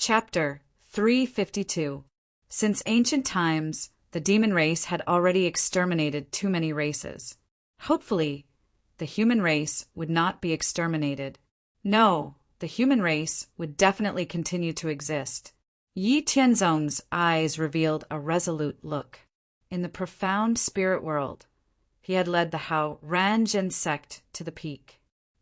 Chapter 352. Since ancient times, the demon race had already exterminated too many races. Hopefully, the human race would not be exterminated. No, the human race would definitely continue to exist. Yi Tianzong's eyes revealed a resolute look. In the profound spirit world, he had led the Hao Ranjin sect to the peak.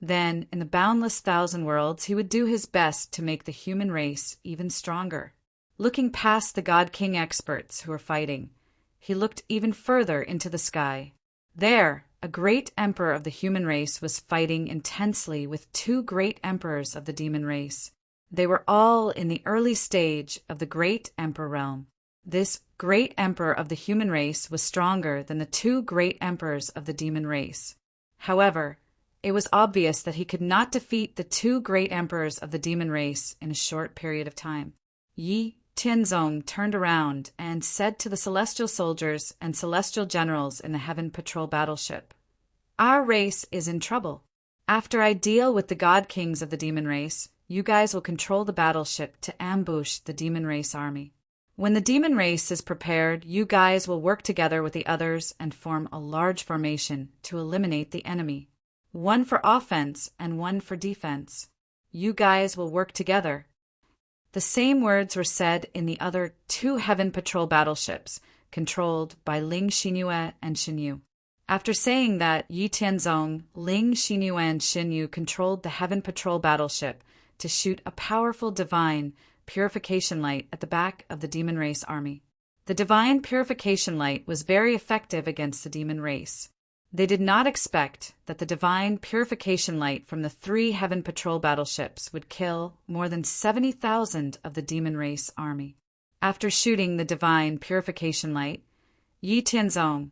Then, in the boundless thousand worlds, he would do his best to make the human race even stronger. Looking past the God King experts who were fighting, he looked even further into the sky. There, a great emperor of the human race was fighting intensely with two great emperors of the demon race. They were all in the early stage of the great emperor realm. This great emperor of the human race was stronger than the two great emperors of the demon race. However, it was obvious that he could not defeat the two great emperors of the demon race in a short period of time. Yi Tianzong turned around and said to the celestial soldiers and celestial generals in the Heaven Patrol battleship, "Our race is in trouble. After I deal with the God Kings of the demon race, you guys will control the battleship to ambush the demon race army. When the demon race is prepared, you guys will work together with the others and form a large formation to eliminate the enemy. One for offense and one for defense. You guys will work together." The same words were said in the other two Heaven Patrol battleships, controlled by Ling Xinyue and Xinyu. After saying that, Yi Tianzong, Ling Xinyue and Xinyu controlled the Heaven Patrol battleship to shoot a powerful divine purification light at the back of the demon race army. The divine purification light was very effective against the demon race. They did not expect that the divine purification light from the three Heaven Patrol battleships would kill more than 70,000 of the demon race army. After shooting the divine purification light, Yi Tianzong,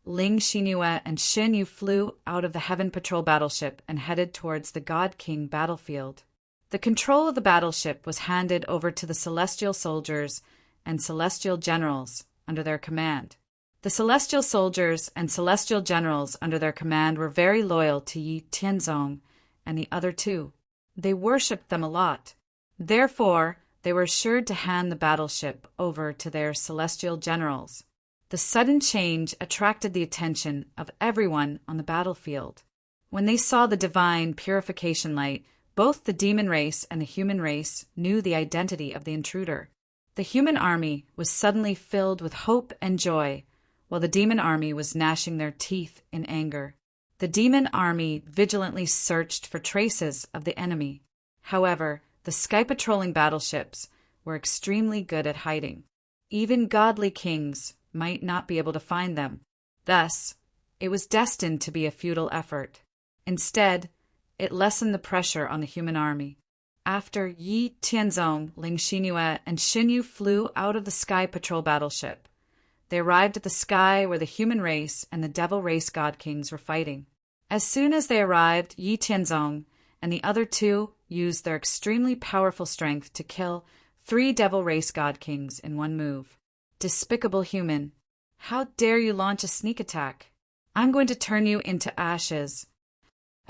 Ling Xinyue, and Xinyu flew out of the Heaven Patrol battleship and headed towards the God King battlefield. The control of the battleship was handed over to the celestial soldiers and celestial generals under their command. The celestial soldiers and celestial generals under their command were very loyal to Yi Tianzong and the other two. They worshipped them a lot. Therefore, they were assured to hand the battleship over to their celestial generals. The sudden change attracted the attention of everyone on the battlefield. When they saw the divine purification light, both the demon race and the human race knew the identity of the intruder. The human army was suddenly filled with hope and joy, while the demon army was gnashing their teeth in anger. The demon army vigilantly searched for traces of the enemy. However, the sky patrolling battleships were extremely good at hiding. Even godly kings might not be able to find them. Thus, it was destined to be a futile effort. Instead, it lessened the pressure on the human army. After Yi Tianzong, Ling Xinyue, and Xinyu flew out of the sky patrol battleship, they arrived at the sky where the human race and the devil race god kings were fighting. As soon as they arrived, Yi Tianzong and the other two used their extremely powerful strength to kill 3 devil race god kings in one move. Despicable human! How dare you launch a sneak attack? I'm going to turn you into ashes.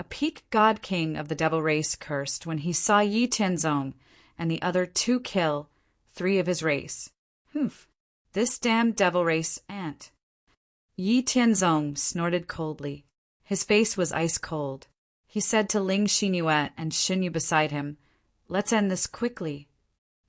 A peak god king of the devil race cursed when he saw Yi Tianzong and the other two kill 3 of his race. Humph! This damned devil race ant. Yi Tianzong snorted coldly. His face was ice cold. He said to Ling Xinyue and Xinyu beside him, "Let's end this quickly."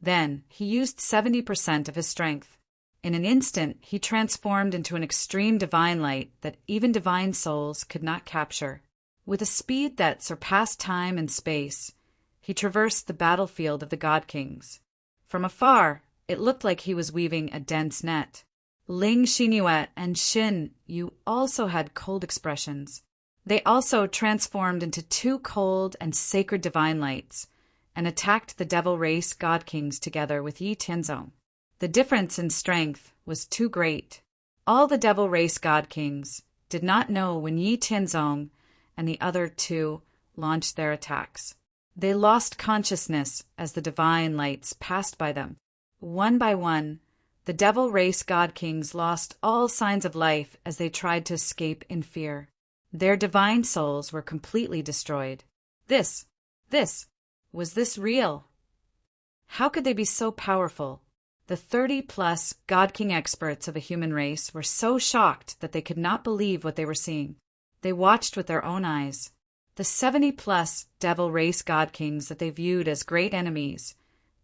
Then he used 70% of his strength. In an instant, he transformed into an extreme divine light that even divine souls could not capture. With a speed that surpassed time and space, he traversed the battlefield of the God Kings. From afar, it looked like he was weaving a dense net. Ling Xinyue and Xinyu also had cold expressions. They also transformed into 2 cold and sacred divine lights and attacked the devil race god kings together with Yi Tianzong. The difference in strength was too great. All the devil race god kings did not know when Yi Tianzong and the other two launched their attacks. They lost consciousness as the divine lights passed by them. One by one, the devil race god kings lost all signs of life as they tried to escape in fear. Their divine souls were completely destroyed. Was this real? How could they be so powerful? The 30-plus God King experts of the human race were so shocked that they could not believe what they were seeing. They watched with their own eyes. The 70-plus devil race God Kings that they viewed as great enemies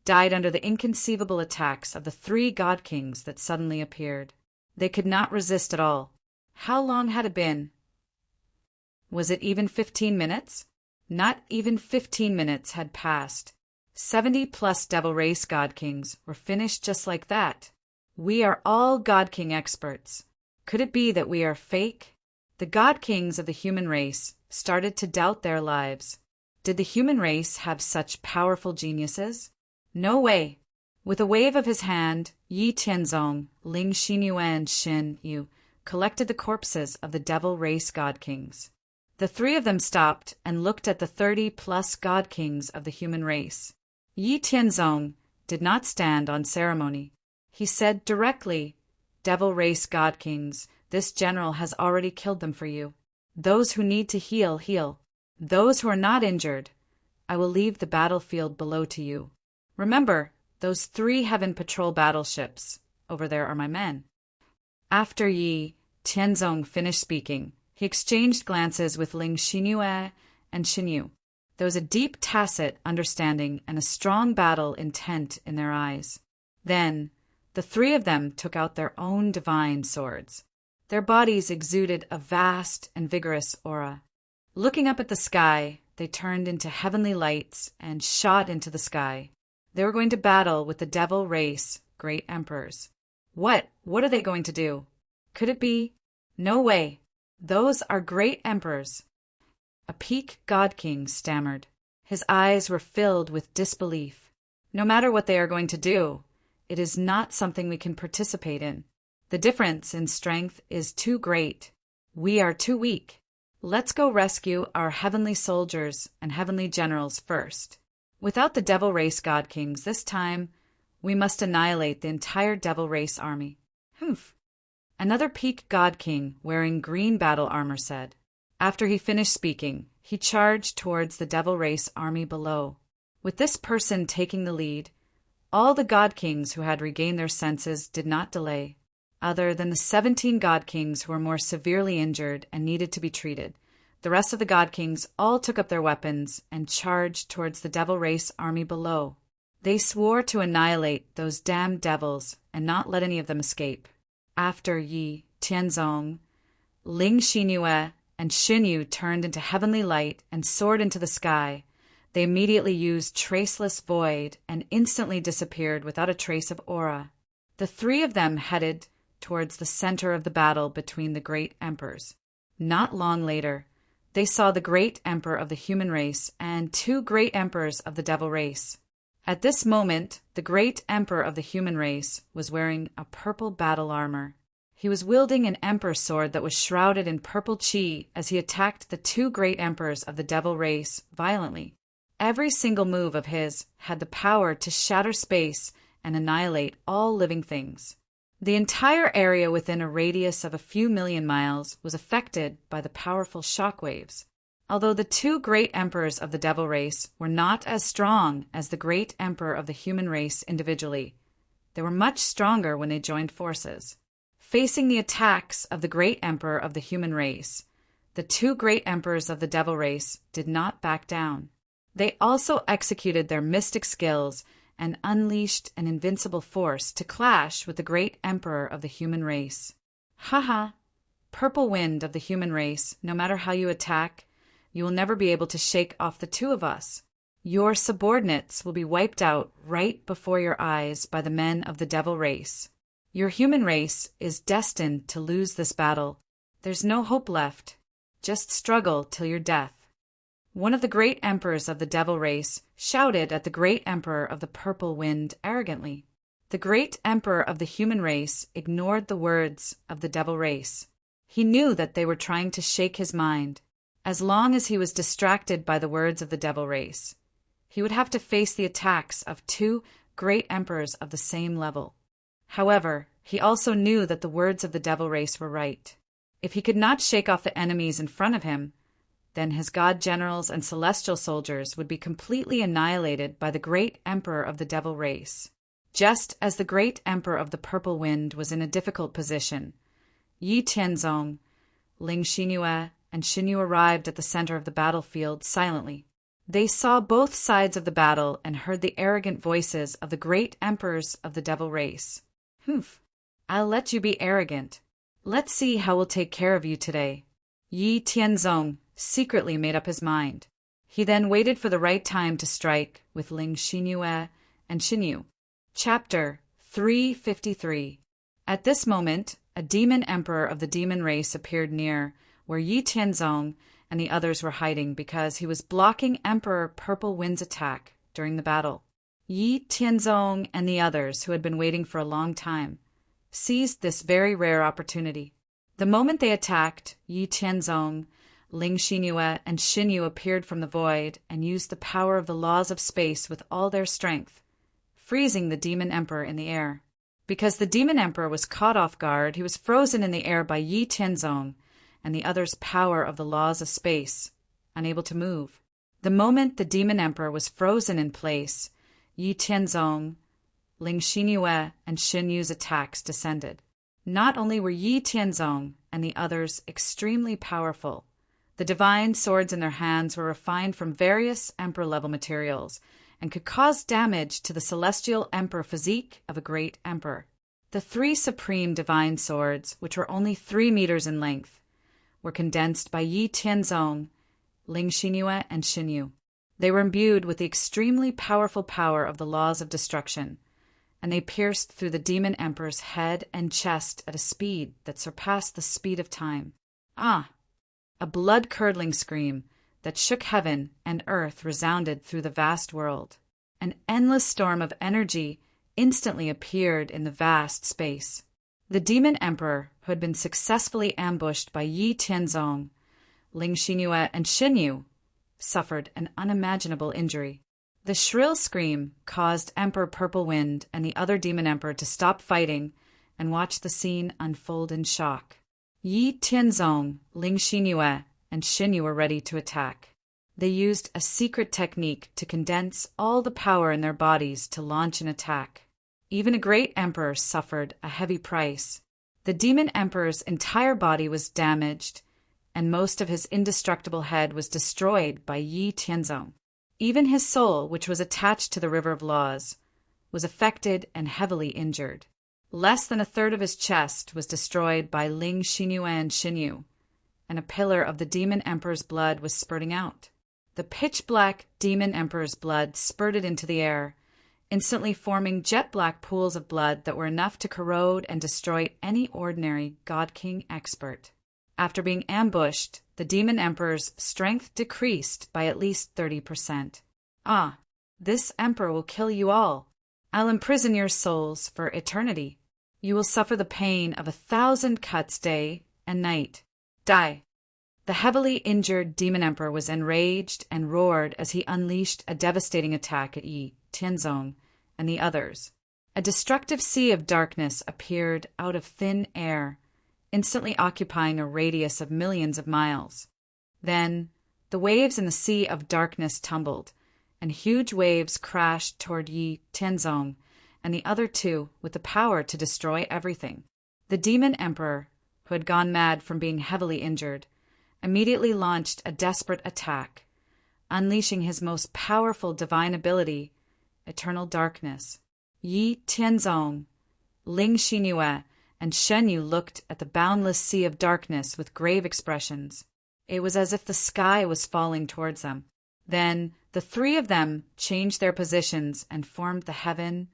died under the inconceivable attacks of the 3 God Kings that suddenly appeared. They could not resist at all. How long had it been? Was it even 15 minutes? Not even 15 minutes had passed. 70-plus devil race God Kings were finished just like that. We are all God King experts. Could it be that we are fake? The God Kings of the human race started to doubt their lives. Did the human race have such powerful geniuses? No way. With a wave of his hand, Yi Tianzong, Ling Xinyue, and Xin Yu collected the corpses of the devil race God Kings. The 3 of them stopped and looked at the 30-plus God Kings of the human race. Yi Tianzong did not stand on ceremony. He said directly, "Devil race God Kings, this general has already killed them for you. Those who need to heal, heal. Those who are not injured, I will leave the battlefield below to you. Remember, those 3 Heaven Patrol battleships. Over there are my men." After Yi Tianzong finished speaking, he exchanged glances with Ling Xinyue and Xinyu. There was a deep tacit understanding and a strong battle intent in their eyes. Then, the 3 of them took out their own divine swords. Their bodies exuded a vast and vigorous aura. Looking up at the sky, they turned into heavenly lights and shot into the sky. They were going to battle with the devil race great emperors. What are they going to do? Could it be? No way. Those are great emperors. A peak God King stammered. His eyes were filled with disbelief. No matter what they are going to do, it is not something we can participate in. The difference in strength is too great. We are too weak. Let's go rescue our heavenly soldiers and heavenly generals first. Without the devil race God Kings this time, we must annihilate the entire devil race army. Humph. Another peak God King wearing green battle armor said. After he finished speaking, he charged towards the devil race army below. With this person taking the lead, all the God Kings who had regained their senses did not delay. Other than the 17 God Kings who were more severely injured and needed to be treated, the rest of the God Kings all took up their weapons and charged towards the devil race army below. They swore to annihilate those damned devils and not let any of them escape. After Yi Tianzong, Ling Xinyue, and Xinyu turned into heavenly light and soared into the sky, they immediately used Traceless Void and instantly disappeared without a trace of aura. The 3 of them headed towards the center of the battle between the great emperors. Not long later, they saw the great emperor of the human race and 2 great emperors of the devil race. At this moment, the great emperor of the human race was wearing a purple battle armor. He was wielding an emperor sword that was shrouded in purple chi as he attacked the 2 great emperors of the devil race violently. Every single move of his had the power to shatter space and annihilate all living things. The entire area within a radius of a few million miles was affected by the powerful shock waves. Although the 2 great emperors of the devil race were not as strong as the great emperor of the human race individually, they were much stronger when they joined forces. Facing the attacks of the great emperor of the human race, the 2 great emperors of the devil race did not back down. They also executed their mystic skills and unleashed an invincible force to clash with the great emperor of the human race. Haha! Purple wind of the human race, no matter how you attack, you will never be able to shake off the 2 of us. Your subordinates will be wiped out right before your eyes by the men of the devil race. Your human race is destined to lose this battle. There's no hope left. Just struggle till your death. One of the great emperors of the devil race shouted at the great emperor of the purple wind arrogantly. The great emperor of the human race ignored the words of the devil race. He knew that they were trying to shake his mind. As long as he was distracted by the words of the devil race, he would have to face the attacks of 2 great emperors of the same level. However, he also knew that the words of the devil race were right. If he could not shake off the enemies in front of him, then his god generals and celestial soldiers would be completely annihilated by the great emperor of the devil race. Just as the great emperor of the purple wind was in a difficult position, Yi Tianzong, Ling Xinyue, and Xinyu arrived at the center of the battlefield silently. They saw both sides of the battle and heard the arrogant voices of the great emperors of the devil race. Humph, I'll let you be arrogant. Let's see how we'll take care of you today. Yi Tianzong secretly made up his mind. He then waited for the right time to strike with Ling Xinyue and Xinyu. Chapter 353. At this moment, a demon emperor of the demon race appeared near where Yi Tianzong and the others were hiding because he was blocking Emperor Purple Wind's attack during the battle. Yi Tianzong and the others, who had been waiting for a long time, seized this very rare opportunity. The moment they attacked, Yi Tianzong, Ling Xinyue, and Xinyu appeared from the void and used the power of the laws of space with all their strength, freezing the demon emperor in the air. Because the demon emperor was caught off guard, he was frozen in the air by Yi Tianzong and the others' power of the laws of space, unable to move. The moment the demon emperor was frozen in place, Yi Tianzong, Ling Xinyue, and Xinyu's attacks descended. Not only were Yi Tianzong and the others extremely powerful, the divine swords in their hands were refined from various emperor-level materials and could cause damage to the celestial emperor physique of a great emperor. The three supreme divine swords, which were only 3 meters in length, were condensed by Yi Tianzong, Ling Xinyue, and Xinyu. They were imbued with the extremely powerful power of the laws of destruction, and they pierced through the demon emperor's head and chest at a speed that surpassed the speed of time. Ah! A blood-curdling scream that shook heaven and earth resounded through the vast world. An endless storm of energy instantly appeared in the vast space. The demon emperor, who had been successfully ambushed by Yi Tianzong, Ling Xinyue, and Xinyu, suffered an unimaginable injury. The shrill scream caused Emperor Purple Wind and the other demon emperor to stop fighting and watch the scene unfold in shock. Yi Tianzong, Ling Xinyue, and Xinyu were ready to attack. They used a secret technique to condense all the power in their bodies to launch an attack. Even a great emperor suffered a heavy price. The demon emperor's entire body was damaged, and most of his indestructible head was destroyed by Yi Tianzong. Even his soul, which was attached to the River of Laws, was affected and heavily injured. Less than a third of his chest was destroyed by Ling Xinyue and Xinyu, and a pillar of the demon emperor's blood was spurting out. The pitch-black demon emperor's blood spurted into the air, instantly forming jet-black pools of blood that were enough to corrode and destroy any ordinary God King expert. After being ambushed, the demon emperor's strength decreased by at least 30%. Ah, this emperor will kill you all. I'll imprison your souls for eternity. You will suffer the pain of 1,000 cuts day and night. Die. The heavily injured demon emperor was enraged and roared as he unleashed a devastating attack at Yi Tianzong and the others. A destructive sea of darkness appeared out of thin air, instantly occupying a radius of millions of miles. Then, the waves in the sea of darkness tumbled, and huge waves crashed toward Yi Tianzong and the other two with the power to destroy everything. The demon emperor, who had gone mad from being heavily injured, immediately launched a desperate attack, unleashing his most powerful divine ability, eternal darkness. Yi Tianzong, Ling Xinyue, and Xinyu looked at the boundless sea of darkness with grave expressions. It was as if the sky was falling towards them. Then the three of them changed their positions and formed the heaven,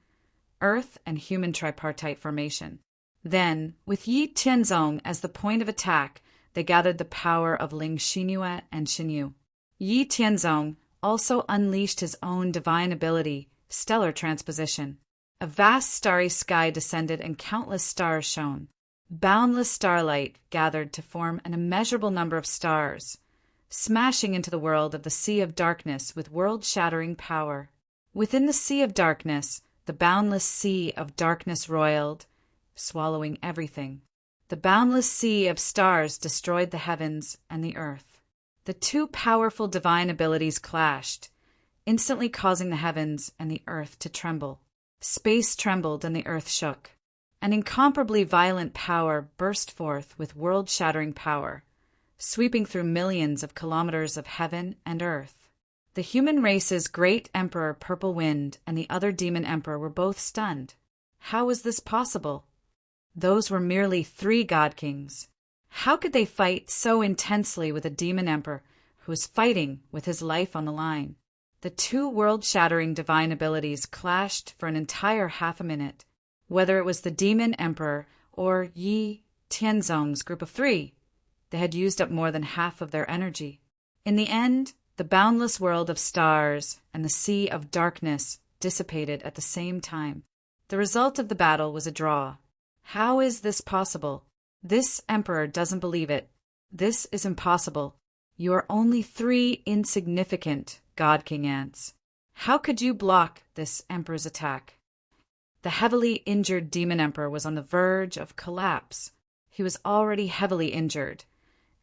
earth, and human tripartite formation. Then, with Yi Tianzong as the point of attack, they gathered the power of Ling Xinyue and Xinyu. Yi Tianzong also unleashed his own divine ability, stellar transposition. A vast starry sky descended and countless stars shone. Boundless starlight gathered to form an immeasurable number of stars, smashing into the world of the sea of darkness with world-shattering power. Within the sea of darkness, the boundless sea of darkness roiled, swallowing everything. The boundless sea of stars destroyed the heavens and the earth. The two powerful divine abilities clashed, instantly causing the heavens and the earth to tremble. Space trembled and the earth shook. An incomparably violent power burst forth with world-shattering power, sweeping through millions of kilometers of heaven and earth. The human race's great emperor Purple Wind and the other demon emperor were both stunned. How was this possible? Those were merely 3 god kings. How could they fight so intensely with a demon emperor who was fighting with his life on the line? The two world-shattering divine abilities clashed for an entire half a minute. Whether it was the demon emperor or Yi Tianzong's group of 3, they had used up more than half of their energy. In the end, the boundless world of stars and the sea of darkness dissipated at the same time. The result of the battle was a draw. How is this possible? This emperor doesn't believe it. This is impossible. You are only 3 insignificant God King ants. How could you block this emperor's attack? The heavily injured demon emperor was on the verge of collapse. He was already heavily injured,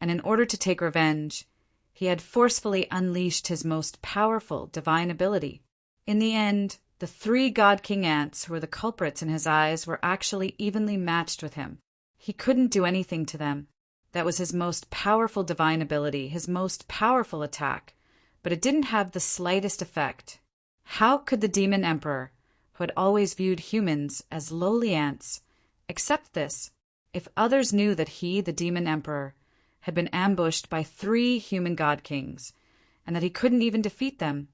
and in order to take revenge, he had forcefully unleashed his most powerful divine ability. In the end, the 3 God King ants who were the culprits in his eyes were actually evenly matched with him. He couldn't do anything to them. That was his most powerful divine ability, his most powerful attack, but it didn't have the slightest effect. How could the demon emperor, who had always viewed humans as lowly ants, accept this? If others knew that he, the demon emperor, had been ambushed by 3 human god kings, and that he couldn't even defeat them,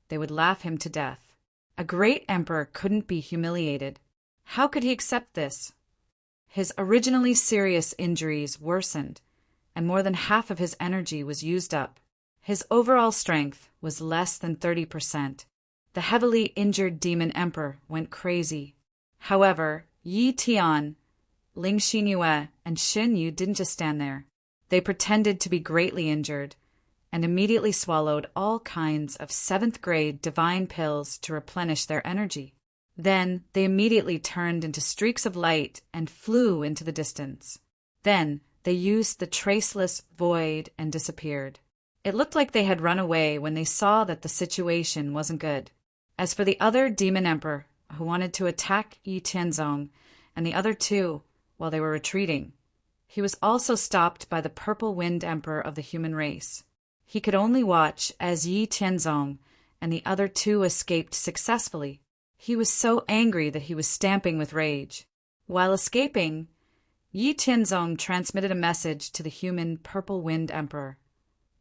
they would laugh him to death. A great emperor couldn't be humiliated. How could he accept this? His originally serious injuries worsened, and more than half of his energy was used up. His overall strength was less than 30%. The heavily injured demon emperor went crazy. However, Yi Tian, Ling Xinyue, and Xin Yu didn't just stand there. They pretended to be greatly injured, and immediately swallowed all kinds of 7th-grade divine pills to replenish their energy. Then they immediately turned into streaks of light and flew into the distance. Then they used the traceless void and disappeared. It looked like they had run away when they saw that the situation wasn't good. As for the other demon emperor, who wanted to attack Yi Tianzong and the other 2 while they were retreating, he was also stopped by the Purple Wind Emperor of the human race. He could only watch as Yi Tianzong and the other 2 escaped successfully. He was so angry that he was stamping with rage. While escaping, Yi Tianzong transmitted a message to the human Purple Wind Emperor.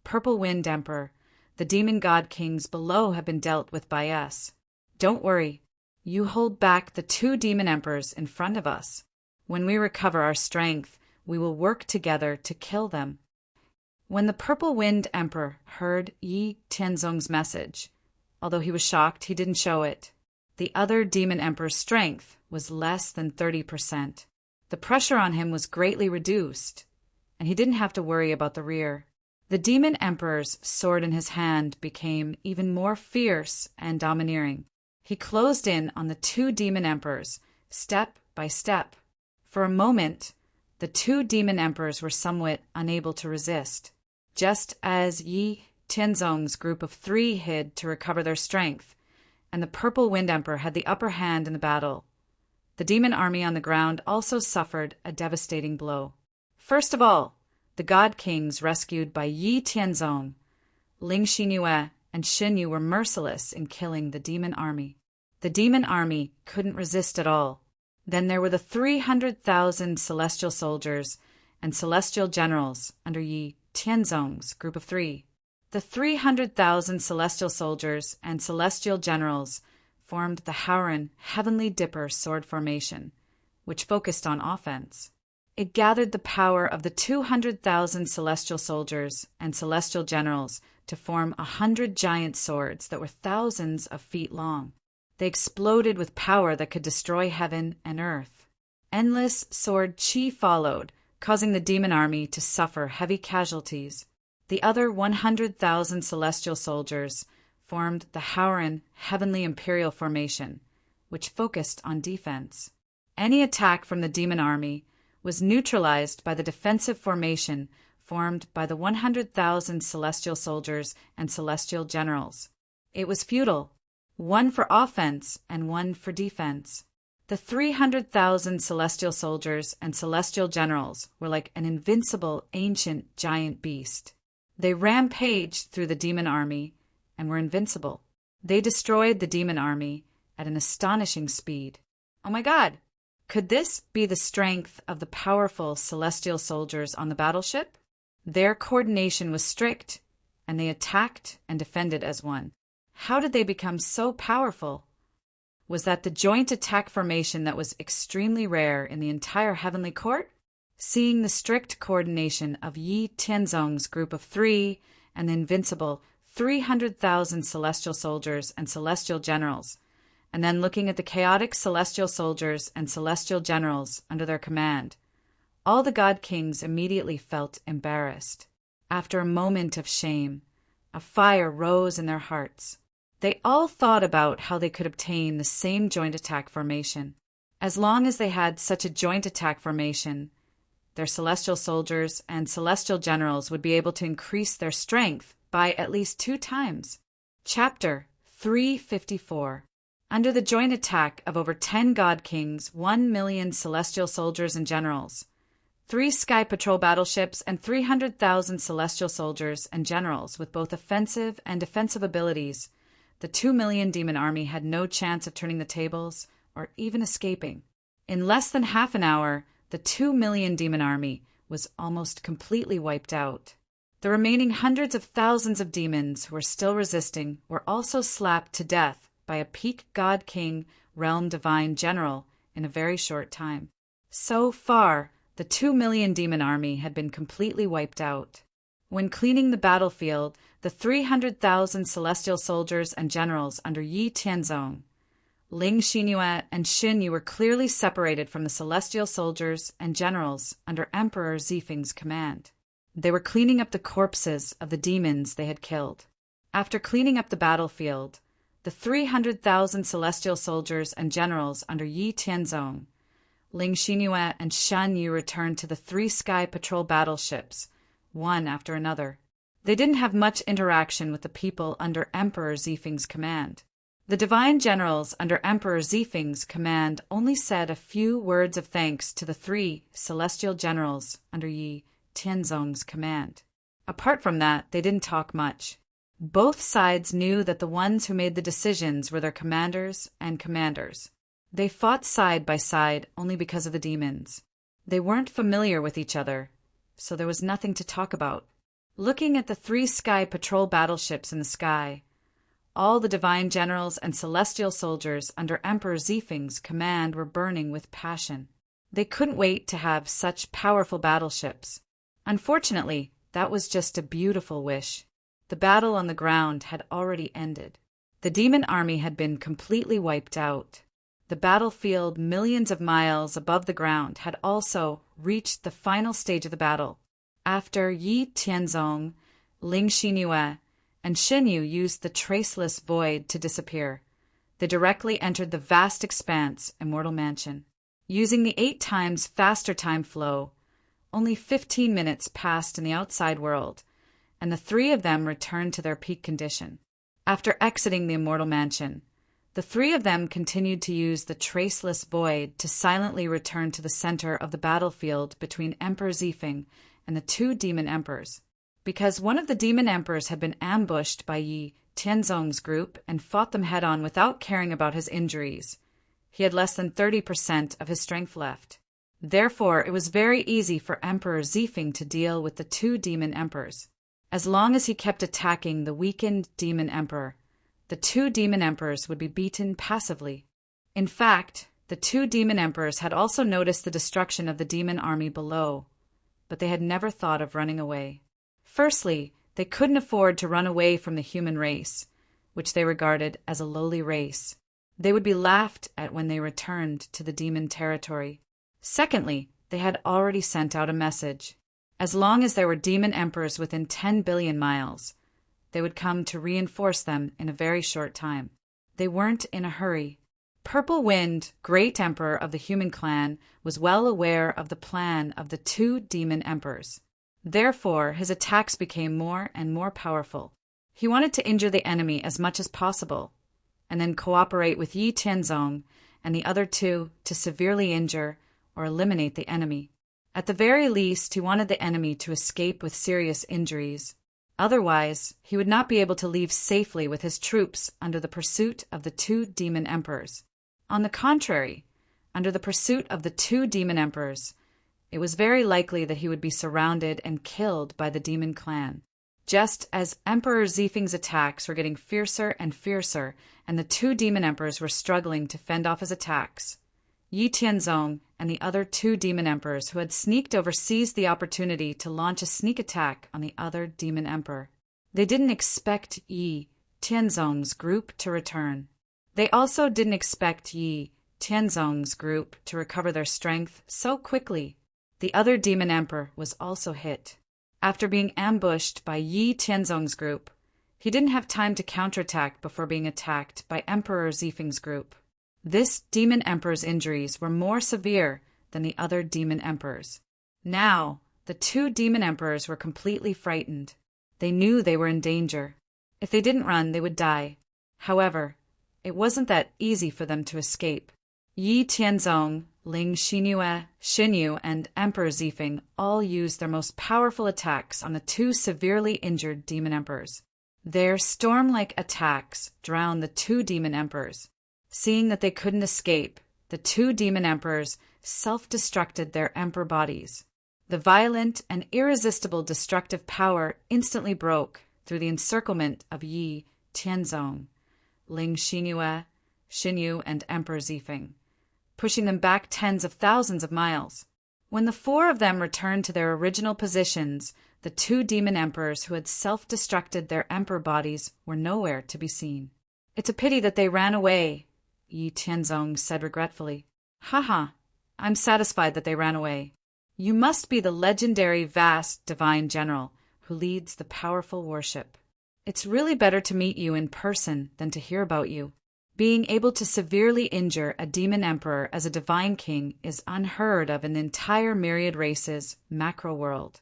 Purple Wind Emperor, the demon god kings below have been dealt with by us. Don't worry. You hold back the 2 demon emperors in front of us. When we recover our strength, we will work together to kill them. When the Purple Wind Emperor heard Yi Tianzong's message, although he was shocked, he didn't show it. The other demon emperor's strength was less than 30%. The pressure on him was greatly reduced, and he didn't have to worry about the rear. The demon emperor's sword in his hand became even more fierce and domineering. He closed in on the 2 demon emperors, step by step. For a moment, the 2 demon emperors were somewhat unable to resist. Just as Yi Tianzong's group of 3 hid to recover their strength, and the Purple Wind Emperor had the upper hand in the battle, the demon army on the ground also suffered a devastating blow. First of all, the God Kings rescued by Yi Tianzong, Ling Xinyue, and Xin Yu were merciless in killing the demon army. The demon army couldn't resist at all. Then there were the 300,000 celestial soldiers and celestial generals under Yi Tianzong's group of 3. The 300,000 celestial soldiers and celestial generals formed the Howren Heavenly Dipper sword formation, which focused on offense. It gathered the power of the 200,000 celestial soldiers and celestial generals to form 100 giant swords that were thousands of feet long. They exploded with power that could destroy heaven and earth. Endless sword chi followed, causing the demon army to suffer heavy casualties. The other 100,000 celestial soldiers formed the Howren Heavenly Imperial Formation, which focused on defense. Any attack from the demon army was neutralized by the defensive formation formed by the 100,000 celestial soldiers and celestial generals. It was feudal, one for offense and one for defense. The 300,000 celestial soldiers and celestial generals were like an invincible ancient giant beast. They rampaged through the demon army and were invincible. They destroyed the demon army at an astonishing speed. Oh my God! Could this be the strength of the powerful celestial soldiers on the battleship? Their coordination was strict, and they attacked and defended as one. How did they become so powerful? Was that the joint attack formation that was extremely rare in the entire heavenly court? Seeing the strict coordination of Yi Tianzong's group of 3 and the invincible 300,000 celestial soldiers and celestial generals, and then looking at the chaotic celestial soldiers and celestial generals under their command, all the god kings immediately felt embarrassed. After a moment of shame, a fire rose in their hearts. They all thought about how they could obtain the same joint attack formation. As long as they had such a joint attack formation, their celestial soldiers and celestial generals would be able to increase their strength by at least 2 times. Chapter 354. Under the joint attack of over 10 god kings, 1 million celestial soldiers and generals, 3 sky patrol battleships, and 300,000 celestial soldiers and generals with both offensive and defensive abilities, the 2 million demon army had no chance of turning the tables or even escaping. In less than half an hour, the 2 million demon army was almost completely wiped out. The remaining hundreds of thousands of demons who were still resisting were also slapped to death by a peak god king realm divine general in a very short time. So far, the 2 million demon army had been completely wiped out. When cleaning the battlefield, the 300,000 celestial soldiers and generals under Yi Tianzong, Ling Xinyue and Xin Yu were clearly separated from the celestial soldiers and generals under Emperor Zifeng's command. They were cleaning up the corpses of the demons they had killed. After cleaning up the battlefield, the 300,000 celestial soldiers and generals under Yi Tianzong, Ling Xinyue and Shan Yu returned to the 3 sky patrol battleships, one after another. They didn't have much interaction with the people under Emperor Zifeng's command. The divine generals under Emperor Zifeng's command only said a few words of thanks to the 3 celestial generals under Yi Tianzong's command. Apart from that, they didn't talk much. Both sides knew that the ones who made the decisions were their commanders and commanders. They fought side by side only because of the demons. They weren't familiar with each other, so there was nothing to talk about. Looking at the 3 sky patrol battleships in the sky, all the divine generals and celestial soldiers under Emperor Zifeng's command were burning with passion. They couldn't wait to have such powerful battleships. Unfortunately, that was just a beautiful wish. The battle on the ground had already ended. The demon army had been completely wiped out. The battlefield millions of miles above the ground had also reached the final stage of the battle. After Yi Tianzong, Ling Xinyue, and Xin Yu used the traceless void to disappear, they directly entered the vast expanse Immortal Mansion. Using the 8 times faster time flow, only 15 minutes passed in the outside world, and the 3 of them returned to their peak condition. After exiting the Immortal Mansion, the 3 of them continued to use the traceless void to silently return to the center of the battlefield between Emperor Zifeng and the 2 demon emperors. Because one of the demon emperors had been ambushed by Yi Tianzong's group and fought them head-on without caring about his injuries, he had less than 30% of his strength left. Therefore, it was very easy for Emperor Zifeng to deal with the 2 demon emperors. As long as he kept attacking the weakened demon emperor, the 2 demon emperors would be beaten passively. In fact, the 2 demon emperors had also noticed the destruction of the demon army below, but they had never thought of running away. Firstly, they couldn't afford to run away from the human race, which they regarded as a lowly race. They would be laughed at when they returned to the demon territory. Secondly, they had already sent out a message. As long as there were demon emperors within 10 billion miles, they would come to reinforce them in a very short time. They weren't in a hurry. Purple Wind, great emperor of the human clan, was well aware of the plan of the 2 demon emperors. Therefore, his attacks became more and more powerful. He wanted to injure the enemy as much as possible, and then cooperate with Yi Tianzong and the other two to severely injure or eliminate the enemy. At the very least, he wanted the enemy to escape with serious injuries. Otherwise, he would not be able to leave safely with his troops under the pursuit of the two demon emperors. On the contrary, under the pursuit of the two demon emperors, it was very likely that he would be surrounded and killed by the demon clan. Just as Emperor Zifeng's attacks were getting fiercer and fiercer, and the two demon emperors were struggling to fend off his attacks, Yi Tianzong and the other two demon emperors who had sneaked over seized the opportunity to launch a sneak attack on the other demon emperor. They didn't expect Yi Tianzong's group to return. They also didn't expect Yi Tianzong's group to recover their strength so quickly. The other demon emperor was also hit. After being ambushed by Yi Tianzong's group, he didn't have time to counterattack before being attacked by Emperor Zifeng's group. This demon emperor's injuries were more severe than the other demon emperors. Now, the two demon emperors were completely frightened. They knew they were in danger. If they didn't run, they would die. However, it wasn't that easy for them to escape. Yi Tianzong, Ling Xinyu, and Emperor Zifeng all used their most powerful attacks on the two severely injured demon emperors. Their storm-like attacks drowned the two demon emperors. Seeing that they couldn't escape, the two demon emperors self-destructed their emperor bodies. The violent and irresistible destructive power instantly broke through the encirclement of Yi Tianzong, Ling Xinyu, and Emperor Zifeng, pushing them back tens of thousands of miles. When the four of them returned to their original positions, the two demon emperors who had self-destructed their emperor bodies were nowhere to be seen. "It's a pity that they ran away," Yi Tianzong said regretfully. "Haha, I'm satisfied that they ran away. You must be the legendary vast divine general who leads the powerful warship. It's really better to meet you in person than to hear about you. Being able to severely injure a demon emperor as a divine king is unheard of in the entire myriad races macro world.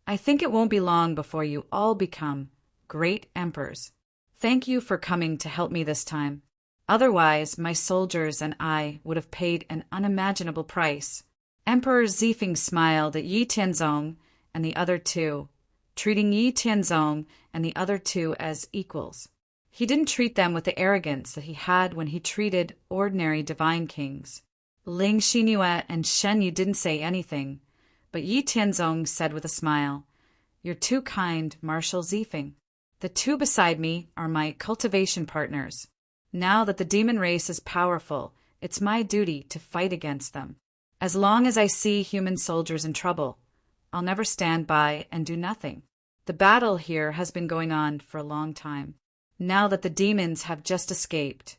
I think it won't be long before you all become great emperors. Thank you for coming to help me this time. Otherwise, my soldiers and I would have paid an unimaginable price." Emperor Zifeng smiled at Yi Tianzong and the other two, treating Yi Tianzong and the other two as equals. He didn't treat them with the arrogance that he had when he treated ordinary divine kings. Ling Xinyu and Shenyu didn't say anything, but Yi Tianzong said with a smile, "You're too kind, Marshal Zifeng. The two beside me are my cultivation partners. Now that the demon race is powerful, it's my duty to fight against them. As long as I see human soldiers in trouble, I'll never stand by and do nothing. The battle here has been going on for a long time. Now that the demons have just escaped,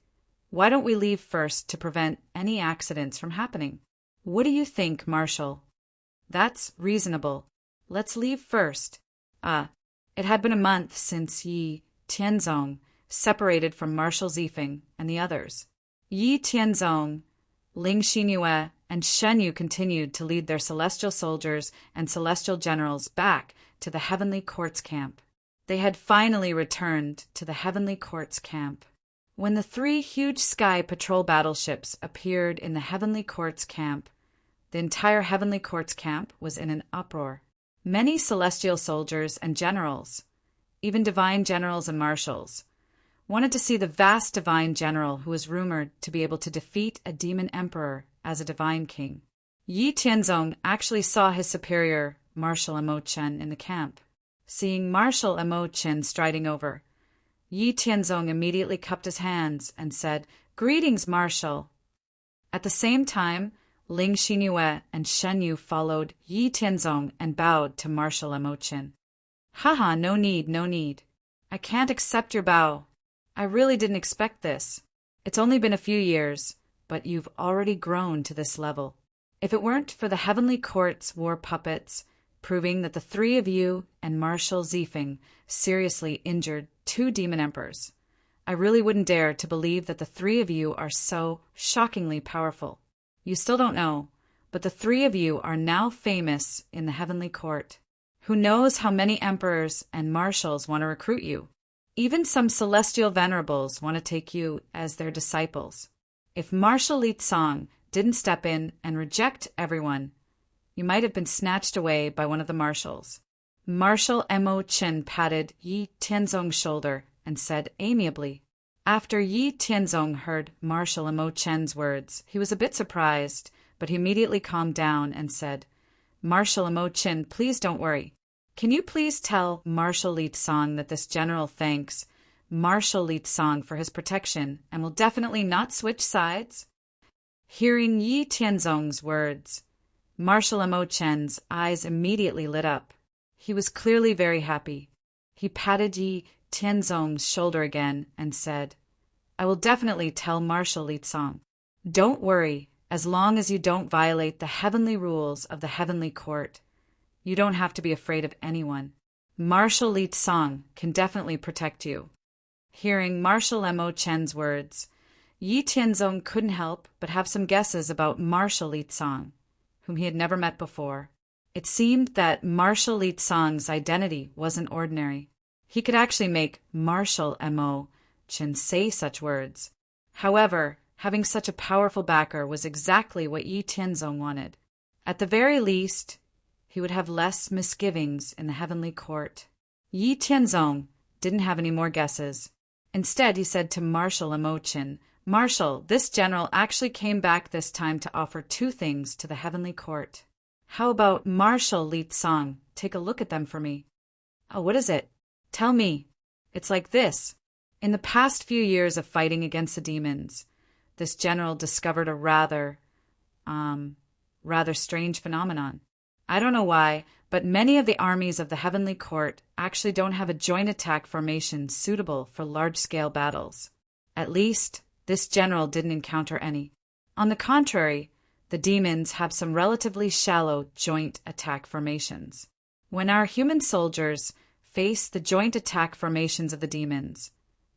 why don't we leave first to prevent any accidents from happening? What do you think, Marshal?" "That's reasonable. Let's leave first." It had been a month since Yi Tianzong separated from Marshal Zifeng and the others. Yi Tianzong, Ling Xinyu, and Shenyu continued to lead their celestial soldiers and celestial generals back to the Heavenly Court's camp. They had finally returned to the Heavenly Court's camp. When the three huge sky patrol battleships appeared in the Heavenly Court's camp, the entire Heavenly Court's camp was in an uproar. Many celestial soldiers and generals, even divine generals and marshals, wanted to see the vast divine general who was rumored to be able to defeat a demon emperor as a divine king. Yi Tianzong actually saw his superior, Marshal Emochen, in the camp. Seeing Marshal Emochen striding over, Yi Tianzong immediately cupped his hands and said, "Greetings, Marshal." At the same time, Ling Xinyu and Shenyu followed Yi Tianzong and bowed to Marshal Emochen. "Haha, no need. I can't accept your bow. I really didn't expect this. It's only been a few years, but you've already grown to this level. If it weren't for the Heavenly Court's war puppets proving that the three of you and Marshal Zifeng seriously injured two demon emperors, I really wouldn't dare to believe that the three of you are so shockingly powerful. You still don't know, but the three of you are now famous in the Heavenly Court. Who knows how many emperors and marshals want to recruit you? Even some celestial venerables want to take you as their disciples. If Marshal Li Tsong didn't step in and reject everyone, you might have been snatched away by one of the marshals. Marshal Mo Chen patted Yi Tianzong's shoulder and said amiably. After Yi Tianzong heard Marshal Mo Chen's words, he was a bit surprised, but he immediately calmed down and said, Marshal Mo Chen, please don't worry. Can you please tell Marshal Li Tsong that this general thanks Marshal Li Tsong for his protection and will definitely not switch sides? Hearing Yi Tianzong's words, Marshal Mo Chen's eyes immediately lit up. He was clearly very happy. He patted Yi Tianzong's shoulder again and said, I will definitely tell Marshal Li Tsong. Don't worry, as long as you don't violate the heavenly rules of the heavenly court. You don't have to be afraid of anyone. Marshal Li Tsong can definitely protect you. Hearing Marshal Mo Chen's words, Yi Tianzong couldn't help but have some guesses about Marshal Li Tsong, whom he had never met before. It seemed that Marshal Li Tsong's identity wasn't ordinary. He could actually make Marshal Mo Chen say such words. However, having such a powerful backer was exactly what Yi Tianzong wanted. At the very least, he would have less misgivings in the heavenly court. Yi Tianzong didn't have any more guesses. Instead, he said to Marshal Mo Chen, Marshal, this general actually came back this time to offer 2 things to the heavenly court. How about Marshal Li Tsong? Take a look at them for me. Oh, what is it? Tell me. It's like this. In the past few years of fighting against the demons, this general discovered a rather strange phenomenon. I don't know why, but many of the armies of the heavenly court actually don't have a joint attack formation suitable for large-scale battles. At least, this general didn't encounter any. On the contrary, the demons have some relatively shallow joint attack formations. When our human soldiers face the joint attack formations of the demons,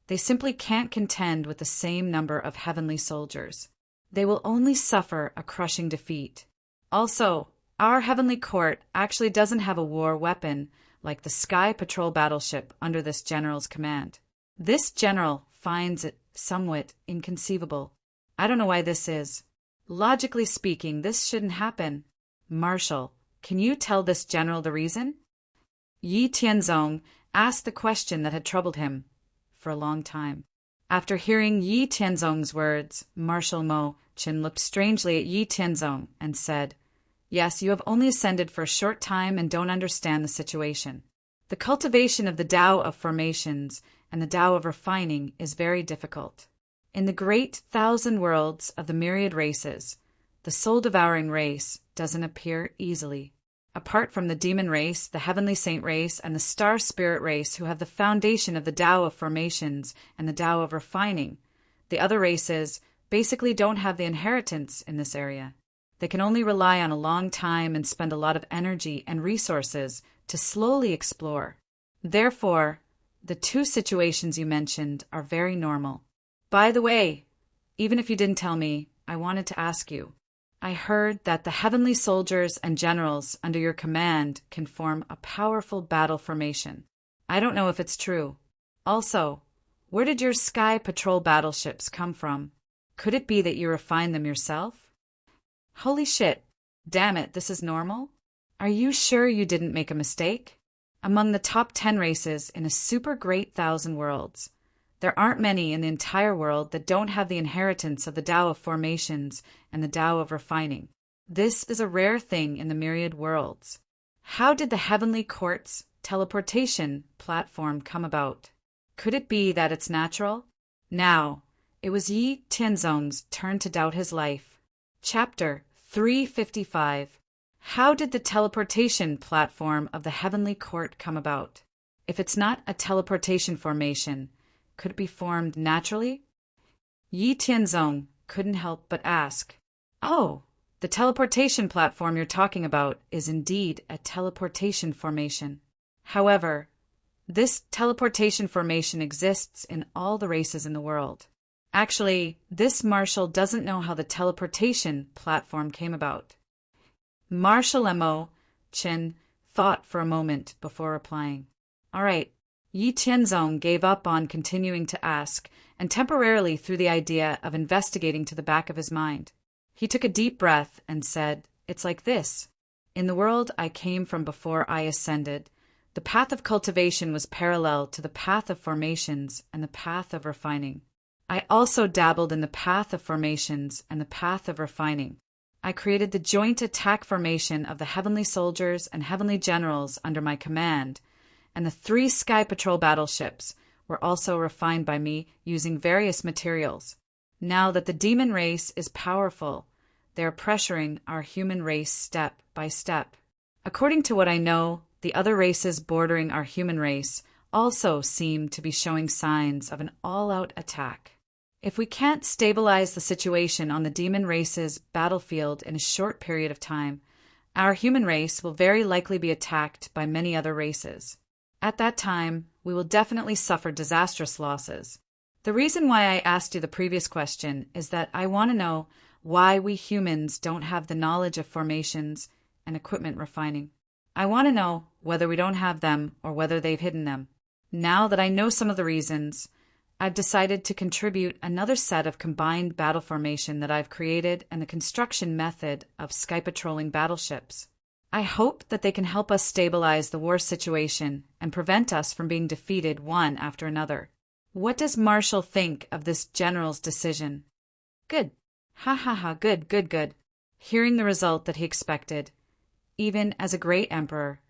they simply can't contend with the same number of heavenly soldiers. They will only suffer a crushing defeat. Also, our heavenly court actually doesn't have a war weapon like the Sky Patrol battleship under this general's command. This general finds it somewhat inconceivable. I don't know why this is. Logically speaking, this shouldn't happen. Marshal, can you tell this general the reason? Yi Tianzong asked the question that had troubled him for a long time. After hearing Yi Tianzong's words, Marshal Mo Chen looked strangely at Yi Tianzong and said, Yes, you have only ascended for a short time and don't understand the situation. The cultivation of the Tao of formations and the Tao of refining is very difficult. In the great 1,000 worlds of the myriad races, the soul-devouring race doesn't appear easily. Apart from the demon race, the heavenly saint race, and the star spirit race who have the foundation of the Tao of formations and the Tao of refining, the other races basically don't have the inheritance in this area. They can only rely on a long time and spend a lot of energy and resources to slowly explore. Therefore, the 2 situations you mentioned are very normal. By the way, even if you didn't tell me, I wanted to ask you. I heard that the heavenly soldiers and generals under your command can form a powerful battle formation. I don't know if it's true. Also, where did your Sky Patrol battleships come from? Could it be that you refined them yourself? Holy shit. Damn it, this is normal? Are you sure you didn't make a mistake? Among the top 10 races in a super great 1,000 worlds, there aren't many in the entire world that don't have the inheritance of the Tao of formations and the Tao of refining. This is a rare thing in the myriad worlds. How did the heavenly court's teleportation platform come about? Could it be that it's natural? Now, it was Yi Tianzong's turn to doubt his life. Chapter 355. How did the teleportation platform of the heavenly court come about? If it's not a teleportation formation, could it be formed naturally? Yi Tianzong couldn't help but ask. Oh, the teleportation platform you're talking about is indeed a teleportation formation. However, this teleportation formation exists in all the races in the world. Actually, this marshal doesn't know how the teleportation platform came about. Marshal Mo Chen thought for a moment before replying. All right. Yi Tianzong gave up on continuing to ask and temporarily threw the idea of investigating to the back of his mind. He took a deep breath and said, "It's like this. In the world I came from before I ascended, the path of cultivation was parallel to the path of formations and the path of refining. I also dabbled in the path of formations and the path of refining. I created the joint attack formation of the heavenly soldiers and heavenly generals under my command, and the 3 Sky Patrol battleships were also refined by me using various materials. Now that the demon race is powerful, they are pressuring our human race step by step. According to what I know, the other races bordering our human race also seem to be showing signs of an all-out attack. If we can't stabilize the situation on the demon race's battlefield in a short period of time, our human race will very likely be attacked by many other races. At that time, we will definitely suffer disastrous losses. The reason why I asked you the previous question is that I want to know why we humans don't have the knowledge of formations and equipment refining. I want to know whether we don't have them or whether they've hidden them. Now that I know some of the reasons, I've decided to contribute another set of combined battle formation that I've created and the construction method of sky patrolling battleships. I hope that they can help us stabilize the war situation and prevent us from being defeated one after another. What does Marshall think of this general's decision? Good. Ha ha ha, good. Hearing the result that he expected, even as a great emperor,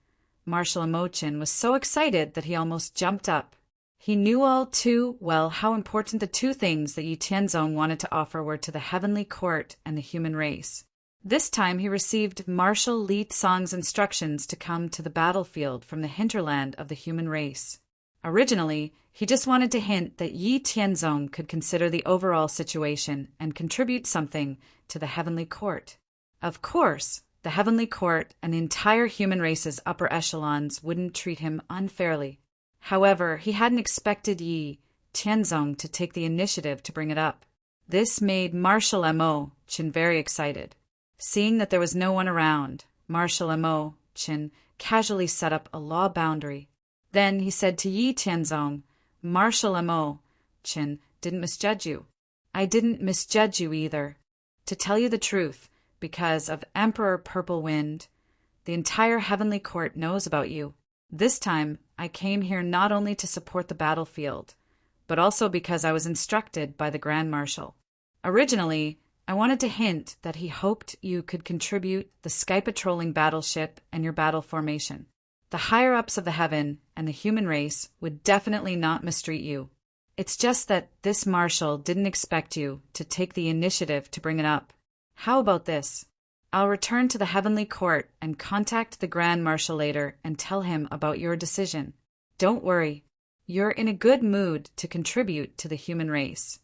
Marshal Emochin was so excited that he almost jumped up. He knew all too well how important the 2 things that Yi Tianzong wanted to offer were to the heavenly court and the human race. This time he received Marshal Li Tsong's instructions to come to the battlefield from the hinterland of the human race. Originally, he just wanted to hint that Yi Tianzong could consider the overall situation and contribute something to the heavenly court. Of course, the heavenly court and the entire human race's upper echelons wouldn't treat him unfairly. However, he hadn't expected Yi Tianzong to take the initiative to bring it up. This made Marshal Emochin very excited. Seeing that there was no one around, Marshal Emochin casually set up a law boundary. Then he said to Yi Tianzong, "Marshal Emochin didn't misjudge you. I didn't misjudge you either. To tell you the truth, because of Emperor Purple Wind, the entire heavenly court knows about you. This time, I came here not only to support the battlefield, but also because I was instructed by the Grand Marshal. Originally, I wanted to hint that he hoped you could contribute the sky patrolling battleship and your battle formation. The higher-ups of the heaven and the human race would definitely not mistreat you. It's just that this marshal didn't expect you to take the initiative to bring it up. How about this? I'll return to the heavenly court and contact the Grand Marshal later and tell him about your decision. Don't worry. You're in a good mood to contribute to the human race.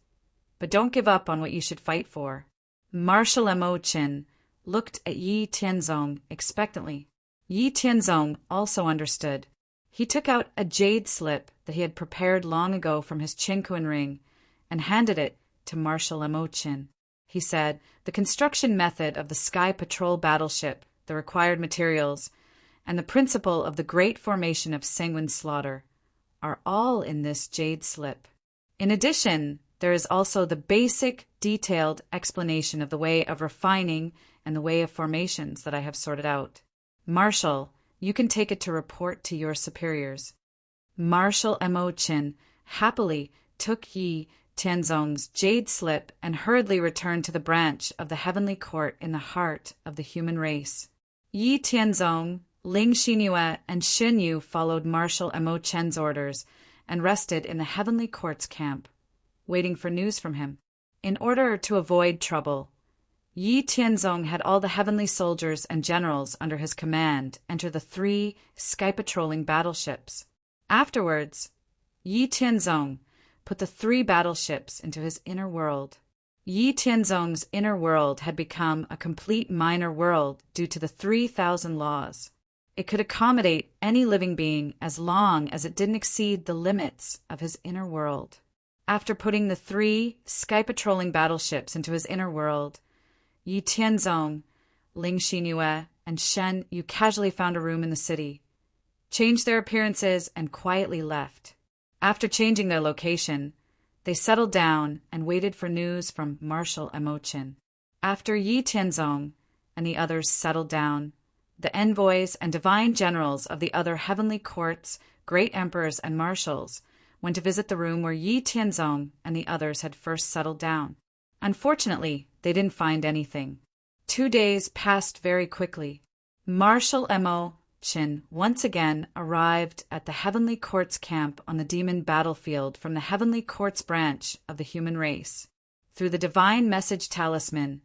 But don't give up on what you should fight for." Marshal Emochin looked at Yi Tianzong expectantly. Yi Tianzong also understood. He took out a jade slip that he had prepared long ago from his Qinquan ring and handed it to Marshal Emochin. He said, "The construction method of the Sky Patrol battleship, the required materials, and the principle of the great formation of sanguine slaughter are all in this jade slip. In addition, there is also the basic, detailed explanation of the way of refining and the way of formations that I have sorted out. Marshal, you can take it to report to your superiors." Marshal Emochin happily took Yi Tianzong's jade slip and hurriedly returned to the branch of the heavenly court in the heart of the human race. Yi Tianzong, Ling Xinyue, and Xin Yu followed Marshal Emochin's orders and rested in the heavenly court's camp, waiting for news from him. In order to avoid trouble, Yi Tianzong had all the heavenly soldiers and generals under his command enter the 3 sky patrolling battleships. Afterwards, Yi Tianzong put the 3 battleships into his inner world. Yi Tianzong's inner world had become a complete minor world due to the 3,000 laws. It could accommodate any living being as long as it didn't exceed the limits of his inner world. After putting the 3 sky patrolling battleships into his inner world, Yi Tianzong, Ling Xinyue, and Shen Yu casually found a room in the city, changed their appearances, and quietly left. After changing their location, they settled down and waited for news from Marshal Emochin. After Yi Tianzong and the others settled down, the envoys and divine generals of the other heavenly courts, great emperors, and marshals went to visit the room where Yi Tianzong and the others had first settled down. Unfortunately, they didn't find anything. 2 days passed very quickly. Marshal Emochin once again arrived at the Heavenly Court's camp on the demon battlefield from the Heavenly Court's branch of the human race. Through the divine message talisman,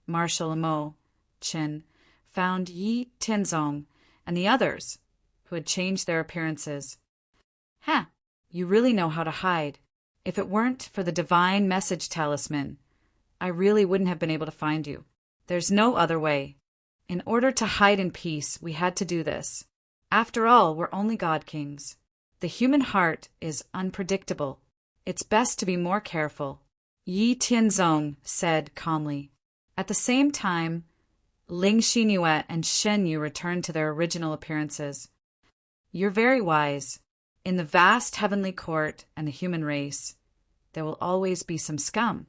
Marshal Emochin found Yi Tianzong and the others, who had changed their appearances. You really know how to hide. If it weren't for the divine message talisman, I really wouldn't have been able to find you. There's no other way. In order to hide in peace, we had to do this. After all, we're only God Kings. The human heart is unpredictable. It's best to be more careful, Yi Tianzong said calmly. At the same time, Ling Xinyue and Shen Yu returned to their original appearances. You're very wise. In the vast heavenly court and the human race, there will always be some scum.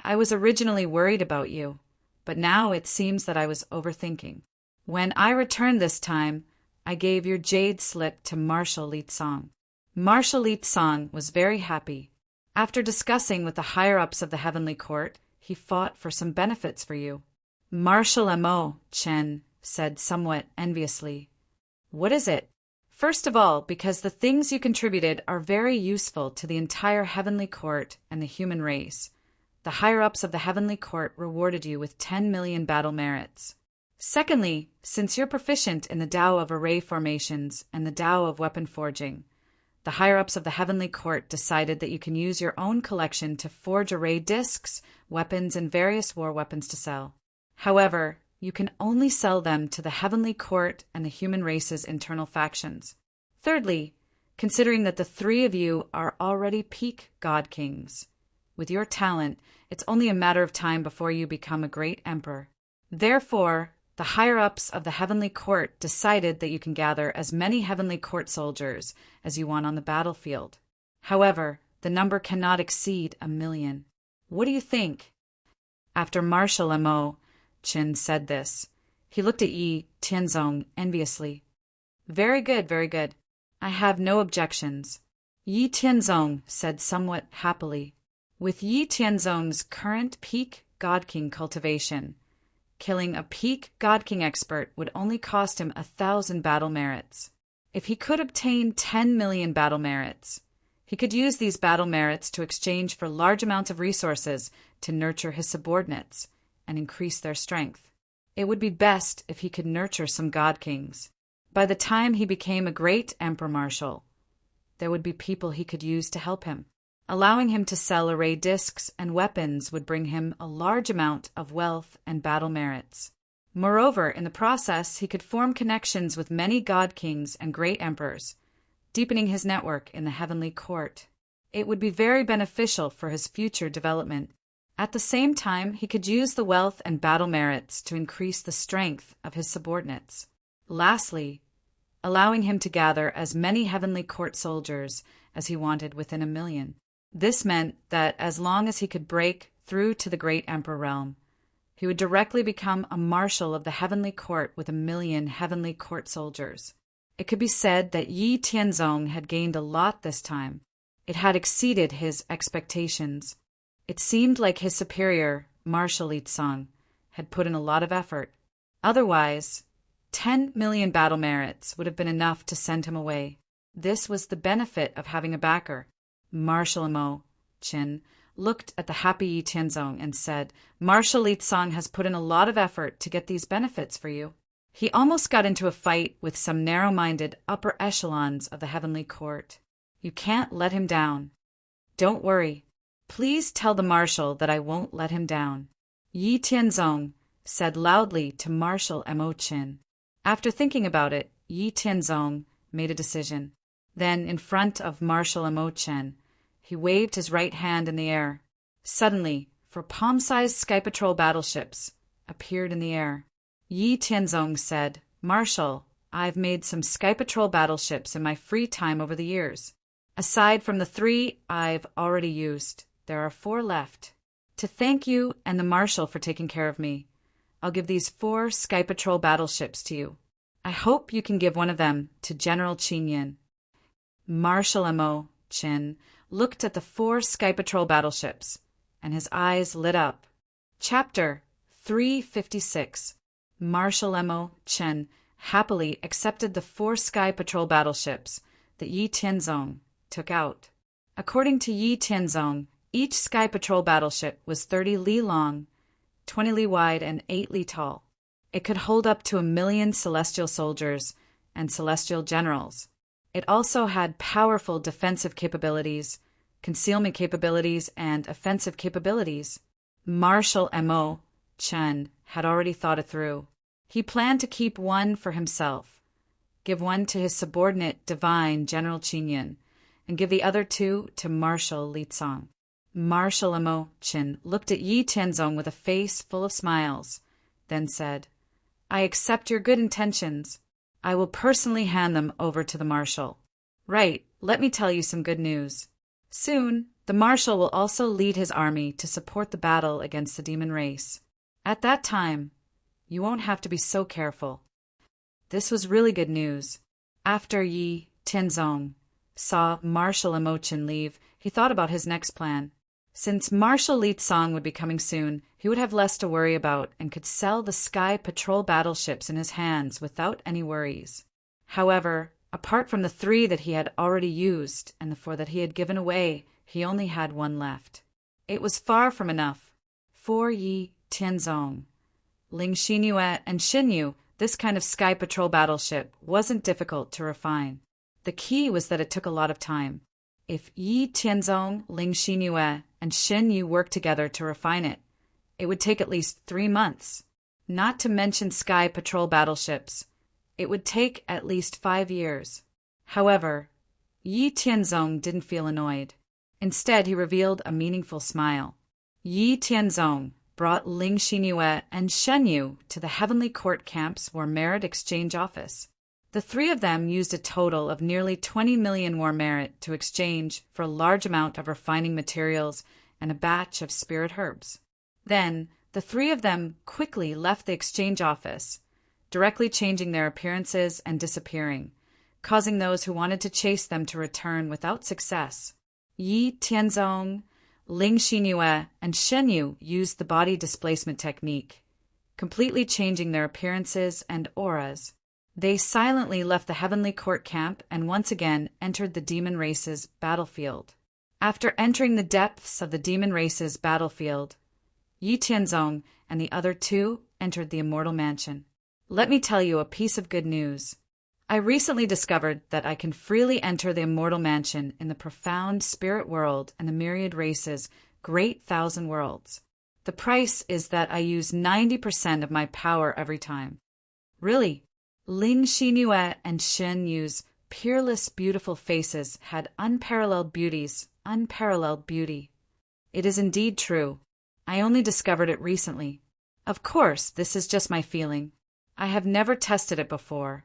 I was originally worried about you, but now it seems that I was overthinking. When I returned this time, I gave your jade slip to Marshal Li Tsong. Marshal Li Tsong was very happy. After discussing with the higher-ups of the heavenly court, he fought for some benefits for you. Marshal Emochin said somewhat enviously. What is it? First of all, because the things you contributed are very useful to the entire heavenly court and the human race. The higher-ups of the heavenly court rewarded you with 10 million battle merits. Secondly, since you're proficient in the Tao of array formations and the Tao of weapon forging, the higher-ups of the heavenly court decided that you can use your own collection to forge array discs, weapons, and various war weapons to sell. However, you can only sell them to the heavenly court and the human race's internal factions. Thirdly, considering that the three of you are already peak God Kings, with your talent, it's only a matter of time before you become a great emperor. Therefore, the higher-ups of the heavenly court decided that you can gather as many heavenly court soldiers as you want on the battlefield. However, the number cannot exceed 1 million. What do you think? After Marshal Emochin said this, he looked at Yi Tianzong enviously. Very good, very good. I have no objections, Yi Tianzong said somewhat happily. With Yi Tianzong's current peak God King cultivation, killing a peak God King expert would only cost him 1,000 battle merits. If he could obtain 10 million battle merits, he could use these battle merits to exchange for large amounts of resources to nurture his subordinates and increase their strength. It would be best if he could nurture some God Kings. By the time he became a great Emperor Marshal, there would be people he could use to help him. Allowing him to sell array discs and weapons would bring him a large amount of wealth and battle merits. Moreover, in the process, he could form connections with many God Kings and great emperors, deepening his network in the heavenly court. It would be very beneficial for his future development. At the same time, he could use the wealth and battle merits to increase the strength of his subordinates. Lastly, allowing him to gather as many heavenly court soldiers as he wanted within 1 million. This meant that as long as he could break through to the great emperor realm, he would directly become a marshal of the heavenly court with 1 million heavenly court soldiers. It could be said that Yi Tianzong had gained a lot this time. It had exceeded his expectations. It seemed like his superior, Marshal Li Tsong, had put in a lot of effort. Otherwise, 10 million battle merits would have been enough to send him away. This was the benefit of having a backer. Marshal Emochin looked at the happy Yi Tianzong and said, Marshal Li Tsong has put in a lot of effort to get these benefits for you. He almost got into a fight with some narrow-minded upper echelons of the heavenly court. You can't let him down. Don't worry. Please tell the marshal that I won't let him down, Yi Tianzong said loudly to Marshal Emochin. After thinking about it, Yi Tianzong made a decision. Then, in front of Marshal Emochin, he waved his right hand in the air. Suddenly, 4 palm-sized Sky Patrol battleships appeared in the air. Yi Tianzong said, "Marshal, I've made some Sky Patrol battleships in my free time over the years. Aside from the 3 I've already used, there are 4 left. To thank you and the Marshal for taking care of me, I'll give these 4 Sky Patrol battleships to you. I hope you can give one of them to General Qin Yin." Marshal Mo Qin looked at the 4 Sky Patrol battleships, and his eyes lit up. Chapter 356. Marshal Mo Qin happily accepted the 4 Sky Patrol battleships that Yi Tianzong took out. According to Yi Tianzong, each Sky Patrol battleship was 30 li long, 20 li wide, and 8 li tall. It could hold up to 1 million celestial soldiers and celestial generals. It also had powerful defensive capabilities, concealment capabilities, and offensive capabilities. Marshal Mo Qin had already thought it through. He planned to keep one for himself, give one to his subordinate divine General Qin Yin, and give the other 2 to Marshal Li Cong. Marshal Mo Qin looked at Yi Tianzong with a face full of smiles, then said, "I accept your good intentions. I will personally hand them over to the Marshal. Right, let me tell you some good news. Soon, the Marshal will also lead his army to support the battle against the demon race. At that time, you won't have to be so careful." This was really good news. After Yi Tianzong saw Marshal Mo Qin leave, he thought about his next plan. Since Marshal Li Cong would be coming soon, he would have less to worry about and could sell the Sky Patrol battleships in his hands without any worries. However, apart from the 3 that he had already used and the 4 that he had given away, he only had 1 left. It was far from enough. For Yi Tianzong, Ling Xinyue, and Xinyu, this kind of Sky Patrol battleship wasn't difficult to refine. The key was that it took a lot of time. If Yi Tianzong, Ling Xinyue, and Xinyu worked together to refine it, it would take at least 3 months. Not to mention Sky Patrol battleships, it would take at least 5 years. However, Yi Tianzong didn't feel annoyed. Instead, he revealed a meaningful smile. Yi Tianzong brought Ling Xinyue and Xinyu to the Heavenly Court Camp's War Merit Exchange Office. The 3 of them used a total of nearly 20 million war merit to exchange for a large amount of refining materials and a batch of spirit herbs. Then, the 3 of them quickly left the exchange office, directly changing their appearances and disappearing, causing those who wanted to chase them to return without success. Yi Tianzong, Ling Xinyue, and Xinyu used the body displacement technique, completely changing their appearances and auras. They silently left the Heavenly Court camp and once again entered the demon race's battlefield. After entering the depths of the demon race's battlefield, Yi Tianzong and the other 2 entered the Immortal Mansion. Let me tell you a piece of good news. I recently discovered that I can freely enter the Immortal Mansion in the profound spirit world and the myriad race's great 1,000 worlds. The price is that I use 90% of my power every time. Really? Ling Xinyue and Xinyu's peerless, beautiful faces had unparalleled beauty. It is indeed true. I only discovered it recently. Of course, this is just my feeling. I have never tested it before,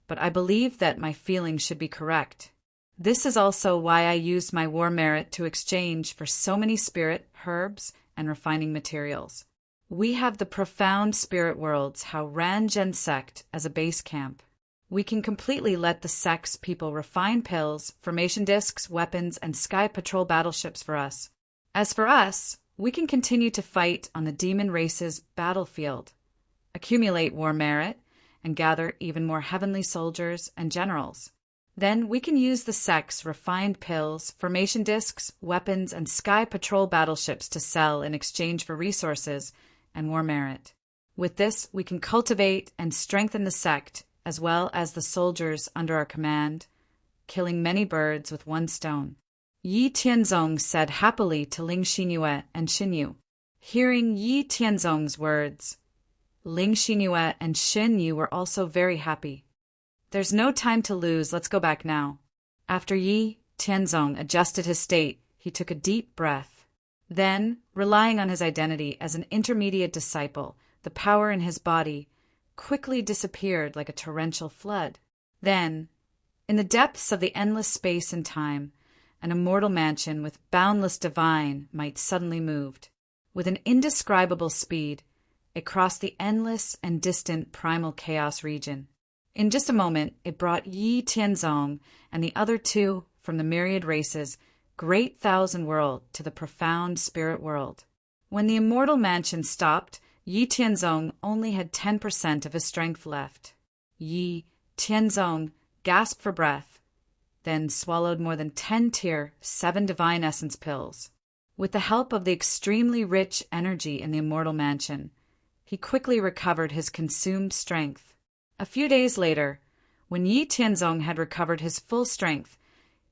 but I believe that my feeling should be correct. This is also why I used my war merit to exchange for so many spirit, herbs, and refining materials. We have the profound spirit worlds Ranzhen sect as a base camp. We can completely let the sect's people refine pills, formation discs, weapons, and Sky Patrol battleships for us. As for us, we can continue to fight on the demon race's battlefield, accumulate war merit, and gather even more heavenly soldiers and generals. Then we can use the sect's refined pills, formation discs, weapons, and Sky Patrol battleships to sell in exchange for resources and war merit. With this, we can cultivate and strengthen the sect, as well as the soldiers under our command, killing many birds with 1 stone. Yi Tianzong said happily to Ling Xinyue and Xinyu. Hearing Yi Tianzong's words, Ling Xinyue and Xinyu were also very happy. There's no time to lose, let's go back now. After Yi Tianzong adjusted his state, he took a deep breath. Then, relying on his identity as an intermediate disciple, the power in his body quickly disappeared like a torrential flood. Then, in the depths of the endless space and time, an immortal mansion with boundless divine might suddenly moved. With an indescribable speed, it crossed the endless and distant primal chaos region. In just a moment, it brought Yi Tianzong and the other two from the myriad races, great thousand world, to the profound spirit world. When the immortal mansion stopped, Yi Tianzong only had 10% of his strength left. Yi Tianzong gasped for breath, then swallowed more than 10 tier 7 divine essence pills. With the help of the extremely rich energy in the immortal mansion, he quickly recovered his consumed strength. A few days later, when Yi Tianzong had recovered his full strength,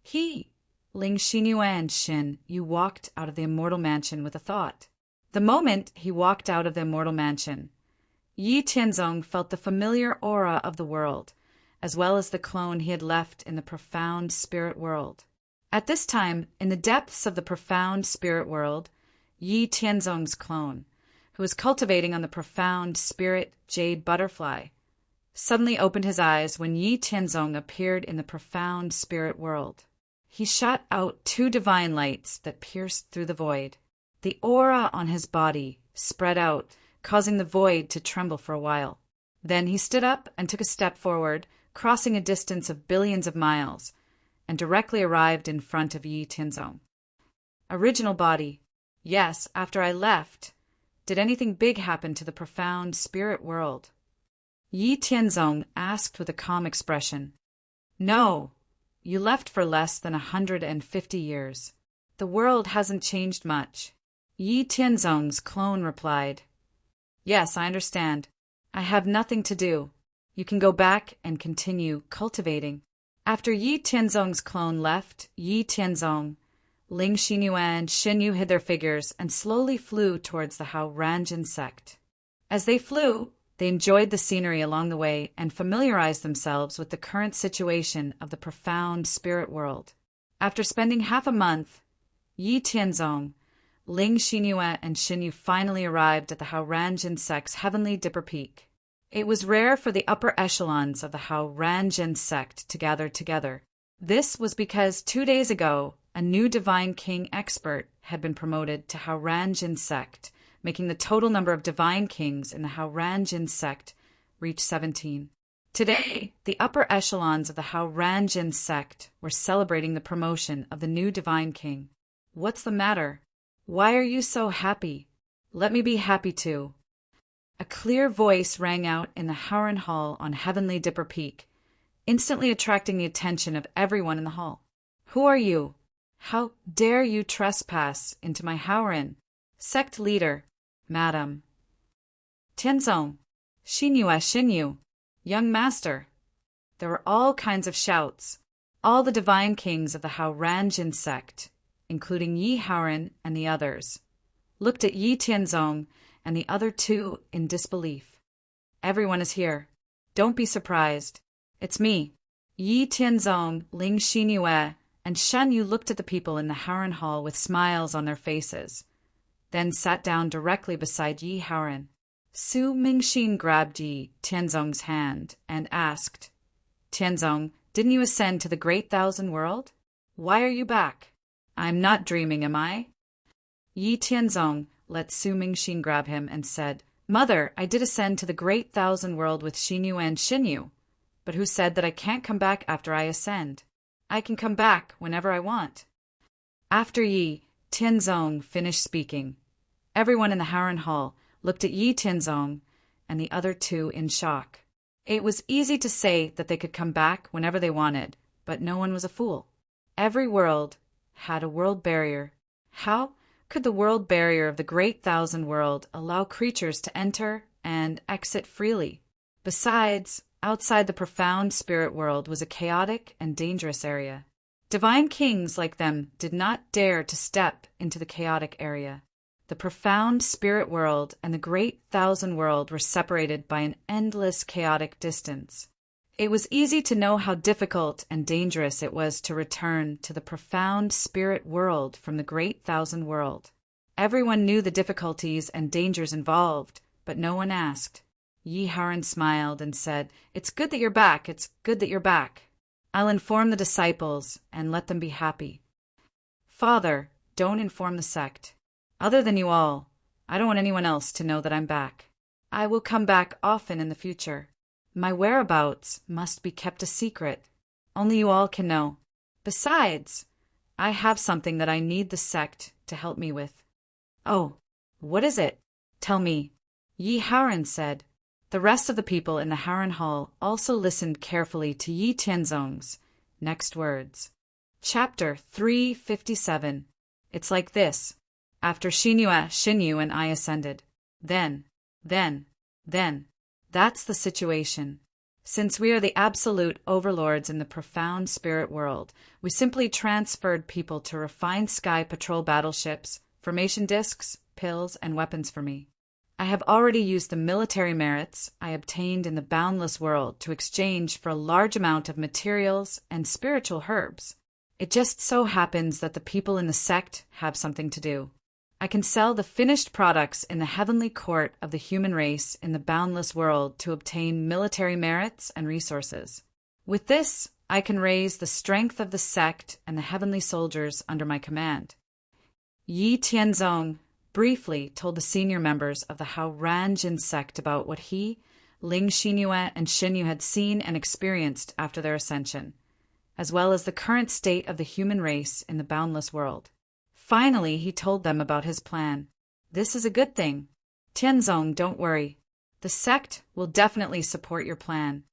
he, Ling Xinyuan Xin, Yu walked out of the immortal mansion with a thought. The moment he walked out of the immortal mansion, Yi Tianzong felt the familiar aura of the world, as well as the clone he had left in the profound spirit world. At this time, in the depths of the profound spirit world, Yi Tianzong's clone, who was cultivating on the profound spirit jade butterfly, suddenly opened his eyes when Yi Tianzong appeared in the profound spirit world. He shot out 2 divine lights that pierced through the void. The aura on his body spread out, causing the void to tremble for a while. Then he stood up and took a step forward, crossing a distance of billions of miles, and directly arrived in front of Yi Tianzong. Original body. Yes, after I left, did anything big happen to the profound spirit world? Yi Tianzong asked with a calm expression. No, you left for less than 150 years. The world hasn't changed much. Yi Tianzong's clone replied. Yes, I understand. I have nothing to do. You can go back and continue cultivating. After Yi Tianzong's clone left, Yi Tianzong, Ling Xinyuan, Xinyu hid their figures and slowly flew towards the Hao Ranjin sect. As they flew, they enjoyed the scenery along the way and familiarized themselves with the current situation of the profound spirit world. After spending half a month, Yi Tianzong, Ling Xinyue, and Xinyu finally arrived at the Hao Ranjin sect's heavenly Dipper Peak. It was rare for the upper echelons of the Hao Ranjin sect to gather together. This was because 2 days ago, a new Divine King expert had been promoted to Hao Ranjin sect, making the total number of Divine Kings in the Hao Ranjin sect reach 17. Today, the upper echelons of the Hao Ranjin sect were celebrating the promotion of the new Divine King. What's the matter? Why are you so happy? Let me be happy too. A clear voice rang out in the Howren Hall on Heavenly Dipper Peak, instantly attracting the attention of everyone in the hall. Who are you? How dare you trespass into my Howren? Sect leader, Madam. Tianzong, Xinyu, young master. There were all kinds of shouts. All the divine kings of the Hao Ranjin sect, including Yi Howren and the others, looked at Yi Tianzong and the other two in disbelief. Everyone is here. Don't be surprised. It's me. Yi Tianzong, Ling Xinyue, and Shen Yu looked at the people in the Howren Hall with smiles on their faces, then sat down directly beside Yi Howren. Su Mingxin grabbed Yi Tianzong's hand and asked, Tianzong, didn't you ascend to the Great Thousand World? Why are you back? I'm not dreaming, am I? Yi Tianzong let Su Mingxin grab him and said, Mother, I did ascend to the Great Thousand World with Xinyu and Xinyu, but who said that I can't come back after I ascend? I can come back whenever I want. After Yi Tianzong finished speaking, everyone in the Howren Hall looked at Yi Tianzong and the other two in shock. It was easy to say that they could come back whenever they wanted, but no one was a fool. Every world had a world barrier. How could the world barrier of the Great Thousand World allow creatures to enter and exit freely? Besides, outside the profound spirit world was a chaotic and dangerous area. Divine kings like them did not dare to step into the chaotic area. The profound spirit world and the Great Thousand World were separated by an endless chaotic distance. It was easy to know how difficult and dangerous it was to return to the profound spirit world from the Great Thousand World. Everyone knew the difficulties and dangers involved, but no one asked. Yi Haoran smiled and said, "It's good that you're back. It's good that you're back. I'll inform the disciples and let them be happy." "Father, don't inform the sect. Other than you all, I don't want anyone else to know that I'm back. I will come back often in the future. My whereabouts must be kept a secret. Only you all can know. Besides, I have something that I need the sect to help me with." "Oh, what is it? Tell me," Yi Haoran said. The rest of the people in the Haoran Hall also listened carefully to Yi Tianzong's next words. Chapter 357. It's like this. After Xinyu and I ascended. Then. That's the situation. Since we are the absolute overlords in the profound spirit world, we simply transferred people to refined sky patrol battleships, formation discs, pills, and weapons for me. I have already used the military merits I obtained in the boundless world to exchange for a large amount of materials and spiritual herbs. It just so happens that the people in the sect have something to do. I can sell the finished products in the heavenly court of the human race in the boundless world to obtain military merits and resources. With this, I can raise the strength of the sect and the heavenly soldiers under my command. Yi Tianzong briefly told the senior members of the Hao Ranjin sect about what he, Ling Xinyu, and Xinyu had seen and experienced after their ascension, as well as the current state of the human race in the boundless world. Finally, he told them about his plan. "This is a good thing. Tianzong, don't worry. The sect will definitely support your plan."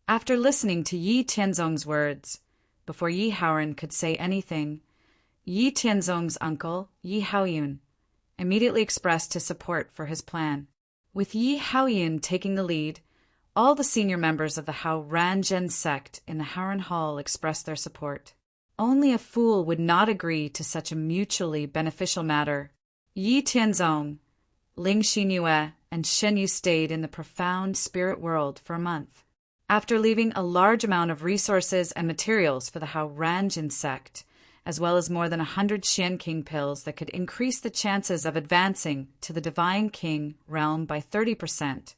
After listening to Yi Tianzong's words, before Yi Haoran could say anything, Yi Tianzong's uncle, Yi Haoyun, immediately expressed his support for his plan. With Yi Haoyun taking the lead, all the senior members of the Hao Ranjin sect in the Haoran Hall expressed their support. Only a fool would not agree to such a mutually beneficial matter. Yi Tianzong, Ling Xinyu, and Xinyu stayed in the profound spirit world for a month. After leaving a large amount of resources and materials for the Hao Ranjin sect, as well as more than 100 Xian King pills that could increase the chances of advancing to the Divine King realm by 30%,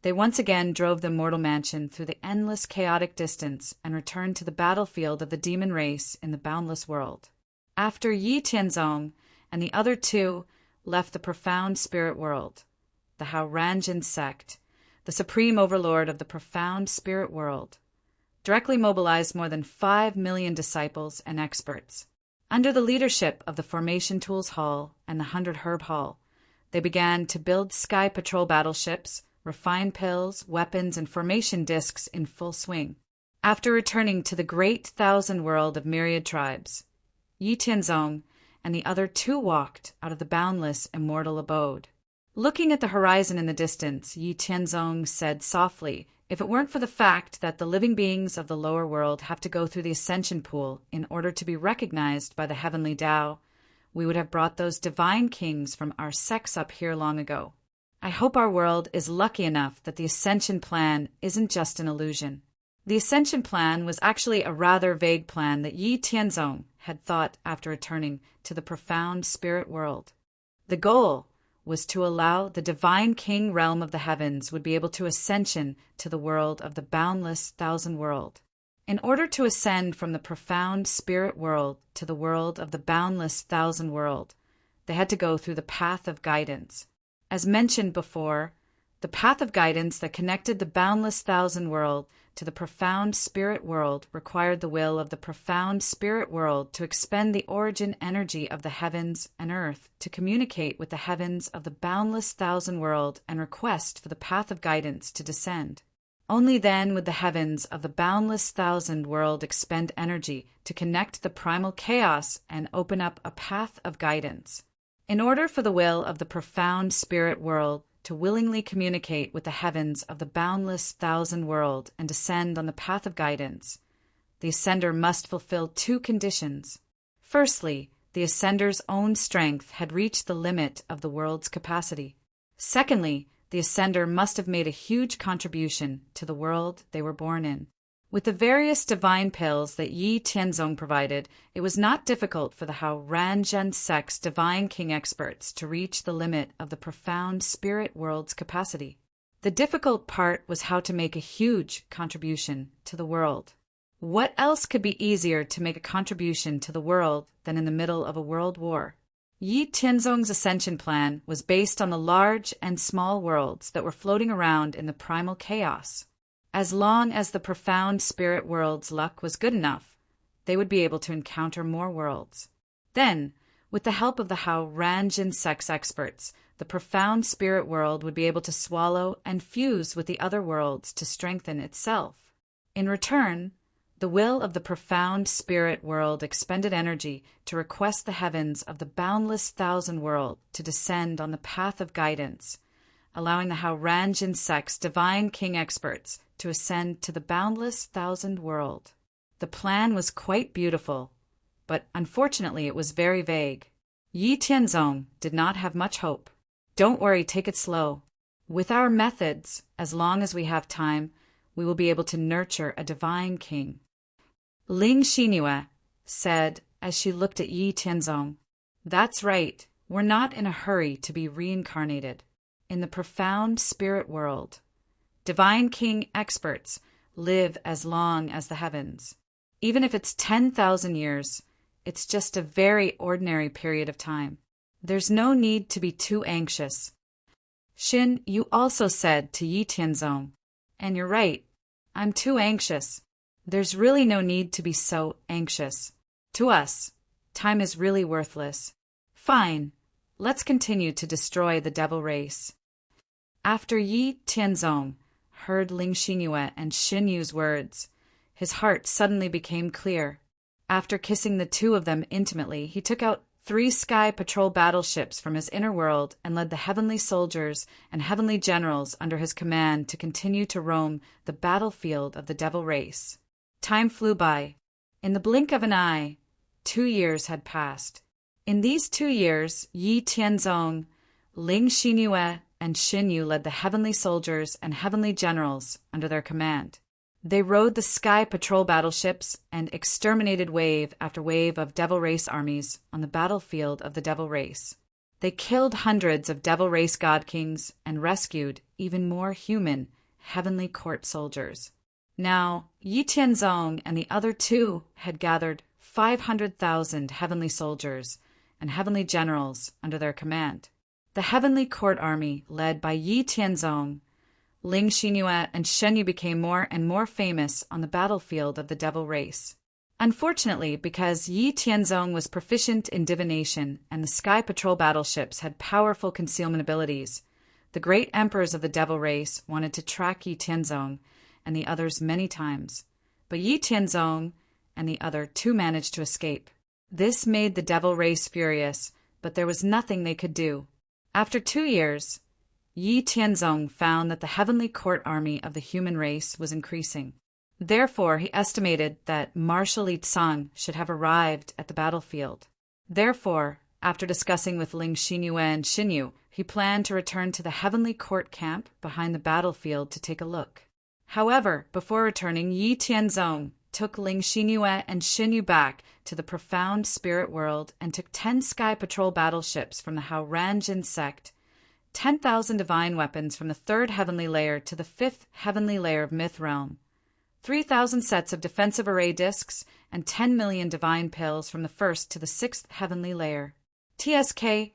they once again drove the mortal mansion through the endless chaotic distance and returned to the battlefield of the demon race in the boundless world. After Yi Tianzong and the other two left the profound spirit world, the Hao Ranjin sect, the supreme overlord of the profound spirit world, directly mobilized more than 5 million disciples and experts. Under the leadership of the Formation Tools Hall and the 100 Herb Hall, they began to build sky patrol battleships, refine pills, weapons, and formation discs in full swing. After returning to the great thousand world of myriad tribes, Yi Tianzong and the other two walked out of the boundless immortal abode. Looking at the horizon in the distance, Yi Tianzong said softly, "If it weren't for the fact that the living beings of the lower world have to go through the ascension pool in order to be recognized by the heavenly Tao, we would have brought those divine kings from our sex up here long ago. I hope our world is lucky enough that the ascension plan isn't just an illusion." The ascension plan was actually a rather vague plan that Yi Tianzong had thought after returning to the profound spirit world. The goal was to allow the divine king realm of the heavens would be able to ascension to the world of the boundless thousand world. In order to ascend from the profound spirit world to the world of the boundless thousand world, they had to go through the path of guidance. As mentioned before, the path of guidance that connected the boundless thousand world to the profound spirit world required the will of the profound spirit world to expend the origin energy of the heavens and earth to communicate with the heavens of the boundless thousand world and request for the path of guidance to descend. Only then would the heavens of the boundless thousand world expend energy to connect the primal chaos and open up a path of guidance. In order for the will of the profound spirit world to willingly communicate with the heavens of the boundless thousand world and descend on the path of guidance, the ascender must fulfill two conditions. Firstly, the ascender's own strength had reached the limit of the world's capacity. Secondly, the ascender must have made a huge contribution to the world they were born in. With the various divine pills that Yi Tianzong provided, it was not difficult for the Hao Ranjin sect's divine king experts to reach the limit of the profound spirit world's capacity. The difficult part was how to make a huge contribution to the world. What else could be easier to make a contribution to the world than in the middle of a world war? Yi Tianzong's ascension plan was based on the large and small worlds that were floating around in the primal chaos. As long as the profound spirit world's luck was good enough, they would be able to encounter more worlds. Then, with the help of the Hao Ranjin sex experts, the profound spirit world would be able to swallow and fuse with the other worlds to strengthen itself. In return, the will of the profound spirit world expended energy to request the heavens of the boundless thousand world to descend on the path of guidance, allowing the Hao Ranjin sect's divine king experts to ascend to the boundless thousand world. The plan was quite beautiful, but unfortunately it was very vague. Yi Tianzong did not have much hope. Don't worry, take it slow. With our methods, as long as we have time, we will be able to nurture a divine king. Ling Xinhua said as she looked at Yi Tianzong, "That's right, we're not in a hurry to be reincarnated. In the profound spirit world, divine king experts live as long as the heavens. Even if it's 10,000 years, it's just a very ordinary period of time. There's no need to be too anxious." Xin, you also said to Yi Tianzong, "And you're right, I'm too anxious. There's really no need to be so anxious. To us, time is really worthless. Fine, let's continue to destroy the devil race." After Yi Tianzong heard Ling Xinhua and Xin Yu's words, his heart suddenly became clear. After kissing the two of them intimately, he took out 3 sky patrol battleships from his inner world and led the heavenly soldiers and heavenly generals under his command to continue to roam the battlefield of the devil race. Time flew by. In the blink of an eye, 2 years had passed. In these 2 years, Yi Tianzong, Ling Xinhua, and Xin Yu led the heavenly soldiers and heavenly generals under their command. They rode the sky patrol battleships and exterminated wave after wave of devil race armies on the battlefield of the devil race. They killed hundreds of devil race god kings and rescued even more human heavenly court soldiers. Now, Yi Tianzong and the other 2 had gathered 500,000 heavenly soldiers and heavenly generals under their command. The heavenly court army, led by Yi Tianzong, Ling Xinhua, and Shen Yu, became more and more famous on the battlefield of the devil race. Unfortunately, because Yi Tianzong was proficient in divination and the sky patrol battleships had powerful concealment abilities, the great emperors of the devil race wanted to track Yi Tianzong and the others many times, but Yi Tianzong and the other 2 managed to escape. This made the devil race furious, but there was nothing they could do. After 2 years, Yi Tianzong found that the heavenly court army of the human race was increasing. Therefore, he estimated that Marshal Li Tsang should have arrived at the battlefield. Therefore, after discussing with Ling Xinhua and Xin Yu, he planned to return to the heavenly court camp behind the battlefield to take a look. However, before returning, Yi Tianzong took Ling Xinhua and Xin Yu back to the profound spirit world and took 10 sky patrol battleships from the Hao Ranjin sect, 10,000 divine weapons from the 3rd heavenly layer to the 5th heavenly layer of Myth Realm, 3,000 sets of defensive array discs, and 10 million divine pills from the 1st to the 6th heavenly layer. TSK,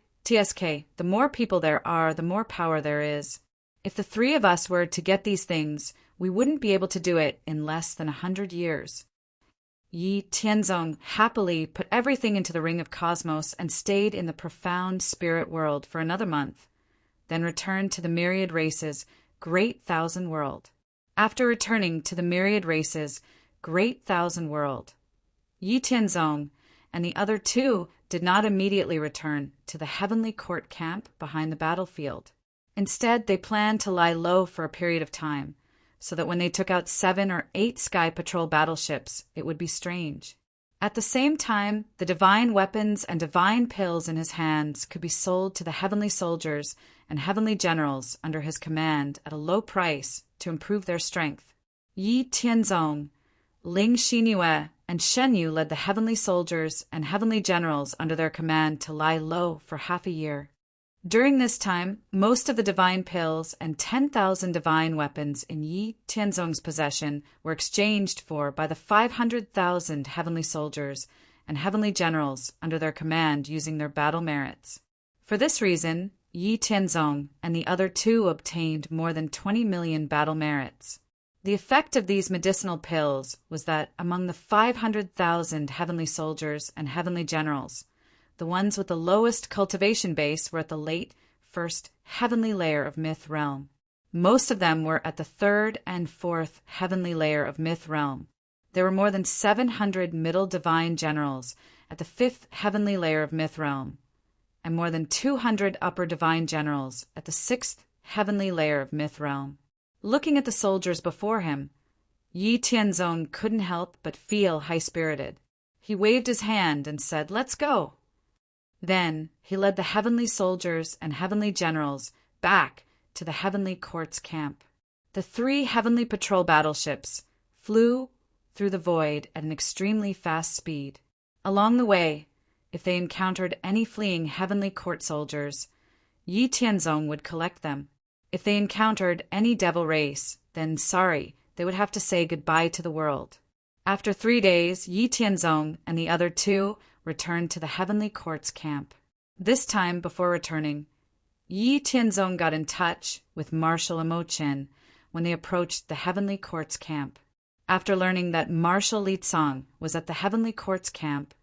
the more people there are, the more power there is. If the 3 of us were to get these things, we wouldn't be able to do it in less than 100 years. Yi Tianzong happily put everything into the Ring of Cosmos and stayed in the profound spirit world for another month, then returned to the myriad races, Great Thousand World. After returning to the myriad races, Great Thousand World, Yi Tianzong and the other 2 did not immediately return to the heavenly court camp behind the battlefield. Instead, they planned to lie low for a period of time, so that when they took out 7 or 8 sky patrol battleships, it would be strange. At the same time, the divine weapons and divine pills in his hands could be sold to the heavenly soldiers and heavenly generals under his command at a low price to improve their strength. Yi Tianzong, Ling Xinhua, and Shen Yu led the heavenly soldiers and heavenly generals under their command to lie low for half a year. During this time, most of the divine pills and 10,000 divine weapons in Yi Tianzong's possession were exchanged for by the 500,000 heavenly soldiers and heavenly generals under their command using their battle merits. For this reason, Yi Tianzong and the other two obtained more than 20 million battle merits. The effect of these medicinal pills was that among the 500,000 heavenly soldiers and heavenly generals, the ones with the lowest cultivation base were at the late first heavenly layer of myth realm. Most of them were at the third and fourth heavenly layer of myth realm. There were more than 700 middle divine generals at the fifth heavenly layer of myth realm, and more than 200 upper divine generals at the sixth heavenly layer of myth realm. Looking at the soldiers before him, Yi Tianzong couldn't help but feel high-spirited. He waved his hand and said, "Let's go." Then he led the heavenly soldiers and heavenly generals back to the heavenly court's camp. The 3 heavenly patrol battleships flew through the void at an extremely fast speed. Along the way, if they encountered any fleeing heavenly court soldiers, Yi Tianzong would collect them. If they encountered any devil race, then sorry, they would have to say goodbye to the world. After 3 days, Yi Tianzong and the other two returned to the heavenly court's camp. This time, before returning, Yi Tianzong got in touch with Marshal Amo Chen when they approached the heavenly court's camp. After learning that Marshal Li Tsang was at the heavenly court's camp,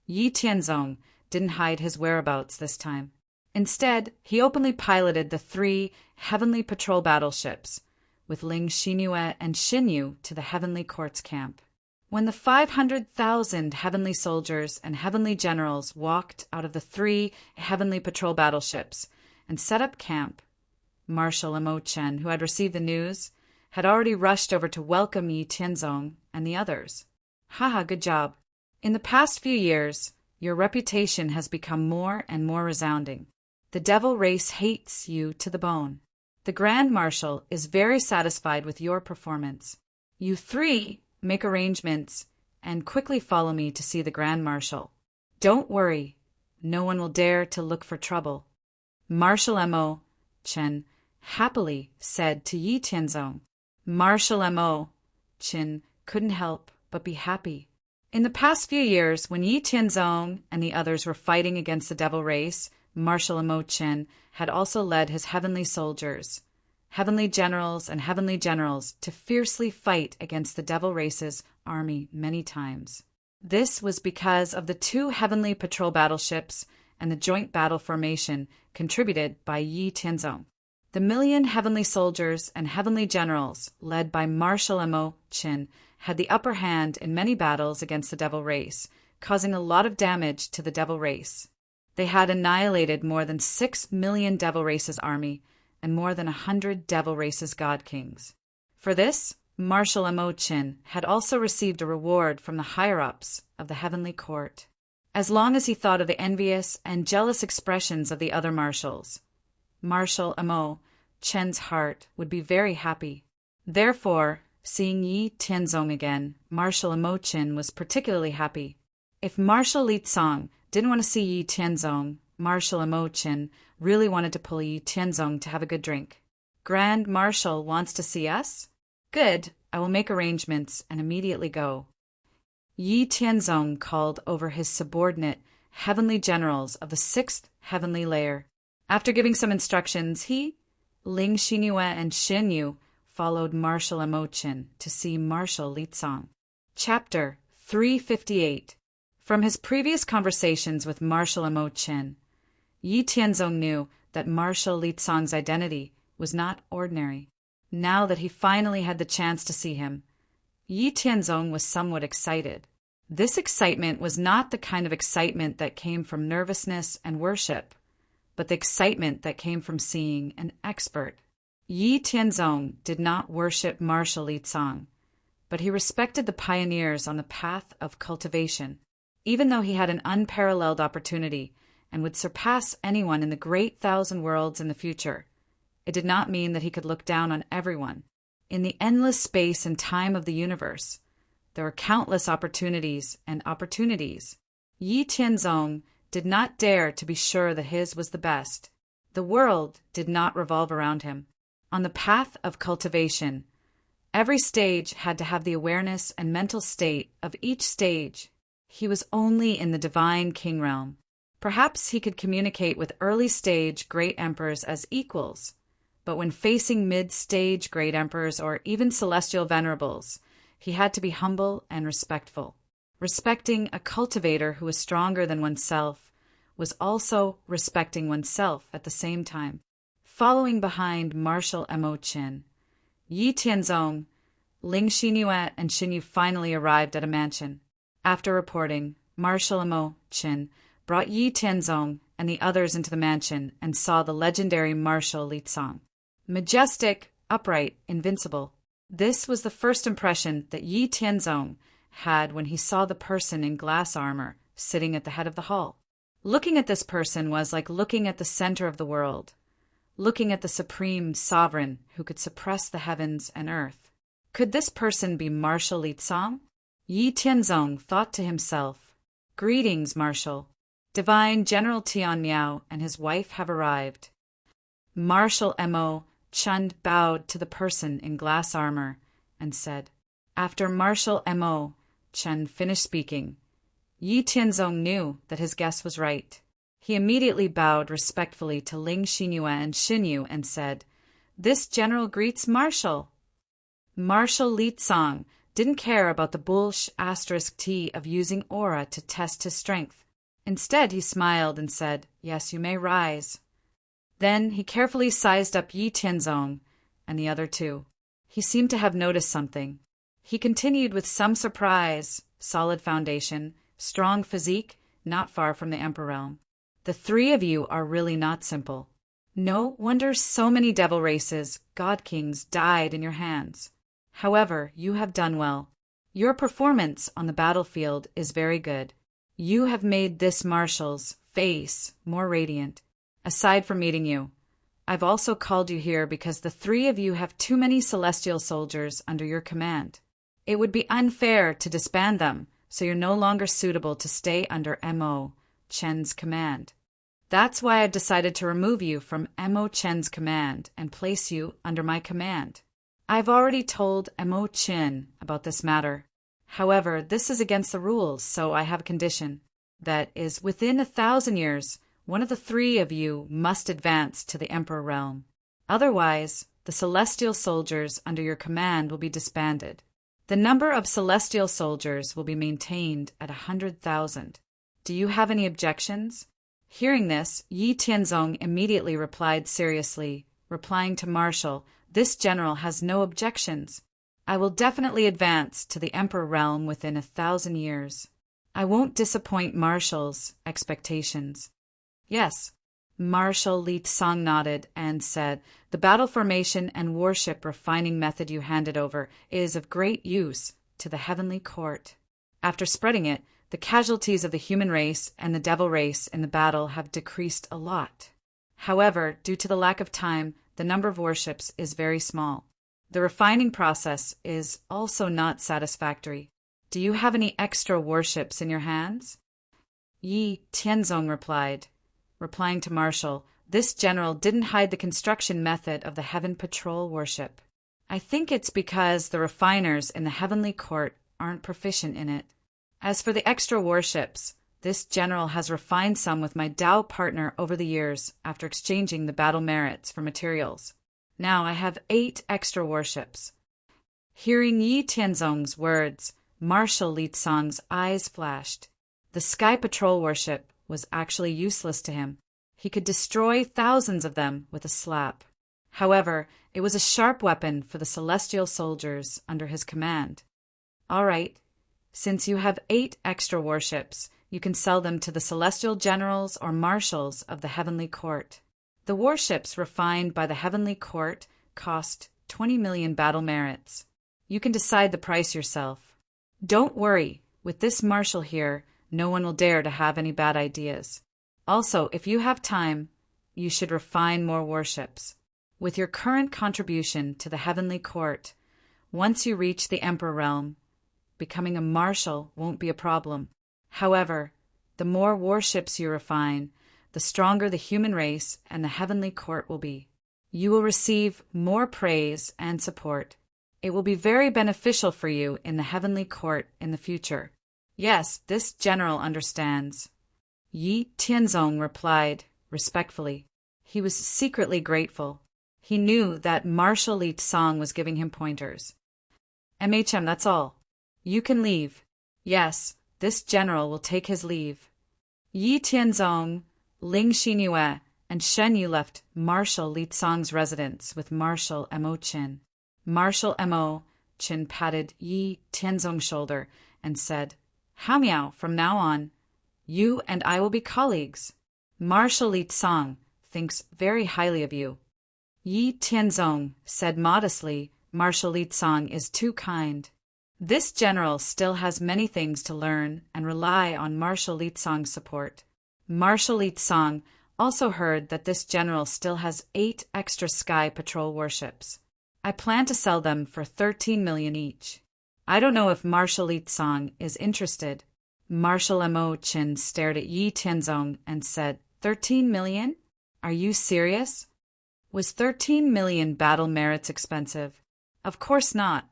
Yi Tianzong didn't hide his whereabouts this time. Instead, he openly piloted the 3 heavenly patrol battleships with Ling Xingyue and Xinyu to the heavenly court's camp. When the 500,000 heavenly soldiers and heavenly generals walked out of the 3 heavenly patrol battleships and set up camp, Marshal Amo Chen, who had received the news, had already rushed over to welcome Yi Tianzong and the others. "Haha, good job. In the past few years, your reputation has become more and more resounding. The devil race hates you to the bone. The Grand Marshal is very satisfied with your performance. You 3 make arrangements and quickly follow me to see the Grand Marshal. Don't worry, no one will dare to look for trouble." Marshal Amo Chen happily said to Yi Tianzong. Marshal Amo Chen couldn't help but be happy. In the past few years, when Yi Tianzong and the others were fighting against the devil race, Marshal Amo Chen had also led his heavenly soldiers, heavenly generals and heavenly generals to fiercely fight against the devil race's army many times. This was because of the 2 heavenly patrol battleships and the joint battle formation contributed by Yi Tianzong. The million heavenly soldiers and heavenly generals led by Marshal Amo Chen had the upper hand in many battles against the devil race, causing a lot of damage to the devil race. They had annihilated more than 6 million devil race's army and more than 100 devil race's god kings. For this, Marshal Amo Chen had also received a reward from the higher-ups of the heavenly court. As long as he thought of the envious and jealous expressions of the other marshals, Marshal Amo Chen's heart would be very happy. Therefore, seeing Yi Tianzong again, Marshal Amo Chen was particularly happy. If Marshal Li Tsang didn't want to see Yi Tianzong, Marshal Amo Chen really wanted to pull Yi Tianzong to have a good drink. "Grand Marshal wants to see us? Good, I will make arrangements and immediately go." Yi Tianzong called over his subordinate heavenly generals of the 6th heavenly layer. After giving some instructions, he, Ling Xingyue and Xinyu followed Marshal Amo Chen to see Marshal Li Tsang. Chapter 358. From his previous conversations with Marshal Amo Chen, Yi Tianzong knew that Marshal Li Tsang's identity was not ordinary. Now that he finally had the chance to see him, Yi Tianzong was somewhat excited. This excitement was not the kind of excitement that came from nervousness and worship, but the excitement that came from seeing an expert. Yi Tianzong did not worship Marshal Li Tsang, but he respected the pioneers on the path of cultivation. Even though he had an unparalleled opportunity and would surpass anyone in the great 1,000 worlds in the future, it did not mean that he could look down on everyone. In the endless space and time of the universe, there are countless opportunities and opportunities. Yi Tianzong did not dare to be sure that his was the best. The world did not revolve around him. On the path of cultivation, every stage had to have the awareness and mental state of each stage. He was only in the divine king realm. Perhaps he could communicate with early-stage great emperors as equals, but when facing mid-stage great emperors or even celestial venerables, he had to be humble and respectful. Respecting a cultivator who was stronger than oneself was also respecting oneself at the same time. Following behind Marshal Mo Qin, Yi Tianzong, Ling Xinyue, and Xinyu finally arrived at a mansion. After reporting, Marshal Mo Qin brought Yi Tianzong and the others into the mansion and saw the legendary Marshal Li Cang. Majestic, upright, invincible. This was the first impression that Yi Tianzong had when he saw the person in glass armor sitting at the head of the hall. Looking at this person was like looking at the center of the world, looking at the supreme sovereign who could suppress the heavens and earth. Could this person be Marshal Li Cang? Yi Tianzong thought to himself, "Greetings, Marshal. Divine General Tian Miao and his wife have arrived." Marshal Mo Qin bowed to the person in glass armor and said, after Marshal Mo Qin finished speaking, Yi Tianzong knew that his guess was right. He immediately bowed respectfully to Ling Xinyue and Xinyu and said, "This general greets Marshal." Marshal Li Cang didn't care about the **T of using aura to test his strength. Instead, he smiled and said, "Yes, you may rise." Then he carefully sized up Yi Tianzong and the other two. He seemed to have noticed something. He continued with some surprise, solid foundation, strong physique, not far from the Emperor realm. The three of you are really not simple. No wonder so many devil races, god kings, died in your hands. However, you have done well. Your performance on the battlefield is very good. You have made this marshal's face more radiant. Aside from meeting you, I've also called you here because the three of you have too many celestial soldiers under your command. It would be unfair to disband them, so you're no longer suitable to stay under Mo Qin's command. That's why I've decided to remove you from Mo Qin's command and place you under my command. I've already told Mo Qin about this matter. However, this is against the rules, so I have a condition. That is, within 1,000 years, one of the three of you must advance to the Emperor realm. Otherwise, the celestial soldiers under your command will be disbanded. The number of celestial soldiers will be maintained at 100,000. Do you have any objections? Hearing this, Yi Tianzong immediately replied seriously, replying to Marshal, "This general has no objections. I will definitely advance to the Emperor realm within 1,000 years. I won't disappoint Marshal's expectations." Yes. Marshal Li Cang nodded and said, "The battle formation and warship refining method you handed over is of great use to the heavenly court. After spreading it, the casualties of the human race and the devil race in the battle have decreased a lot. However, due to the lack of time, the number of warships is very small. The refining process is also not satisfactory. Do you have any extra warships in your hands?" Yi Tianzong replied, replying to Marshal, "This general didn't hide the construction method of the Heaven Patrol warship. I think it's because the refiners in the Heavenly Court aren't proficient in it. As for the extra warships, this general has refined some with my Tao partner over the years after exchanging the battle merits for materials. Now I have 8 extra warships." Hearing Yi Tianzong's words, Marshal Li Cang's eyes flashed. The Sky Patrol warship was actually useless to him. He could destroy thousands of them with a slap. However, it was a sharp weapon for the celestial soldiers under his command. "All right. Since you have 8 extra warships, you can sell them to the celestial generals or marshals of the Heavenly Court. The warships refined by the Heavenly Court cost 20 million battle merits. You can decide the price yourself. Don't worry, with this marshal here, no one will dare to have any bad ideas. Also, if you have time, you should refine more warships. With your current contribution to the Heavenly Court, once you reach the Emperor realm, becoming a marshal won't be a problem. However, the more warships you refine, the stronger the human race and the heavenly court will be. You will receive more praise and support. It will be very beneficial for you in the heavenly court in the future. Yes, this general understands. Yi Tianzong replied respectfully. He was secretly grateful. He knew that Marshal Li Tsong was giving him pointers. MHM, that's all. You can leave. Yes, this general will take his leave. Yi Tianzong, Ling Xingyue, and Shen Yu left Marshal Li Tsong's residence with Marshal Mo Qin. Marshal Mo Qin patted Yi Tianzong's shoulder and said, "Hao Miao, from now on, you and I will be colleagues. Marshal Li Tsong thinks very highly of you." Yi Tianzong said modestly, "Marshal Li Tsong is too kind." This general still has many things to learn and rely on Marshal Li Tsong's support. Marshal Li Tsong also heard that this general still has 8 extra Sky Patrol warships. I plan to sell them for 13 million each. I don't know if Marshal Li Tsong is interested. Marshal Mo Qin stared at Yi Tianzong and said, 13 million? Are you serious? Was 13 million battle merits expensive? Of course not.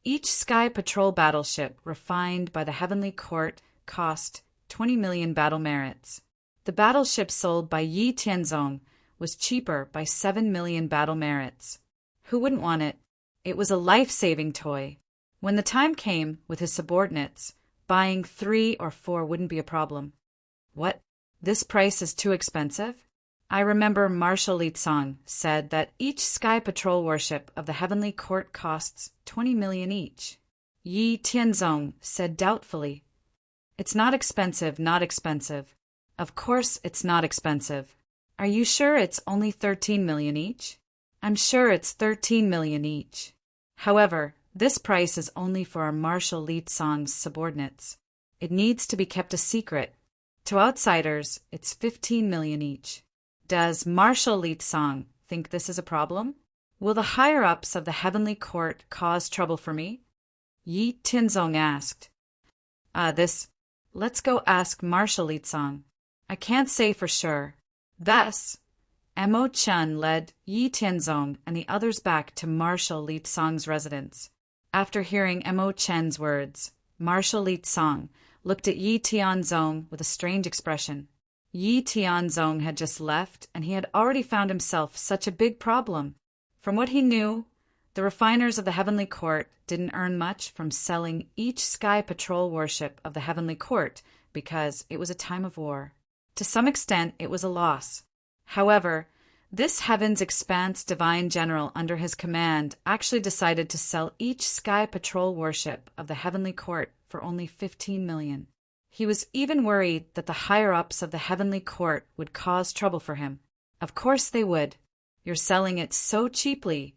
Each Sky Patrol battleship refined by the Heavenly Court cost 20 million battle merits. The battleship sold by Yi Tianzong was cheaper by 7 million battle merits. Who wouldn't want it? It was a life-saving toy. When the time came with his subordinates, buying 3 or 4 wouldn't be a problem. What? This price is too expensive? I remember Marshal Li Tsong said that each Sky Patrol warship of the Heavenly Court costs 20 million each. Yi Tianzong said doubtfully, "It's not expensive, not expensive. Of course it's not expensive. Are you sure it's only 13 million each?" "I'm sure it's 13 million each. However, this price is only for our Marshal Li Tsong's subordinates. It needs to be kept a secret. To outsiders, it's 15 million each." Does Marshal Li Tsong think this is a problem? Will the higher-ups of the Heavenly Court cause trouble for me? Yi Tianzong asked. Let's go ask Marshal Li Tsong. I can't say for sure. Thus, Mo Qin led Yi Tianzong and the others back to Marshal Li Tsong's residence. After hearing Mo Qin's words, Marshal Li Tsong looked at Yi Tianzong with a strange expression. Yi Tianzong had just left, and he had already found himself such a big problem. From what he knew, the refiners of the Heavenly Court didn't earn much from selling each Sky Patrol warship of the Heavenly Court because it was a time of war. To some extent, it was a loss. However, this Heaven's Expanse Divine General under his command actually decided to sell each Sky Patrol warship of the Heavenly Court for only 15 million. He was even worried that the higher-ups of the Heavenly Court would cause trouble for him. Of course they would. You're selling it so cheaply.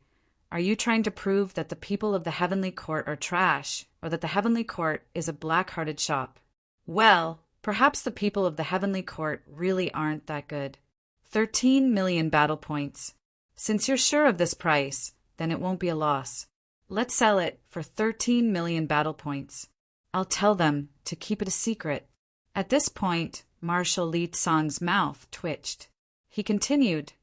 Are you trying to prove that the people of the Heavenly Court are trash, or that the Heavenly Court is a black-hearted shop? Well, perhaps the people of the Heavenly Court really aren't that good. 13 million battle points. Since you're sure of this price, then it won't be a loss. Let's sell it for 13 million battle points. I'll tell them to keep it a secret. At this point, Marshal Li Tsong's mouth twitched. He continued,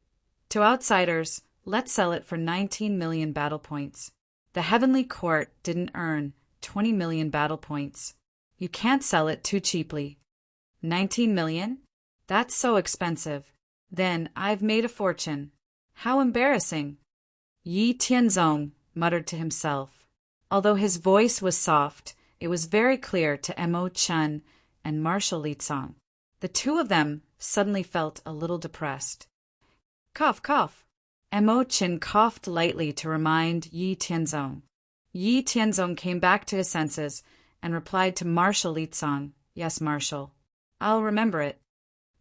"To outsiders, let's sell it for 19 million battle points. The Heavenly Court didn't earn 20 million battle points. You can't sell it too cheaply." 19 million? That's so expensive. Then I've made a fortune. How embarrassing. Yi Tianzong muttered to himself. Although his voice was soft, it was very clear to Mo Qin and Marshal Li Tsong. The two of them suddenly felt a little depressed. Cough, cough. Mo Qin coughed lightly to remind Yi Tianzong. Yi Tianzong came back to his senses and replied to Marshal Li Tsong, "Yes, Marshal. I'll remember it."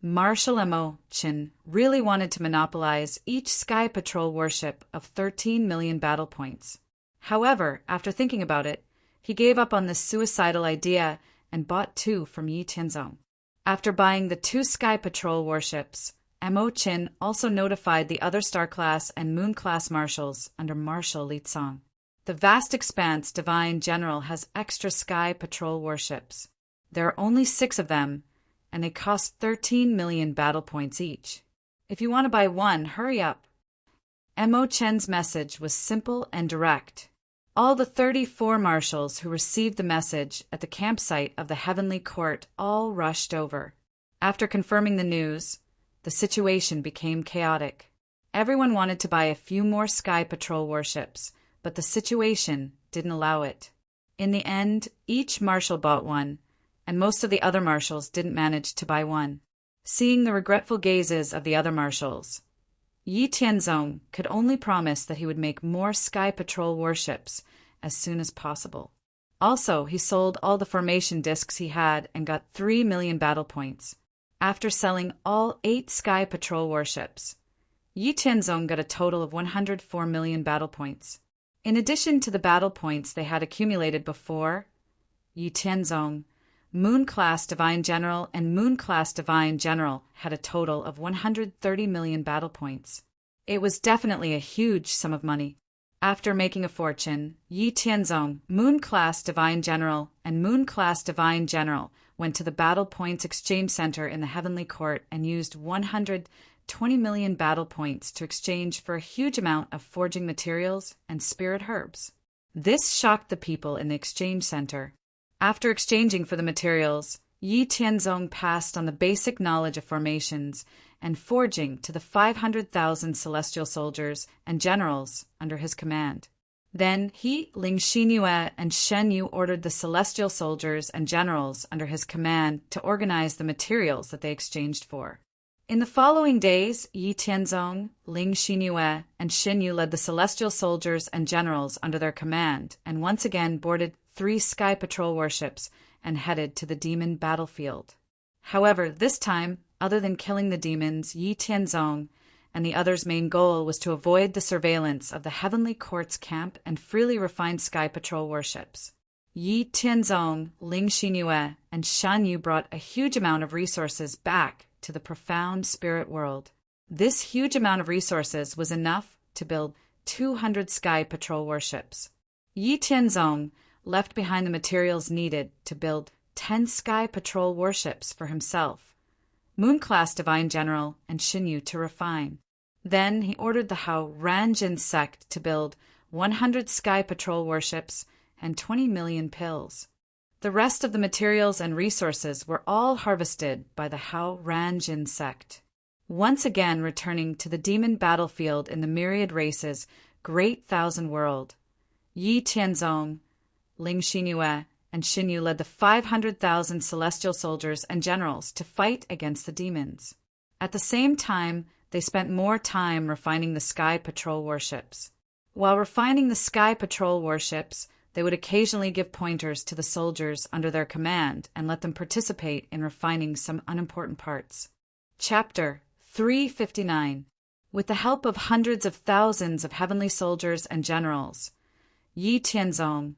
Marshal Mo Qin really wanted to monopolize each Sky Patrol warship of 13 million battle points. However, after thinking about it, he gave up on this suicidal idea and bought 2 from Yi Tianzong. After buying the 2 Sky Patrol warships, Mo Qin also notified the other Star-class and Moon-class marshals under Marshal Li Tsong. The Vast Expanse Divine General has extra Sky Patrol warships. There are only 6 of them, and they cost 13 million battle points each. If you want to buy one, hurry up. Mo Chen's message was simple and direct. All the 34 marshals who received the message at the campsite of the Heavenly Court all rushed over. After confirming the news, the situation became chaotic. Everyone wanted to buy a few more Sky Patrol warships, but the situation didn't allow it. In the end, each marshal bought one, and most of the other marshals didn't manage to buy one. Seeing the regretful gazes of the other marshals, Yi Tianzong could only promise that he would make more Sky Patrol warships as soon as possible. Also, he sold all the formation discs he had and got 3 million battle points. After selling all 8 Sky Patrol warships, Yi Tianzong got a total of 104 million battle points. In addition to the battle points they had accumulated before, Yi Tianzong, Moon-class Divine General and Moon-class Divine General had a total of 130 million battle points. It was definitely a huge sum of money. After making a fortune, Yi Tianzong, Moon-class Divine General and Moon-class Divine General went to the Battle Points Exchange Center in the Heavenly Court and used 120 million battle points to exchange for a huge amount of forging materials and spirit herbs. This shocked the people in the exchange center. After exchanging for the materials, Yi Tianzong passed on the basic knowledge of formations and forging to the 500,000 celestial soldiers and generals under his command. Then he, Ling Xinyue, and Shen Yu ordered the celestial soldiers and generals under his command to organize the materials that they exchanged for. In the following days, Yi Tianzong, Ling Xinyue, and Shen Yu led the celestial soldiers and generals under their command and once again boarded 3 Sky Patrol warships and headed to the demon battlefield. However, this time, other than killing the demons, Yi Tianzong and the others' main goal was to avoid the surveillance of the Heavenly Court's camp and freely refine Sky Patrol warships. Yi Tianzong, Ling Xinyue, and Shan Yu brought a huge amount of resources back to the profound spirit world. This huge amount of resources was enough to build 200 Sky Patrol warships. Yi Tianzong left behind the materials needed to build 10 Sky Patrol warships for himself, Moon-class Divine General, and Shin Yu to refine. Then he ordered the Hao Ranjin sect to build 100 Sky Patrol warships and 20 million pills. The rest of the materials and resources were all harvested by the Hao Ranjin sect. Once again returning to the demon battlefield in the myriad races' great thousand world, Yi Tianzong, Ling Xinyue, and Shin Yu led the 500,000 celestial soldiers and generals to fight against the demons. At the same time, they spent more time refining the Sky Patrol warships. While refining the Sky Patrol warships, they would occasionally give pointers to the soldiers under their command and let them participate in refining some unimportant parts. Chapter 359. With the help of hundreds of thousands of heavenly soldiers and generals, Yi Tianzong,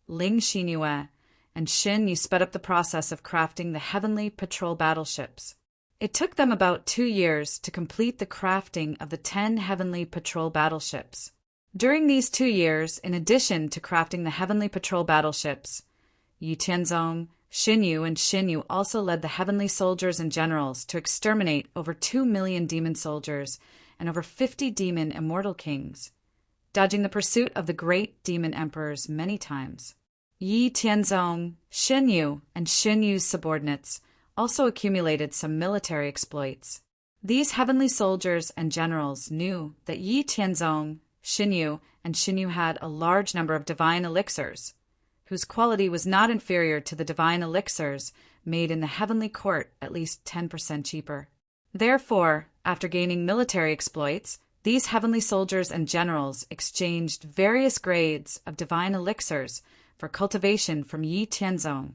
Ling Xinyue, and Shin Yu sped up the process of crafting the Heavenly Patrol battleships. It took them about 2 years to complete the crafting of the 10 Heavenly Patrol battleships. During these 2 years, in addition to crafting the Heavenly Patrol battleships, Yi Tianzong, Shin Yu, and Shin Yu also led the heavenly soldiers and generals to exterminate over 2 million demon soldiers and over 50 demon immortal kings, dodging the pursuit of the great demon emperors many times. Yi Tianzong, Shin Yu, and Shin Yu's subordinates also accumulated some military exploits. These heavenly soldiers and generals knew that Yi Tianzong, Shin Yu, and Shin Yu had a large number of divine elixirs, whose quality was not inferior to the divine elixirs made in the heavenly court, at least 10% cheaper. Therefore, after gaining military exploits, these heavenly soldiers and generals exchanged various grades of divine elixirs for cultivation from Yi Tianzong,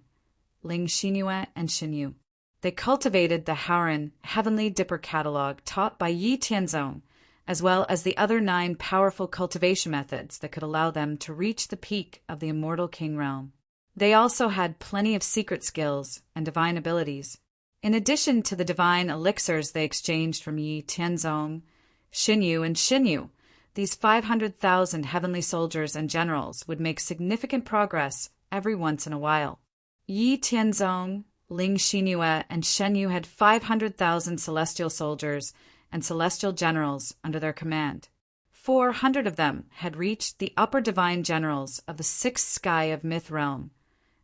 Ling Xinyue, and Shin Yu. They cultivated the Haoran Heavenly Dipper Catalog taught by Yi Tianzong, as well as the other 9 powerful cultivation methods that could allow them to reach the peak of the immortal king realm. They also had plenty of secret skills and divine abilities. In addition to the divine elixirs they exchanged from Yi Tianzong, Shin Yu, and Shin Yu, these 500,000 heavenly soldiers and generals would make significant progress every once in a while. Yi Tianzong, Ling Xinyue, and Shen Yu had 500,000 celestial soldiers and celestial generals under their command. 400 of them had reached the upper divine generals of the sixth sky of Myth Realm,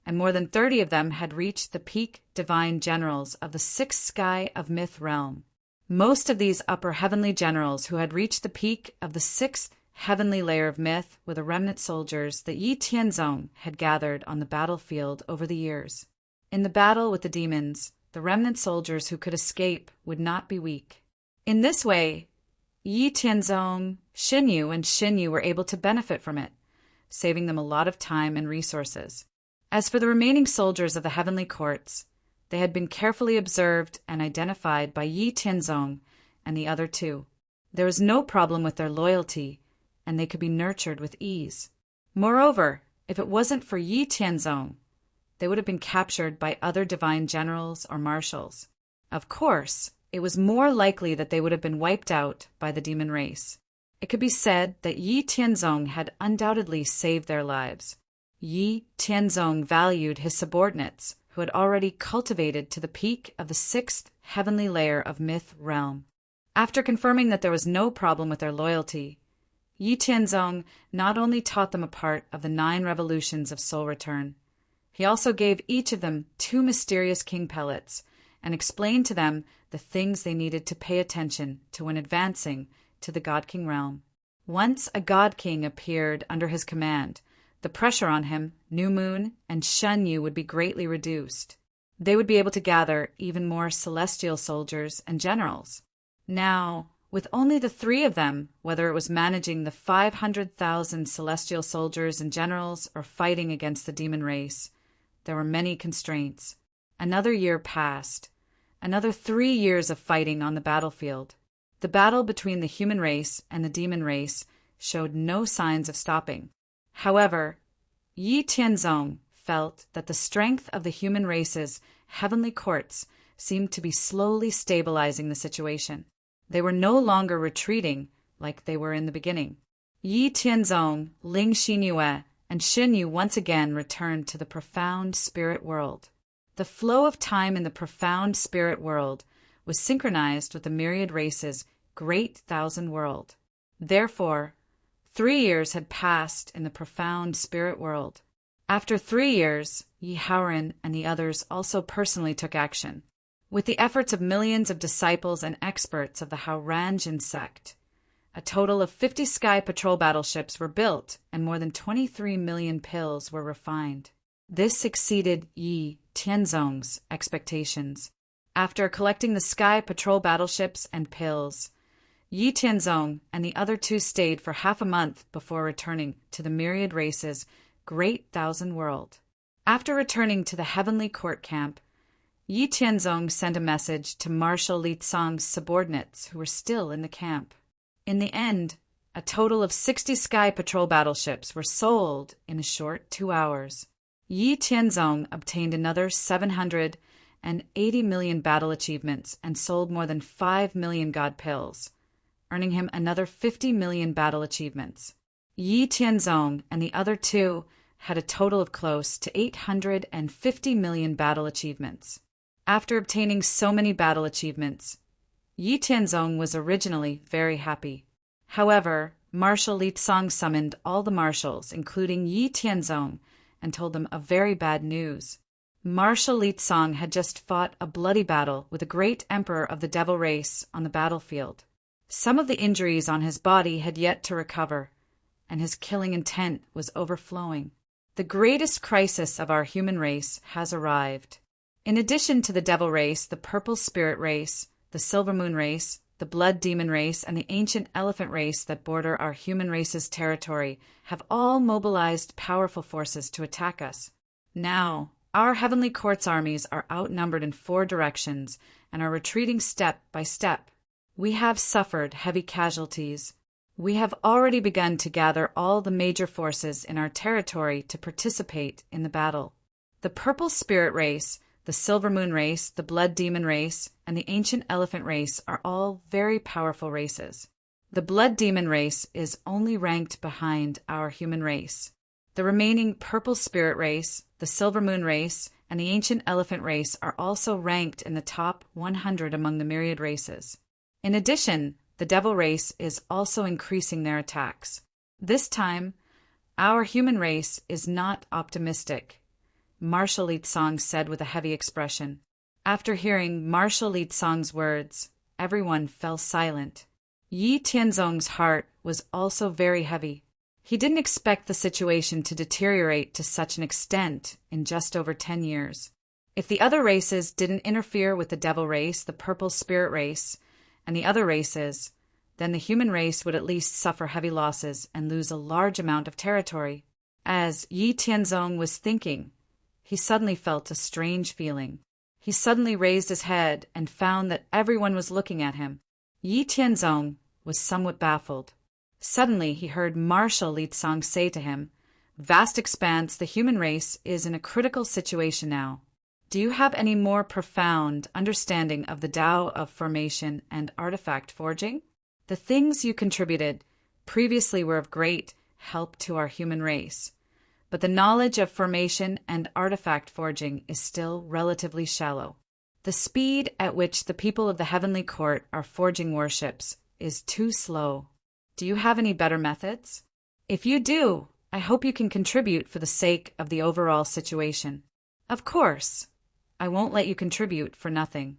and more than 30 of them had reached the peak divine generals of the sixth sky of Myth Realm. Most of these upper heavenly generals who had reached the peak of the sixth heavenly layer of myth were the remnant soldiers that Yi Tianzong had gathered on the battlefield over the years. In the battle with the demons, the remnant soldiers who could escape would not be weak. In this way, Yi Tianzong, Xinyu, and Xinyu were able to benefit from it, saving them a lot of time and resources. As for the remaining soldiers of the heavenly courts, they had been carefully observed and identified by Yi Tianzong and the other two. There was no problem with their loyalty, and they could be nurtured with ease. Moreover, if it wasn't for Yi Tianzong, they would have been captured by other divine generals or marshals. Of course, it was more likely that they would have been wiped out by the demon race. It could be said that Yi Tianzong had undoubtedly saved their lives. Yi Tianzong valued his subordinates, who had already cultivated to the peak of the sixth heavenly layer of Myth Realm. After confirming that there was no problem with their loyalty, Yi Tianzong not only taught them a part of the 9 revolutions of soul return, he also gave each of them 2 mysterious king pellets and explained to them the things they needed to pay attention to when advancing to the God King realm. Once a God King appeared under his command, the pressure on him, New Moon, and Shen Yu would be greatly reduced. They would be able to gather even more celestial soldiers and generals. Now, with only the 3 of them, whether it was managing the 500,000 celestial soldiers and generals or fighting against the demon race, there were many constraints. Another year passed. Another 3 years of fighting on the battlefield. The battle between the human race and the demon race showed no signs of stopping. However, Yi Tianzong felt that the strength of the human race's heavenly courts seemed to be slowly stabilizing the situation. They were no longer retreating like they were in the beginning. Yi Tianzong, Ling Xinyue, and Xinyu once again returned to the profound spirit world. The flow of time in the profound spirit world was synchronized with the myriad race's great thousand world. Therefore, 3 years had passed in the profound spirit world. After 3 years, Yi Haoren and the others also personally took action. With the efforts of millions of disciples and experts of the Haoranjin sect, a total of 50 sky patrol battleships were built and more than 23 million pills were refined. This exceeded Yi Tianzong's expectations. After collecting the sky patrol battleships and pills, Yi Tianzong and the other 2 stayed for half a month before returning to the myriad race's great thousand world. After returning to the heavenly court camp, Yi Tianzong sent a message to Marshal Li Tsang's subordinates who were still in the camp. In the end, a total of 60 sky patrol battleships were sold in a short 2 hours. Yi Tianzong obtained another 780 million battle achievements and sold more than 5 million god pills, earning him another 50 million battle achievements. Yi Tianzong and the other 2 had a total of close to 850 million battle achievements. After obtaining so many battle achievements, Yi Tianzong was originally very happy. However, Marshal Li Tsang summoned all the marshals, including Yi Tianzong, and told them of very bad news. Marshal Li Tsang had just fought a bloody battle with a great emperor of the devil race on the battlefield. Some of the injuries on his body had yet to recover, and his killing intent was overflowing. The greatest crisis of our human race has arrived. In addition to the devil race, the purple spirit race, the silver moon race, the blood demon race, and the ancient elephant race that border our human race's territory have all mobilized powerful forces to attack us. Now, our heavenly court's armies are outnumbered in 4 directions and are retreating step by step. We have suffered heavy casualties. We have already begun to gather all the major forces in our territory to participate in the battle. The purple spirit race, the silver moon race, the blood demon race, and the ancient elephant race are all very powerful races. The blood demon race is only ranked behind our human race. The remaining purple spirit race, the silver moon race, and the ancient elephant race are also ranked in the top 100 among the myriad races. In addition, the devil race is also increasing their attacks. This time, our human race is not optimistic, Marshal Litsong said with a heavy expression. After hearing Marshal Litsong's words, everyone fell silent. Yi Tianzong's heart was also very heavy. He didn't expect the situation to deteriorate to such an extent in just over 10 years. If the other races didn't interfere with the devil race, the purple spirit race, and the other races, then the human race would at least suffer heavy losses and lose a large amount of territory. As Yi Tianzong was thinking, he suddenly felt a strange feeling. He suddenly raised his head and found that everyone was looking at him. Yi Tianzong was somewhat baffled. Suddenly he heard Marshal Litsong say to him, "Vast expanse, the human race is in a critical situation now. Do you have any more profound understanding of the Tao of formation and artifact forging? The things you contributed previously were of great help to our human race, but the knowledge of formation and artifact forging is still relatively shallow. The speed at which the people of the heavenly court are forging warships is too slow. Do you have any better methods? If you do, I hope you can contribute for the sake of the overall situation. Of course, I won't let you contribute for nothing.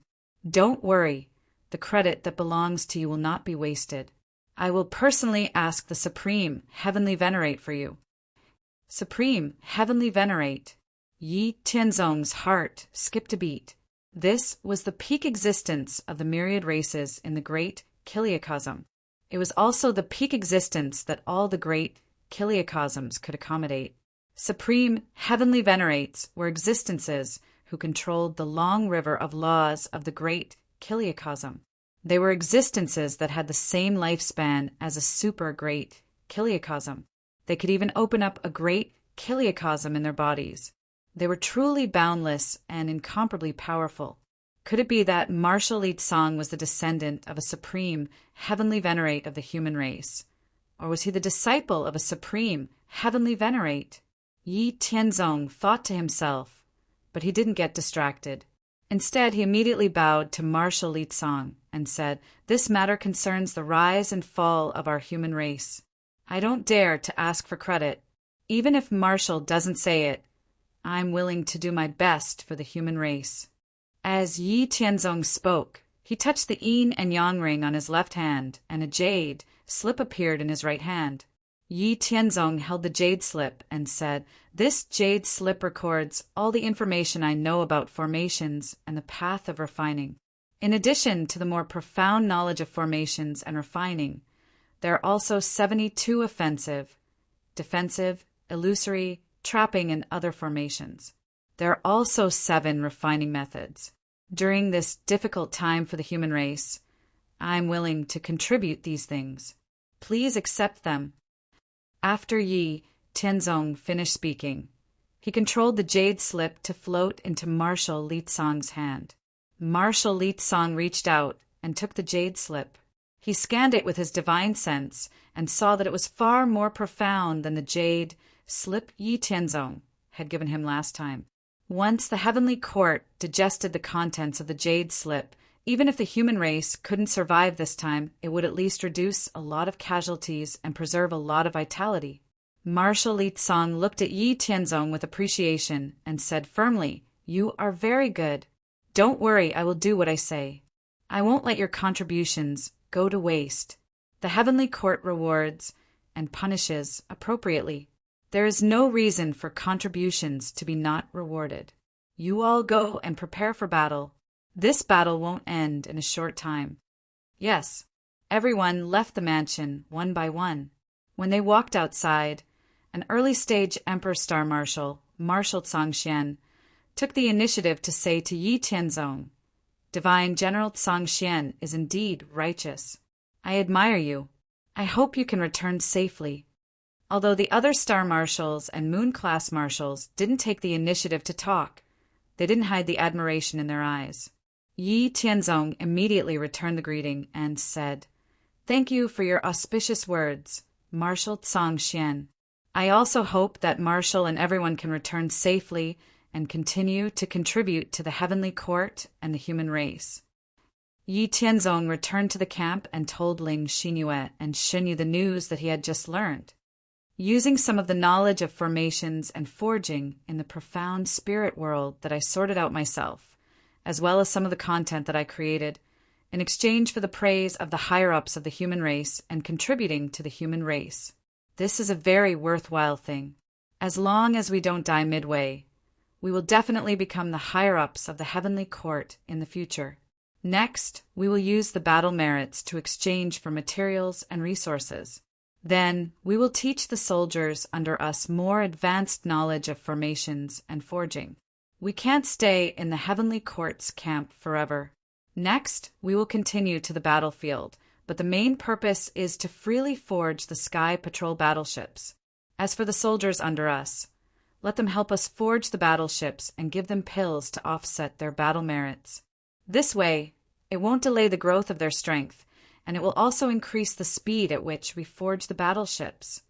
Don't worry, the credit that belongs to you will not be wasted. I will personally ask the Supreme Heavenly Venerate for you." Supreme Heavenly Venerate. Yi Tianzong's heart skipped a beat. This was the peak existence of the myriad races in the great Kiliacosm. It was also the peak existence that all the great Kiliacosms could accommodate. Supreme Heavenly Venerates were existences who controlled the long river of laws of the great Kiliacosm. They were existences that had the same lifespan as a super great Kiliacosm. They could even open up a great Kiliacosm in their bodies. They were truly boundless and incomparably powerful. Could it be that Marshal Litsong was the descendant of a supreme heavenly venerate of the human race? Or was he the disciple of a supreme heavenly venerate? Yi Tianzong thought to himself, but he didn't get distracted. Instead, he immediately bowed to Marshal Litsong and said, "This matter concerns the rise and fall of our human race. I don't dare to ask for credit. Even if Marshal doesn't say it, I'm willing to do my best for the human race." As Yi Tianzong spoke, he touched the yin and yang ring on his left hand, and a jade slip appeared in his right hand. Yi Tianzong held the jade slip and said, "This jade slip records all the information I know about formations and the path of refining. In addition to the more profound knowledge of formations and refining, there are also 72 offensive, defensive, illusory, trapping, and other formations. There are also 7 refining methods. During this difficult time for the human race, I'm willing to contribute these things. Please accept them." After Yi Tianzong finished speaking, he controlled the jade slip to float into Marshal Litsong's hand. Marshal Litsong reached out and took the jade slip. He scanned it with his divine sense and saw that it was far more profound than the jade slip Yi Tianzong had given him last time. Once the heavenly court digested the contents of the jade slip, even if the human race couldn't survive this time, it would at least reduce a lot of casualties and preserve a lot of vitality. Marshal Litsong looked at Yi Tianzong with appreciation and said firmly, "You are very good. Don't worry, I will do what I say. I won't let your contributions go to waste. The heavenly court rewards and punishes appropriately. There is no reason for contributions to be not rewarded. You all go and prepare for battle. This battle won't end in a short time." Yes, everyone left the mansion one by one. When they walked outside, an early-stage Emperor Star Marshal, Marshal Tsangxian, took the initiative to say to Yi Tianzong, "Divine General Tsangxian is indeed righteous. I admire you. I hope you can return safely." Although the other Star Marshals and Moon-class Marshals didn't take the initiative to talk, they didn't hide the admiration in their eyes. Yi Tianzong immediately returned the greeting and said, "Thank you for your auspicious words, Marshal Tsangxian. I also hope that Marshal and everyone can return safely and continue to contribute to the heavenly court and the human race. Yi Tianzong returned to the camp and told Ling Xinyue and Shenyu the news that he had just learned. Using some of the knowledge of formations and forging in the profound spirit world that I sorted out myself, as well as some of the content that I created, in exchange for the praise of the higher-ups of the human race and contributing to the human race. This is a very worthwhile thing. As long as we don't die midway, we will definitely become the higher-ups of the heavenly court in the future. Next, we will use the battle merits to exchange for materials and resources. Then, we will teach the soldiers under us more advanced knowledge of formations and forging. We can't stay in the heavenly court's camp forever. Next, we will continue to the battlefield, but the main purpose is to freely forge the Sky Patrol battleships. As for the soldiers under us, let them help us forge the battleships and give them pills to offset their battle merits. This way, it won't delay the growth of their strength, and it will also increase the speed at which we forge the battleships.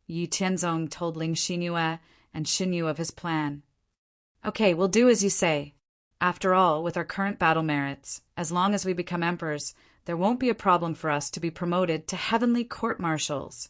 Yi Tianzong told Ling Xinyue and Shenyu of his plan. Okay, we'll do as you say. After all, with our current battle merits, as long as we become emperors, there won't be a problem for us to be promoted to heavenly court-martials,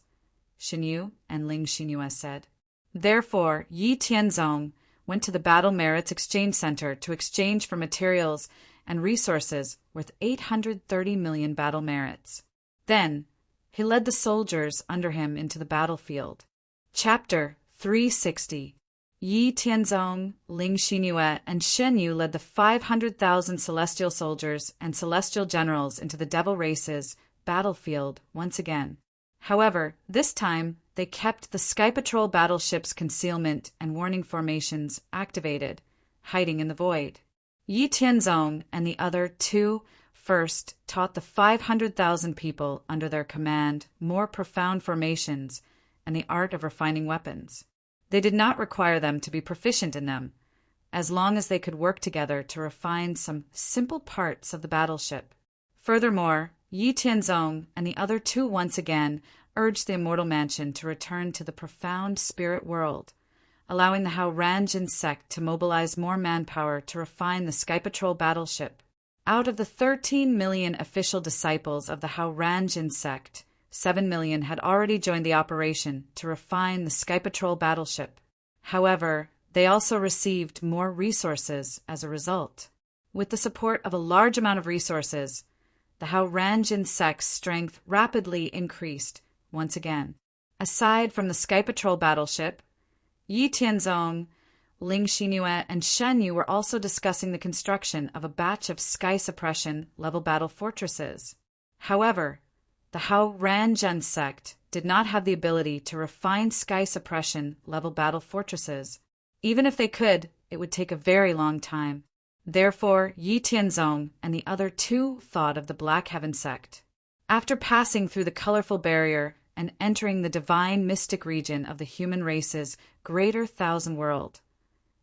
Shenyu and Ling Xinyue said. Therefore, Yi Tianzong went to the Battle Merits Exchange Center to exchange for materials and resources worth 830 million battle merits. Then, he led the soldiers under him into the battlefield. Chapter 360. Yi Tianzong, Ling Xinyue, and Shenyu led the 500,000 celestial soldiers and celestial generals into the devil race's battlefield once again. However, this time, they kept the Sky Patrol battleship's concealment and warning formations activated, hiding in the void. Yi Tianzong and the other two first taught the 500,000 people under their command more profound formations and the art of refining weapons. They did not require them to be proficient in them, as long as they could work together to refine some simple parts of the battleship. Furthermore, Yi Tianzong and the other two once again urged the Immortal Mansion to return to the profound spirit world, allowing the Hao Ranjin sect to mobilize more manpower to refine the Sky Patrol battleship. Out of the 13 million official disciples of the Hao Ranjin sect, 7 million had already joined the operation to refine the Sky Patrol battleship. However, they also received more resources as a result. With the support of a large amount of resources, the Hao Ranjin sect's strength rapidly increased once again. Aside from the Sky Patrol battleship, Yi Tianzong, Ling Xinyue, and Shenyu were also discussing the construction of a batch of sky suppression level battle fortresses. However, the Hao Ranjin sect did not have the ability to refine sky suppression level battle fortresses. Even if they could, it would take a very long time. Therefore, Yi Tianzong and the other two thought of the Black Heaven sect. After passing through the colorful barrier and entering the divine mystic region of the human race's greater thousand world,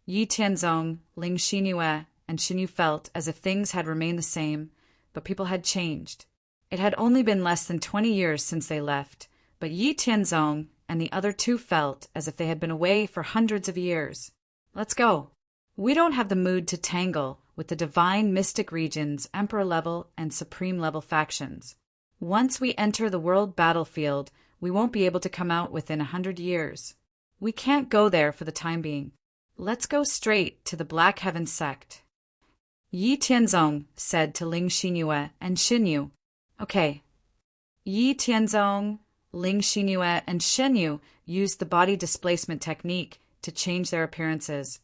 Yi Tianzong, Ling Xinyue, and Shenyu felt as if things had remained the same, but people had changed. It had only been less than 20 years since they left, but Yi Tianzong and the other two felt as if they had been away for hundreds of years. Let's go. We don't have the mood to tangle with the divine mystic region's emperor-level and supreme-level factions. Once we enter the world battlefield, we won't be able to come out within 100 years. We can't go there for the time being. Let's go straight to the Black Heaven sect. Yi Tianzong said to Ling Xinyue and Shenyu. Okay. Yi Tianzong, Ling Xinyue, and Shenyu used the body displacement technique to change their appearances,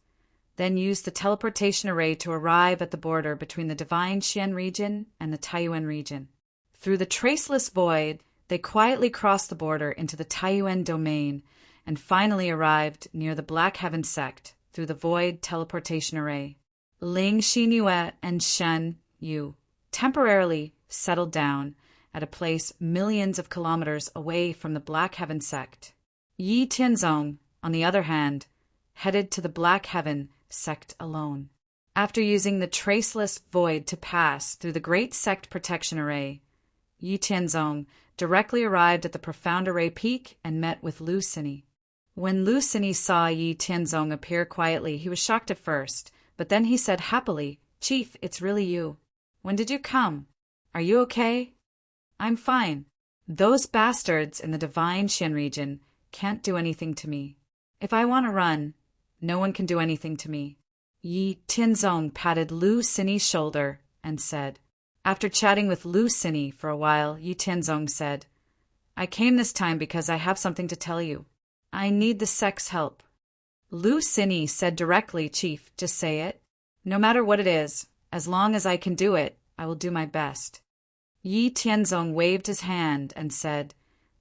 then used the teleportation array to arrive at the border between the Divine Xian region and the Taiyuan region. Through the traceless void, they quietly crossed the border into the Taiyuan domain and finally arrived near the Black Heaven sect through the void teleportation array. Ling Xinyue and Shen Yu temporarily settled down at a place millions of kilometers away from the Black Heaven sect. Yi Tianzong, on the other hand, headed to the Black Heaven sect alone. After using the traceless void to pass through the Great Sect Protection Array, Yi Tianzong directly arrived at the Profound Array Peak and met with Lu Sini. When Lu Xini saw Yi Tianzong appear quietly, he was shocked at first, but then he said happily, "Chief, it's really you. When did you come? Are you okay?" "I'm fine. Those bastards in the divine Xian region can't do anything to me. If I want to run, no one can do anything to me." Yi Tianzong patted Lu Xini's shoulder and said. After chatting with Lu Xini for a while, Yi Tianzong said, "I came this time because I have something to tell you. I need the sect's help." Lu Xini said directly, "Chief, just say it. No matter what it is, as long as I can do it, I will do my best." Yi Tianzong waved his hand and said,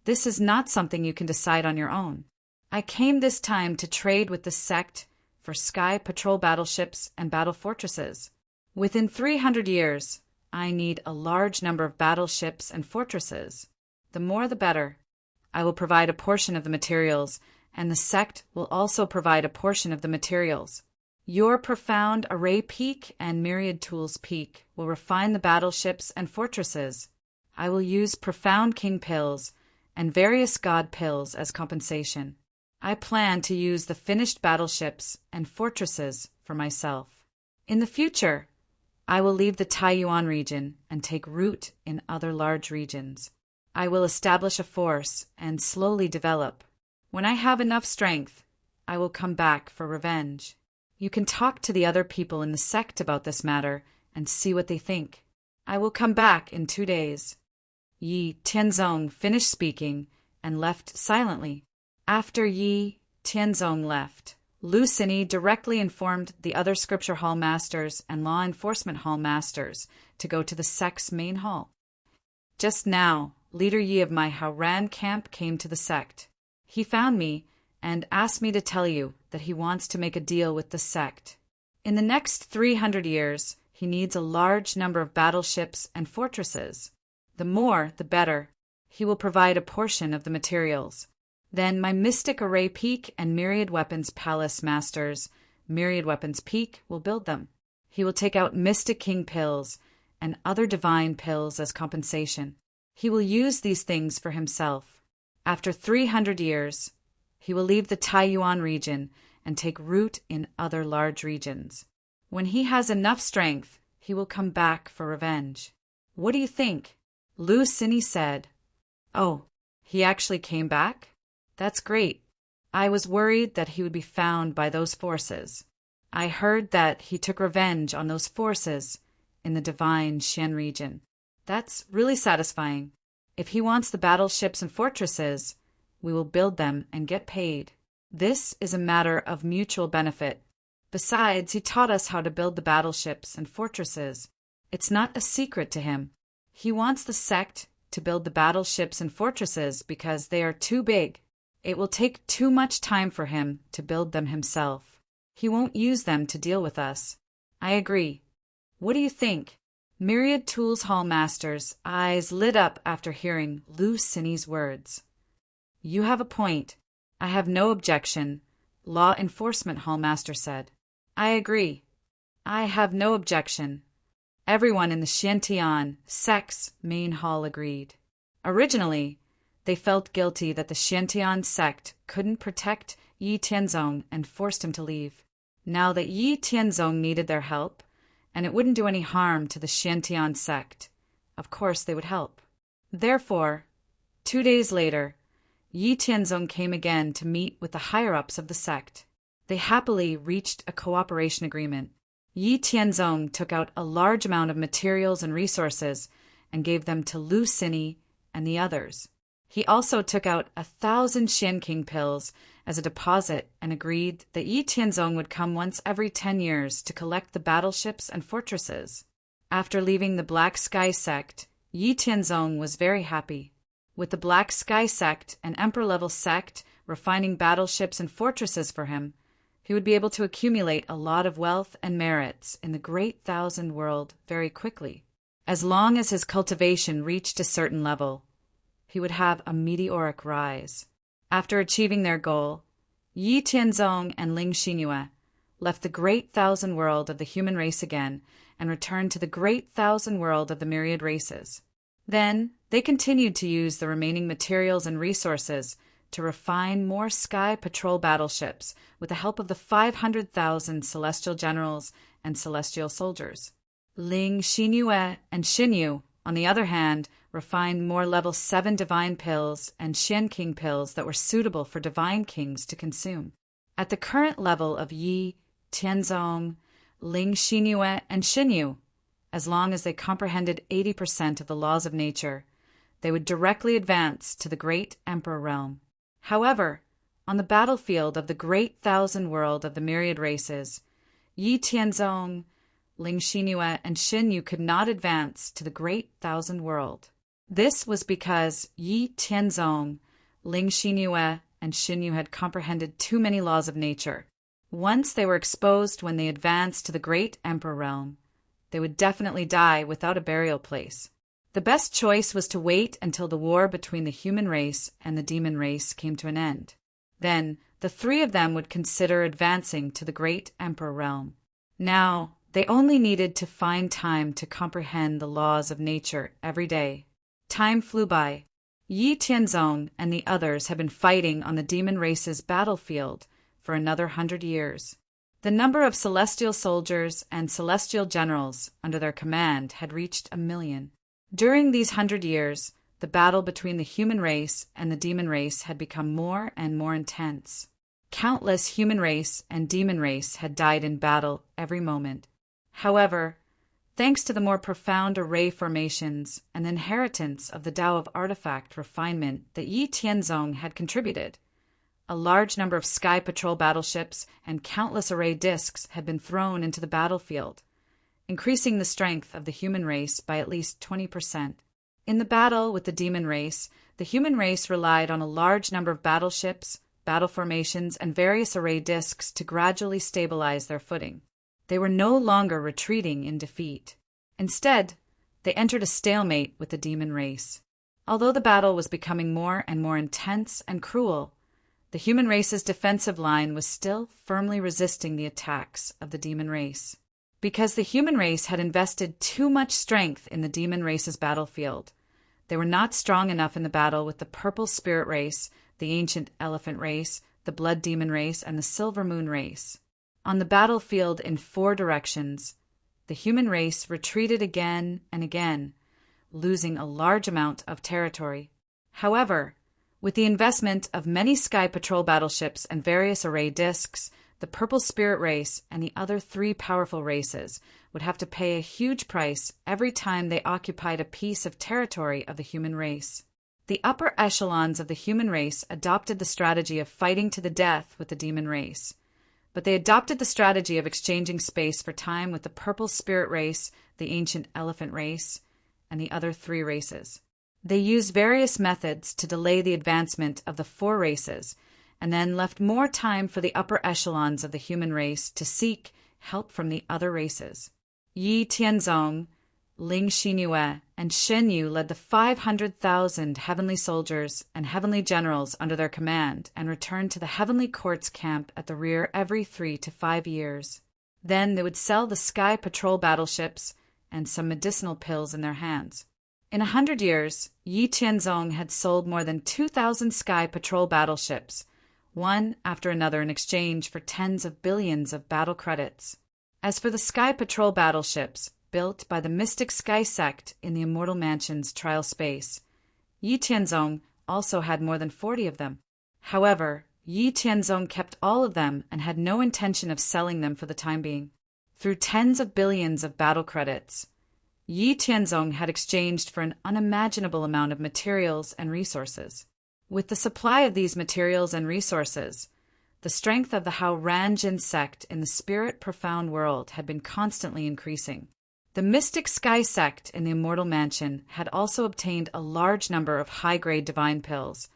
"This is not something you can decide on your own. I came this time to trade with the sect for sky patrol battleships and battle fortresses. Within 300 years, I need a large number of battleships and fortresses. The more the better. I will provide a portion of the materials, and the sect will also provide a portion of the materials. Your profound array peak and myriad tools peak will refine the battleships and fortresses. I will use profound king pills and various god pills as compensation. I plan to use the finished battleships and fortresses for myself. In the future, I will leave the Taiyuan region and take root in other large regions. I will establish a force and slowly develop. When I have enough strength, I will come back for revenge. You can talk to the other people in the sect about this matter and see what they think. I will come back in 2 days." Yi Tianzong finished speaking and left silently. After Yi Tianzong left, Lu Xini directly informed the other scripture hall masters and law enforcement hall masters to go to the sect's main hall. "Just now, Leader Yi of my Haoran camp came to the sect. He found me and asked me to tell you that he wants to make a deal with the sect. In the next 300 years, he needs a large number of battleships and fortresses. The more, the better. He will provide a portion of the materials. Then my Mystic Array Peak and Myriad Weapons Palace Masters, Myriad Weapons Peak, will build them. He will take out Mystic King pills and other divine pills as compensation. He will use these things for himself. After 300 years, he will leave the Taiyuan region and take root in other large regions. When he has enough strength, he will come back for revenge. What do you think?" Lu Xini said. "Oh, he actually came back? That's great. I was worried that he would be found by those forces. I heard that he took revenge on those forces in the divine Xian region. That's really satisfying. If he wants the battleships and fortresses, we will build them and get paid. This is a matter of mutual benefit. Besides, he taught us how to build the battleships and fortresses. It's not a secret to him. He wants the sect to build the battleships and fortresses because they are too big. It will take too much time for him to build them himself. He won't use them to deal with us." "I agree. What do you think?" Myriad Tools Hall Master's eyes lit up after hearing Lu Xini's words. "You have a point. I have no objection," Law Enforcement Hall Master said. "I agree. I have no objection." Everyone in the Xiantian sect's main hall agreed. Originally, they felt guilty that the Xiantian sect couldn't protect Yi Tianzong and forced him to leave. Now that Yi Tianzong needed their help, and it wouldn't do any harm to the Xiantian sect, of course they would help. Therefore, 2 days later, Yi Tianzong came again to meet with the higher-ups of the sect. They happily reached a cooperation agreement. Yi Tianzong took out a large amount of materials and resources and gave them to Lu Xini and the others. He also took out 1,000 Xian King pills as a deposit and agreed that Yi Tianzong would come once every 10 years to collect the battleships and fortresses. After leaving the Black Sky sect, Yi Tianzong was very happy. With the Black Sky sect and Emperor-level sect refining battleships and fortresses for him, he would be able to accumulate a lot of wealth and merits in the Great Thousand World very quickly. As long as his cultivation reached a certain level, he would have a meteoric rise. After achieving their goal, Yi Tianzong and Ling Xinhua left the Great Thousand World of the human race again and returned to the Great Thousand World of the myriad races. Then they continued to use the remaining materials and resources to refine more Sky Patrol battleships with the help of the 500,000 celestial generals and celestial soldiers. Ling Xinyue and Xinyu, on the other hand, refined more level 7 divine pills and Xian King pills that were suitable for divine kings to consume. At the current level of Yi, Tianzong, Ling Xinyue, and Xinyu, as long as they comprehended 80% of the laws of nature, they would directly advance to the Great Emperor realm. However, on the battlefield of the Great Thousand World of the myriad races, Yi Tianzong, Ling Xinyue, and Xinyu could not advance to the Great Thousand World. This was because Yi Tianzong, Ling Xinyue, and Xinyu had comprehended too many laws of nature. Once they were exposed when they advanced to the Great Emperor realm, they would definitely die without a burial place. The best choice was to wait until the war between the human race and the demon race came to an end. Then, the three of them would consider advancing to the Great Emperor realm. Now, they only needed to find time to comprehend the laws of nature every day. Time flew by. Yi Tianzong and the others had been fighting on the demon race's battlefield for another 100 years. The number of celestial soldiers and celestial generals under their command had reached 1 million. During these 100 years, the battle between the human race and the demon race had become more and more intense. Countless human race and demon race had died in battle every moment. However, thanks to the more profound array formations and the inheritance of the Tao of artifact refinement that Yi Tianzong had contributed, a large number of Sky Patrol battleships and countless array discs had been thrown into the battlefield, increasing the strength of the human race by at least 20%. In the battle with the demon race, the human race relied on a large number of battleships, battle formations, and various array discs to gradually stabilize their footing. They were no longer retreating in defeat. Instead, they entered a stalemate with the demon race. Although the battle was becoming more and more intense and cruel, the human race's defensive line was still firmly resisting the attacks of the demon race. Because the human race had invested too much strength in the demon race's battlefield, they were not strong enough in the battle with the purple spirit race, the ancient elephant race, the blood demon race, and the silver moon race. On the battlefield in 4 directions, the human race retreated again and again, losing a large amount of territory. However, with the investment of many Sky Patrol battleships and various array discs, the purple spirit race and the other 3 powerful races would have to pay a huge price every time they occupied a piece of territory of the human race. The upper echelons of the human race adopted the strategy of fighting to the death with the demon race, but they adopted the strategy of exchanging space for time with the purple spirit race, the ancient elephant race, and the other 3 races. They used various methods to delay the advancement of the 4 races, and then left more time for the upper echelons of the human race to seek help from the other races. Yi Tianzong, Ling Xinyue, and Xinyu led the 500,000 heavenly soldiers and heavenly generals under their command and returned to the heavenly court's camp at the rear every 3 to 5 years. Then they would sell the Sky Patrol battleships and some medicinal pills in their hands. In 100 years, Yi Tianzong had sold more than 2,000 Sky Patrol battleships, one after another, in exchange for tens of billions of battle credits. As for the Sky Patrol battleships, built by the Mystic Sky Sect in the Immortal Mansion's trial space, Yi Tianzong also had more than 40 of them. However, Yi Tianzong kept all of them and had no intention of selling them for the time being. Through tens of billions of battle credits, Yi Tianzong had exchanged for an unimaginable amount of materials and resources. With the supply of these materials and resources, the strength of the Hao Ranjin sect in the spirit profound world had been constantly increasing. The Mystic Sky Sect in the Immortal Mansion had also obtained a large number of high-grade divine pills,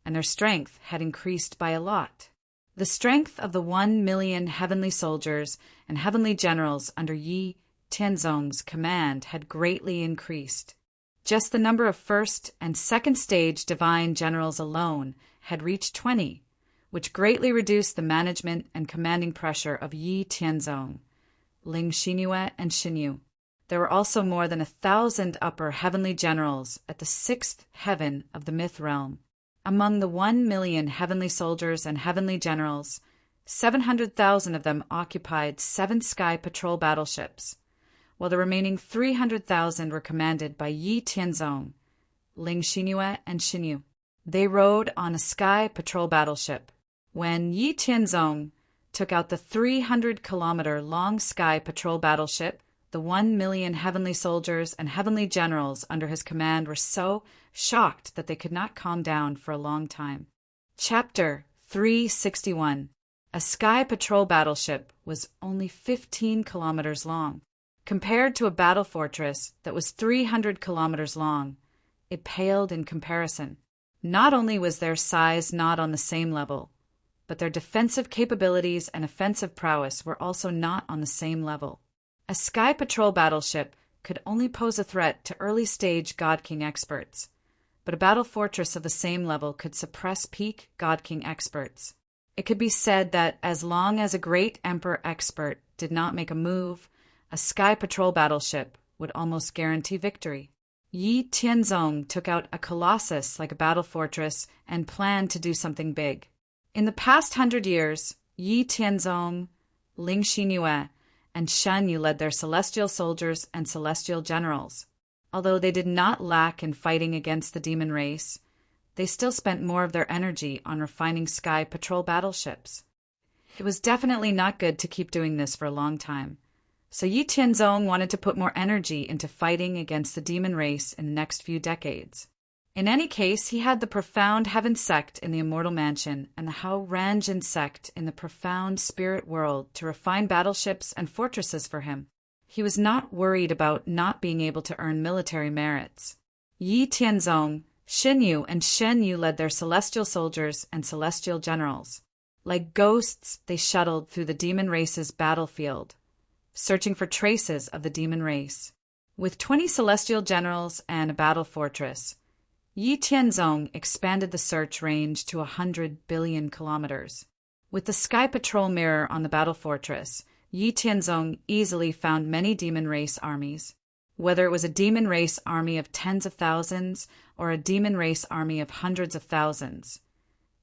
and their strength had increased by a lot. The strength of the 1 million heavenly soldiers and heavenly generals under Yi Tianzong's command had greatly increased. Just the number of first and second stage divine generals alone had reached 20, which greatly reduced the management and commanding pressure of Yi Tianzong, Ling Xinyue, and Xinyu. There were also more than 1,000 upper heavenly generals at the 6th heaven of the myth realm. Among the 1,000,000 heavenly soldiers and heavenly generals, 700,000 of them occupied 7 sky patrol battleships, while the remaining 300,000 were commanded by Yi Tianzong, Ling Xinyue, and Xinyu. They rode on a sky patrol battleship. When Yi Tianzong took out the 300-kilometer-long sky patrol battleship, the 1,000,000 heavenly soldiers and heavenly generals under his command were so shocked that they could not calm down for a long time. Chapter 361. A sky patrol battleship was only 15 kilometers long. Compared to a battle fortress that was 300 kilometers long, it paled in comparison. Not only was their size not on the same level, but their defensive capabilities and offensive prowess were also not on the same level. A sky patrol battleship could only pose a threat to early-stage God King experts, but a battle fortress of the same level could suppress peak God King experts. It could be said that as long as a great Emperor expert did not make a move, a sky patrol battleship would almost guarantee victory. Yi Tianzong took out a colossus like a battle fortress and planned to do something big. In the past 100 years, Yi Tianzong, Ling Xinyue, and Shan Yu led their celestial soldiers and celestial generals. Although they did not lack in fighting against the demon race, they still spent more of their energy on refining sky patrol battleships. It was definitely not good to keep doing this for a long time, so Yi Tianzong wanted to put more energy into fighting against the demon race in the next few decades. In any case, he had the profound heaven sect in the immortal mansion and the Hao Ranjin sect in the profound spirit world to refine battleships and fortresses for him. He was not worried about not being able to earn military merits. Yi Tianzong, Xinyu, and Shen Yu led their celestial soldiers and celestial generals. Like ghosts, they shuttled through the demon race's battlefield, searching for traces of the demon race. With 20 celestial generals and a battle fortress, Yi Tianzong expanded the search range to 100 billion kilometers. With the Sky Patrol mirror on the battle fortress, Yi Tianzong easily found many demon race armies. Whether it was a demon race army of tens of thousands or a demon race army of hundreds of thousands,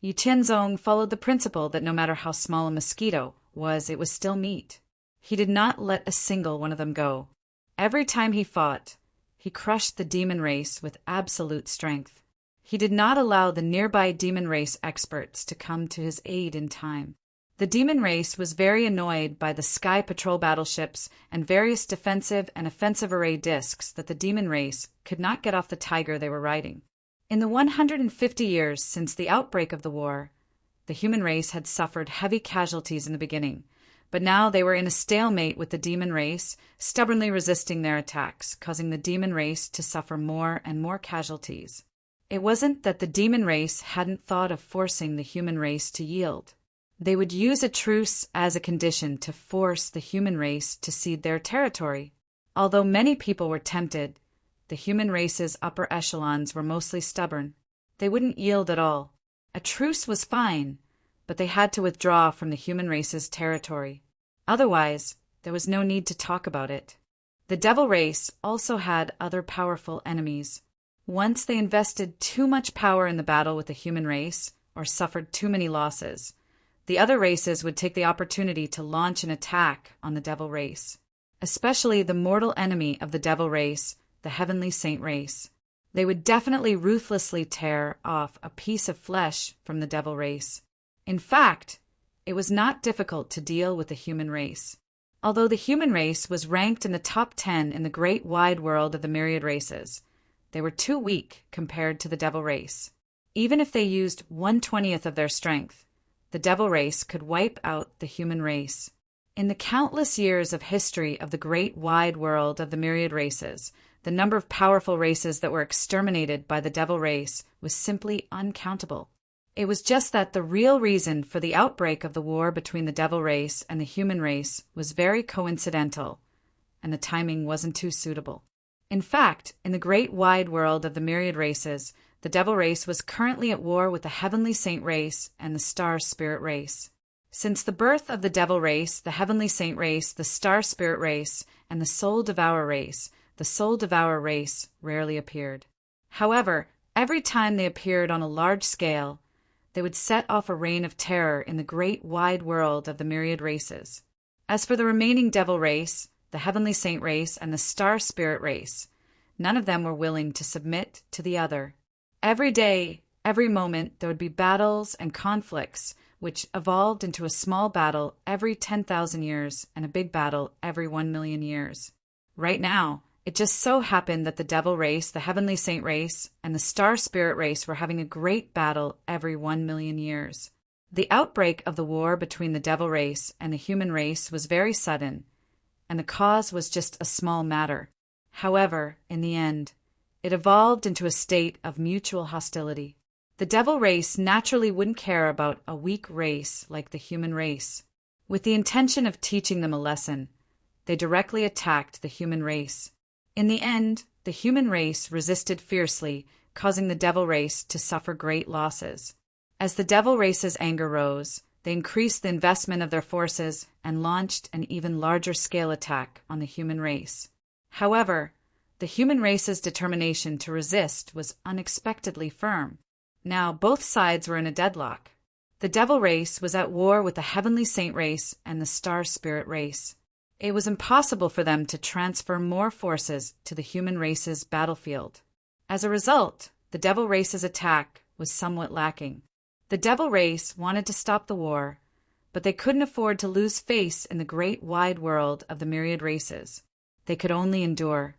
Yi Tianzong followed the principle that no matter how small a mosquito was, it was still meat. He did not let a single one of them go. Every time he fought, he crushed the demon race with absolute strength. He did not allow the nearby demon race experts to come to his aid in time. The demon race was very annoyed by the sky patrol battleships and various defensive and offensive array discs that the demon race could not get off the tiger they were riding. In the 150 years since the outbreak of the war, the human race had suffered heavy casualties in the beginning, but now they were in a stalemate with the demon race, stubbornly resisting their attacks, causing the demon race to suffer more and more casualties. It wasn't that the demon race hadn't thought of forcing the human race to yield. They would use a truce as a condition to force the human race to cede their territory. Although many people were tempted, the human race's upper echelons were mostly stubborn. They wouldn't yield at all. A truce was fine, but they had to withdraw from the human race's territory. Otherwise, there was no need to talk about it. The devil race also had other powerful enemies. Once they invested too much power in the battle with the human race, or suffered too many losses, the other races would take the opportunity to launch an attack on the devil race, especially the mortal enemy of the devil race, the heavenly saint race. They would definitely ruthlessly tear off a piece of flesh from the devil race. In fact, it was not difficult to deal with the human race. Although the human race was ranked in the top 10 in the great wide world of the myriad races, they were too weak compared to the devil race. Even if they used 1/20th of their strength, the devil race could wipe out the human race. In the countless years of history of the great wide world of the myriad races, the number of powerful races that were exterminated by the devil race was simply uncountable. It was just that the real reason for the outbreak of the war between the devil race and the human race was very coincidental, and the timing wasn't too suitable. In fact, in the great wide world of the myriad races, the devil race was currently at war with the heavenly saint race and the star spirit race. Since the birth of the devil race, the heavenly saint race, the star spirit race, and the soul devourer race, the soul devourer race rarely appeared. However, Every time they appeared on a large scale, they would set off a reign of terror in the great wide world of the myriad races. As for the remaining devil race, the heavenly saint race, and the star spirit race, none of them were willing to submit to the other. Every day, every moment, there would be battles and conflicts, which evolved into a small battle every 10,000 years and a big battle every 1,000,000 years. Right now, it just so happened that the devil race, the heavenly saint race, and the star spirit race were having a great battle every 1,000,000 years. The outbreak of the war between the devil race and the human race was very sudden, and the cause was just a small matter. However, in the end, it evolved into a state of mutual hostility. The devil race naturally wouldn't care about a weak race like the human race. With the intention of teaching them a lesson, they directly attacked the human race. In the end, the human race resisted fiercely, causing the devil race to suffer great losses. As the devil race's anger rose, they increased the investment of their forces and launched an even larger scale attack on the human race. However, the human race's determination to resist was unexpectedly firm. Now both sides were in a deadlock. The devil race was at war with the heavenly saint race and the star spirit race. It was impossible for them to transfer more forces to the human race's battlefield. As a result, the devil race's attack was somewhat lacking. The devil race wanted to stop the war, but they couldn't afford to lose face in the great wide world of the myriad races. They could only endure.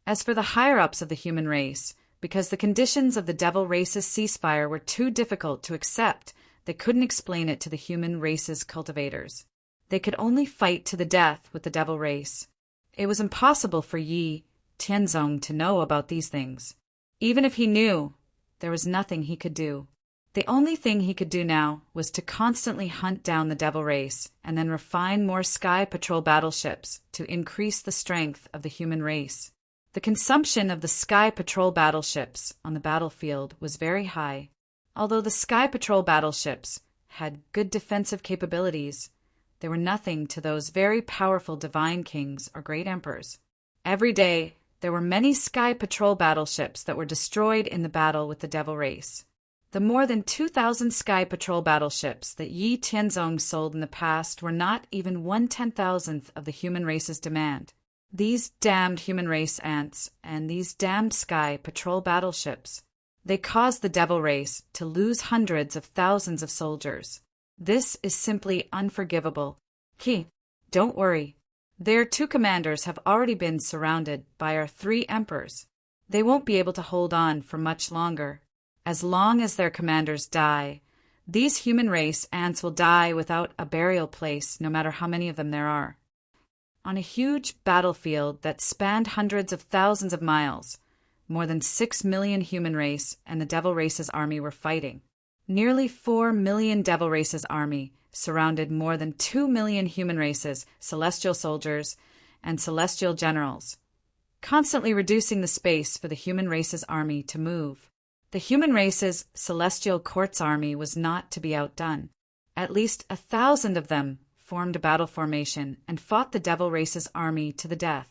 As for the higher-ups of the human race, because the conditions of the devil race's ceasefire were too difficult to accept, they couldn't explain it to the human race's cultivators. They could only fight to the death with the devil race. It was impossible for Yi Tianzong to know about these things. Even if he knew, there was nothing he could do. The only thing he could do now was to constantly hunt down the devil race and then refine more sky patrol battleships to increase the strength of the human race. The consumption of the sky patrol battleships on the battlefield was very high. Although the sky patrol battleships had good defensive capabilities, they were nothing to those very powerful divine kings or great emperors. Every day, there were many sky patrol battleships that were destroyed in the battle with the devil race. The more than 2,000 sky patrol battleships that Yi Tianzong sold in the past were not even 1/10,000th of the human race's demand. These damned human race ants and these damned sky patrol battleships, they caused the devil race to lose hundreds of thousands of soldiers. This is simply unforgivable. Don't worry. Their 2 commanders have already been surrounded by our 3 emperors. They won't be able to hold on for much longer. As long as their commanders die, these human race ants will die without a burial place, no matter how many of them there are. On a huge battlefield that spanned hundreds of thousands of miles, more than 6 million human race and the devil race's army were fighting. Nearly 4 million devil race's army surrounded more than 2 million human races, celestial soldiers, and celestial generals, constantly reducing the space for the human race's army to move. The human race's celestial court's army was not to be outdone. At least 1,000 of them formed a battle formation and fought the devil race's army to the death.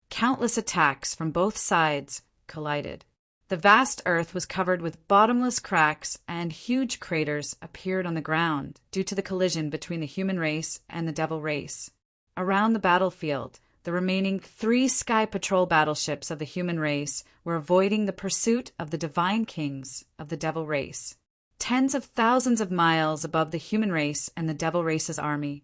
Countless attacks from both sides collided. The vast earth was covered with bottomless cracks, and huge craters appeared on the ground due to the collision between the human race and the devil race. Around the battlefield, the remaining 3 sky patrol battleships of the human race were avoiding the pursuit of the divine kings of the devil race. Tens of thousands of miles above the human race and the devil race's army,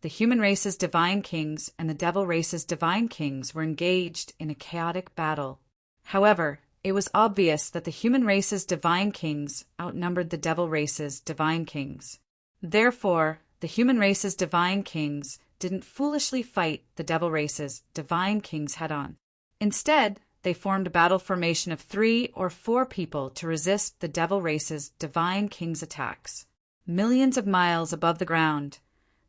the human race's divine kings and the devil race's divine kings were engaged in a chaotic battle. However, it was obvious that the human race's divine kings outnumbered the devil race's divine kings. Therefore, the human race's divine kings didn't foolishly fight the devil race's divine kings head-on. Instead, they formed a battle formation of 3 or 4 people to resist the devil race's divine kings' attacks. Millions of miles above the ground,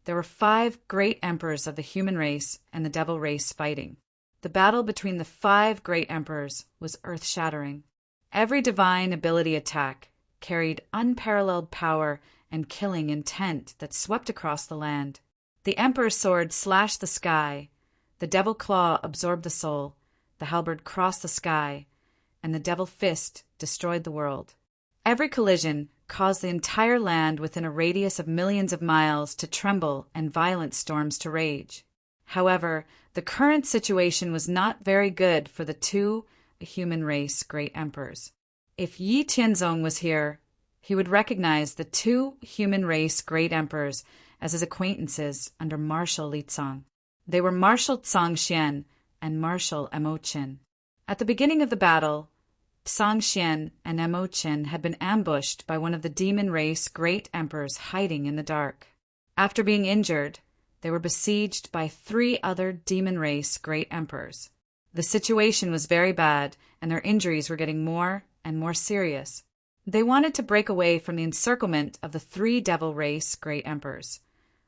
there were 5 great emperors of the human race and the devil race fighting. The battle between the 5 great emperors was earth-shattering. Every divine ability attack carried unparalleled power and killing intent that swept across the land. The emperor's sword slashed the sky, the devil claw absorbed the soul, the halberd crossed the sky, and the Devil Fist destroyed the world. Every collision caused the entire land within a radius of millions of miles to tremble and violent storms to rage. However, the current situation was not very good for the two human race great emperors. If Yi Tianzong was here, he would recognize the two human race great emperors as his acquaintances under Marshal Li Tsang. They were Marshal Tsang Xian and Marshal Mo Qin. At the beginning of the battle, Tsang Xian and Mo Qin had been ambushed by one of the demon race great emperors hiding in the dark. After being injured, they were besieged by 3 other demon race great emperors. The situation was very bad, and their injuries were getting more and more serious. They wanted to break away from the encirclement of the 3 devil race great emperors.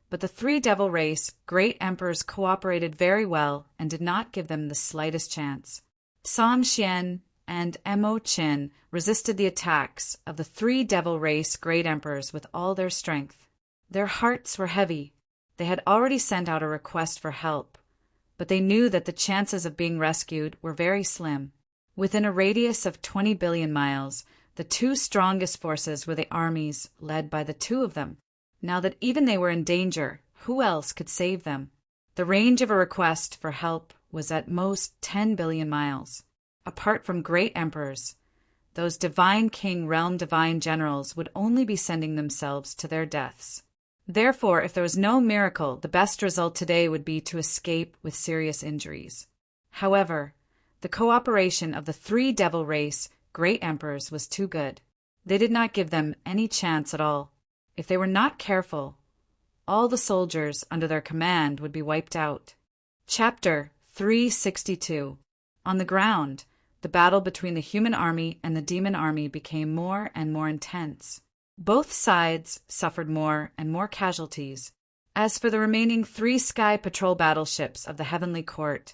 But the 3 devil race great emperors cooperated very well and did not give them the slightest chance. Tsang Xian and Mo Qin resisted the attacks of the 3 devil race great emperors with all their strength. Their hearts were heavy. They had already sent out a request for help, but they knew that the chances of being rescued were very slim. Within a radius of 20 billion miles, the 2 strongest forces were the armies led by the 2 of them. Now that even they were in danger, who else could save them? The range of a request for help was at most 10 billion miles. Apart from great emperors, those divine king realm divine generals would only be sending themselves to their deaths. Therefore, if there was no miracle, the best result today would be to escape with serious injuries. However, the cooperation of the 3 devil race great emperors was too good. They did not give them any chance at all. If they were not careful, all the soldiers under their command would be wiped out. Chapter 362. On the ground, the battle between the human army and the demon army became more and more intense. Both sides suffered more and more casualties. As for the remaining 3 sky patrol battleships of the Heavenly Court,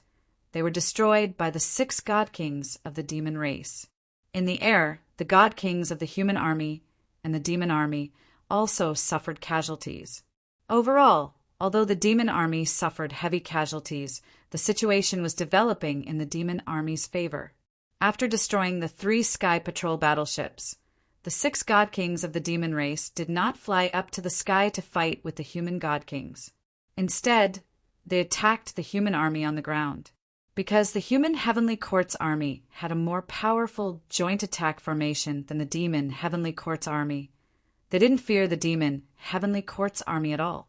they were destroyed by the 6 god kings of the demon race. In the air, the god kings of the human army and the demon army also suffered casualties. Overall, although the demon army suffered heavy casualties, the situation was developing in the demon army's favor. After destroying the 3 sky patrol battleships, the 6 god kings of the demon race did not fly up to the sky to fight with the human god kings. Instead, they attacked the human army on the ground. Because the human Heavenly Court's army had a more powerful joint attack formation than the demon Heavenly Court's army, they didn't fear the demon Heavenly Court's army at all.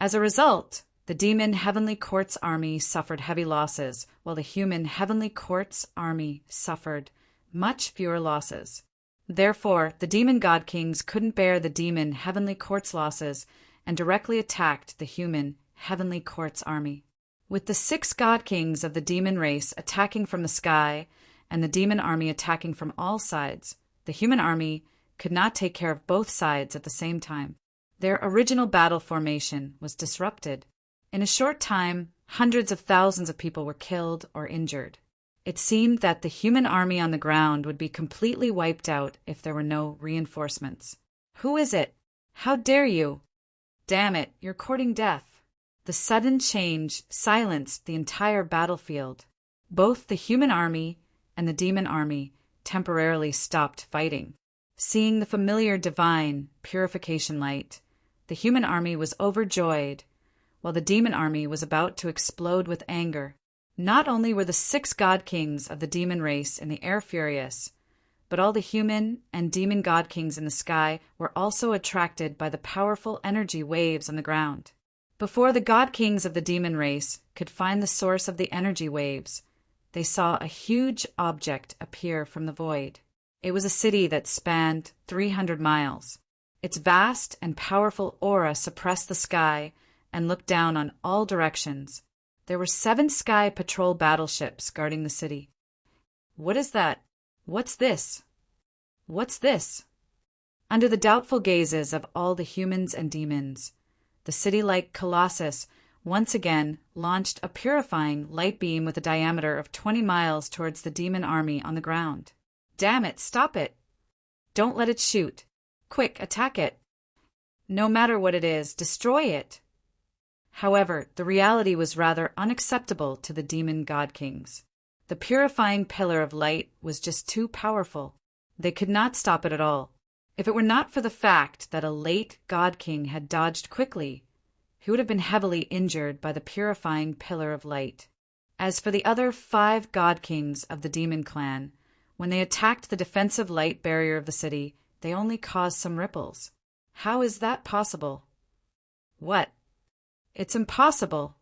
As a result, the demon Heavenly Court's army suffered heavy losses, while the human Heavenly Court's army suffered much fewer losses. Therefore, the demon god kings couldn't bear the demon Heavenly Court's losses and directly attacked the human Heavenly Court's army. With the 6 god kings of the demon race attacking from the sky and the demon army attacking from all sides, the human army could not take care of both sides at the same time. Their original battle formation was disrupted. In a short time, hundreds of thousands of people were killed or injured. It seemed that the human army on the ground would be completely wiped out if there were no reinforcements. Who is it? How dare you? Damn it, you're courting death. The sudden change silenced the entire battlefield. Both the human army and the demon army temporarily stopped fighting. Seeing the familiar divine purification light, the human army was overjoyed, while the demon army was about to explode with anger. Not only were the 6 god kings of the demon race in the air furious, but all the human and demon god kings in the sky were also attracted by the powerful energy waves on the ground. Before the god kings of the demon race could find the source of the energy waves, they saw a huge object appear from the void. It was a city that spanned 300 miles. Its vast and powerful aura suppressed the sky and looked down on all directions. There were 7 sky patrol battleships guarding the city. What is that? What's this? What's this? Under the doubtful gazes of all the humans and demons, the city-like colossus once again launched a purifying light beam with a diameter of 20 miles towards the demon army on the ground. Damn it, stop it! Don't let it shoot. Quick, attack it. No matter what it is, destroy it. However, the reality was rather unacceptable to the demon god kings. The purifying pillar of light was just too powerful. They could not stop it at all. If it were not for the fact that a late God King had dodged quickly, he would have been heavily injured by the purifying pillar of light. As for the other 5 God Kings of the Demon Clan, when they attacked the defensive light barrier of the city, they only caused some ripples. How is that possible? What? It's impossible.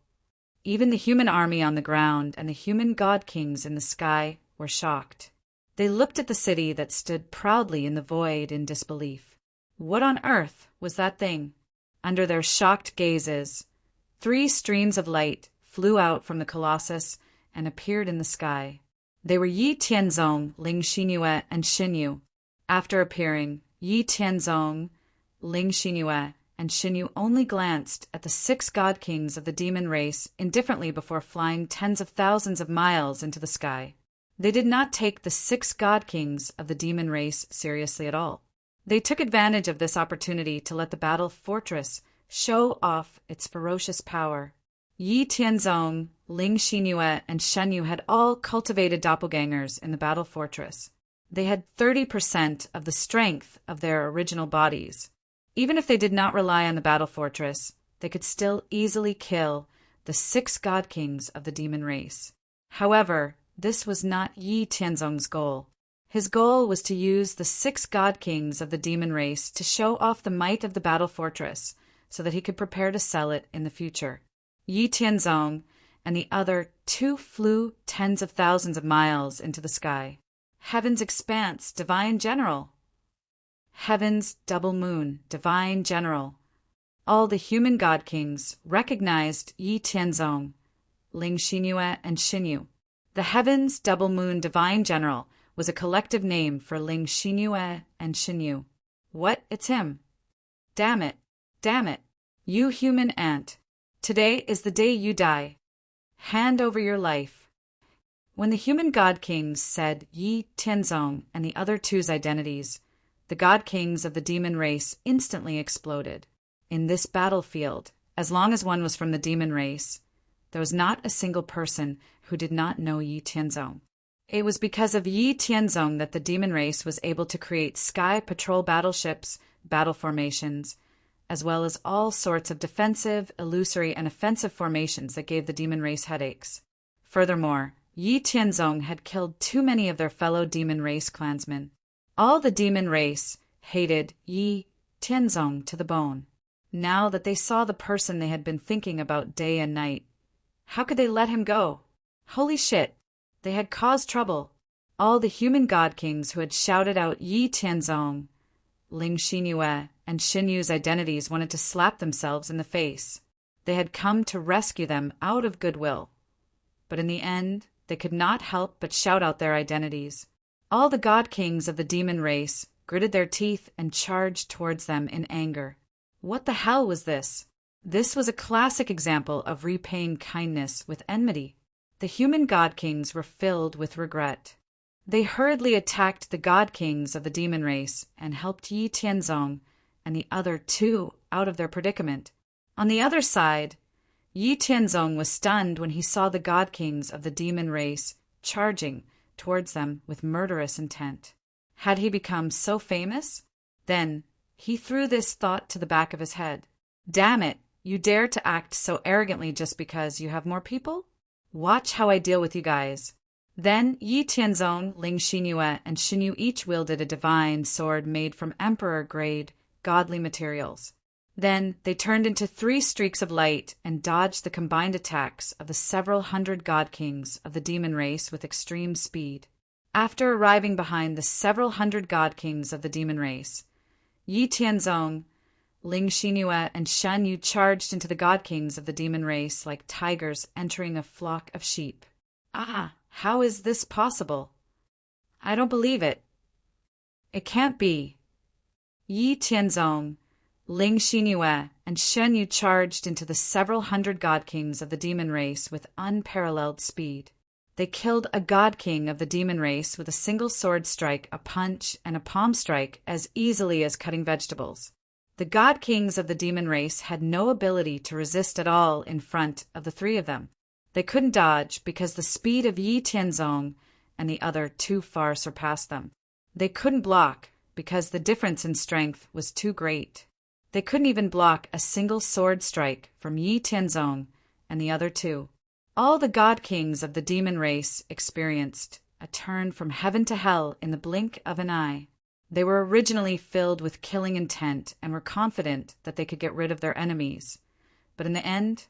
Even the human army on the ground and the human God Kings in the sky were shocked. They looked at the city that stood proudly in the void in disbelief. What on earth was that thing? Under their shocked gazes, 3 streams of light flew out from the Colossus and appeared in the sky. They were Yi Tianzong, Ling Xinyue, and Xinyu. After appearing, Yi Tianzong, Ling Xinyue, and Xinyu only glanced at the 6 God Kings of the demon race indifferently before flying tens of thousands of miles into the sky. They did not take the 6 God Kings of the demon race seriously at all. They took advantage of this opportunity to let the battle fortress show off its ferocious power. Yi Tianzong, Ling Xinyue, and Xinyu had all cultivated doppelgangers in the battle fortress. They had 30% of the strength of their original bodies. Even if they did not rely on the battle fortress, they could still easily kill the 6 God Kings of the demon race. However, this was not Yi Tianzong's goal. His goal was to use the 6 God Kings of the demon race to show off the might of the battle fortress so that he could prepare to sell it in the future. Yi Tianzong and the other 2 flew tens of thousands of miles into the sky. Heaven's expanse, divine general. Heaven's double moon, divine general. All the human God Kings recognized Yi Tianzong, Ling Xinyue, and Xinyu. The Heaven's double moon, divine general was a collective name for Ling Xinyue and Xinyu. What? It's him. Damn it. Damn it. You human ant. Today is the day you die. Hand over your life. When the human God Kings said Yi Tianzong and the other 2's identities, the God Kings of the demon race instantly exploded. In this battlefield, as long as one was from the demon race, there was not a single person who did not know Yi Tianzong. It was because of Yi Tianzong that the demon race was able to create sky patrol battleships, battle formations, as well as all sorts of defensive, illusory, and offensive formations that gave the demon race headaches. Furthermore, Yi Tianzong had killed too many of their fellow demon race clansmen. All the demon race hated Yi Tianzong to the bone. Now that they saw the person they had been thinking about day and night, how could they let him go? Holy shit! They had caused trouble. All the human God Kings who had shouted out Yi Tianzong, Ling Xinyue, and Xinyu's identities wanted to slap themselves in the face. They had come to rescue them out of goodwill. But in the end, they could not help but shout out their identities. All the God Kings of the demon race gritted their teeth and charged towards them in anger. What the hell was this? This was a classic example of repaying kindness with enmity. The human God Kings were filled with regret. They hurriedly attacked the God Kings of the demon race and helped Yi Tianzong and the other 2 out of their predicament. On the other side, Yi Tianzong was stunned when he saw the God Kings of the demon race charging towards them with murderous intent. Had he become so famous? Then he threw this thought to the back of his head. Damn it, you dare to act so arrogantly just because you have more people? Watch how I deal with you guys. Then Yi Tianzong, Ling Xinyue, and Xinyu each wielded a divine sword made from emperor-grade, godly materials. Then they turned into 3 streaks of light and dodged the combined attacks of the several hundred God Kings of the demon race with extreme speed. After arriving behind the several hundred God Kings of the demon race, Yi Tianzong, Ling Xinyue, and Xinyu charged into the God Kings of the demon race like tigers entering a flock of sheep. Ah, how is this possible? I don't believe it. It can't be. Yi Tianzong, Ling Xinyue, and Xinyu charged into the several hundred God Kings of the demon race with unparalleled speed. They killed a God King of the demon race with a single sword strike, a punch, and a palm strike as easily as cutting vegetables. The God Kings of the demon race had no ability to resist at all in front of the 3 of them. They couldn't dodge because the speed of Yi Tianzong and the other too far surpassed them. They couldn't block because the difference in strength was too great. They couldn't even block a single sword strike from Yi Tianzong and the other two. All the god kings of the demon race experienced a turn from heaven to hell in the blink of an eye. They were originally filled with killing intent and were confident that they could get rid of their enemies. But in the end,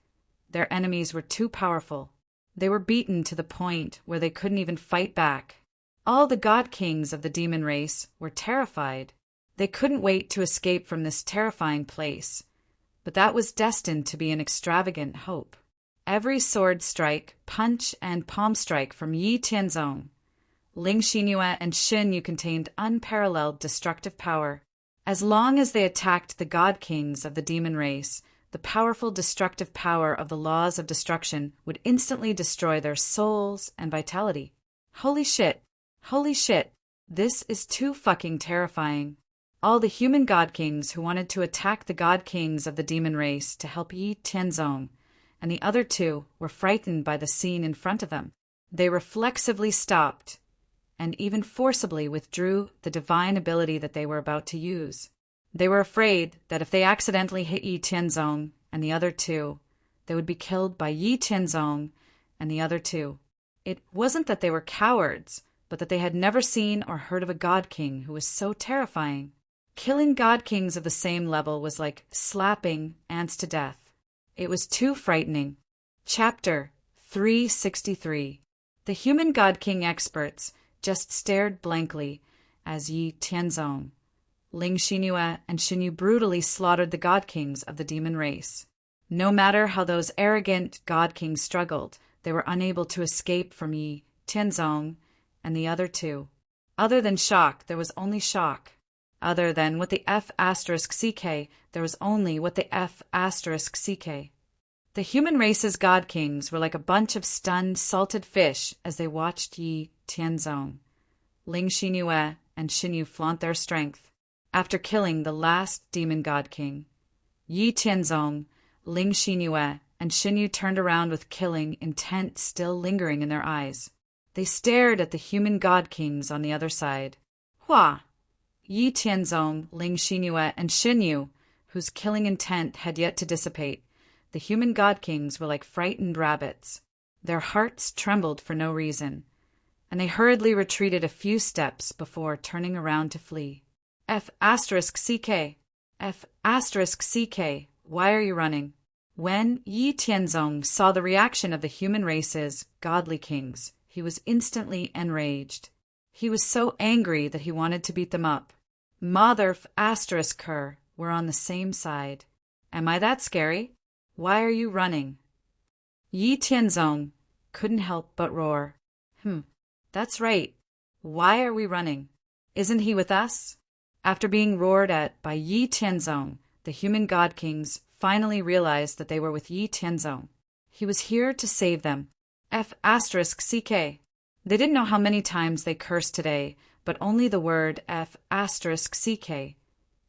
their enemies were too powerful. They were beaten to the point where they couldn't even fight back. All the god kings of the demon race were terrified. They couldn't wait to escape from this terrifying place, but that was destined to be an extravagant hope. Every sword strike, punch, and palm strike from Yi Tianzong, Ling Xinyue, and Xin Yu contained unparalleled destructive power. As long as they attacked the god kings of the demon race, the powerful destructive power of the laws of destruction would instantly destroy their souls and vitality. Holy shit. Holy shit. This is too fucking terrifying. All the human god kings who wanted to attack the god kings of the demon race to help Yi Tianzong and the other two were frightened by the scene in front of them. They reflexively stopped and even forcibly withdrew the divine ability that they were about to use. They were afraid that if they accidentally hit Yi Tianzong and the other two, they would be killed by Yi Tianzong and the other two. It wasn't that they were cowards, but that they had never seen or heard of a god king who was so terrifying. Killing god kings of the same level was like slapping ants to death. It was too frightening. Chapter 363. The human god king experts just stared blankly as Yi Tianzong, Ling Xinyue, and Xin Yu brutally slaughtered the god kings of the demon race. No matter how those arrogant god kings struggled, they were unable to escape from Yi Tianzong and the other two. Other than shock, there was only shock. Other than what the F***CK, there was only what the F***CK. The human race's god kings were like a bunch of stunned, salted fish as they watched Yi Tianzong, Ling Xinyue, and Xin Yu flaunt their strength. After killing the last demon god king, Yi Tianzong, Ling Xinyue, and Xin Yu turned around with killing intent still lingering in their eyes. They stared at the human god kings on the other side. Hua! Yi Tianzong, Ling Xinyue, and Xin Yu, whose killing intent had yet to dissipate. The human god kings were like frightened rabbits. Their hearts trembled for no reason, and they hurriedly retreated a few steps before turning around to flee. F***CK. F***CK. Why are you running? When Yi Tianzong saw the reaction of the human race's godly kings, he was instantly enraged. He was so angry that he wanted to beat them up. Mother *****, we're on the same side. Am I that scary? Why are you running? Yi Tianzong couldn't help but roar. That's right. Why are we running? Isn't he with us? After being roared at by Yi Tianzong, the human god kings finally realized that they were with Yi Tianzong. He was here to save them. F***CK. They didn't know how many times they cursed today, but only the word F***CK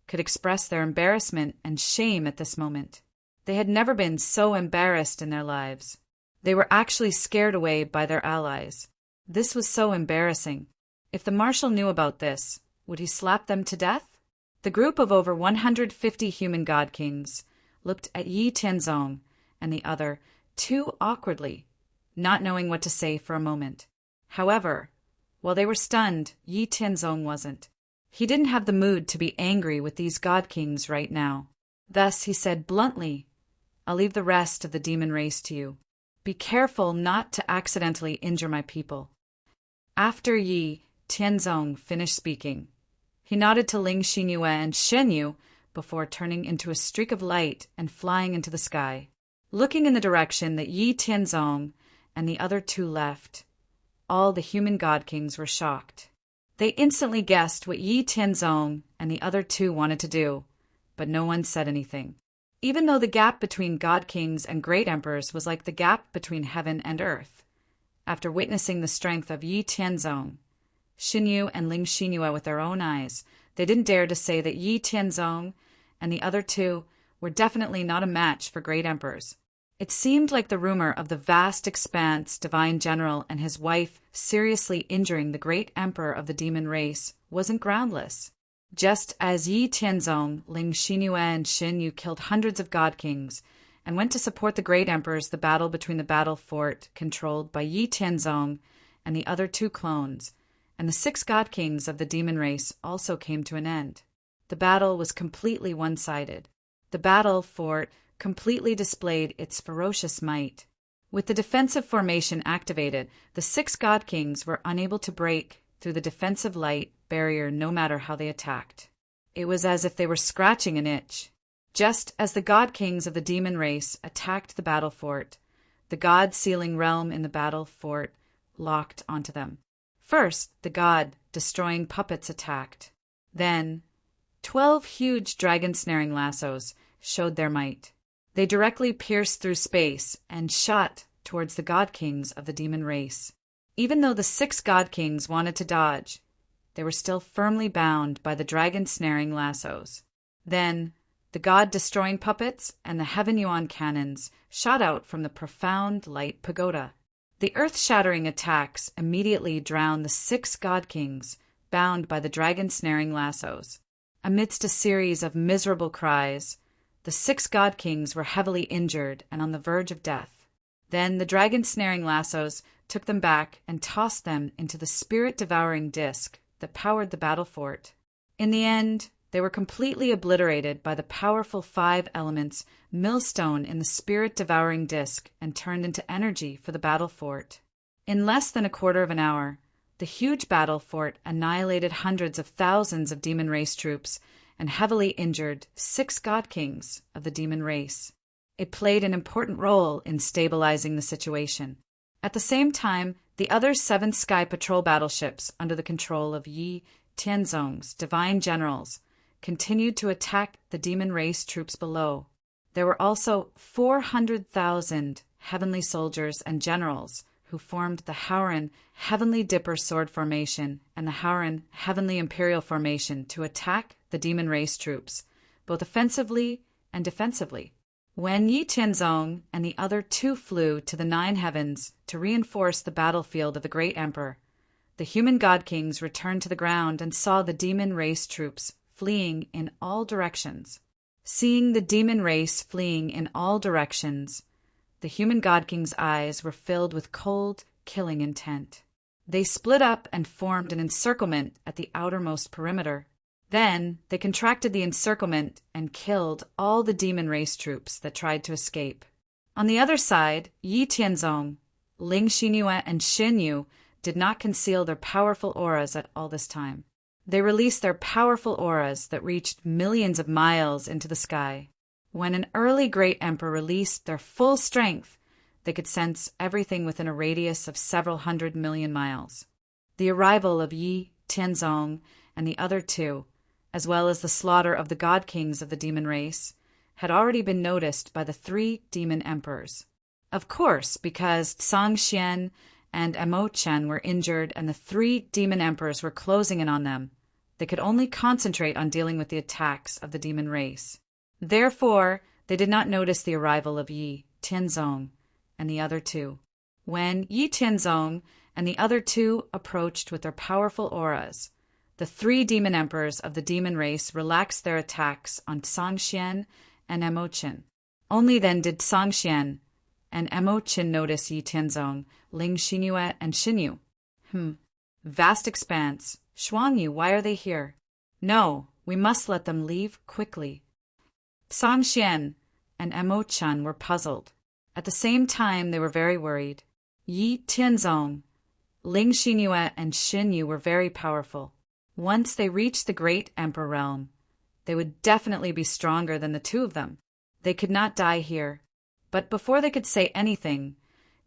could express their embarrassment and shame at this moment. They had never been so embarrassed in their lives. They were actually scared away by their allies. This was so embarrassing. If the marshal knew about this, would he slap them to death? The group of over 150 human god kings looked at Yi Tianzong and the other too awkwardly, not knowing what to say for a moment. However, while they were stunned, Yi Tianzong wasn't. He didn't have the mood to be angry with these god kings right now. Thus he said bluntly, I'll leave the rest of the demon race to you. Be careful not to accidentally injure my people. After Yi Tianzong finished speaking, he nodded to Ling Xinyue and Xin Yu before turning into a streak of light and flying into the sky. Looking in the direction that Yi Tianzong and the other two left, all the human god kings were shocked. They instantly guessed what Yi Tianzong and the other two wanted to do, but no one said anything. Even though the gap between god kings and great emperors was like the gap between heaven and earth. After witnessing the strength of Yi Tianzong, Xin Yu and Ling Xinyue with their own eyes, they didn't dare to say that Yi Tianzong and the other two were definitely not a match for great emperors. It seemed like the rumor of the vast expanse divine general and his wife seriously injuring the great emperor of the demon race wasn't groundless. Just as Yi Tianzong, Ling Xinyue, and Xin Yu killed hundreds of god kings and went to support the great emperors, the battle between the battle fort controlled by Yi Tianzong and the other two clones, and the 6 god kings of the demon race also came to an end. The battle was completely one-sided. The battle fort completely displayed its ferocious might. With the defensive formation activated, the 6 god kings were unable to break through the defensive light barrier no matter how they attacked. It was as if they were scratching an itch. Just as the god kings of the demon race attacked the battle fort, the god-sealing realm in the battle fort locked onto them. First, the god-destroying puppets attacked. Then, 12 huge dragon-snaring lassos showed their might. They directly pierced through space and shot towards the god kings of the demon race. Even though the 6 god kings wanted to dodge, they were still firmly bound by the dragon-snaring lassos. Then, the god-destroying puppets and the Heaven Yuan cannons shot out from the profound light pagoda. The earth-shattering attacks immediately drowned the 6 god kings bound by the dragon-snaring lassos. Amidst a series of miserable cries, the 6 god kings were heavily injured and on the verge of death. Then the dragon-snaring lassos took them back and tossed them into the spirit-devouring disk that powered the battle fort. In the end, they were completely obliterated by the powerful 5 elements millstone in the spirit-devouring disk and turned into energy for the battle fort. In less than a quarter of an hour, the huge battle fort annihilated hundreds of thousands of demon race troops and heavily injured 6 god kings of the demon race. It played an important role in stabilizing the situation. At the same time, the other 7 sky patrol battleships under the control of Yi Tianzong's divine generals continued to attack the demon race troops below. There were also 400,000 heavenly soldiers and generals who formed the Howran Heavenly Dipper Sword Formation and the Howran Heavenly Imperial Formation to attack the demon race troops, both offensively and defensively. When Yi Tianzong and the other 2 flew to the 9 heavens to reinforce the battlefield of the Great Emperor, the human god kings returned to the ground and saw the demon race troops fleeing in all directions. Seeing the demon race fleeing in all directions, the human god kings' eyes were filled with cold, killing intent. They split up and formed an encirclement at the outermost perimeter. Then they contracted the encirclement and killed all the demon race troops that tried to escape. On the other side, Yi Tianzong, Ling Xinyue, and Xin Yu did not conceal their powerful auras at all this time. They released their powerful auras that reached millions of miles into the sky. When an early great emperor released their full strength, they could sense everything within a radius of several 100 million miles. The arrival of Yi Tianzong and the other 2, as well as the slaughter of the god kings of the demon race, had already been noticed by the 3 demon emperors. Of course, because Zhangxian and Amo Chen were injured and the 3 demon emperors were closing in on them, they could only concentrate on dealing with the attacks of the demon race. Therefore, they did not notice the arrival of Yi Tianzong and the other 2. When Yi Tianzong and the other 2 approached with their powerful auras, the 3 demon emperors of the demon race relaxed their attacks on Zhangxian and Amo Chen. Only then did Zhangxian and Amo Chen notice Yi Tianzong, Ling Xinyue, and Xin Yu. Vast expanse. Shuangyu, why are they here? No, we must let them leave quickly. Zhangxian and Amo Chen were puzzled. At the same time, they were very worried. Yi Tianzong, Ling Xinyue, and Xin Yu were very powerful. Once they reached the Great Emperor realm, they would definitely be stronger than the 2 of them. They could not die here. But before they could say anything,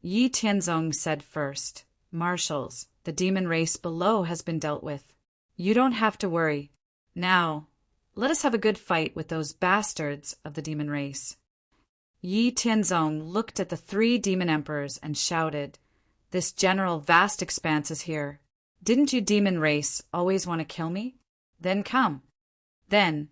Yi Tianzong said first, "Marshals, the demon race below has been dealt with. You don't have to worry. Now, let us have a good fight with those bastards of the demon race." Yi Tianzong looked at the 3 demon emperors and shouted, "This general vast expanse is here. Didn't you demon race always want to kill me? Then come." Then,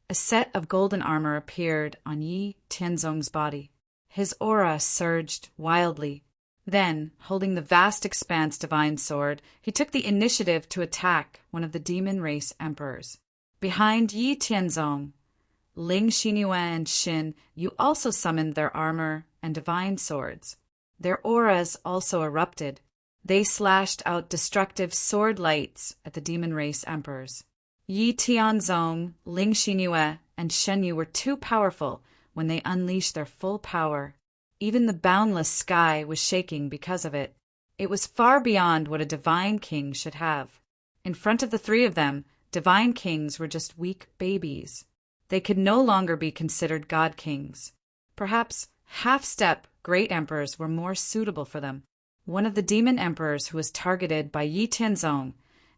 a set of golden armor appeared on Yi Tianzong's body. His aura surged wildly. Then, holding the vast expanse divine sword, he took the initiative to attack one of the demon race emperors. Behind Yi Tianzong, Ling Xinyue and Xin Yu also summoned their armor and divine swords. Their auras also erupted. They slashed out destructive sword lights at the demon race emperors. Yi Tianzong, Ling Xinyue, and Shen Yu were too powerful when they unleashed their full power. Even the boundless sky was shaking because of it. It was far beyond what a divine king should have. In front of the three of them, divine kings were just weak babies. They could no longer be considered god kings. Perhaps half-step great emperors were more suitable for them. One of the demon emperors who was targeted by Yi Tianzong,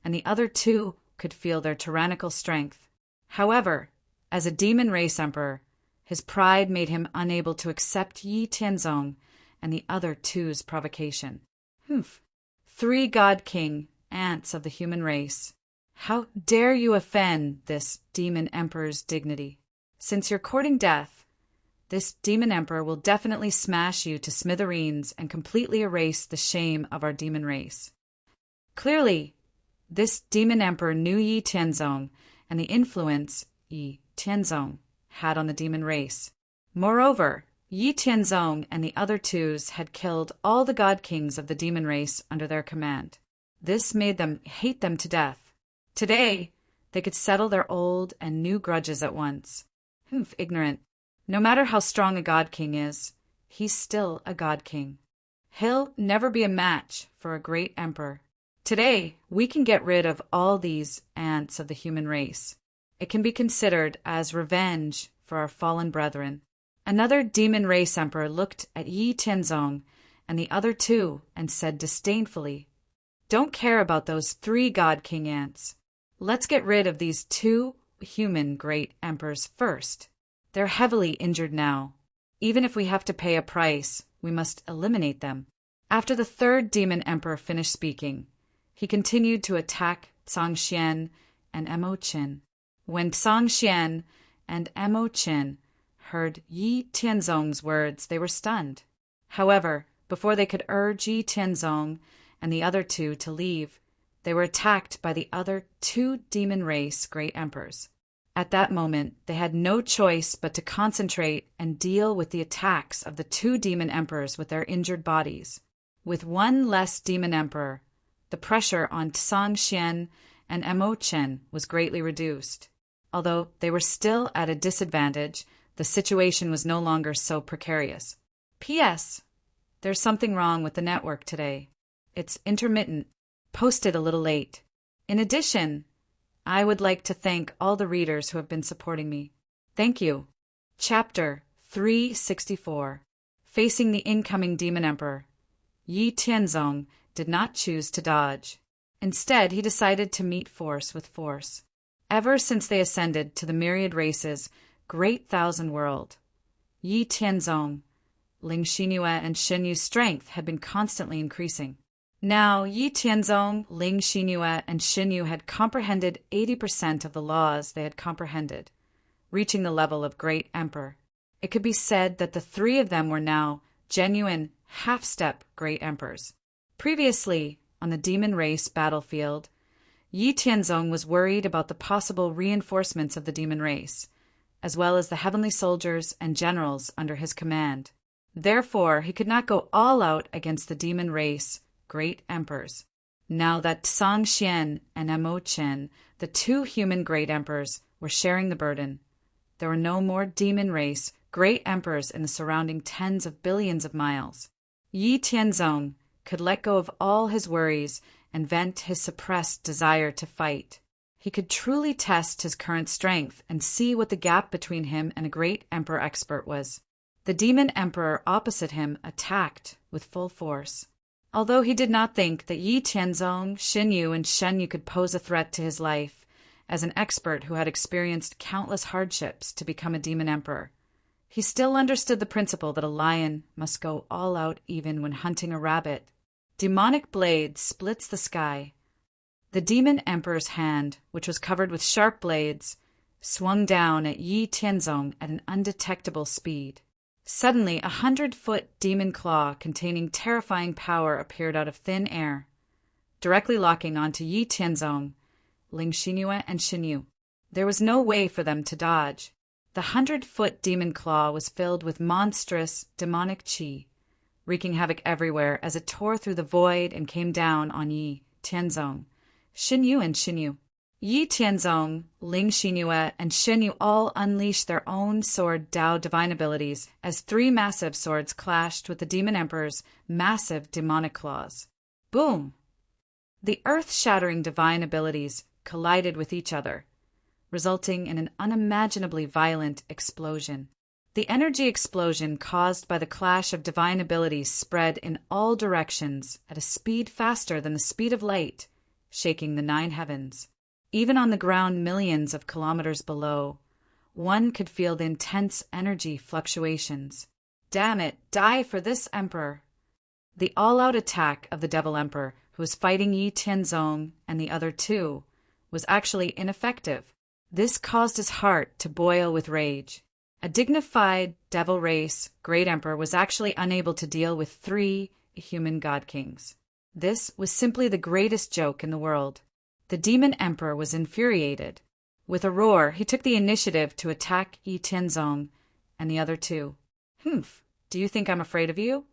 and the other two could feel their tyrannical strength. However, as a demon race emperor, his pride made him unable to accept Yi Tianzong and the other two's provocation. Three god king, ants of the human race. How dare you offend this demon emperor's dignity? Since you're courting death, this demon emperor will definitely smash you to smithereens and completely erase the shame of our demon race. Clearly, this demon emperor knew Yi Tianzong and the influence Yi Tianzong had on the demon race. Moreover, Yi Tianzong and the other twos had killed all the god kings of the demon race under their command. This made them hate them to death. Today, they could settle their old and new grudges at once. Ignorant. No matter how strong a god king is, he's still a god king. He'll never be a match for a great emperor. Today, we can get rid of all these ants of the human race. It can be considered as revenge for our fallen brethren. Another demon race emperor looked at Yi Tianzong and the other two and said disdainfully, "Don't care about those three god king ants. Let's get rid of these two human great emperors first. They're heavily injured now. Even if we have to pay a price, we must eliminate them." After the third demon emperor finished speaking, he continued to attack Zhang Xian and Mo Qin. When Zhang Xian and Mo Qin heard Yi Tianzong's words, they were stunned. However, before they could urge Yi Tianzong and the other two to leave, they were attacked by the other two demon race great emperors. At that moment, they had no choice but to concentrate and deal with the attacks of the two demon emperors with their injured bodies. With one less demon emperor, the pressure on Zhang Xian and Mo Qin was greatly reduced. Although they were still at a disadvantage, the situation was no longer so precarious. P.S. There's something wrong with the network today. It's intermittent. Posted a little late. In addition, I would like to thank all the readers who have been supporting me. Thank you. Chapter 364. Facing the incoming demon emperor. Yi Tianzong did not choose to dodge. Instead, he decided to meet force with force. Ever since they ascended to the myriad races, great thousand world, Yi Tianzong, Ling Xinyue, and Shen Yu's strength had been constantly increasing. Now, Yi Tianzong, Ling Xinyue, and Shen Yu had comprehended 80% of the laws they had comprehended, reaching the level of great emperor. It could be said that the three of them were now genuine half-step great emperors. Previously, on the demon race battlefield, Yi Tianzong was worried about the possible reinforcements of the demon race, as well as the heavenly soldiers and generals under his command. Therefore, he could not go all out against the demon race great emperors. Now that Zhang Xian and Mo Qin, the two human great emperors, were sharing the burden, there were no more demon race great emperors in the surrounding tens of billions of miles. Yi Tianzong could let go of all his worries and vent his suppressed desire to fight. He could truly test his current strength and see what the gap between him and a great emperor expert was. The demon emperor opposite him attacked with full force. Although he did not think that Yi Tianzong, Shen Yu, and Shen Yu could pose a threat to his life, as an expert who had experienced countless hardships to become a demon emperor, he still understood the principle that a lion must go all out even when hunting a rabbit. Demonic blade splits the sky. The demon emperor's hand, which was covered with sharp blades, swung down at Yi Tianzong at an undetectable speed. Suddenly, 100-foot demon claw containing terrifying power appeared out of thin air, directly locking onto Yi Tianzong, Ling Xinyue, and Xinyu. There was no way for them to dodge. The 100-foot demon claw was filled with monstrous, demonic qi, wreaking havoc everywhere as it tore through the void and came down on Yi Tianzong, Xinyu, and Xinyu. Yi Tianzong, Ling Xinyue, and Xinyu all unleashed their own sword Dao divine abilities as 3 massive swords clashed with the Demon Emperor's massive demonic claws. Boom! The earth-shattering divine abilities collided with each other, resulting in an unimaginably violent explosion. The energy explosion caused by the clash of divine abilities spread in all directions at a speed faster than the speed of light, shaking the 9 heavens. Even on the ground millions of kilometers below, one could feel the intense energy fluctuations. Damn it, die for this emperor! The all-out attack of the Devil Emperor, who was fighting Yi Tianzong and the other 2, was actually ineffective. This caused his heart to boil with rage. A dignified devil race great emperor was actually unable to deal with 3 human god kings. This was simply the greatest joke in the world. The Demon Emperor was infuriated. With a roar, he took the initiative to attack Yi Tianzong and the other 2. Humph, do you think I'm afraid of you?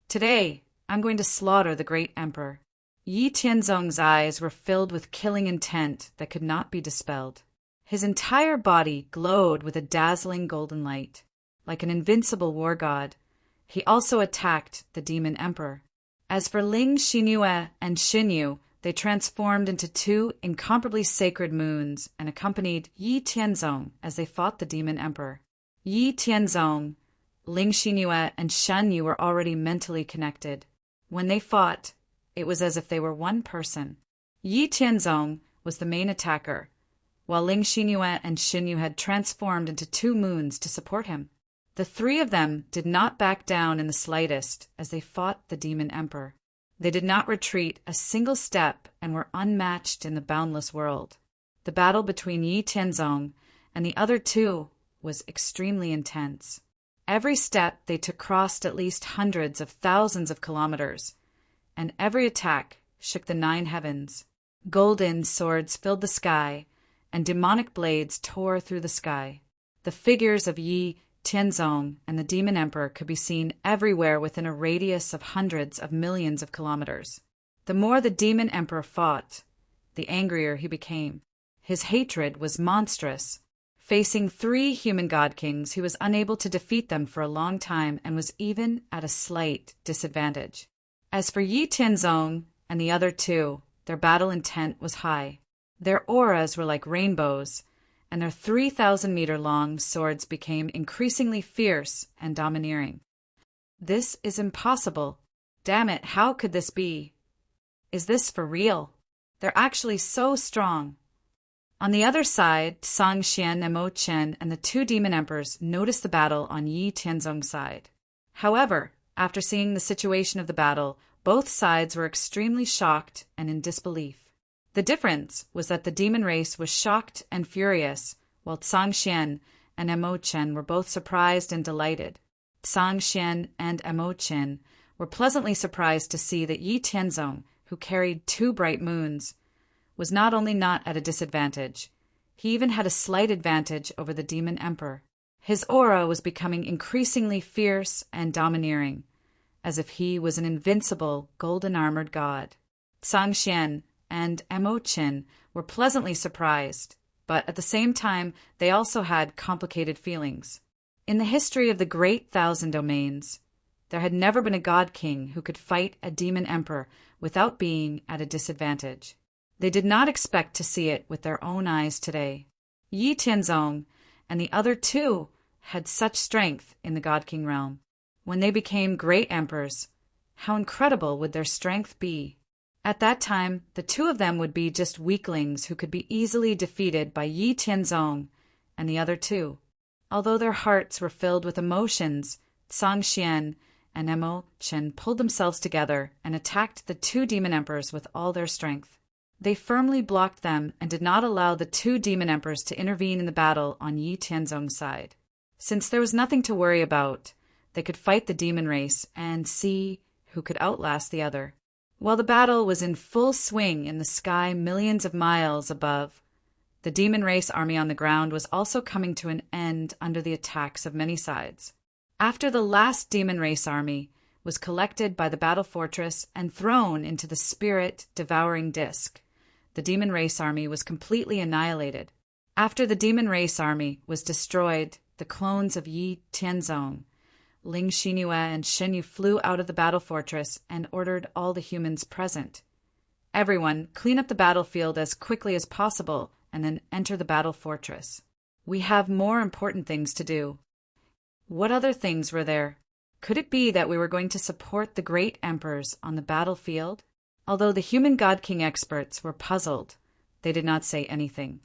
Today, I'm going to slaughter the great emperor. Yi Tianzong's eyes were filled with killing intent that could not be dispelled. His entire body glowed with a dazzling golden light. Like an invincible war god, he also attacked the Demon Emperor. As for Ling Xinyue and Xinyu, they transformed into 2 incomparably sacred moons and accompanied Yi Tianzong as they fought the Demon Emperor. Yi Tianzong, Ling Xinyue, and Shanyu were already mentally connected. When they fought, it was as if they were one person. Yi Tianzong was the main attacker, while Ling Xinyue and Xinyu had transformed into 2 moons to support him. The 3 of them did not back down in the slightest as they fought the Demon Emperor. They did not retreat a single step and were unmatched in the boundless world. The battle between Yi Tianzong and the other 2 was extremely intense. Every step they took crossed at least hundreds of thousands of kilometers, and every attack shook the 9 heavens. Golden swords filled the sky, and demonic blades tore through the sky. The figures of Yi Tianzong and the Demon Emperor could be seen everywhere within a radius of hundreds of millions of kilometers. The more the Demon Emperor fought, the angrier he became. His hatred was monstrous. Facing 3 human god kings, he was unable to defeat them for a long time and was even at a slight disadvantage. As for Yi Tianzong and the other 2, their battle intent was high. Their auras were like rainbows, and their 3,000-meter-long swords became increasingly fierce and domineering. This is impossible. Damn it, how could this be? Is this for real? They're actually so strong. On the other side, Sang Xian and Mo Chen and the 2 demon emperors noticed the battle on Yi Tianzong's side. However, after seeing the situation of the battle, both sides were extremely shocked and in disbelief. The difference was that the demon race was shocked and furious, while Sang Xian and Mo Chen were both surprised and delighted. Sang Xian and Mo Chen were pleasantly surprised to see that Yi Tianzong, who carried 2 bright moons, was not only not at a disadvantage, he even had a slight advantage over the Demon Emperor. His aura was becoming increasingly fierce and domineering, as if he was an invincible, golden-armored god. Sang Xian and Mo Chen were pleasantly surprised, but at the same time they also had complicated feelings. In the history of the Great Thousand Domains, there had never been a god king who could fight a demon emperor without being at a disadvantage. They did not expect to see it with their own eyes today. Yi Tianzong and the other 2 had such strength in the god king realm. When they became great emperors, how incredible would their strength be? At that time, the 2 of them would be just weaklings who could be easily defeated by Yi Tianzong and the other 2. Although their hearts were filled with emotions, Sang Xian and Mo Chen pulled themselves together and attacked the 2 demon emperors with all their strength. They firmly blocked them and did not allow the 2 demon emperors to intervene in the battle on Yi Tianzong's side. Since there was nothing to worry about, they could fight the demon race and see who could outlast the other. While the battle was in full swing in the sky millions of miles above, the demon race army on the ground was also coming to an end under the attacks of many sides. After the last demon race army was collected by the battle fortress and thrown into the spirit-devouring disk, the demon race army was completely annihilated. After the demon race army was destroyed, the clones of Yi Tianzong, Ling Xinyue, and Shenyu flew out of the battle fortress and ordered all the humans present. Everyone, clean up the battlefield as quickly as possible and then enter the battle fortress. We have more important things to do. What other things were there? Could it be that we were going to support the great emperors on the battlefield? Although the human God King experts were puzzled, they did not say anything.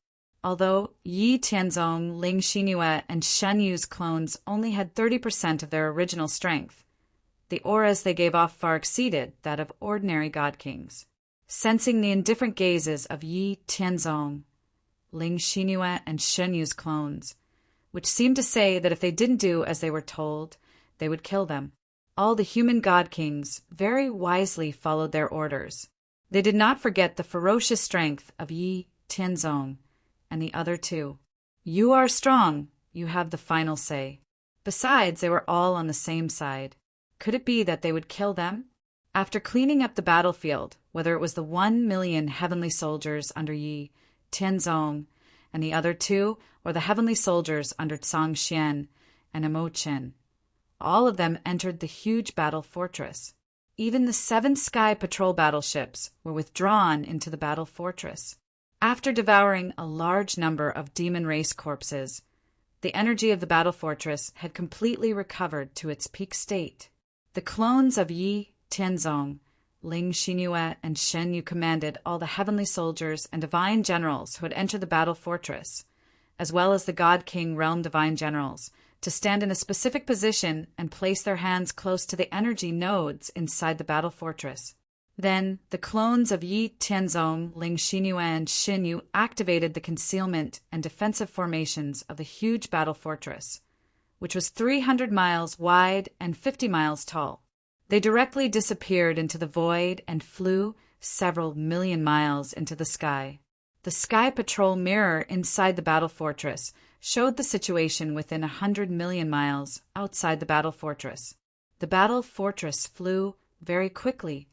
Although Yi Tianzong, Ling Xinyue, and Shen Yu's clones only had 30% of their original strength, the auras they gave off far exceeded that of ordinary God Kings. Sensing the indifferent gazes of Yi Tianzong, Ling Xinyue, and Shen Yu's clones, which seemed to say that if they didn't do as they were told, they would kill them, all the human God Kings very wisely followed their orders. They did not forget the ferocious strength of Yi Tianzong and the other two. You are strong, you have the final say. Besides, they were all on the same side. Could it be that they would kill them? After cleaning up the battlefield, whether it was the 1 million heavenly soldiers under Yi Tianzong and the other two, or the heavenly soldiers under Zhang Xian and Emo Chen, all of them entered the huge battle fortress. Even the 7 sky patrol battleships were withdrawn into the battle fortress. After devouring a large number of demon race corpses, the energy of the battle fortress had completely recovered to its peak state. The clones of Yi Tianzong, Ling Xinyue, and Shen Yu commanded all the heavenly soldiers and divine generals who had entered the battle fortress, as well as the God King realm divine generals, to stand in a specific position and place their hands close to the energy nodes inside the battle fortress. Then, the clones of Yi Tianzong, Ling Xinyue, and Shen Yu activated the concealment and defensive formations of the huge battle fortress, which was 300 miles wide and 50 miles tall. They directly disappeared into the void and flew several million miles into the sky. The Sky Patrol mirror inside the battle fortress showed the situation within 100 million miles outside the battle fortress. The battle fortress flew very quickly.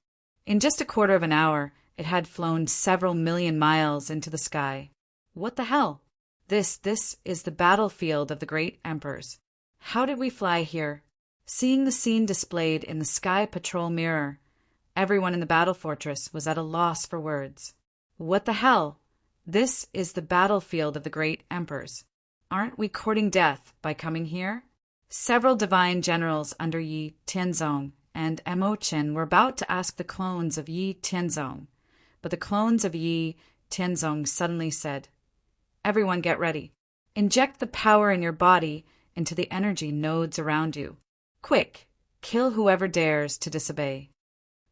In just a quarter of an hour, it had flown several million miles into the sky. What the hell? This is the battlefield of the great emperors. How did we fly here? Seeing the scene displayed in the Sky Patrol mirror, everyone in the battle fortress was at a loss for words. What the hell? This is the battlefield of the great emperors. Aren't we courting death by coming here? Several divine generals under Yi Tianzong and Emo Chen were about to ask the clones of Yi Tianzong, but the clones of Yi Tianzong suddenly said, "Everyone get ready. Inject the power in your body into the energy nodes around you. Quick, kill whoever dares to disobey."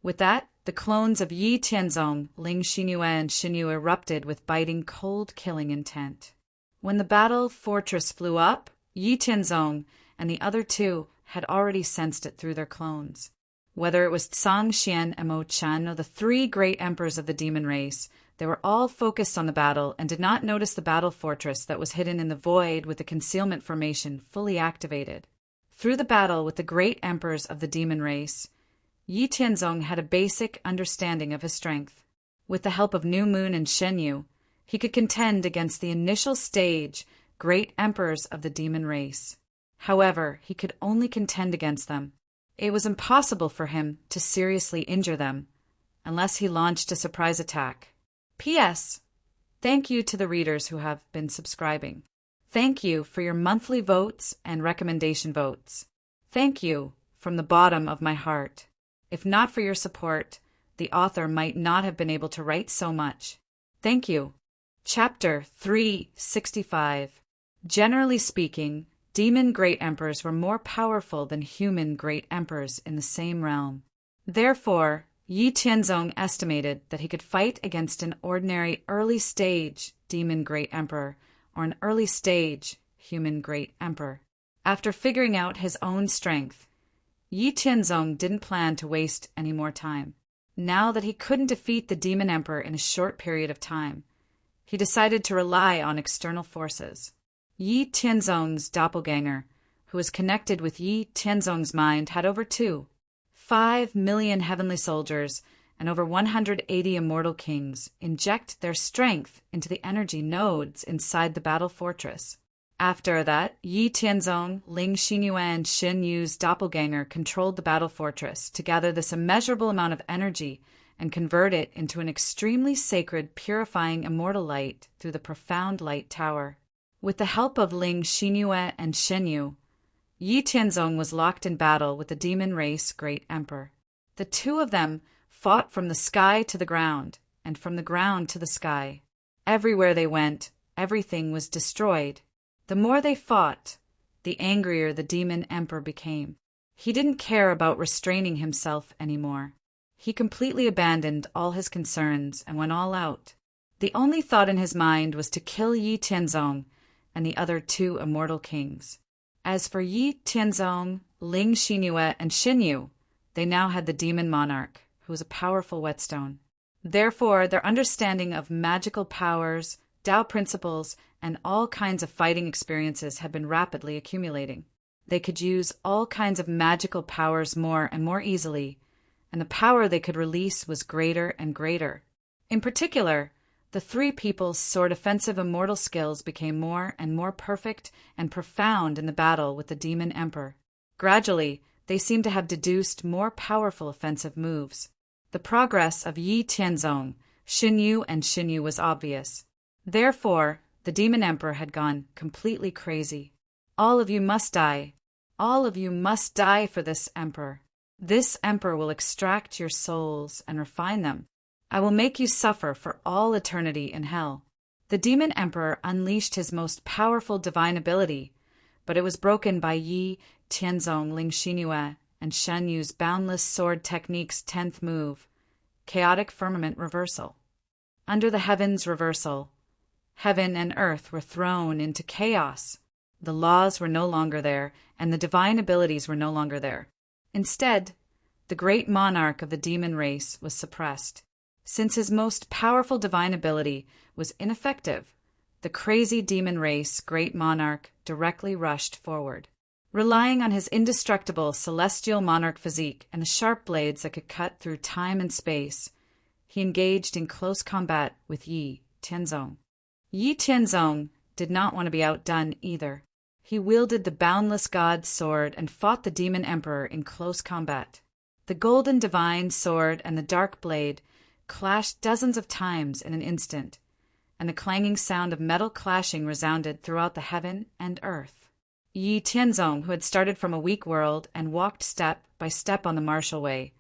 With that, the clones of Yi Tianzong, Ling Xinyue, and Shen Yu erupted with biting, cold-killing intent. When the battle fortress flew up, Yi Tianzong and the other two had already sensed it through their clones. Whether it was Zhang Xian, Emo Chen, or the 3 great emperors of the demon race, they were all focused on the battle and did not notice the battle fortress that was hidden in the void with the concealment formation fully activated. Through the battle with the great emperors of the demon race, Yi Tianzong had a basic understanding of his strength. With the help of New Moon and Shen Yu, he could contend against the initial stage great emperors of the demon race. However, he could only contend against them. It was impossible for him to seriously injure them, unless he launched a surprise attack. P.S. Thank you to the readers who have been subscribing. Thank you for your monthly votes and recommendation votes. Thank you from the bottom of my heart. If not for your support, the author might not have been able to write so much. Thank you. Chapter 365. Generally speaking, demon great emperors were more powerful than human great emperors in the same realm. Therefore, Yi Tianzong estimated that he could fight against an ordinary early-stage demon great emperor or an early-stage human great emperor. After figuring out his own strength, Yi Tianzong didn't plan to waste any more time. Now that he couldn't defeat the Demon Emperor in a short period of time, he decided to rely on external forces. Yi Tianzong's doppelganger, who was connected with Yi Tianzong's mind, had over 2.5 million heavenly soldiers and over 180 immortal kings inject their strength into the energy nodes inside the battle fortress. After that, Yi Tianzong, Ling Xinyue, and Xin Yu's doppelganger controlled the battle fortress to gather this immeasurable amount of energy and convert it into an extremely sacred, purifying immortal light through the profound light tower. With the help of Ling Xinyue and Xin Yu, Yi Tianzong was locked in battle with the demon race Great Emperor. The two of them fought from the sky to the ground, and from the ground to the sky. Everywhere they went, everything was destroyed. The more they fought, the angrier the demon emperor became. He didn't care about restraining himself anymore. He completely abandoned all his concerns and went all out. The only thought in his mind was to kill Yi Tianzong and the other two immortal kings. As for Yi Tianzong, Ling Xinyue, and Xin Yu, they now had the demon monarch, who was a powerful whetstone. Therefore, their understanding of magical powers, Tao principles, and all kinds of fighting experiences had been rapidly accumulating. They could use all kinds of magical powers more and more easily, and the power they could release was greater and greater. In particular, the three people's sword offensive immortal skills became more and more perfect and profound in the battle with the demon emperor. Gradually, they seemed to have deduced more powerful offensive moves. The progress of Yi Tianzong, Xin Yu, and Xin Yu was obvious. Therefore, the demon emperor had gone completely crazy. All of you must die. All of you must die for this emperor. This emperor will extract your souls and refine them. I will make you suffer for all eternity in hell. The demon emperor unleashed his most powerful divine ability, but it was broken by Yi Tianzong, Ling Xinyue, and Shen Yu's boundless sword technique's 10th move, chaotic firmament reversal. Under the heavens reversal, heaven and earth were thrown into chaos. The laws were no longer there, and the divine abilities were no longer there. Instead, the great monarch of the demon race was suppressed. Since his most powerful divine ability was ineffective, the crazy demon race great monarch directly rushed forward. Relying on his indestructible celestial monarch physique and the sharp blades that could cut through time and space, he engaged in close combat with Yi Tianzong. Yi Tianzong did not want to be outdone either. He wielded the boundless god's sword and fought the demon emperor in close combat. The golden divine sword and the dark blade clashed dozens of times in an instant, and the clanging sound of metal clashing resounded throughout the heaven and earth. Yi Tianzong, who had started from a weak world and walked step by step on the martial way,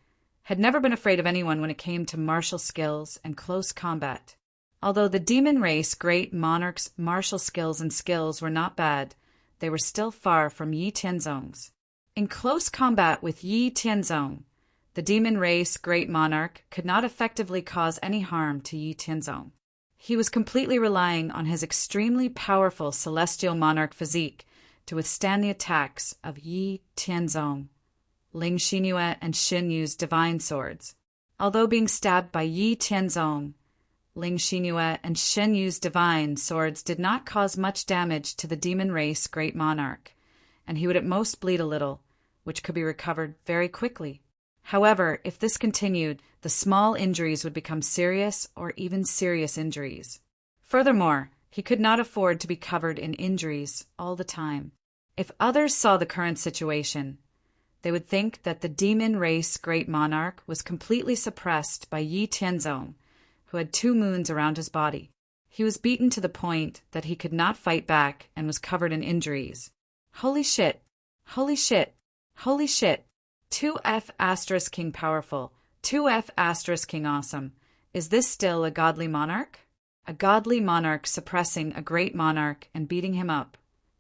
had never been afraid of anyone when it came to martial skills and close combat. Although the demon race great monarch's martial skills were not bad, they were still far from Yi Tianzong's. In close combat with Yi Tianzong, the demon race great monarch could not effectively cause any harm to Yi Tianzong. He was completely relying on his extremely powerful celestial monarch physique to withstand the attacks of Yi Tianzong, Ling Xinyue, and Xin Yu's divine swords. Although being stabbed by Yi Tianzong, Ling Xinyue, and Xin Yu's divine swords did not cause much damage to the demon race great monarch, and he would at most bleed a little, which could be recovered very quickly. However, if this continued, the small injuries would become serious or even serious injuries. Furthermore, he could not afford to be covered in injuries all the time. If others saw the current situation, they would think that the demon race great monarch was completely suppressed by Yi Tianzong, who had 2 moons around his body. He was beaten to the point that he could not fight back and was covered in injuries. Holy shit! Holy shit! Holy shit! 2F asterisk king powerful, 2F asterisk king awesome. Is this still a godly monarch? A godly monarch suppressing a great monarch and beating him up.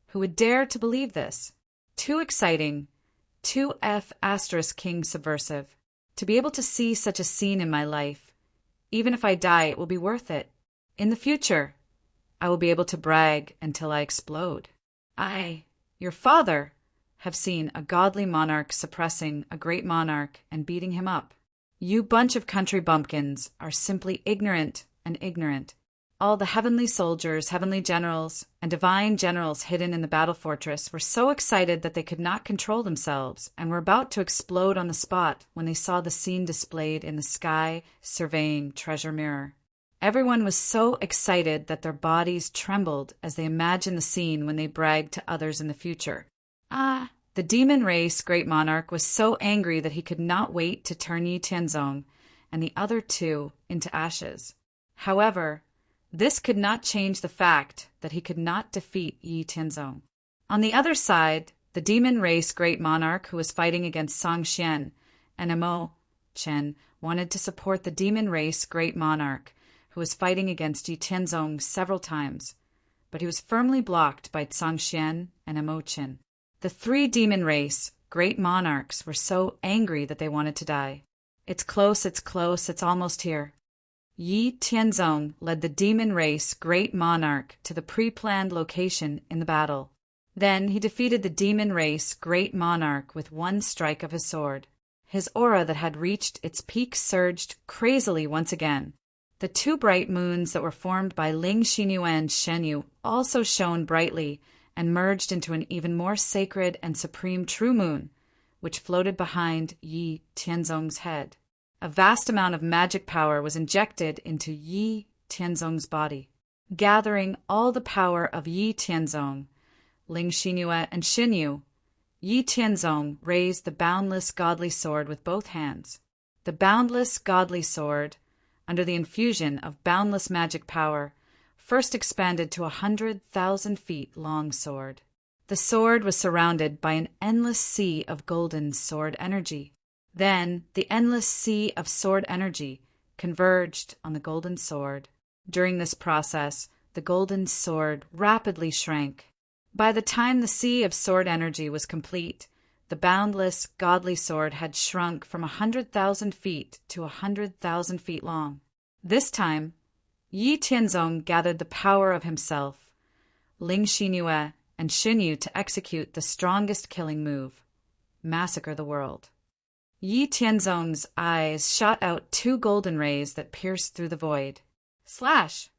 Who would dare to believe this? Too exciting. 2F asterisk king subversive. To be able to see such a scene in my life, even if I die, it will be worth it. In the future, I will be able to brag until I explode. I, your father, have seen a godly monarch suppressing a great monarch and beating him up. You bunch of country bumpkins are simply ignorant and ignorant. All the heavenly soldiers, heavenly generals, and divine generals hidden in the battle fortress were so excited that they could not control themselves and were about to explode on the spot when they saw the scene displayed in the sky surveying treasure mirror. Everyone was so excited that their bodies trembled as they imagined the scene when they bragged to others in the future. The demon race great monarch was so angry that he could not wait to turn Yi Tianzong and the other two into ashes. However, this could not change the fact that he could not defeat Yi Tianzong. On the other side, the demon race great monarch who was fighting against Song Xian and Amo Chen wanted to support the demon race great monarch who was fighting against Yi Tianzong several times, but he was firmly blocked by Song Xian and Amo Chen. The three demon race great monarchs were so angry that they wanted to die. It's close, it's almost here. Yi Tianzong led the demon race great monarch to the pre-planned location in the battle. Then he defeated the demon race great monarch with one strike of his sword. His aura that had reached its peak surged crazily once again. The two bright moons that were formed by Ling Xinyu and Shenyu also shone brightly and merged into an even more sacred and supreme true moon, which floated behind Yi Tianzong's head. A vast amount of magic power was injected into Yi Tianzong's body. Gathering all the power of Yi Tianzong, Ling Xinyu and Shenyu, Yi Tianzong raised the boundless godly sword with both hands. The boundless godly sword, under the infusion of boundless magic power, first expanded to 100,000 feet long sword. The sword was surrounded by an endless sea of golden sword energy. Then the endless sea of sword energy converged on the golden sword. During this process, the golden sword rapidly shrank. By the time the sea of sword energy was complete, the boundless godly sword had shrunk from 100,000 feet to 100,000 feet long. This time, Yi Tianzong gathered the power of himself, Ling Xinyu and Shenyu to execute the strongest killing move, massacre the world. Yi Tianzong's eyes shot out two golden rays that pierced through the void. Slash!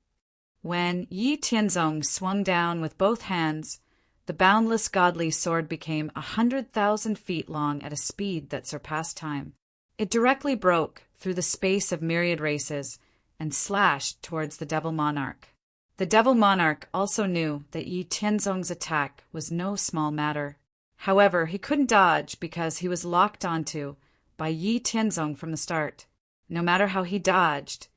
When Yi Tianzong swung down with both hands, the boundless godly sword became 100,000 feet long at a speed that surpassed time. It directly broke through the space of myriad races and slashed towards the Devil Monarch. The Devil Monarch also knew that Yi Tianzong's attack was no small matter. However, he couldn't dodge because he was locked onto by Yi Tianzong from the start. No matter how he dodged,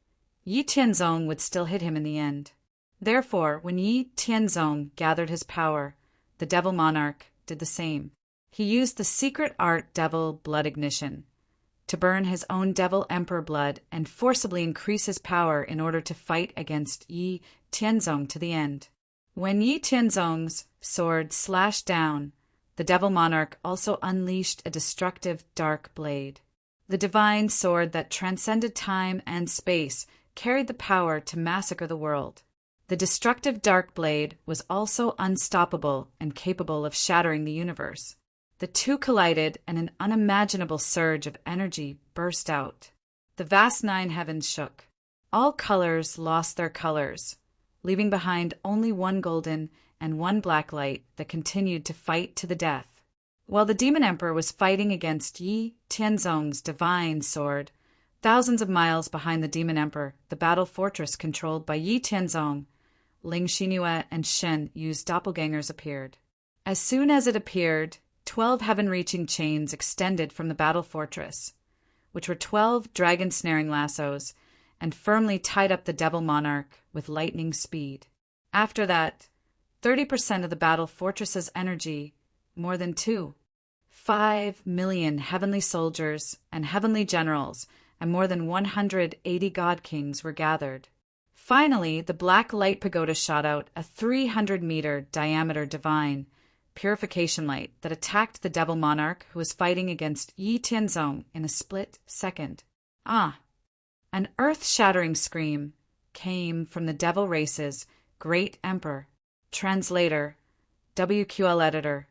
Yi Tianzong would still hit him in the end. Therefore, when Yi Tianzong gathered his power, the Devil Monarch did the same. He used the secret art Devil Blood Ignition to burn his own Devil Emperor blood and forcibly increase his power in order to fight against Yi Tianzong to the end. When Yi Tianzong's sword slashed down, the Devil Monarch also unleashed a destructive dark blade. The divine sword that transcended time and space carried the power to massacre the world. The destructive dark blade was also unstoppable and capable of shattering the universe. The two collided and an unimaginable surge of energy burst out. The vast nine heavens shook. All colors lost their colors, leaving behind only one golden and one black light that continued to fight to the death. While the Demon Emperor was fighting against Yi Tianzong's divine sword, thousands of miles behind the Demon Emperor, the battle fortress controlled by Yi Tianzong, Ling Xinyu and Shen Yu's doppelgangers appeared. As soon as it appeared, 12 heaven-reaching chains extended from the battle fortress, which were 12 dragon-snaring lassos, and firmly tied up the Devil Monarch with lightning speed. After that, 30% of the battle fortress's energy, more than 5 million heavenly soldiers and heavenly generals, and more than 180 god kings were gathered. Finally, the black light pagoda shot out a 300-meter diameter divine purification light that attacked the Devil Monarch who was fighting against Yi Tianzong in a split second. An earth-shattering scream came from the Devil Race's Great Emperor, Translator, WQL Editor,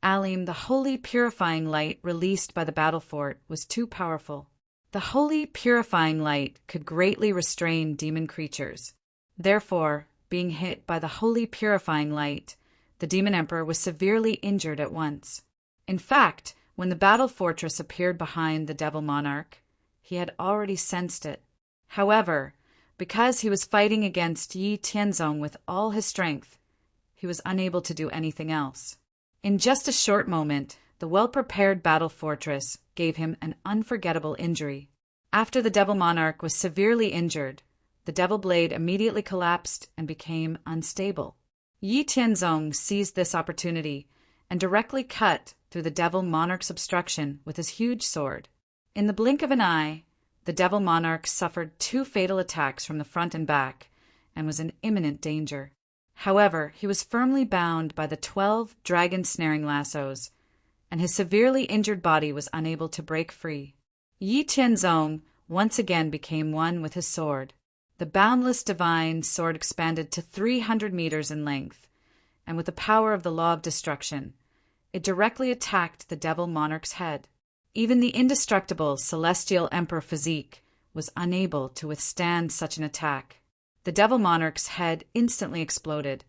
Alim, the holy purifying light released by the battle fort, was too powerful. The holy purifying light could greatly restrain demon creatures. Therefore, being hit by the holy purifying light, the demon emperor was severely injured at once. In fact, when the battle fortress appeared behind the devil monarch, he had already sensed it. However, because he was fighting against Yi Tianzong with all his strength, he was unable to do anything else. In just a short moment, the well-prepared battle fortress gave him an unforgettable injury. After the devil monarch was severely injured, the devil blade immediately collapsed and became unstable. Yi Tianzong seized this opportunity and directly cut through the devil monarch's obstruction with his huge sword. In the blink of an eye, the devil monarch suffered 2 fatal attacks from the front and back and was in imminent danger. However, he was firmly bound by the 12 dragon snaring lassos, and his severely injured body was unable to break free. Yi Tianzong once again became one with his sword. The boundless divine sword expanded to 300 meters in length, and with the power of the law of destruction, it directly attacked the devil monarch's head. Even the indestructible celestial emperor physique was unable to withstand such an attack. The devil monarch's head instantly exploded,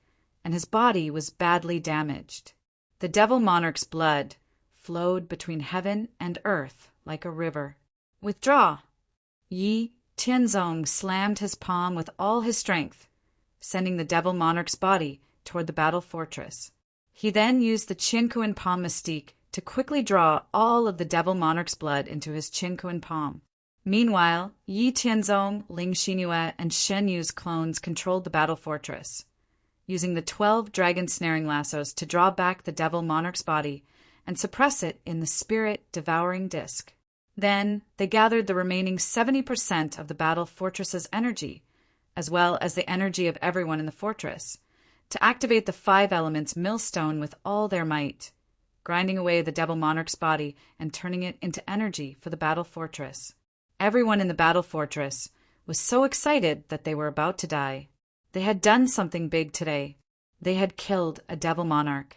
and his body was badly damaged. The devil monarch's blood flowed between heaven and earth like a river. "Withdraw!" Yi Tianzong slammed his palm with all his strength, sending the devil monarch's body toward the battle fortress. He then used the Qinkuan palm mystique to quickly draw all of the devil monarch's blood into his Qinkuan palm. Meanwhile, Yi Tianzong, Ling Xinyue, and Shen Yu's clones controlled the battle fortress, using the 12 dragon snaring lassos to draw back the devil monarch's body and suppress it in the spirit-devouring disk. Then, they gathered the remaining 70% of the battle fortress's energy, as well as the energy of everyone in the fortress, to activate the 5 elements millstone with all their might, grinding away the devil monarch's body and turning it into energy for the battle fortress. Everyone in the battle fortress was so excited that they were about to die. They had done something big today. They had killed a devil monarch.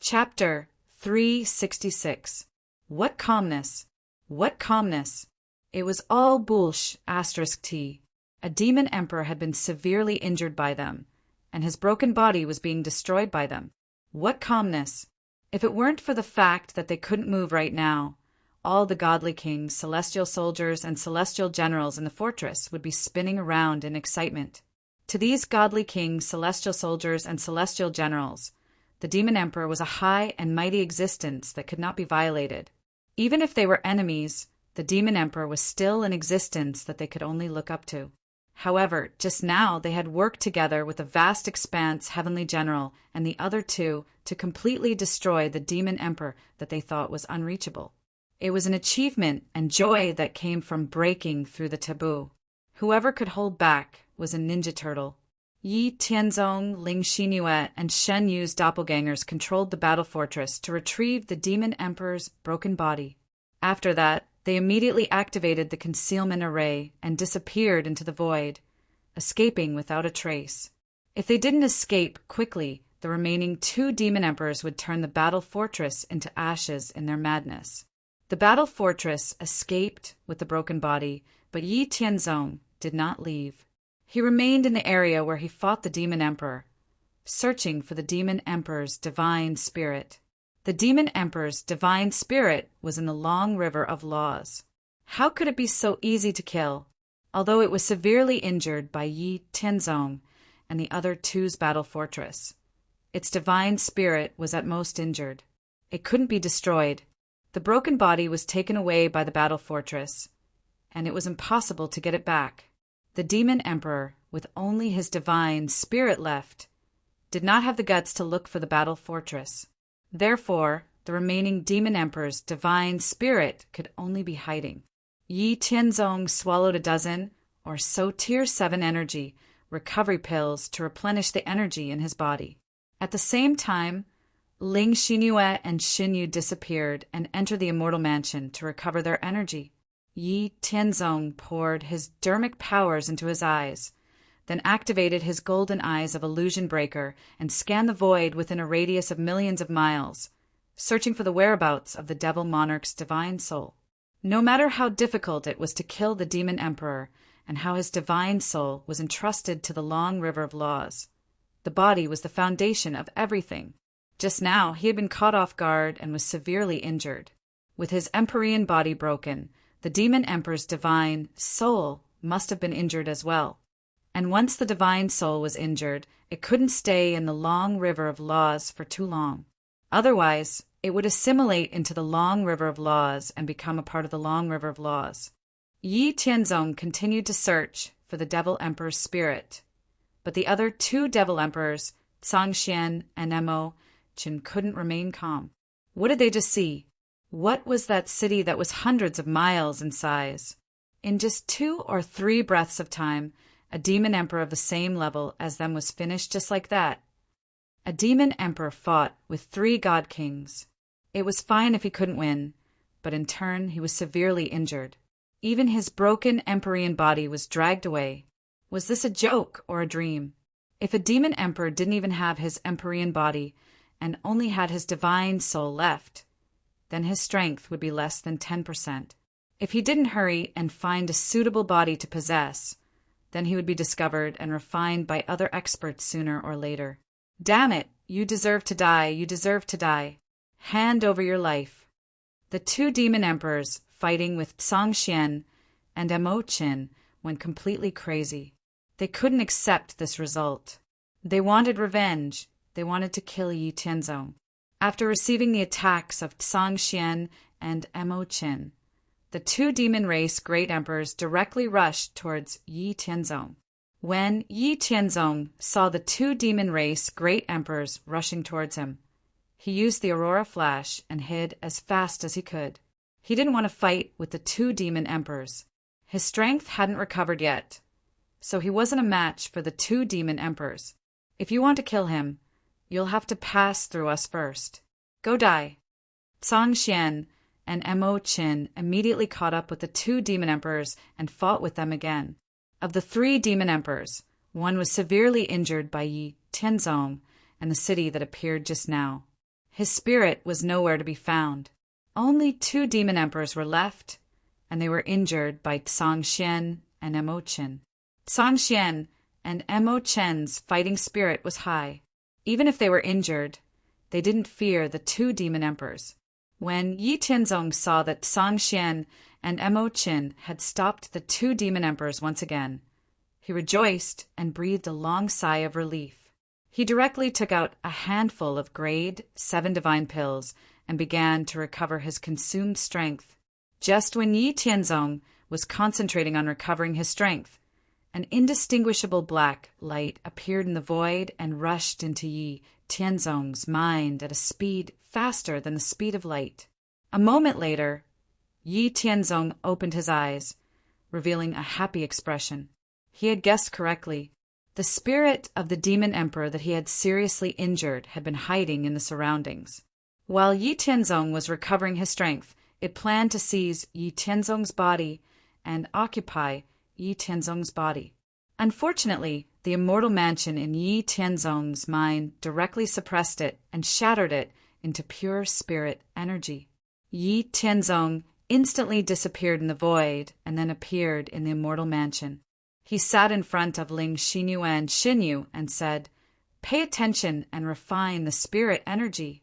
Chapter 366. What calmness! What calmness! It was all **T. A demon emperor had been severely injured by them, and his broken body was being destroyed by them. What calmness! If it weren't for the fact that they couldn't move right now, all the godly kings, celestial soldiers, and celestial generals in the fortress would be spinning around in excitement. To these godly kings, celestial soldiers, and celestial generals, the demon emperor was a high and mighty existence that could not be violated. Even if they were enemies, the demon emperor was still an existence that they could only look up to. However, just now they had worked together with the vast expanse heavenly general and the other 2 to completely destroy the demon emperor that they thought was unreachable. It was an achievement and joy that came from breaking through the taboo. Whoever could hold back was a ninja turtle. Yi Tianzong, Ling Xinyue, and Shen Yu's doppelgangers controlled the battle fortress to retrieve the demon emperor's broken body. After that, they immediately activated the concealment array and disappeared into the void, escaping without a trace. If they didn't escape quickly, the remaining 2 demon emperors would turn the battle fortress into ashes in their madness. The battle fortress escaped with the broken body, but Yi Tianzong did not leave. He remained in the area where he fought the demon emperor, searching for the demon emperor's divine spirit. The demon emperor's divine spirit was in the long river of laws. How could it be so easy to kill, although it was severely injured by Yi Tianzong and the other 2's battle fortress? Its divine spirit was at most injured. It couldn't be destroyed. The broken body was taken away by the battle fortress, and it was impossible to get it back. The demon emperor, with only his divine spirit left, did not have the guts to look for the battle fortress. Therefore, the remaining demon emperor's divine spirit could only be hiding. Yi Tianzong swallowed a dozen, or so Tier 7 energy, recovery pills to replenish the energy in his body. At the same time, Ling Xinyue and Shen Yu disappeared and entered the immortal mansion to recover their energy. Yi Tianzong poured his dermic powers into his eyes, then activated his golden eyes of illusion breaker and scanned the void within a radius of millions of miles, searching for the whereabouts of the devil monarch's divine soul. No matter how difficult it was to kill the demon emperor and how his divine soul was entrusted to the long river of laws, the body was the foundation of everything. Just now he had been caught off guard and was severely injured. With his empyrean body broken, the demon emperor's divine soul must have been injured as well. And once the divine soul was injured, it couldn't stay in the long river of laws for too long. Otherwise, it would assimilate into the long river of laws and become a part of the long river of laws. Yi Tianzong continued to search for the devil emperor's spirit, but the other two devil emperors, Zhangxian and Emo Qin, couldn't remain calm. What did they just see? What was that city that was hundreds of miles in size? In just 2 or 3 breaths of time, a demon emperor of the same level as them was finished just like that. A demon emperor fought with 3 god kings. It was fine if he couldn't win, but in turn he was severely injured. Even his broken empyrean body was dragged away. Was this a joke or a dream? If a demon emperor didn't even have his empyrean body and only had his divine soul left, then his strength would be less than 10%. If he didn't hurry and find a suitable body to possess, then he would be discovered and refined by other experts sooner or later. Damn it, you deserve to die, you deserve to die. Hand over your life. The 2 demon emperors, fighting with Zhangxian and Emo Qin, went completely crazy. They couldn't accept this result. They wanted revenge. They wanted to kill Yi Tianzong. After receiving the attacks of Zhangxian and Emo Qin, the 2 demon race great emperors directly rushed towards Yi Tianzong. When Yi Tianzong saw the 2 demon race great emperors rushing towards him, he used the aurora flash and hid as fast as he could. He didn't want to fight with the 2 demon emperors. His strength hadn't recovered yet, so he wasn't a match for the 2 demon emperors. If you want to kill him, you'll have to pass through us first. Go die. Zhangxian and Emo Qin immediately caught up with the 2 demon emperors and fought with them again. Of the 3 demon emperors, one was severely injured by Yi Tianzong and the city that appeared just now. His spirit was nowhere to be found. Only 2 demon emperors were left, and they were injured by Zhangxian and Emo Qin. Zhangxian and Emo Qin's fighting spirit was high. Even if they were injured, they didn't fear the 2 demon emperors. When Yi Tianzong saw that Zhangxian and Emo Qin had stopped the 2 demon emperors once again, he rejoiced and breathed a long sigh of relief. He directly took out a handful of grade 7 divine pills and began to recover his consumed strength. Just when Yi Tianzong was concentrating on recovering his strength, an indistinguishable black light appeared in the void and rushed into Yi Tianzong's mind at a speed faster than the speed of light. A moment later, Yi Tianzong opened his eyes, revealing a happy expression. He had guessed correctly. The spirit of the demon emperor that he had seriously injured had been hiding in the surroundings. While Yi Tianzong was recovering his strength, it planned to seize Yi Tianzong's body and occupy Yi Tianzong's body. Unfortunately, the immortal mansion in Yi Tianzong's mind directly suppressed it and shattered it into pure spirit energy. Yi Tianzong instantly disappeared in the void and then appeared in the immortal mansion. He sat in front of Ling Xinyue and Xinyu and said, "Pay attention and refine the spirit energy."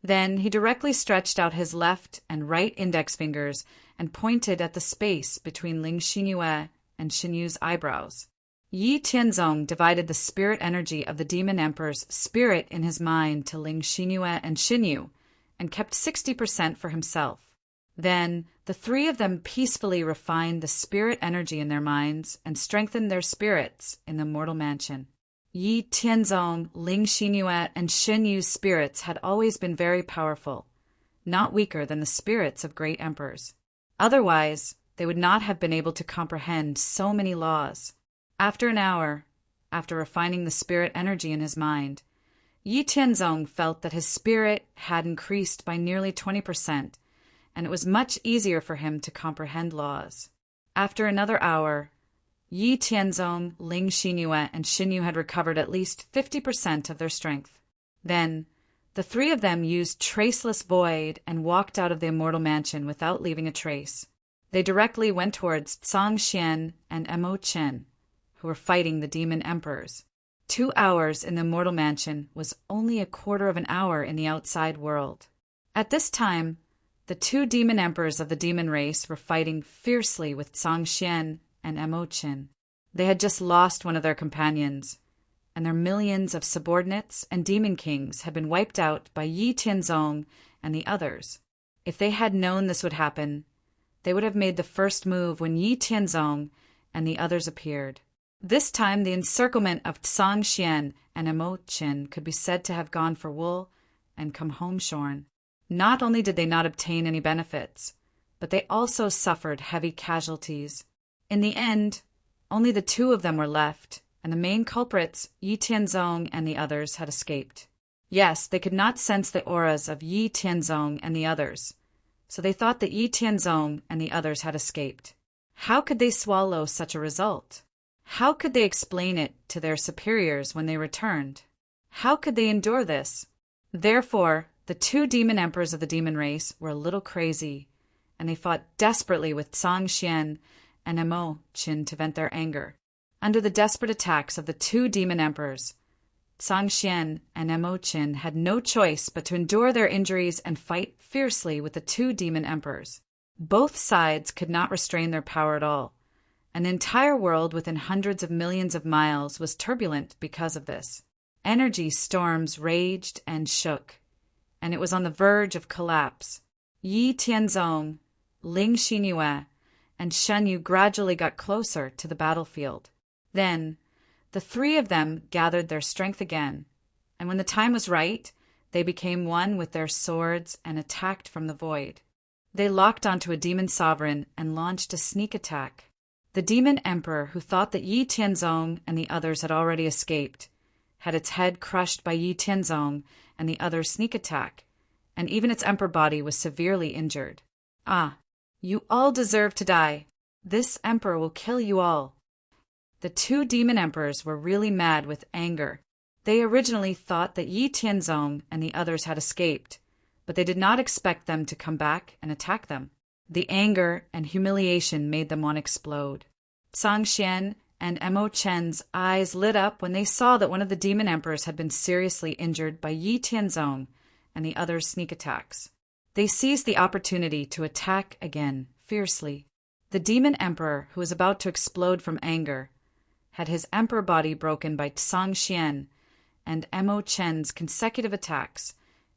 Then he directly stretched out his left and right index fingers and pointed at the space between Ling Xinyue and Xinyu's eyebrows. Yi Tianzong divided the spirit energy of the demon emperor's spirit in his mind to Ling Xinyue and Xinyu and kept 60% for himself. Then the 3 of them peacefully refined the spirit energy in their minds and strengthened their spirits in the mortal mansion. Yi Tianzong, Ling Xinyue, and Xinyu's spirits had always been very powerful, not weaker than the spirits of great emperors. Otherwise, they would not have been able to comprehend so many laws. After an hour, after refining the spirit energy in his mind, Yi Tianzong felt that his spirit had increased by nearly 20%, and it was much easier for him to comprehend laws. After another hour, Yi Tianzong, Ling Xinyue, and Xinyu had recovered at least 50% of their strength. Then, The three of them used Traceless Void and walked out of the immortal mansion without leaving a trace. They directly went towards Tsang Xian and Mo Chen, who were fighting the demon emperors. 2 hours in the immortal mansion was only a quarter of an hour in the outside world. At this time, the 2 demon emperors of the demon race were fighting fiercely with Tsang Xian and Mo Chen. They had just lost one of their companions, and their millions of subordinates and demon kings had been wiped out by Yi Tianzong and the others. If they had known this would happen, they would have made the first move when Yi Tianzong and the others appeared. This time the encirclement of Tsang Xian and Mo Chen could be said to have gone for wool and come home shorn. Not only did they not obtain any benefits, but they also suffered heavy casualties. In the end, only the 2 of them were left, and the main culprits, Yi Tianzong and the others, had escaped. Yes, they could not sense the auras of Yi Tianzong and the others, so they thought that Yi Tianzong and the others had escaped. How could they swallow such a result? How could they explain it to their superiors when they returned? How could they endure this? Therefore, the 2 demon emperors of the demon race were a little crazy, and they fought desperately with Tsang Xian and Mo Chen to vent their anger. Under the desperate attacks of the 2 demon emperors, Tsang Xian and Mo Chen had no choice but to endure their injuries and fight fiercely with the 2 demon emperors. Both sides could not restrain their power at all, and the entire world within hundreds of millions of miles was turbulent because of this. Energy storms raged and shook, and it was on the verge of collapse. Yi Tianzong, Ling Xinyue, and Shen Yu gradually got closer to the battlefield. Then, the 3 of them gathered their strength again, and when the time was right, they became one with their swords and attacked from the void. They locked onto a demon sovereign and launched a sneak attack. The demon emperor, who thought that Yi Tianzong and the others had already escaped, had its head crushed by Yi Tianzong and the other's sneak attack, and even its emperor body was severely injured. Ah, you all deserve to die. This emperor will kill you all. The 2 demon emperors were really mad with anger. They originally thought that Yi Tianzong and the others had escaped, but they did not expect them to come back and attack them. The anger and humiliation made them want to explode. Tsang Xian and Mo Chen's eyes lit up when they saw that one of the demon emperors had been seriously injured by Yi Tianzong and the others' sneak attacks. They seized the opportunity to attack again, fiercely. The demon emperor, who was about to explode from anger, had his emperor body broken by Tsang Xian and Mo Chen's consecutive attacks,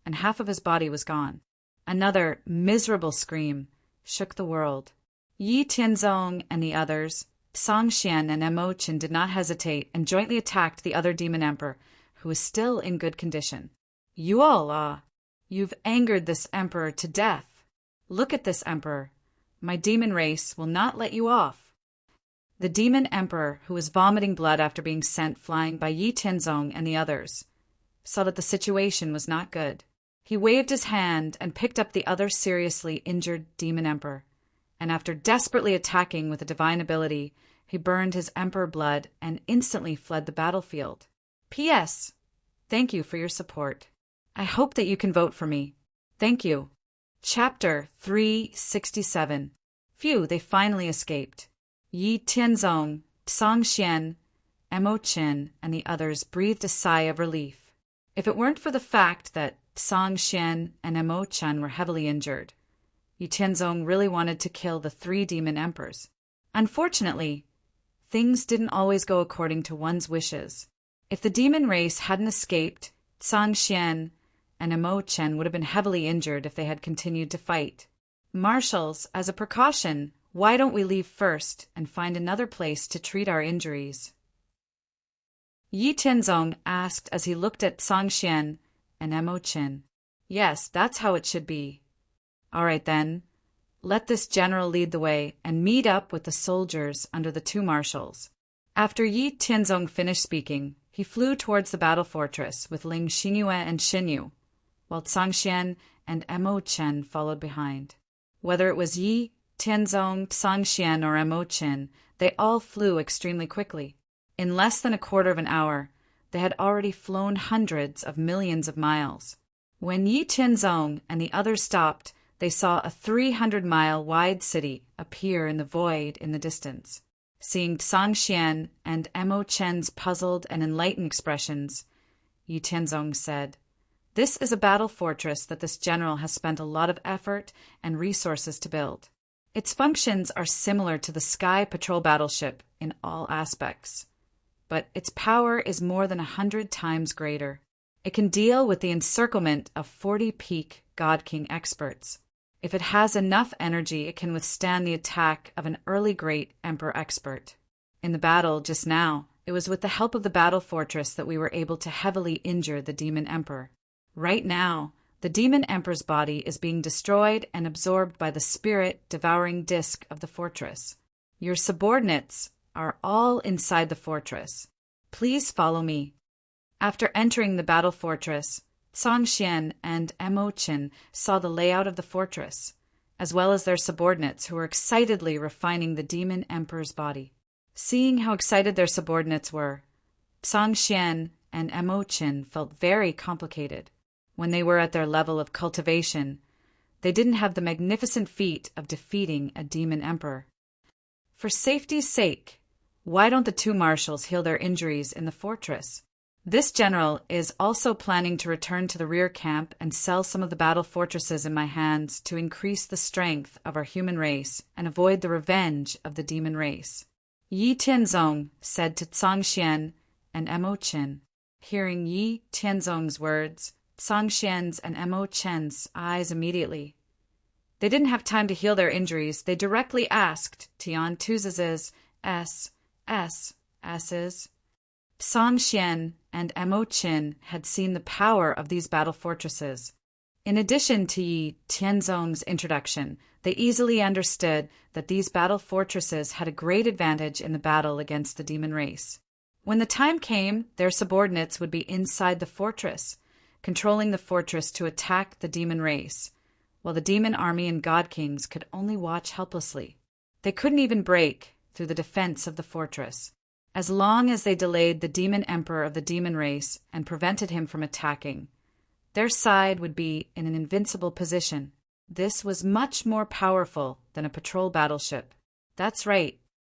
and half of his body was gone. Another miserable scream shook the world. Yi Tianzong and the others, Tsang Xian and Mo Chen, did not hesitate and jointly attacked the other demon emperor, who was still in good condition. You all, you've angered this emperor to death. Look at this emperor. My demon race will not let you off. The demon emperor, who was vomiting blood after being sent flying by Yi Tianzong and the others, saw that the situation was not good. He waved his hand and picked up the other seriously injured demon emperor, and after desperately attacking with a divine ability, he burned his emperor blood and instantly fled the battlefield. P.S. Thank you for your support. I hope that you can vote for me. Thank you. Chapter 367. Phew, they finally escaped. Yi Tianzong, Tsang Xian, Mo Chen, and the others breathed a sigh of relief. If it weren't for the fact that Tsang Xian and Mo Chen were heavily injured, Yi Tianzong really wanted to kill the 3 demon emperors. Unfortunately, things didn't always go according to one's wishes. If the demon race hadn't escaped, Tsang Xian and Mo Chen would have been heavily injured if they had continued to fight. Marshals, as a precaution, why don't we leave first and find another place to treat our injuries? Yi Tianzong asked as he looked at Tsang Xian and Mo Chen. Yes, that's how it should be. All right then, let this general lead the way and meet up with the soldiers under the 2 marshals. After Yi Tianzong finished speaking, he flew towards the battle fortress with Ling Xinyue and Shen Yu, while Tsang Xian and Mo Chen followed behind. Whether it was Yi Tianzong, Tsang Xian, or Mo Chen, they all flew extremely quickly. In less than a quarter of an hour, they had already flown hundreds of millions of miles. When Yi Tianzong and the others stopped, they saw a 300-mile-wide city appear in the void in the distance. Seeing Tsang Xian and Mo Chen's puzzled and enlightened expressions, Yi Tianzong said, "This is a battle fortress that this general has spent a lot of effort and resources to build. Its functions are similar to the Sky Patrol battleship in all aspects, but its power is more than 100 times greater. It can deal with the encirclement of 40 peak God King experts. If it has enough energy, it can withstand the attack of an early great Emperor expert. In the battle just now, it was with the help of the battle fortress that we were able to heavily injure the Demon Emperor. Right now, the Demon Emperor's body is being destroyed and absorbed by the spirit-devouring disk of the fortress. Your subordinates are all inside the fortress. Please follow me." After entering the battle fortress, Tsang Xian and Mo Chen saw the layout of the fortress, as well as their subordinates who were excitedly refining the Demon Emperor's body. Seeing how excited their subordinates were, Tsang Xian and Mo Chen felt very complicated. When they were at their level of cultivation, they didn't have the magnificent feat of defeating a Demon Emperor. For safety's sake, why don't the two marshals heal their injuries in the fortress? This general is also planning to return to the rear camp and sell some of the battle fortresses in my hands to increase the strength of our human race and avoid the revenge of the demon race. Yi Tianzong said to Tsang Xian and Mo Chen. Hearing Yi Tianzong's words, Tsang Xian's and Mo Chen's eyes immediately. They didn't have time to heal their injuries. They directly asked Tian Tuz's S's. Tsang Xian and Mo Chen had seen the power of these battle fortresses. In addition to Yi Tianzong's introduction, they easily understood that these battle fortresses had a great advantage in the battle against the demon race. When the time came, their subordinates would be inside the fortress, controlling the fortress to attack the demon race, while the demon army and god kings could only watch helplessly. They couldn't even break through the defense of the fortress. As long as they delayed the demon emperor of the demon race and prevented him from attacking, their side would be in an invincible position. This was much more powerful than a patrol battleship. That's right.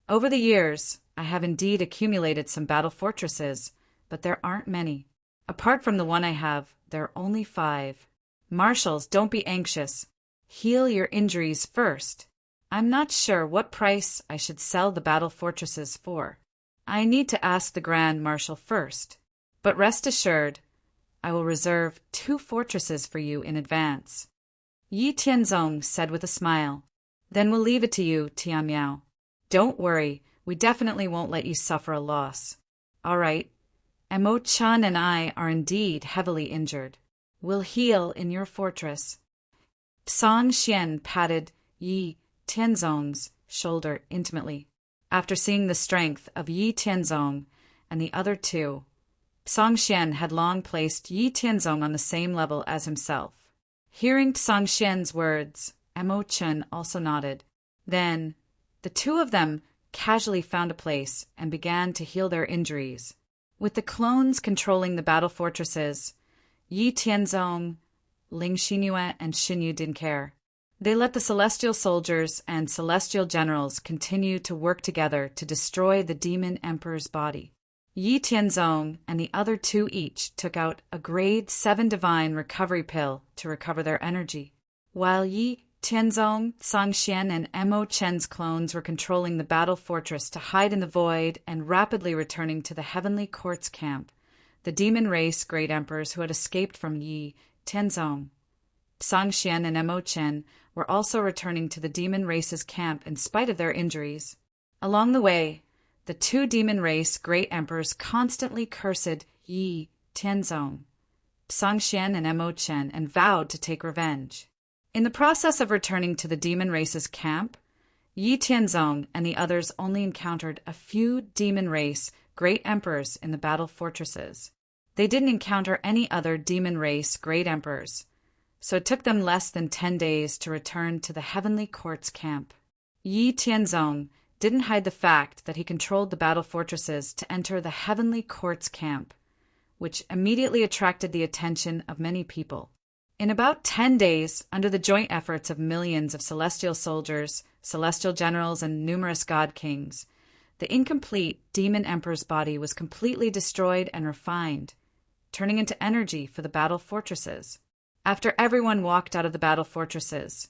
Over the years, I have indeed accumulated some battle fortresses, but there aren't many. Apart from the one I have, there are only 5. Marshals, don't be anxious. Heal your injuries first. I'm not sure what price I should sell the battle fortresses for. I need to ask the Grand Marshal first. But rest assured, I will reserve 2 fortresses for you in advance. Yi Tianzong said with a smile. Then we'll leave it to you, Tian Miao. Don't worry, we definitely won't let you suffer a loss. All right. Mo Chen and I are indeed heavily injured. We'll heal in your fortress. Tsang Xian patted Yi Tianzong's shoulder intimately. After seeing the strength of Yi Tianzong and the other 2, Tsang Xian had long placed Yi Tianzong on the same level as himself. Hearing Tsang Xian's words, Mo Chen also nodded. Then, the 2 of them casually found a place and began to heal their injuries. With the clones controlling the battle fortresses, Yi Tianzong, Ling Xinyue, and Xinyu didn't care. They let the celestial soldiers and celestial generals continue to work together to destroy the demon emperor's body. Yi Tianzong and the other 2 each took out a grade 7 divine recovery pill to recover their energy, while Yi Tianzong, Tsang Xian, and Mo Chen's clones were controlling the battle fortress to hide in the void and rapidly returning to the Heavenly Court's camp. The demon race great emperors who had escaped from Yi Tianzong, Tsang Xian, and Mo Chen were also returning to the demon race's camp in spite of their injuries. Along the way, the 2 demon race great emperors constantly cursed Yi Tianzong, Tsang Xian, and Mo Chen and vowed to take revenge. In the process of returning to the demon race's camp, Yi Tianzong and the others only encountered a few demon race great emperors in the battle fortresses. They didn't encounter any other demon race great emperors, so it took them less than 10 days to return to the Heavenly Court's camp. Yi Tianzong didn't hide the fact that he controlled the battle fortresses to enter the Heavenly Court's camp, which immediately attracted the attention of many people. In about 10 days, under the joint efforts of millions of celestial soldiers, celestial generals, and numerous god kings, the incomplete demon emperor's body was completely destroyed and refined, turning into energy for the battle fortresses. After everyone walked out of the battle fortresses,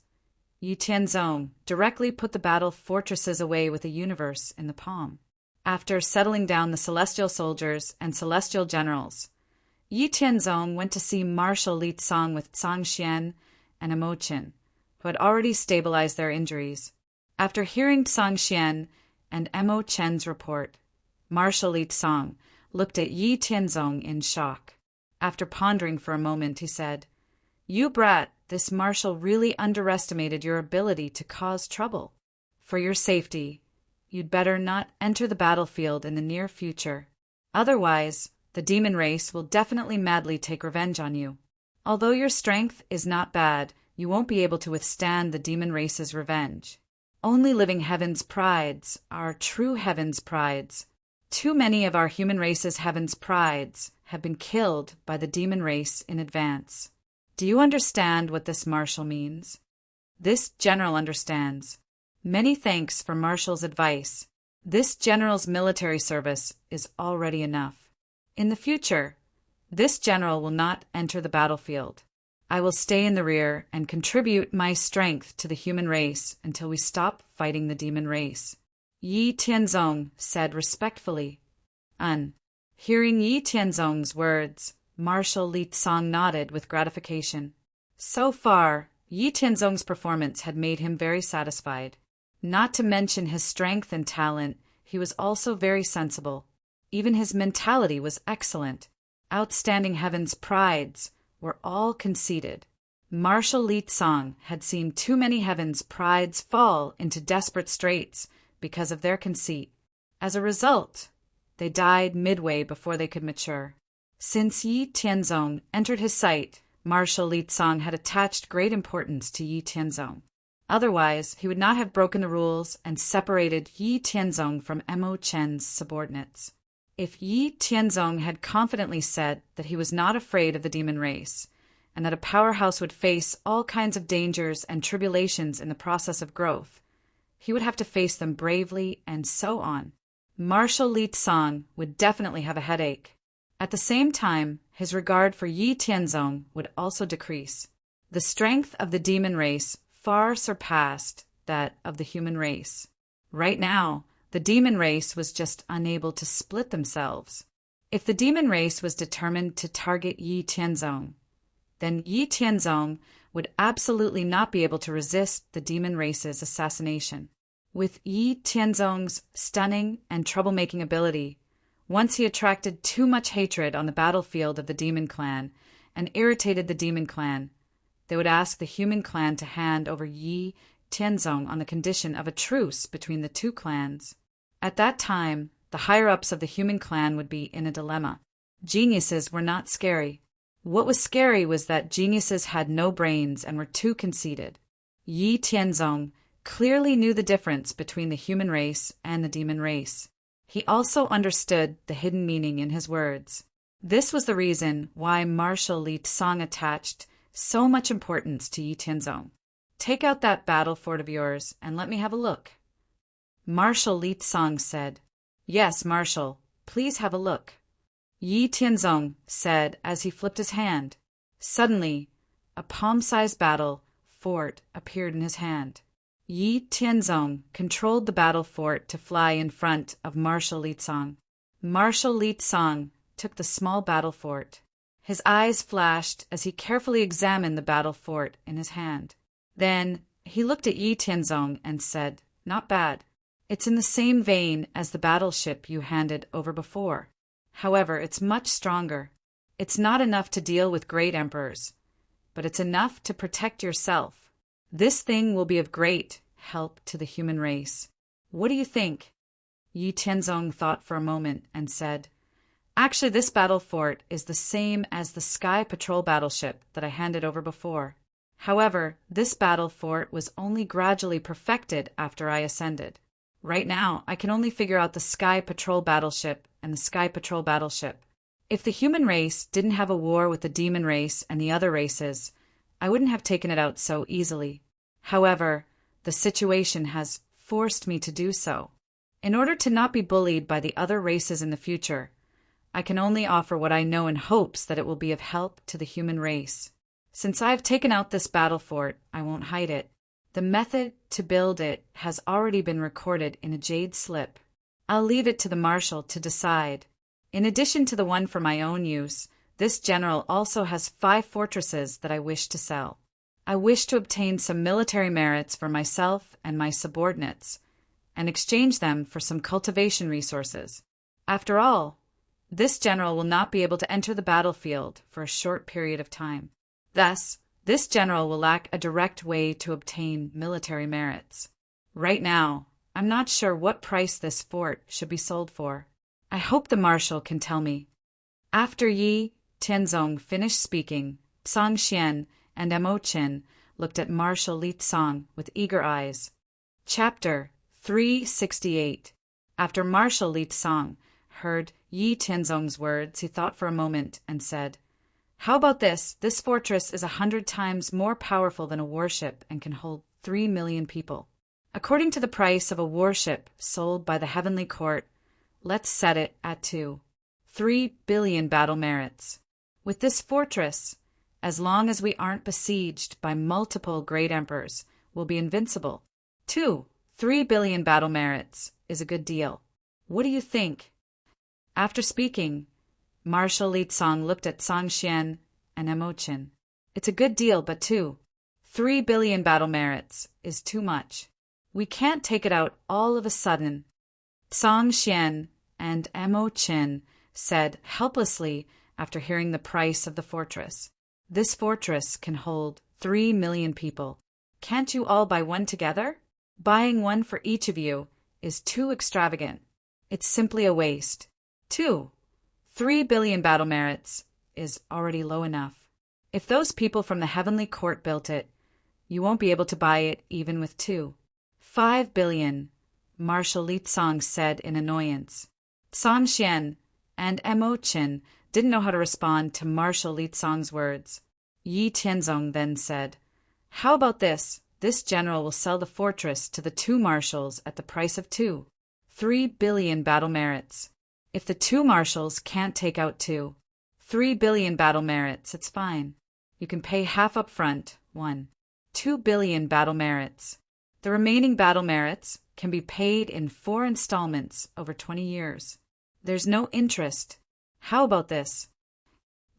Yi Tianzong directly put the battle fortresses away with the universe in the palm. After settling down the celestial soldiers and celestial generals, Yi Tianzong went to see Marshal Li Tsang with Zhang Xian and Emo Qin, who had already stabilized their injuries. After hearing Zhang Xian and Emo Chen's report, Marshal Li Tsang looked at Yi Tianzong in shock. After pondering for a moment, he said, "You brat, this marshal really underestimated your ability to cause trouble. For your safety, you'd better not enter the battlefield in the near future. Otherwise, the demon race will definitely madly take revenge on you. Although your strength is not bad, you won't be able to withstand the demon race's revenge. Only living heaven's prides are true heaven's prides. Too many of our human race's heaven's prides have been killed by the demon race in advance. Do you understand what this marshal means?" This general understands. Many thanks for Marshal's advice. This general's military service is already enough. In the future, this general will not enter the battlefield. I will stay in the rear and contribute my strength to the human race until we stop fighting the demon race," Yi Tianzong said respectfully. Hearing Yi Tianzong's words, Marshal Li Tsang nodded with gratification. So far, Yi Tianzong's performance had made him very satisfied. Not to mention his strength and talent, he was also very sensible. Even his mentality was excellent. Outstanding heaven's prides were all conceded. Marshal Li Tsang had seen too many heaven's prides fall into desperate straits because of their conceit. As a result, they died midway before they could mature. Since Yi Tianzong entered his sight, Marshal Li Tsang had attached great importance to Yi Tianzong. Otherwise, he would not have broken the rules and separated Yi Tianzong from Emo Chen's subordinates. If Yi Tianzong had confidently said that he was not afraid of the demon race, and that a powerhouse would face all kinds of dangers and tribulations in the process of growth, he would have to face them bravely and so on. Marshal Li Tsang would definitely have a headache. At the same time, his regard for Yi Tianzong would also decrease. The strength of the demon race far surpassed that of the human race. Right now, the demon race was just unable to split themselves. If the demon race was determined to target Yi Tianzong, then Yi Tianzong would absolutely not be able to resist the demon race's assassination. With Yi Tianzong's stunning and troublemaking ability, once he attracted too much hatred on the battlefield of the demon clan and irritated the demon clan, they would ask the human clan to hand over Yi Tianzong on the condition of a truce between the two clans. At that time, the higher-ups of the human clan would be in a dilemma. Geniuses were not scary. What was scary was that geniuses had no brains and were too conceited. Yi Tianzong clearly knew the difference between the human race and the demon race. He also understood the hidden meaning in his words. This was the reason why Marshal Li Tsang attached so much importance to Yi Tianzong. "Take out that battle fort of yours and let me have a look," Marshal Li Tsang said. "Yes, Marshal, please have a look," Yi Tianzong said as he flipped his hand. Suddenly, a palm-sized battle fort appeared in his hand. Yi Tianzong controlled the battle fort to fly in front of Marshal Li Tsang. Marshal Li Tsang took the small battle fort. His eyes flashed as he carefully examined the battle fort in his hand. Then he looked at Yi Tianzong and said, "Not bad. It's in the same vein as the battleship you handed over before. However, it's much stronger. It's not enough to deal with great emperors, but it's enough to protect yourself. This thing will be of great help to the human race. What do you think?" Yi Tianzong thought for a moment and said, "Actually, this battle fort is the same as the Sky Patrol battleship that I handed over before. However, this battle fort was only gradually perfected after I ascended. Right now, I can only figure out the Sky Patrol battleship and the Sky Patrol battleship. If the human race didn't have a war with the demon race and the other races, I wouldn't have taken it out so easily. However, the situation has forced me to do so. In order to not be bullied by the other races in the future, I can only offer what I know in hopes that it will be of help to the human race. Since I have taken out this battle fort, I won't hide it. The method to build it has already been recorded in a jade slip. I'll leave it to the marshal to decide. In addition to the one for my own use, this general also has 5 fortresses that I wish to sell. I wish to obtain some military merits for myself and my subordinates, and exchange them for some cultivation resources. After all, this general will not be able to enter the battlefield for a short period of time. Thus, this general will lack a direct way to obtain military merits. Right now, I'm not sure what price this fort should be sold for. I hope the marshal can tell me. After Yi Tianzong finished speaking, Tsang Xian and Mo Qin looked at Marshal Li Tsang with eager eyes. Chapter 368. After Marshal Li Tsang heard Yi Tianzong's words, he thought for a moment and said, "How about this? This fortress is 100 times more powerful than a warship and can hold 3 million people. According to the price of a warship sold by the Heavenly Court, let's set it at 3 billion battle merits. With this fortress, as long as we aren't besieged by multiple great emperors, we'll be invincible. 3 billion battle merits is a good deal. What do you think?" After speaking, Marshal Li Tsang looked at Tsang Xian and Mo Qin. "It's a good deal, but 3 billion battle merits is too much. We can't take it out all of a sudden." Tsang Xian and Mo Qin said helplessly after hearing the price of the fortress. "This fortress can hold 3 million people. Can't you all buy one together? Buying one for each of you is too extravagant. It's simply a waste. 3 billion battle merits is already low enough. If those people from the Heavenly Court built it, you won't be able to buy it even with 5 billion, Marshal Li Tsang said in annoyance. Tsang Xian and Mo Qin didn't know how to respond to Marshal Li Tsang's words. Yi Tianzong then said, "How about this? This general will sell the fortress to the 2 marshals at the price of 3 billion battle merits. If the 2 marshals can't take out 3 billion battle merits, it's fine. You can pay half up front, 2 billion battle merits. The remaining battle merits can be paid in 4 installments over 20 years. There's no interest. How about this?"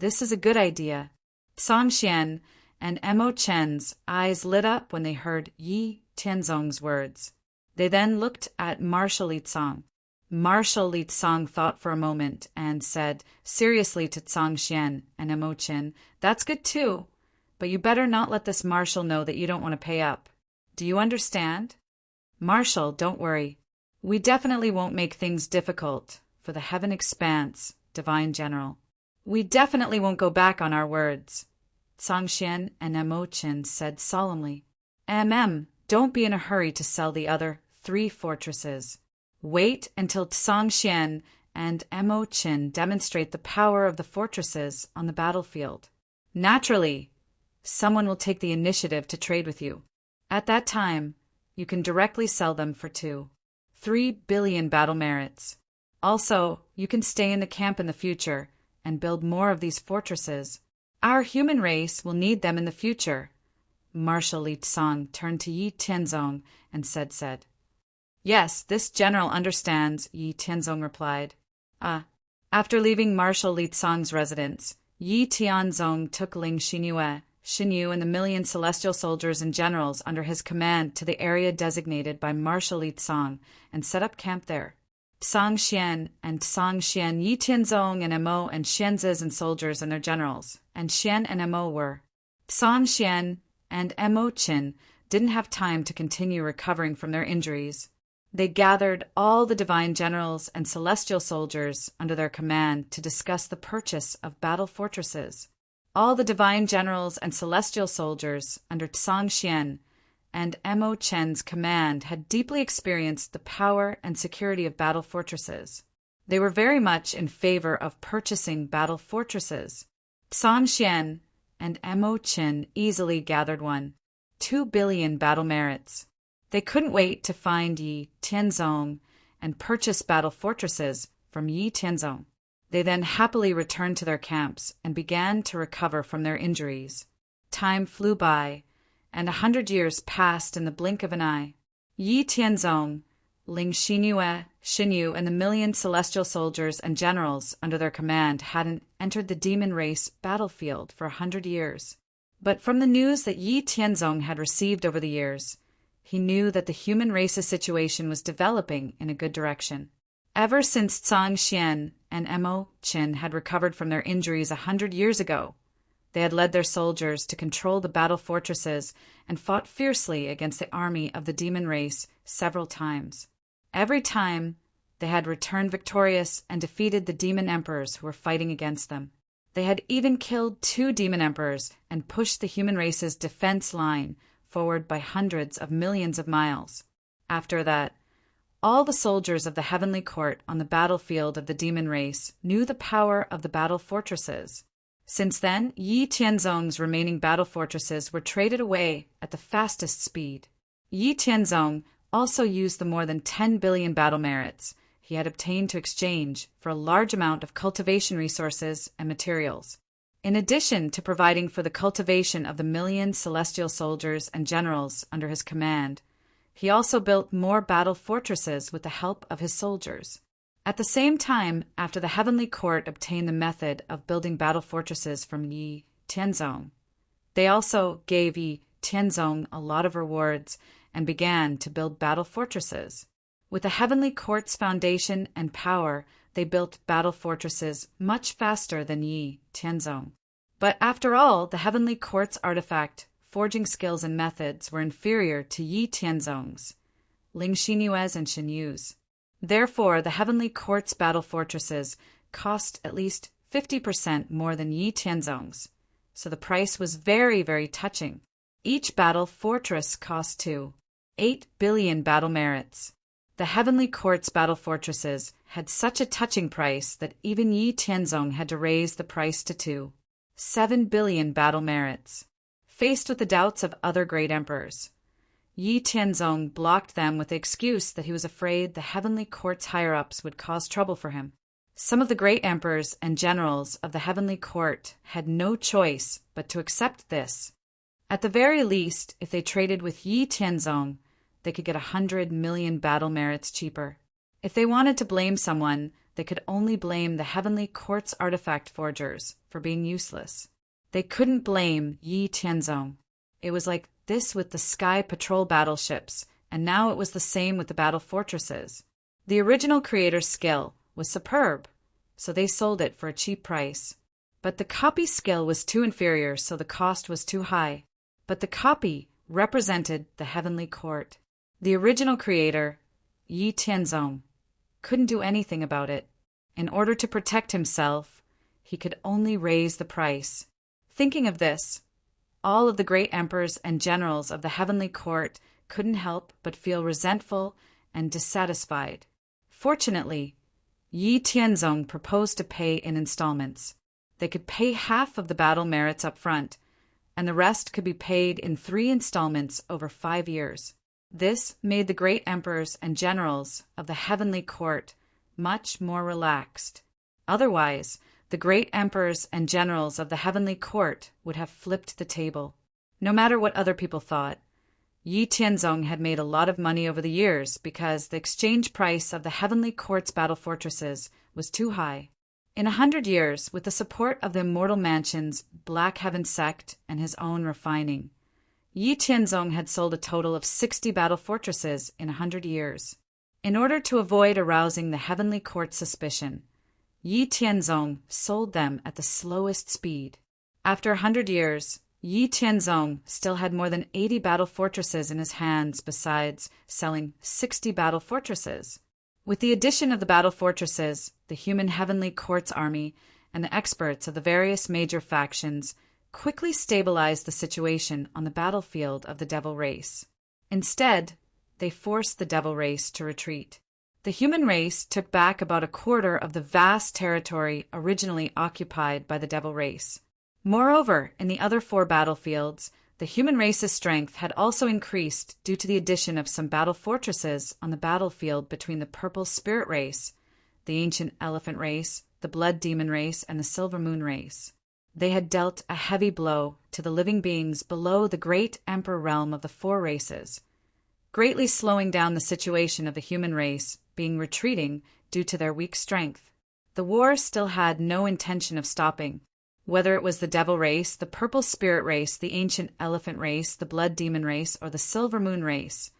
This is a good idea. Tsang Xian and Mo Qin's eyes lit up when they heard Yi Tianzong's words. They then looked at Marshal Li Tsang. Marshal Li Tsang thought for a moment and said seriously to Tsang Xian and Mo Qin, "That's good too, but you better not let this marshal know that you don't want to pay up. Do you understand?" "Marshal, don't worry. We definitely won't make things difficult for the Heaven Expanse, Divine General. We definitely won't go back on our words," Tsang Xian and Mo Qin said solemnly. Don't be in a hurry to sell the other 3 fortresses. Wait until Tsang Xian and Mo Qin demonstrate the power of the fortresses on the battlefield. Naturally, someone will take the initiative to trade with you. At that time, you can directly sell them for 3 billion battle merits. Also, you can stay in the camp in the future and build more of these fortresses. Our human race will need them in the future. Marshal Li Tsang turned to Yi Tianzong and said, "Yes, this general understands," Yi Tianzong replied. After leaving Marshal Li Tsang's residence, Yi Tianzong took Ling Xinyu, and the million celestial soldiers and generals under his command to the area designated by Marshal Li Tsang and set up camp there. Tsang Xian, Yi Tianzong and Mo and Xianzi's and soldiers and their generals, and Xian and Mo were. Tsang Xian and Mo Qin didn't have time to continue recovering from their injuries. They gathered all the divine generals and celestial soldiers under their command to discuss the purchase of battle fortresses. All the divine generals and celestial soldiers under Tsang Xian and Mo Qin's command had deeply experienced the power and security of battle fortresses. They were very much in favor of purchasing battle fortresses. Tsang Xian and Mo Qin easily gathered 2 billion battle merits. They couldn't wait to find Yi Tianzong and purchase battle fortresses from Yi Tianzong. They then happily returned to their camps and began to recover from their injuries. Time flew by, and 100 years passed in the blink of an eye. Yi Tianzong, Ling Xinyu, and the million celestial soldiers and generals under their command hadn't entered the demon race battlefield for 100 years. But from the news that Yi Tianzong had received over the years, he knew that the human race's situation was developing in a good direction. Ever since Zhang Xian and Mo Qin had recovered from their injuries 100 years ago, they had led their soldiers to control the battle fortresses and fought fiercely against the army of the demon race several times. Every time, they had returned victorious and defeated the demon emperors who were fighting against them. They had even killed 2 demon emperors and pushed the human race's defense line forward by hundreds of millions of miles. After that, all the soldiers of the heavenly court on the battlefield of the demon race knew the power of the battle fortresses. Since then, Yi Tianzong's remaining battle fortresses were traded away at the fastest speed. Yi Tianzong also used the more than 10 billion battle merits he had obtained to exchange for a large amount of cultivation resources and materials. In addition to providing for the cultivation of the million celestial soldiers and generals under his command, he also built more battle fortresses with the help of his soldiers. At the same time, after the heavenly court obtained the method of building battle fortresses from Yi Tianzong, they also gave Yi Tianzong a lot of rewards and began to build battle fortresses. With the heavenly court's foundation and power, they built battle fortresses much faster than Yi Tianzong. But after all, the heavenly court's artifact, forging skills and methods were inferior to Yi Tianzong's, Ling Xinyue's and Xinyu's. Therefore, the heavenly court's battle fortresses cost at least 50% more than Yi Tianzong's, so the price was very, very touching. Each battle fortress cost 8 billion battle merits. The heavenly court's battle fortresses had such a touching price that even Yi Tianzong had to raise the price to 7 billion battle merits. Faced with the doubts of other great emperors, Yi Tianzong blocked them with the excuse that he was afraid the heavenly court's higher-ups would cause trouble for him. Some of the great emperors and generals of the heavenly court had no choice but to accept this. At the very least, if they traded with Yi Tianzong, they could get 100 million battle merits cheaper. If they wanted to blame someone, they could only blame the heavenly court's artifact forgers for being useless. They couldn't blame Yi Tianzong. It was like this with the sky patrol battleships, and now it was the same with the battle fortresses. The original creator's skill was superb, so they sold it for a cheap price. But the copy skill was too inferior, so the cost was too high. But the copy represented the heavenly court. The original creator, Yi Tianzong, couldn't do anything about it. In order to protect himself, he could only raise the price. Thinking of this, all of the great emperors and generals of the heavenly court couldn't help but feel resentful and dissatisfied. Fortunately, Yi Tianzong proposed to pay in installments. They could pay half of the battle merits up front, and the rest could be paid in 3 installments over 5 years. This made the great emperors and generals of the heavenly court much more relaxed. Otherwise, the great emperors and generals of the heavenly court would have flipped the table. No matter what other people thought, Yi Tianzong had made a lot of money over the years because the exchange price of the heavenly court's battle fortresses was too high. In 100 years, with the support of the Immortal Mansion's Black Heaven sect and his own refining, Yi Tianzong had sold a total of 60 battle fortresses in 100 years. In order to avoid arousing the heavenly court's suspicion, Yi Tianzong sold them at the slowest speed. After 100 years, Yi Tianzong still had more than 80 battle fortresses in his hands besides selling 60 battle fortresses. With the addition of the battle fortresses, the human heavenly court's army and the experts of the various major factions quickly stabilized the situation on the battlefield of the devil race. Instead, they forced the devil race to retreat. The human race took back about a quarter of the vast territory originally occupied by the devil race. Moreover, in the other 4 battlefields, the human race's strength had also increased due to the addition of some battle fortresses on the battlefield between the purple spirit race, the ancient elephant race, the blood demon race, and the silver moon race. They had dealt a heavy blow to the living beings below the great emperor realm of the 4 races, greatly slowing down the situation of the human race, being retreating due to their weak strength. The war still had no intention of stopping. Whether it was the devil race, the purple spirit race, the ancient elephant race, the blood demon race, or the silver moon race,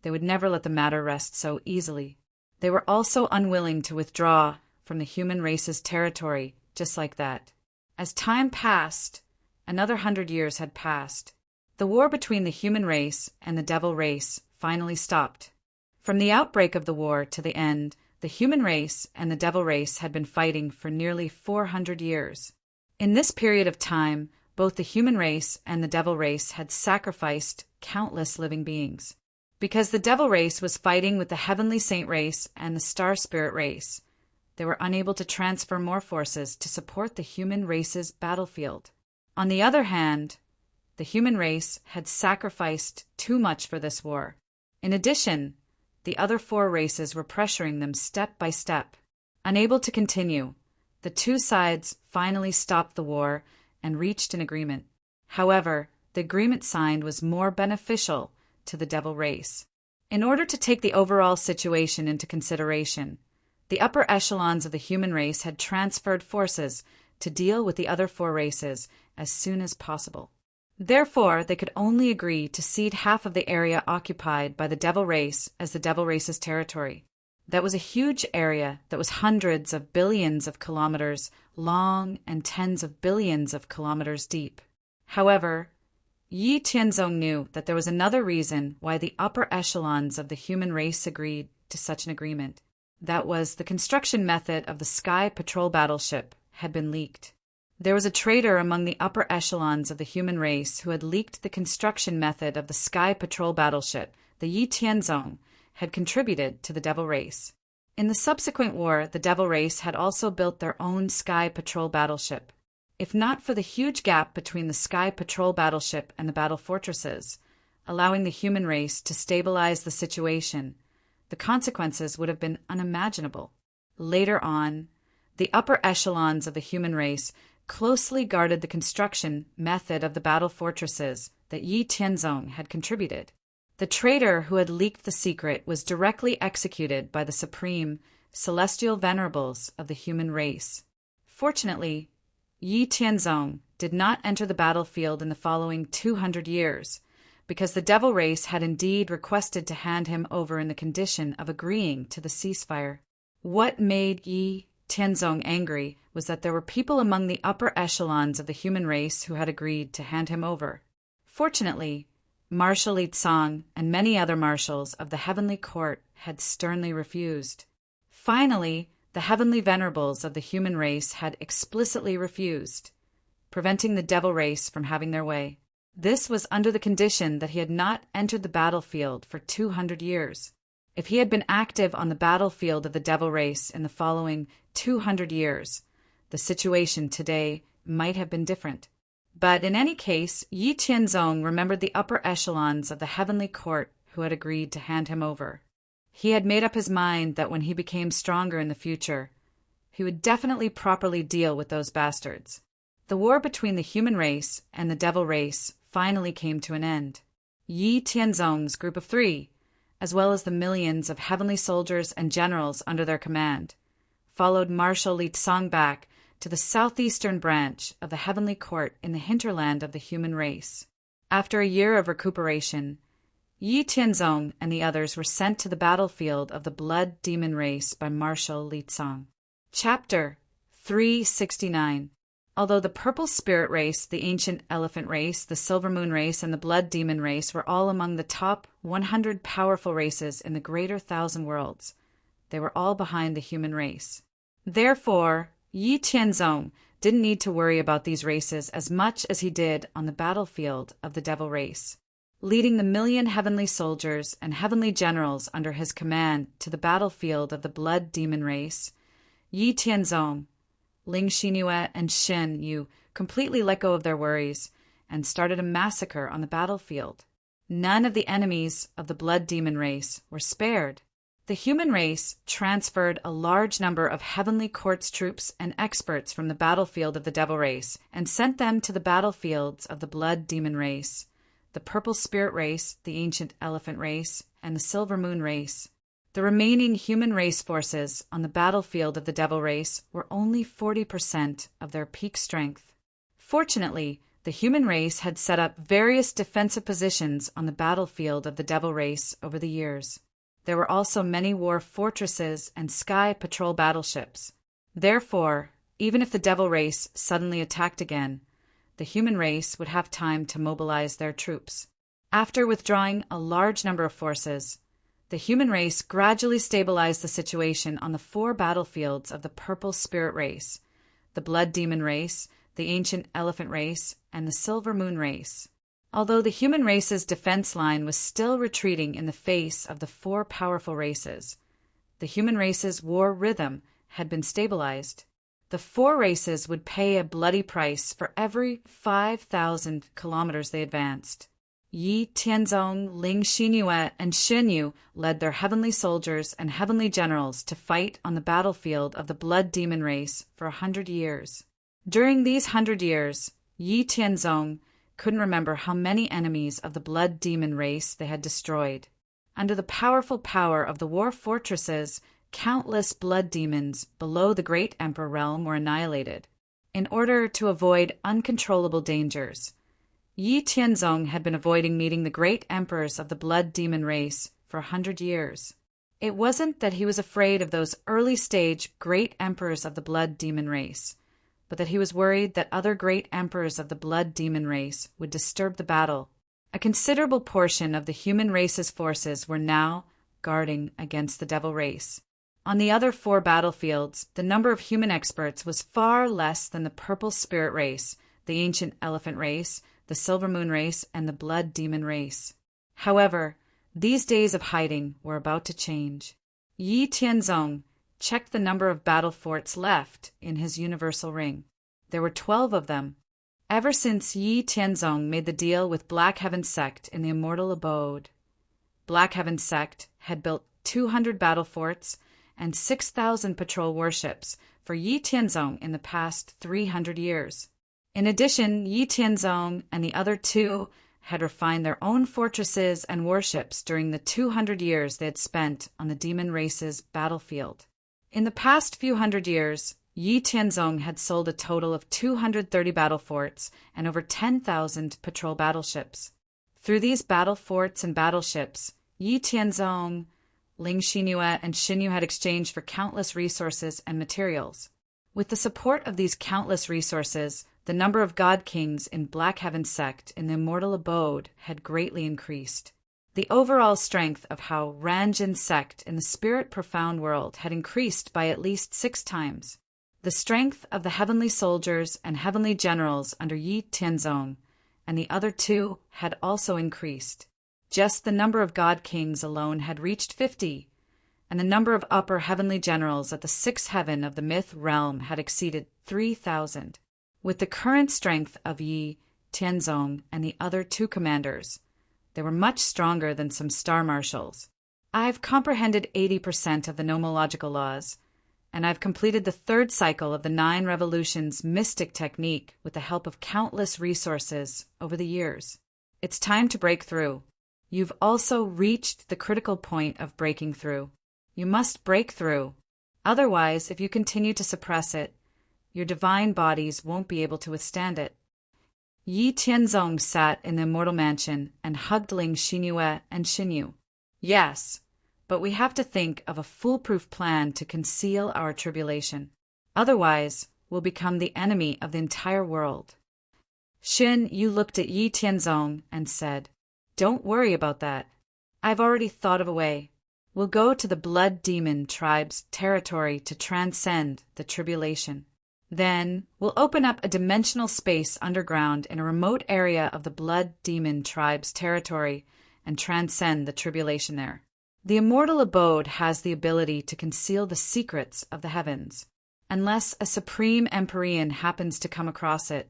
they would never let the matter rest so easily. They were also unwilling to withdraw from the human race's territory just like that. As time passed, another 100 years had passed. The war between the human race and the devil race finally stopped. From the outbreak of the war to the end, the human race and the devil race had been fighting for nearly 400 years. In this period of time, both the human race and the devil race had sacrificed countless living beings. Because the devil race was fighting with the heavenly saint race and the star spirit race, they were unable to transfer more forces to support the human race's battlefield. On the other hand, the human race had sacrificed too much for this war. In addition, the other 4 races were pressuring them step by step. Unable to continue, the 2 sides finally stopped the war and reached an agreement. However, the agreement signed was more beneficial to the devil race. In order to take the overall situation into consideration, the upper echelons of the human race had transferred forces to deal with the other 4 races as soon as possible. Therefore, they could only agree to cede half of the area occupied by the devil race as the devil race's territory. That was a huge area that was hundreds of billions of kilometers long and tens of billions of kilometers deep. However, Yi Tianzong knew that there was another reason why the upper echelons of the human race agreed to such an agreement. That was the construction method of the Sky Patrol battleship had been leaked. There was a traitor among the upper echelons of the human race who had leaked the construction method of the Sky Patrol battleship. The Yi Tianzong had contributed to the devil race. In the subsequent war, the devil race had also built their own Sky Patrol battleship. If not for the huge gap between the Sky Patrol battleship and the battle fortresses, allowing the human race to stabilize the situation, the consequences would have been unimaginable. Later on, the upper echelons of the human race closely guarded the construction method of the battle fortresses that Yi Tianzong had contributed. The traitor who had leaked the secret was directly executed by the supreme celestial venerables of the human race. Fortunately, Yi Tianzong did not enter the battlefield in the following 200 years, because the devil race had indeed requested to hand him over in the condition of agreeing to the ceasefire. What made Yi Tianzong angry was that there were people among the upper echelons of the human race who had agreed to hand him over. Fortunately, Marshal Li Tsang and many other marshals of the heavenly court had sternly refused. Finally, the heavenly venerables of the human race had explicitly refused, preventing the devil race from having their way. This was under the condition that he had not entered the battlefield for 200 years. If he had been active on the battlefield of the devil race in the following 200 years, the situation today might have been different. But in any case, Yi Tianzong remembered the upper echelons of the heavenly court who had agreed to hand him over. He had made up his mind that when he became stronger in the future, he would definitely properly deal with those bastards. The war between the human race and the devil race finally came to an end. Yi Tianzong's group of 3, as well as the millions of heavenly soldiers and generals under their command, followed Marshal Li Tsang back to the southeastern branch of the heavenly court in the hinterland of the human race. After a year of recuperation, Yi Tianzong and the others were sent to the battlefield of the blood demon race by Marshal Li Tsang. Chapter 369. Although the purple spirit race, the ancient elephant race, the silver moon race, and the blood demon race were all among the top 100 powerful races in the greater thousand worlds, they were all behind the human race. Therefore, Yi Tianzong didn't need to worry about these races as much as he did on the battlefield of the devil race. Leading the million heavenly soldiers and heavenly generals under his command to the battlefield of the blood demon race, Yi Tianzong, Ling Xinue, and Shen Yu completely let go of their worries and started a massacre on the battlefield. None of the enemies of the blood demon race were spared. The human race transferred a large number of heavenly courts troops and experts from the battlefield of the devil race and sent them to the battlefields of the blood demon race, the purple spirit race, the ancient elephant race, and the silver moon race. The remaining human race forces on the battlefield of the devil race were only 40% of their peak strength. Fortunately, the human race had set up various defensive positions on the battlefield of the devil race over the years. There were also many war fortresses and sky patrol battleships. Therefore, even if the devil race suddenly attacked again, the human race would have time to mobilize their troops. After withdrawing a large number of forces, the human race gradually stabilized the situation on the 4 battlefields of the purple spirit race, the blood demon race, the ancient elephant race, and the silver moon race. Although the human race's defense line was still retreating in the face of the 4 powerful races, the human race's war rhythm had been stabilized. The 4 races would pay a bloody price for every 5,000 kilometers they advanced. Yi Tianzong, Ling Xinyue, and Xinyu led their heavenly soldiers and heavenly generals to fight on the battlefield of the blood demon race for 100 years. During these 100 years, Yi Tianzong couldn't remember how many enemies of the blood demon race they had destroyed. Under the powerful power of the war fortresses, countless blood demons below the great emperor realm were annihilated. In order to avoid uncontrollable dangers, Yi Tianzong had been avoiding meeting the great emperors of the blood demon race for 100 years. It wasn't that he was afraid of those early-stage great emperors of the blood demon race, but that he was worried that other great emperors of the blood demon race would disturb the battle. A considerable portion of the human race's forces were now guarding against the devil race. On the other 4 battlefields, the number of human experts was far less than the purple spirit race, the ancient elephant race, the silver moon race, and the blood demon race. However, these days of hiding were about to change. Yi Tianzong checked the number of battle forts left in his universal ring. There were 12 of them. Ever since Yi Tianzong made the deal with Black Heaven Sect in the Immortal Abode, Black Heaven Sect had built 200 battle forts and 6,000 patrol warships for Yi Tianzong in the past 300 years. In addition, Yi Tianzong and the other 2 had refined their own fortresses and warships during the 200 years they had spent on the demon race's battlefield. In the past few hundred years, Yi Tianzong had sold a total of 230 battle forts and over 10,000 patrol battleships. Through these battle forts and battleships, Yi Tianzong, Ling Xinyue, and Xinyu had exchanged for countless resources and materials. With the support of these countless resources, the number of god kings in Black Heaven Sect in the Immortal Abode had greatly increased. The overall strength of Hao Ranjin Sect in the Spirit Profound World had increased by at least 6 times. The strength of the heavenly soldiers and heavenly generals under Yi Tianzong and the other 2 had also increased. Just the number of god kings alone had reached 50, and the number of upper heavenly generals at the 6th heaven of the myth realm had exceeded 3,000. With the current strength of Yi Tianzong and the other 2 commanders, they were much stronger than some star marshals. I've comprehended 80% of the nomological laws, and I've completed the 3rd cycle of the 9 revolutions mystic technique with the help of countless resources over the years. It's time to break through. You've also reached the critical point of breaking through. You must break through. Otherwise, if you continue to suppress it, your divine bodies won't be able to withstand it. Yi Tianzong sat in the immortal mansion and hugged Ling Xinyue and Xinyu. Yes, but we have to think of a foolproof plan to conceal our tribulation. Otherwise, we'll become the enemy of the entire world. Xin Yu looked at Yi Tianzong and said, "Don't worry about that. I've already thought of a way. We'll go to the Blood Demon tribe's territory to transcend the tribulation. Then, we'll open up a dimensional space underground in a remote area of the Blood Demon tribe's territory and transcend the tribulation there. The Immortal Abode has the ability to conceal the secrets of the heavens. Unless a supreme Empyrean happens to come across it,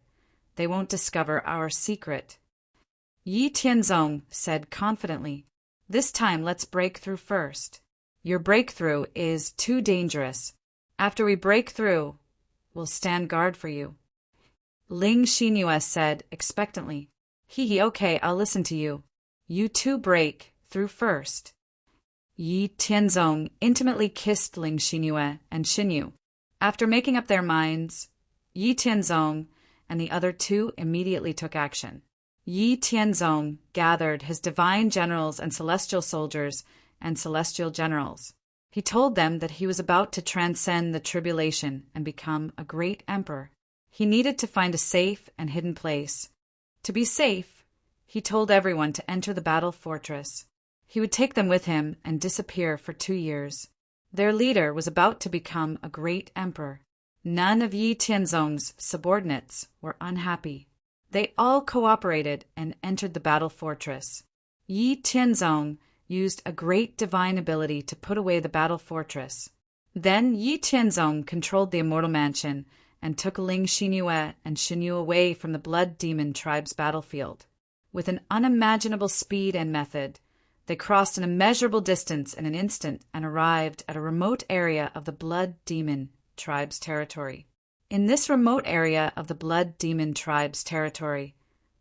they won't discover our secret. Yi Tianzong said confidently, "This time let's break through first. Your breakthrough is too dangerous. After we break through, we'll stand guard for you." Ling Xinyue said expectantly, "Hee, okay, I'll listen to you. You two break through first." Yi Tianzong intimately kissed Ling Xinyue and Xinyu. After making up their minds, Yi Tianzong and the other two immediately took action. Yi Tianzong gathered his divine generals and celestial soldiers and celestial generals. He told them that he was about to transcend the tribulation and become a great emperor. He needed to find a safe and hidden place. To be safe, he told everyone to enter the battle fortress. He would take them with him and disappear for 2 years. Their leader was about to become a great emperor. None of Yi Tianzong's subordinates were unhappy. They all cooperated and entered the battle fortress. Yi Tianzong used a great divine ability to put away the battle fortress. Then Yi Tianzong controlled the immortal mansion and took Ling Xinyue and Xinyu away from the Blood Demon tribe's battlefield. With an unimaginable speed and method, they crossed an immeasurable distance in an instant and arrived at a remote area of the Blood Demon tribe's territory. In this remote area of the Blood Demon tribe's territory,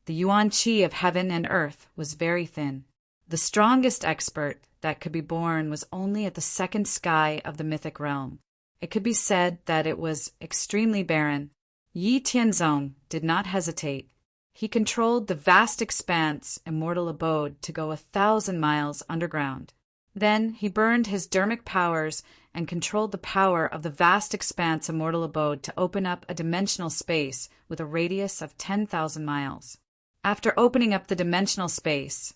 the yuan qi of heaven and earth was very thin. The strongest expert that could be born was only at the second sky of the mythic realm. It could be said that it was extremely barren. Yi Tianzong did not hesitate. He controlled the vast expanse immortal abode to go 1,000 miles underground. Then he burned his dermic powers and controlled the power of the vast expanse immortal abode to open up a dimensional space with a radius of 10,000 miles. After opening up the dimensional space,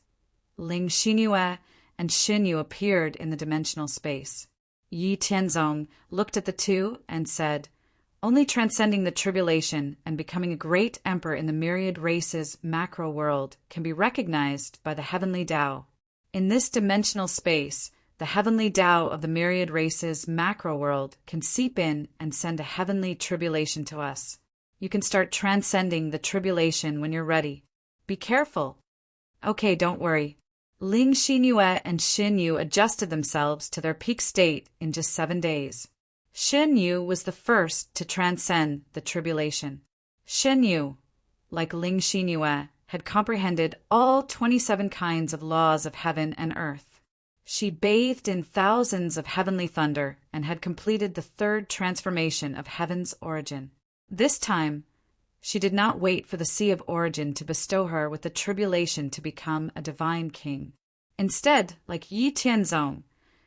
Ling Xinyue and Xinyu appeared in the dimensional space. Yi Tianzong looked at the two and said, "Only transcending the tribulation and becoming a great emperor in the myriad races macro world can be recognized by the heavenly Tao. In this dimensional space, the heavenly Tao of the myriad races macro world can seep in and send a heavenly tribulation to us. You can start transcending the tribulation when you're ready. Be careful." "Okay, don't worry." Ling Xinyue and Xinyu adjusted themselves to their peak state in just 7 days. Xinyu was the first to transcend the tribulation. Xinyu, like Ling Xinyue, had comprehended all 27 kinds of laws of heaven and earth. She bathed in thousands of heavenly thunder and had completed the 3rd transformation of heaven's origin. This time, she did not wait for the Sea of Origin to bestow her with the tribulation to become a divine king. Instead, like Yi Tianzong,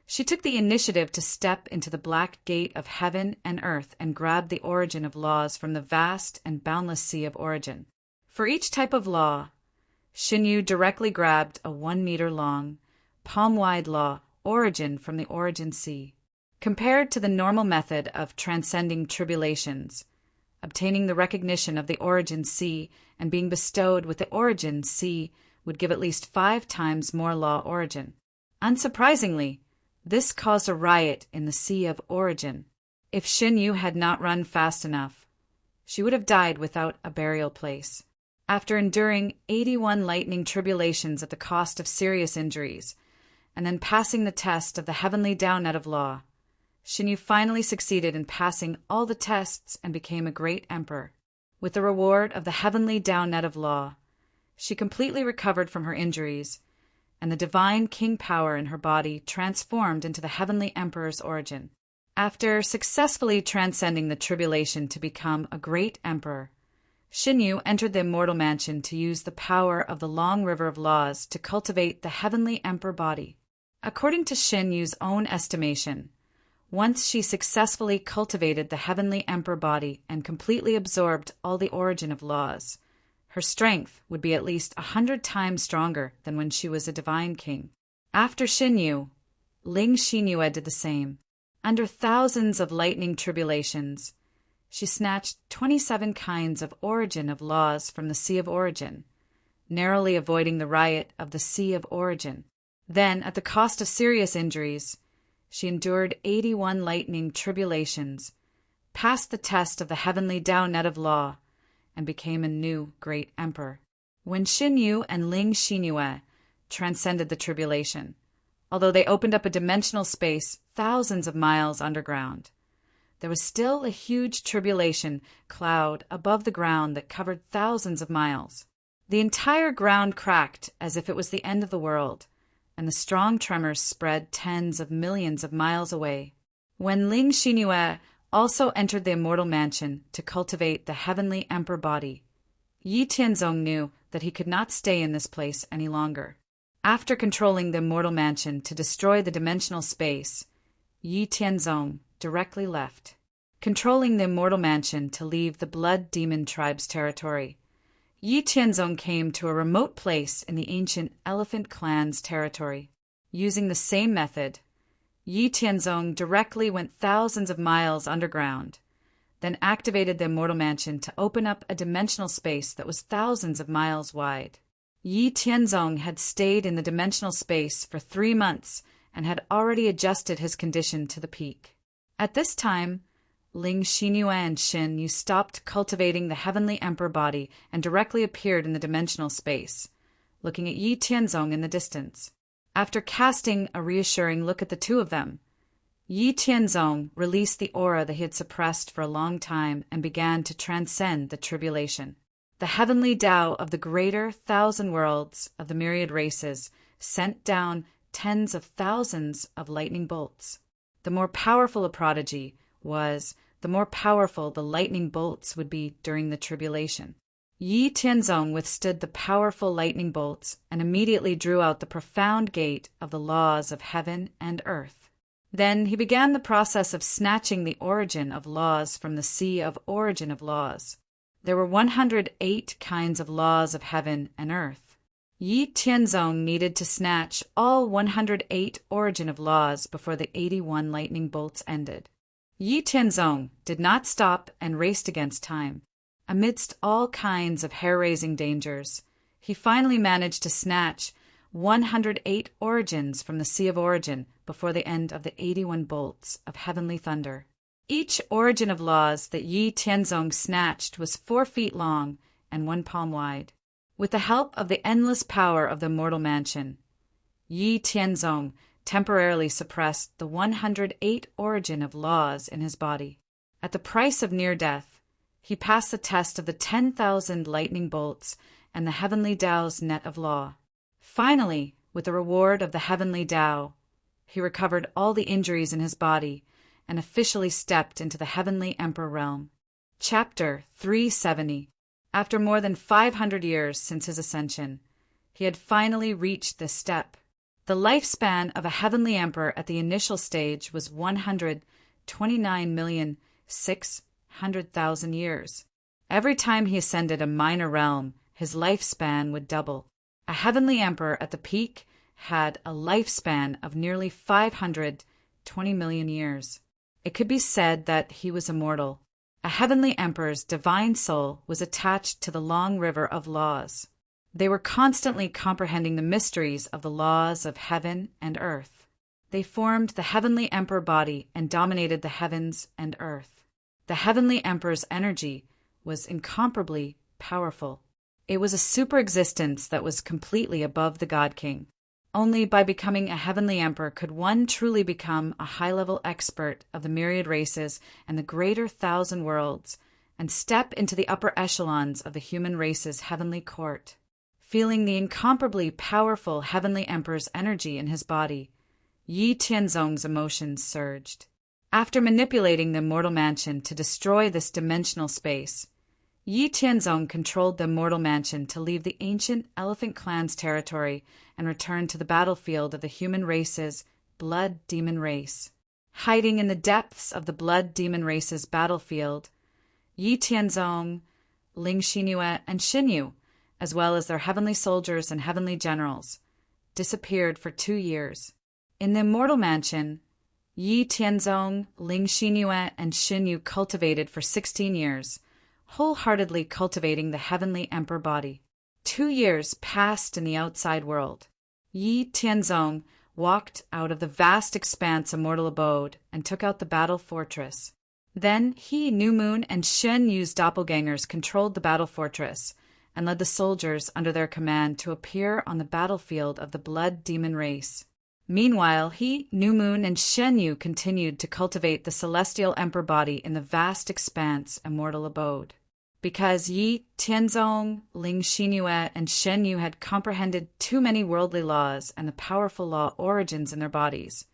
she took the initiative to step into the black gate of heaven and earth and grab the origin of laws from the vast and boundless Sea of Origin. For each type of law, Xinyu directly grabbed a 1-meter-long, palm-wide law origin from the origin sea. Compared to the normal method of transcending tribulations, obtaining the recognition of the origin sea and being bestowed with the origin sea would give at least 5 times more law origin. Unsurprisingly, this caused a riot in the Sea of Origin. If Xinyu had not run fast enough, she would have died without a burial place. After enduring 81 lightning tribulations at the cost of serious injuries, and then passing the test of the heavenly Tao net of law, Xinyu finally succeeded in passing all the tests and became a great emperor. With the reward of the heavenly Tao net of law, she completely recovered from her injuries, and the divine king power in her body transformed into the heavenly emperor's origin. After successfully transcending the tribulation to become a great emperor, Xinyu entered the immortal mansion to use the power of the long river of laws to cultivate the heavenly emperor body. According to Xinyu's own estimation, once she successfully cultivated the heavenly emperor body and completely absorbed all the origin of laws, her strength would be at least 100 times stronger than when she was a divine king. After Xinyu, Ling Xinyue did the same. Under thousands of lightning tribulations, she snatched 27 kinds of origin of laws from the Sea of Origin, narrowly avoiding the riot of the Sea of Origin. Then, at the cost of serious injuries, she endured 81 lightning tribulations, passed the test of the heavenly Tao net of law, and became a new great emperor. When Xin Yu and Ling Xinyue transcended the tribulation, although they opened up a dimensional space thousands of miles underground, there was still a huge tribulation cloud above the ground that covered thousands of miles. The entire ground cracked as if it was the end of the world, and the strong tremors spread tens of millions of miles away. When Ling Xinyue also entered the immortal mansion to cultivate the heavenly emperor body, Yi Tianzong knew that he could not stay in this place any longer. After controlling the immortal mansion to destroy the dimensional space, Yi Tianzong directly left. Controlling the immortal mansion to leave the blood demon tribe's territory, Yi Tianzong came to a remote place in the ancient elephant clan's territory. Using the same method, Yi Tianzong directly went thousands of miles underground, then activated the immortal mansion to open up a dimensional space that was thousands of miles wide. Yi Tianzong had stayed in the dimensional space for 3 months and had already adjusted his condition to the peak. At this time, Ling Xinyue and Xin Yu stopped cultivating the heavenly emperor body and directly appeared in the dimensional space, looking at Yi Tianzong in the distance. After casting a reassuring look at the two of them, Yi Tianzong released the aura that he had suppressed for a long time and began to transcend the tribulation. The heavenly Tao of the greater 1,000 worlds of the myriad races sent down tens of thousands of lightning bolts. The more powerful a prodigy was, the more powerful the lightning bolts would be during the tribulation. Yi Tianzong withstood the powerful lightning bolts and immediately drew out the profound gate of the laws of heaven and earth. Then he began the process of snatching the origin of laws from the sea of origin of laws. There were 108 kinds of laws of heaven and earth. Yi Tianzong needed to snatch all 108 origin of laws before the 81 lightning bolts ended. Yi Tianzong did not stop and raced against time. Amidst all kinds of hair-raising dangers, he finally managed to snatch 108 origins from the Sea of Origin before the end of the 81 bolts of heavenly thunder. Each origin of laws that Yi Tianzong snatched was 4 feet long and 1 palm wide. With the help of the endless power of the immortal mansion, Yi Tianzong temporarily suppressed the 108 origin of laws in his body. At the price of near death, he passed the test of the 10,000 lightning bolts and the heavenly Tao's net of law. Finally, with the reward of the heavenly Tao, he recovered all the injuries in his body and officially stepped into the heavenly emperor realm. Chapter 370. After more than 500 years since his ascension, he had finally reached this step. The lifespan of a heavenly emperor at the initial stage was 129,600,000 years. Every time he ascended a minor realm, his lifespan would double. A heavenly emperor at the peak had a lifespan of nearly 520 million years. It could be said that he was immortal. A heavenly emperor's divine soul was attached to the long river of laws. They were constantly comprehending the mysteries of the laws of heaven and earth. They formed the heavenly emperor body and dominated the heavens and earth. The heavenly emperor's energy was incomparably powerful. It was a super-existence that was completely above the God King. Only by becoming a heavenly emperor could one truly become a high-level expert of the myriad races and the greater 1,000 worlds, and step into the upper echelons of the human race's heavenly court. Feeling the incomparably powerful heavenly emperor's energy in his body, Yi Tianzong's emotions surged. After manipulating the immortal mansion to destroy this dimensional space, Yi Tianzong controlled the immortal mansion to leave the ancient elephant clan's territory and return to the battlefield of the human race's blood demon race. Hiding in the depths of the blood demon race's battlefield, Yi Tianzong, Ling Xinyue, and Xin Yu, as well as their heavenly soldiers and heavenly generals, disappeared for 2 years. In the immortal mansion, Yi Tianzong, Ling Xinyue, and Xin Yu cultivated for 16 years, wholeheartedly cultivating the heavenly emperor body. 2 years passed in the outside world. Yi Tianzong walked out of the vast expanse immortal abode and took out the battle fortress. Then he, New Moon, and Shen Yu's doppelgangers controlled the battle fortress and led the soldiers under their command to appear on the battlefield of the blood demon race. Meanwhile, he, New Moon, and Shen Yu continued to cultivate the celestial emperor body in the vast expanse immortal abode. Because Yi Tianzong, Ling Xinyue, and Shen Yu had comprehended too many worldly laws and the powerful law origins in their bodies,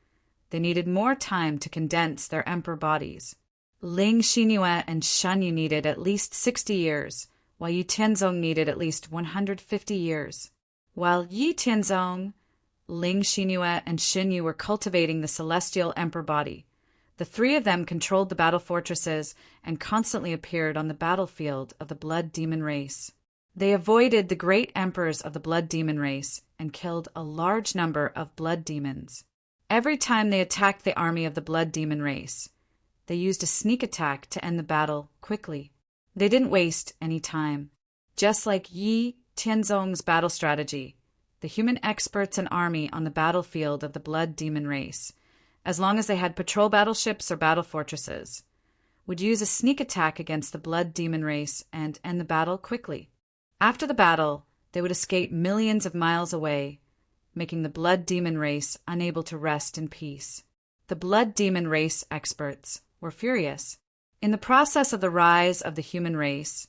they needed more time to condense their emperor bodies. Ling Xinyue and Shen Yu needed at least 60 years, while Yi Tianzong needed at least 150 years. While Yi Tianzong, Ling Xinyue, and Shen Yu were cultivating the celestial emperor body, the three of them controlled the battle fortresses and constantly appeared on the battlefield of the blood demon race. They avoided the great emperors of the blood demon race and killed a large number of blood demons. Every time they attacked the army of the blood demon race, they used a sneak attack to end the battle quickly. They didn't waste any time. Just like Yi Tianzong's battle strategy, the human experts and army on the battlefield of the blood demon race, as long as they had patrol battleships or battle fortresses, would use a sneak attack against the blood demon race and end the battle quickly. After the battle, they would escape millions of miles away, making the blood demon race unable to rest in peace. The blood demon race experts were furious. In the process of the rise of the human race,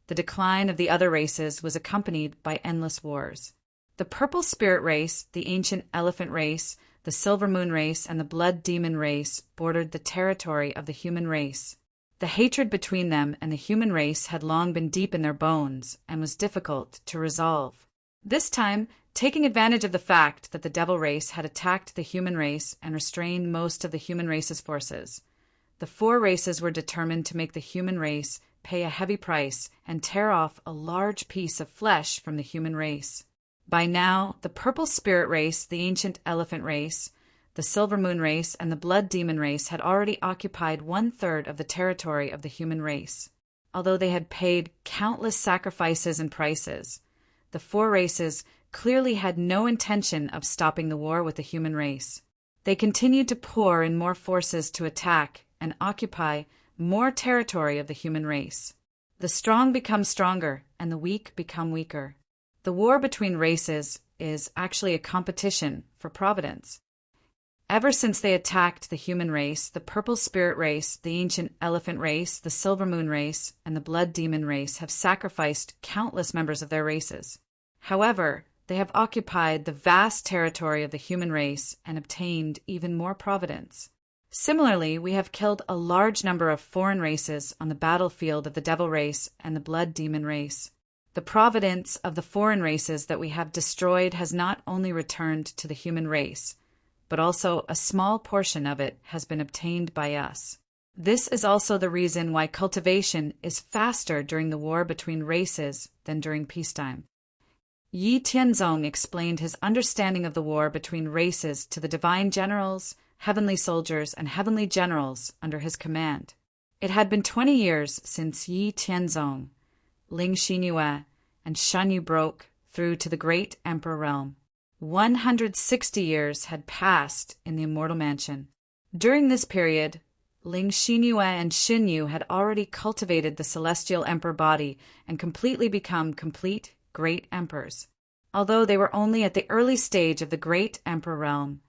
the decline of the other races was accompanied by endless wars. The purple spirit race, the ancient elephant race, the silver moon race, and the blood demon race bordered the territory of the human race. The hatred between them and the human race had long been deep in their bones and was difficult to resolve. This time, taking advantage of the fact that the devil race had attacked the human race and restrained most of the human race's forces, the four races were determined to make the human race pay a heavy price and tear off a large piece of flesh from the human race. By now, the purple spirit race, the ancient elephant race, the silver moon race, and the blood demon race had already occupied 1/3 of the territory of the human race. Although they had paid countless sacrifices and prices, the four races clearly had no intention of stopping the war with the human race. They continued to pour in more forces to attack and occupy more territory of the human race. The strong become stronger and the weak become weaker. The war between races is actually a competition for providence. Ever since they attacked the human race, the purple spirit race, the ancient elephant race, the silver moon race, and the blood demon race have sacrificed countless members of their races. However, they have occupied the vast territory of the human race and obtained even more providence. Similarly, we have killed a large number of foreign races on the battlefield of the devil race and the blood demon race. The providence of the foreign races that we have destroyed has not only returned to the human race, but also a small portion of it has been obtained by us. This is also the reason why cultivation is faster during the war between races than during peacetime. Yi Tianzong explained his understanding of the war between races to the divine generals, heavenly soldiers, and heavenly generals under his command. It had been 20 years since Yi Tianzong, Ling Xinyue, and Shen Yu broke through to the great emperor realm. 160 years had passed in the immortal mansion. During this period, Ling Xinyue and Shen Yu had already cultivated the celestial emperor body and completely become complete great emperors. Although they were only at the early stage of the great emperor realm,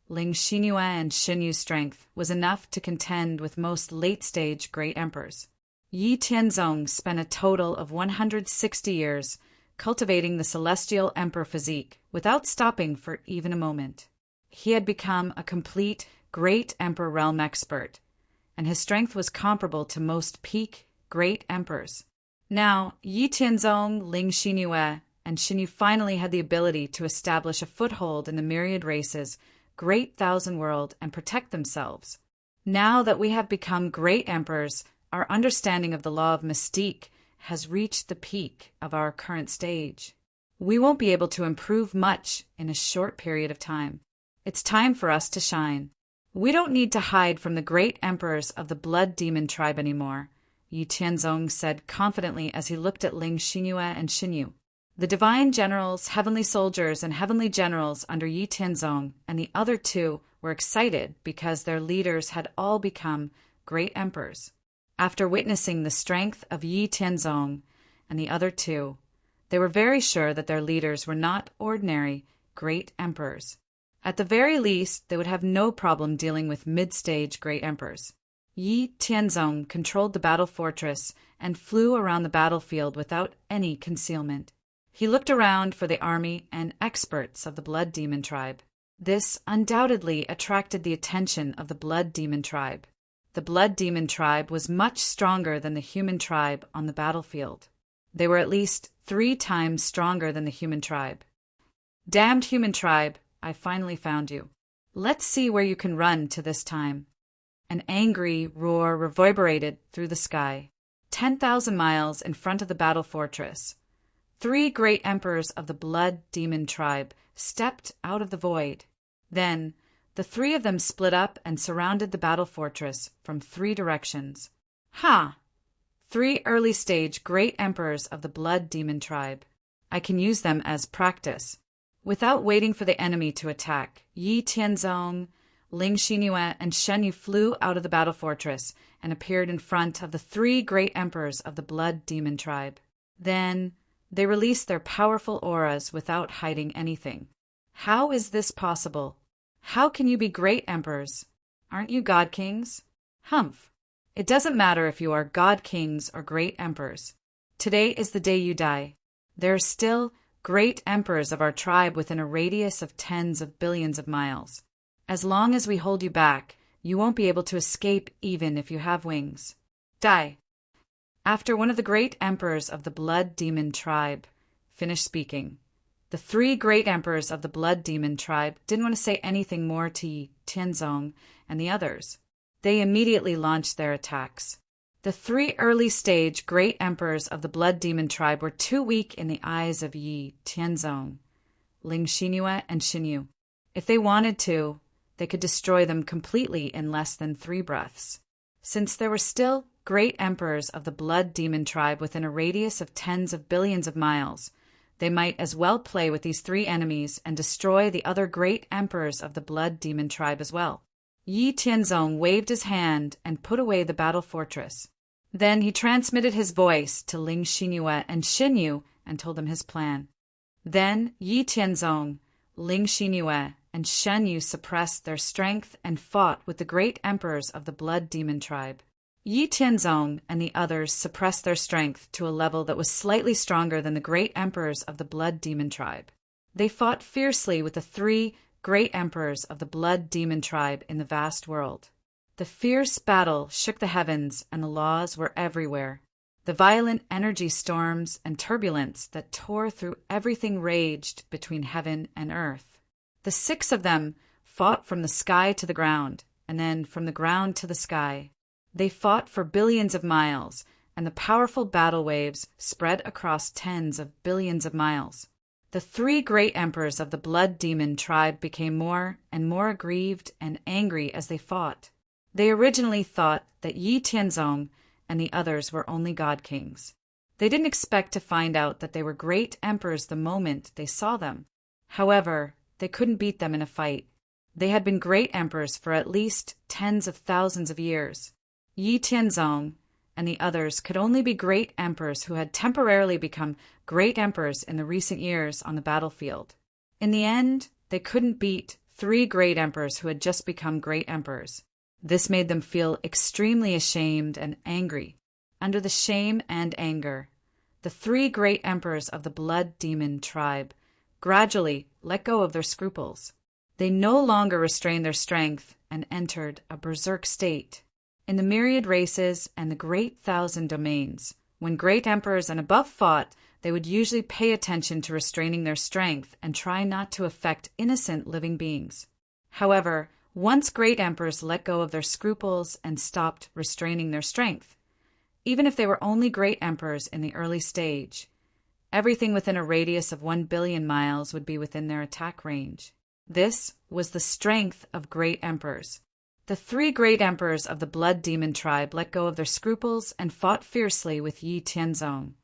Ling Xinyue and Shen Yu's strength was enough to contend with most late-stage great emperors. Yi Tianzong spent a total of 160 years cultivating the celestial emperor physique without stopping for even a moment. He had become a complete great emperor realm expert, and his strength was comparable to most peak great emperors. Now, Yi Tianzong, Ling Xinyue, and Shen Yu finally had the ability to establish a foothold in the myriad races' great thousand world and protect themselves. Now that we have become great emperors, our understanding of the law of mystique has reached the peak of our current stage. We won't be able to improve much in a short period of time. It's time for us to shine. We don't need to hide from the great emperors of the blood demon tribe anymore, Yi Tianzong said confidently as he looked at Ling Xinyue and Shen Yu. The divine generals, heavenly soldiers, and heavenly generals under Yi Tianzong and the other two were excited because their leaders had all become great emperors. After witnessing the strength of Yi Tianzong and the other two, they were very sure that their leaders were not ordinary great emperors. At the very least, they would have no problem dealing with mid-stage great emperors. Yi Tianzong controlled the battle fortress and flew around the battlefield without any concealment. He looked around for the army and experts of the Blood Demon tribe. This undoubtedly attracted the attention of the Blood Demon tribe. The Blood Demon tribe was much stronger than the human tribe on the battlefield. They were at least 3 times stronger than the human tribe. Damned human tribe, I finally found you. Let's see where you can run to this time. An angry roar reverberated through the sky. 10,000 miles in front of the battle fortress, 3 great emperors of the Blood Demon tribe stepped out of the void. Then, the 3 of them split up and surrounded the battle fortress from 3 directions. Ha! 3 early-stage great emperors of the Blood Demon tribe. I can use them as practice. Without waiting for the enemy to attack, Yi Tianzong, Ling Xinyue, and Shen Yu flew out of the battle fortress and appeared in front of the 3 great emperors of the Blood Demon tribe. Then, they released their powerful auras without hiding anything. How is this possible? How can you be great emperors? Aren't you god kings? Humph! It doesn't matter if you are god kings or great emperors. Today is the day you die. There are still great emperors of our tribe within a radius of tens of billions of miles. As long as we hold you back, you won't be able to escape even if you have wings. Die! After one of the great emperors of the Blood Demon tribe finished speaking, the 3 great emperors of the Blood Demon tribe didn't want to say anything more to Yi Tianzong and the others. They immediately launched their attacks. The 3 early-stage great emperors of the Blood Demon tribe were too weak in the eyes of Yi Tianzong, Ling Xinyue, and Shen Yu. If they wanted to, they could destroy them completely in less than 3 breaths. Since there were still great emperors of the Blood Demon tribe within a radius of tens of billions of miles, they might as well play with these 3 enemies and destroy the other great emperors of the Blood Demon tribe as well. Yi Tianzong waved his hand and put away the battle fortress. Then he transmitted his voice to Ling Xinyue and Shen Yu and told them his plan. Then Yi Tianzong, Ling Xinyue, and Shen Yu suppressed their strength and fought with the great emperors of the Blood Demon tribe. Yi Tianzong and the others suppressed their strength to a level that was slightly stronger than the great emperors of the Blood Demon tribe. They fought fiercely with the 3 great emperors of the Blood Demon tribe in the vast world. The fierce battle shook the heavens and the laws were everywhere. The violent energy storms and turbulence that tore through everything raged between heaven and earth. The 6 of them fought from the sky to the ground, and then from the ground to the sky. They fought for billions of miles, and the powerful battle waves spread across tens of billions of miles. The 3 great emperors of the Blood Demon tribe became more and more aggrieved and angry as they fought. They originally thought that Yi Tianzong and the others were only god kings. They didn't expect to find out that they were great emperors the moment they saw them. However, they couldn't beat them in a fight. They had been great emperors for at least tens of thousands of years. Yi Tianzong and the others could only be great emperors who had temporarily become great emperors in the recent years on the battlefield. In the end, they couldn't beat 3 great emperors who had just become great emperors. This made them feel extremely ashamed and angry. Under the shame and anger, the 3 great emperors of the Blood Demon tribe gradually let go of their scruples. They no longer restrained their strength and entered a berserk state. In the myriad races and the great 1,000 domains, when great emperors and above fought, they would usually pay attention to restraining their strength and try not to affect innocent living beings. However, once great emperors let go of their scruples and stopped restraining their strength, even if they were only great emperors in the early stage, everything within a radius of 1 billion miles would be within their attack range. This was the strength of great emperors. The 3 great emperors of the Blood Demon tribe let go of their scruples and fought fiercely with Yi Tianzong,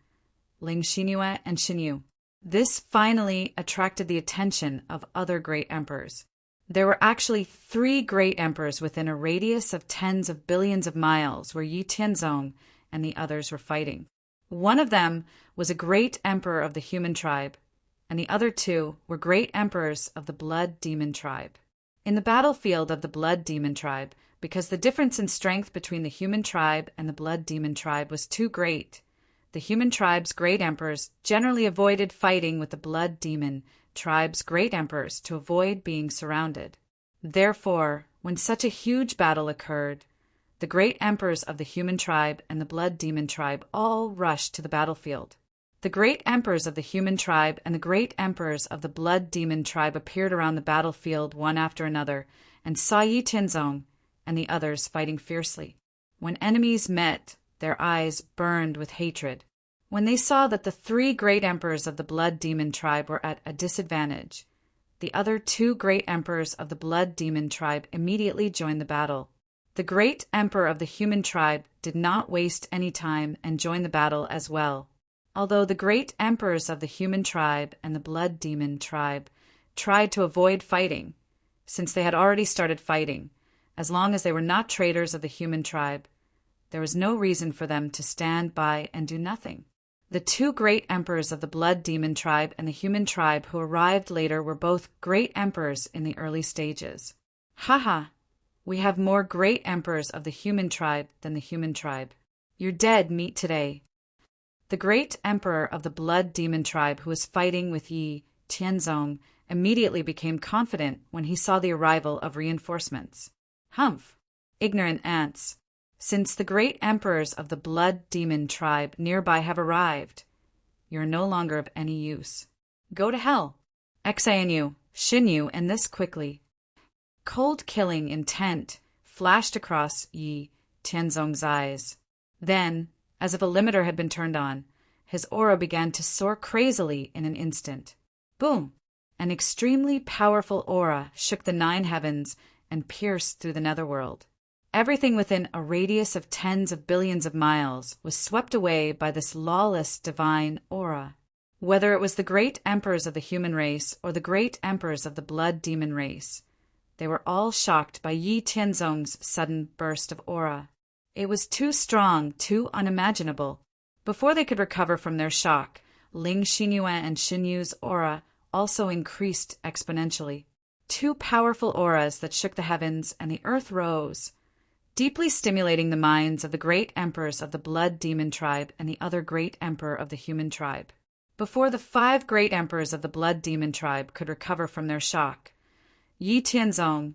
Ling Xinyue, and Shen Yu. This finally attracted the attention of other great emperors. There were actually 3 great emperors within a radius of tens of billions of miles where Yi Tianzong and the others were fighting. One of them was a great emperor of the human tribe, and the other 2 were great emperors of the blood demon tribe. In the battlefield of the blood demon tribe, because the difference in strength between the human tribe and the blood demon tribe was too great, the human tribe's great emperors generally avoided fighting with the blood demon tribe's great emperors to avoid being surrounded. Therefore, when such a huge battle occurred, the great emperors of the human tribe and the blood demon tribe all rushed to the battlefield. The great emperors of the human tribe and the great emperors of the blood demon tribe appeared around the battlefield one after another and saw Yi Tianzong and the others fighting fiercely. When enemies met, their eyes burned with hatred. When they saw that the 3 great emperors of the blood demon tribe were at a disadvantage, the other 2 great emperors of the blood demon tribe immediately joined the battle. The great emperor of the human tribe did not waste any time and joined the battle as well. Although the great emperors of the human tribe and the blood demon tribe tried to avoid fighting, since they had already started fighting, as long as they were not traitors of the human tribe, there was no reason for them to stand by and do nothing. The 2 great emperors of the blood demon tribe and the human tribe who arrived later were both great emperors in the early stages. Haha, we have more great emperors of the human tribe than the human tribe. Your dead meet today. The great emperor of the blood demon tribe who was fighting with Yi Tianzong immediately became confident when he saw the arrival of reinforcements. Humph! Ignorant ants! Since the great emperors of the blood demon tribe nearby have arrived, you are no longer of any use. Go to hell! Xanu, Xinyu, and this quickly. Cold killing intent flashed across Yi Tianzong's eyes. Then, as if a limiter had been turned on, his aura began to soar crazily in an instant. Boom! An extremely powerful aura shook the 9 heavens and pierced through the netherworld. Everything within a radius of tens of billions of miles was swept away by this lawless divine aura. Whether it was the great emperors of the human race or the great emperors of the blood demon race, they were all shocked by Yi Tianzong's sudden burst of aura. It was too strong, too unimaginable. Before they could recover from their shock, Ling Xinyue and Xinyu's aura also increased exponentially. 2 powerful auras that shook the heavens and the earth rose, deeply stimulating the minds of the great emperors of the blood demon tribe and the other great emperor of the human tribe. Before the 5 great emperors of the blood demon tribe could recover from their shock, Yi Tianzong,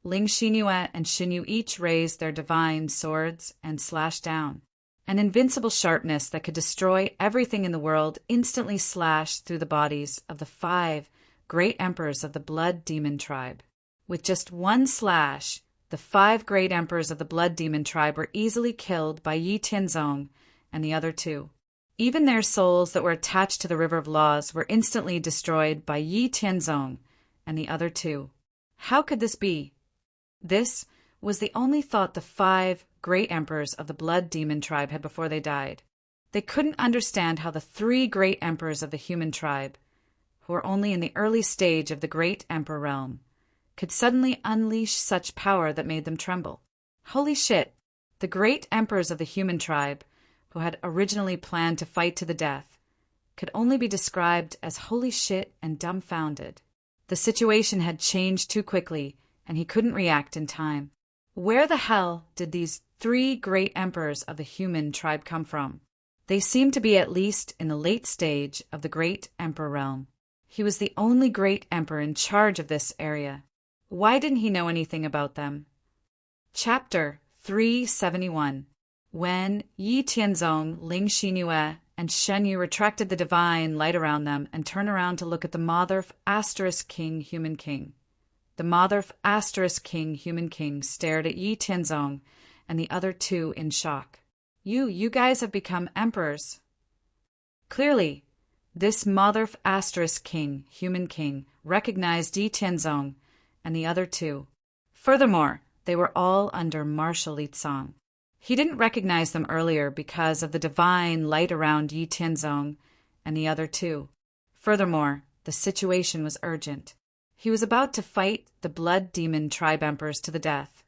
Ling Xinyue, and Xinyu each raised their divine swords and slashed down. An invincible sharpness that could destroy everything in the world instantly slashed through the bodies of the 5 great emperors of the blood demon tribe. With just one slash, the 5 great emperors of the blood demon tribe were easily killed by Yi Tianzong and the other 2. Even their souls that were attached to the river of laws were instantly destroyed by Yi Tianzong and the other 2. How could this be? This was the only thought the 5 great emperors of the blood demon tribe had before they died. They couldn't understand how the 3 great emperors of the human tribe, who were only in the early stage of the great emperor realm, could suddenly unleash such power that made them tremble. Holy shit! The great emperors of the human tribe, who had originally planned to fight to the death, could only be described as holy shit and dumbfounded. The situation had changed too quickly, and he couldn't react in time. Where the hell did these 3 great emperors of the human tribe come from? They seemed to be at least in the late stage of the great emperor realm. He was the only great emperor in charge of this area. Why didn't he know anything about them? Chapter 371. When Yi Tianzong, Ling Xinyue, and Shenyu retracted the divine light around them and turned around to look at the Motherf * King Human King. The Motherf * King Human King stared at Yi Tianzong and the other 2 in shock. You guys have become emperors. Clearly, this Motherf * King Human King recognized Yi Tianzong and the other 2. Furthermore, they were all under martial Litsang. He didn't recognize them earlier because of the divine light around Yi Tianzong and the other 2. Furthermore, the situation was urgent. He was about to fight the blood demon tribe emperors to the death,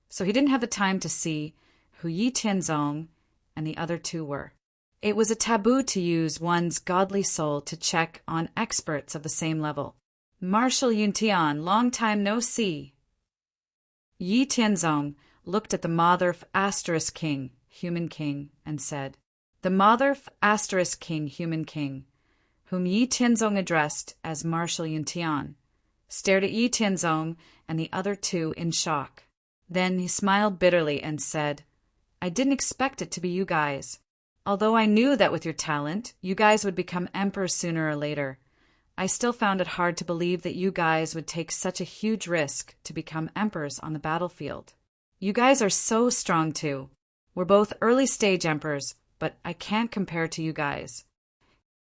so he didn't have the time to see who Yi Tianzong and the other two were. It was a taboo to use one's godly soul to check on experts of the same level. Marshal Yuntian, long time no see. Yi Tianzong looked at the Motherf * King, Human King, and said, "The Motherf * King, Human King," whom Yi Tianzong addressed as Marshal Yuntian, stared at Yi Tianzong and the other two in shock. Then he smiled bitterly and said, "I didn't expect it to be you guys. Although I knew that with your talent, you guys would become emperors sooner or later, I still found it hard to believe that you guys would take such a huge risk to become emperors on the battlefield. You guys are so strong too. We're both early stage emperors, but I can't compare to you guys."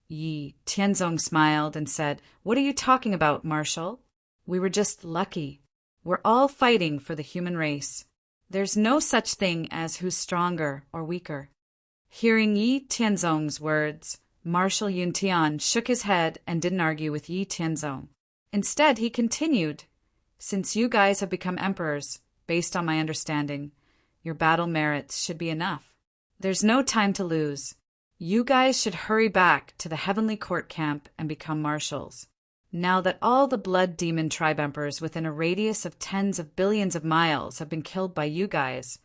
Yi Tianzong smiled and said, "What are you talking about, Marshal? We were just lucky. We're all fighting for the human race. There's no such thing as who's stronger or weaker." Hearing Yi Tianzong's words, Marshal Yuntian shook his head and didn't argue with Yi Tianzong. Instead, he continued, "Since you guys have become emperors, based on my understanding, your battle merits should be enough. There's no time to lose. You guys should hurry back to the Heavenly Court camp and become marshals. Now that all the blood demon tribe emperors within a radius of tens of billions of miles have been killed by you guys,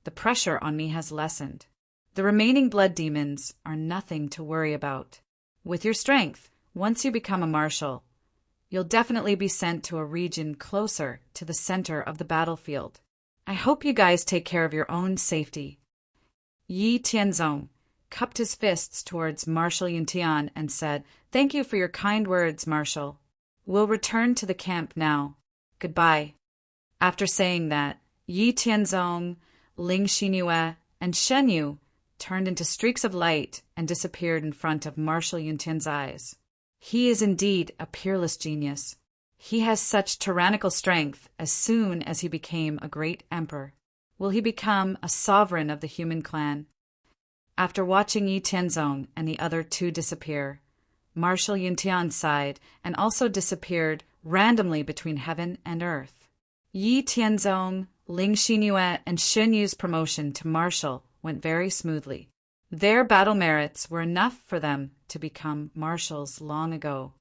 the pressure on me has lessened. The remaining blood demons are nothing to worry about. With your strength, once you become a marshal, you'll definitely be sent to a region closer to the center of the battlefield. I hope you guys take care of your own safety." Yi Tianzong cupped his fists towards Marshal Yuntian and said, "Thank you for your kind words, Marshal. We'll return to the camp now. Goodbye." After saying that, Yi Tianzong, Ling Xinyue, and Shen Yu turned into streaks of light and disappeared in front of Marshal Yuntian's eyes. He is indeed a peerless genius. He has such tyrannical strength as soon as he became a great emperor. Will he become a sovereign of the human clan? After watching Yi Tianzong and the other two disappear, Marshal Yuntian sighed and also disappeared randomly between heaven and earth. Yi Tianzong, Ling Xinyue, and Shen Yu's promotion to marshal went very smoothly. Their battle merits were enough for them to become marshals long ago.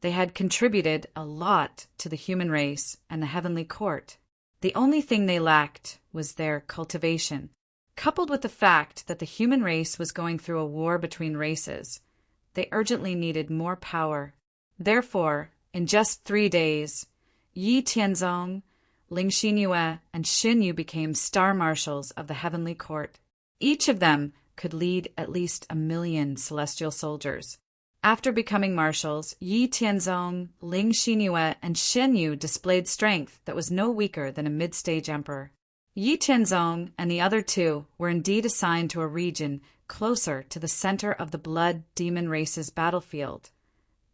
They had contributed a lot to the human race and the heavenly court. The only thing they lacked was their cultivation. Coupled with the fact that the human race was going through a war between races, they urgently needed more power. Therefore, in just 3 days, Yi Tianzong, Ling Xinyue, and Shen Yu became star marshals of the heavenly court. Each of them could lead at least 1 million celestial soldiers. After becoming marshals, Yi Tianzong, Ling Xinyue, and Shen Yu displayed strength that was no weaker than a mid-stage emperor. Yi Tianzong and the other two were indeed assigned to a region closer to the center of the blood demon race's battlefield,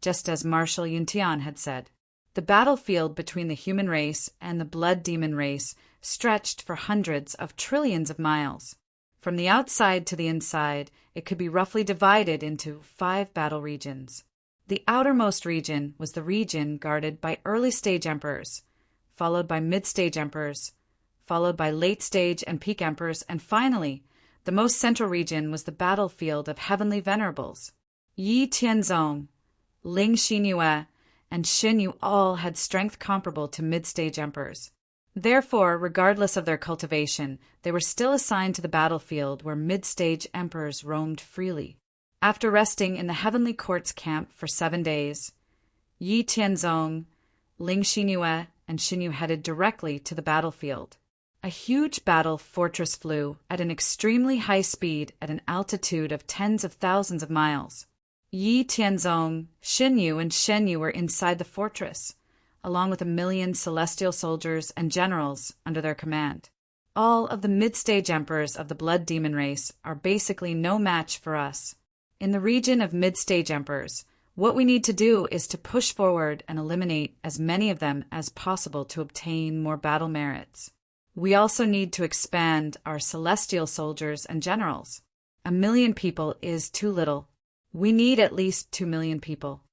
just as Marshal Yuntian had said. The battlefield between the human race and the blood demon race stretched for hundreds of trillions of miles. From the outside to the inside, it could be roughly divided into 5 battle regions. The outermost region was the region guarded by early-stage emperors, followed by mid-stage emperors, followed by late-stage and peak emperors, and finally, the most central region was the battlefield of heavenly venerables. Yi Tianzong, Ling Xinyue, and Shen Yu all had strength comparable to mid-stage emperors. Therefore, regardless of their cultivation, they were still assigned to the battlefield where mid-stage emperors roamed freely. After resting in the heavenly court's camp for 7 days, Yi Tianzong, Ling Xinyue, and Shen Yu headed directly to the battlefield. A huge battle fortress flew at an extremely high speed at an altitude of tens of thousands of miles. Yi Tianzong, Shen Yu, and Shen Yu were inside the fortress, along with 1 million celestial soldiers and generals under their command. All of the mid-stage emperors of the blood demon race are basically no match for us. In the region of mid-stage emperors, what we need to do is to push forward and eliminate as many of them as possible to obtain more battle merits. We also need to expand our celestial soldiers and generals. 1 million people is too little. We need at least 2 million people.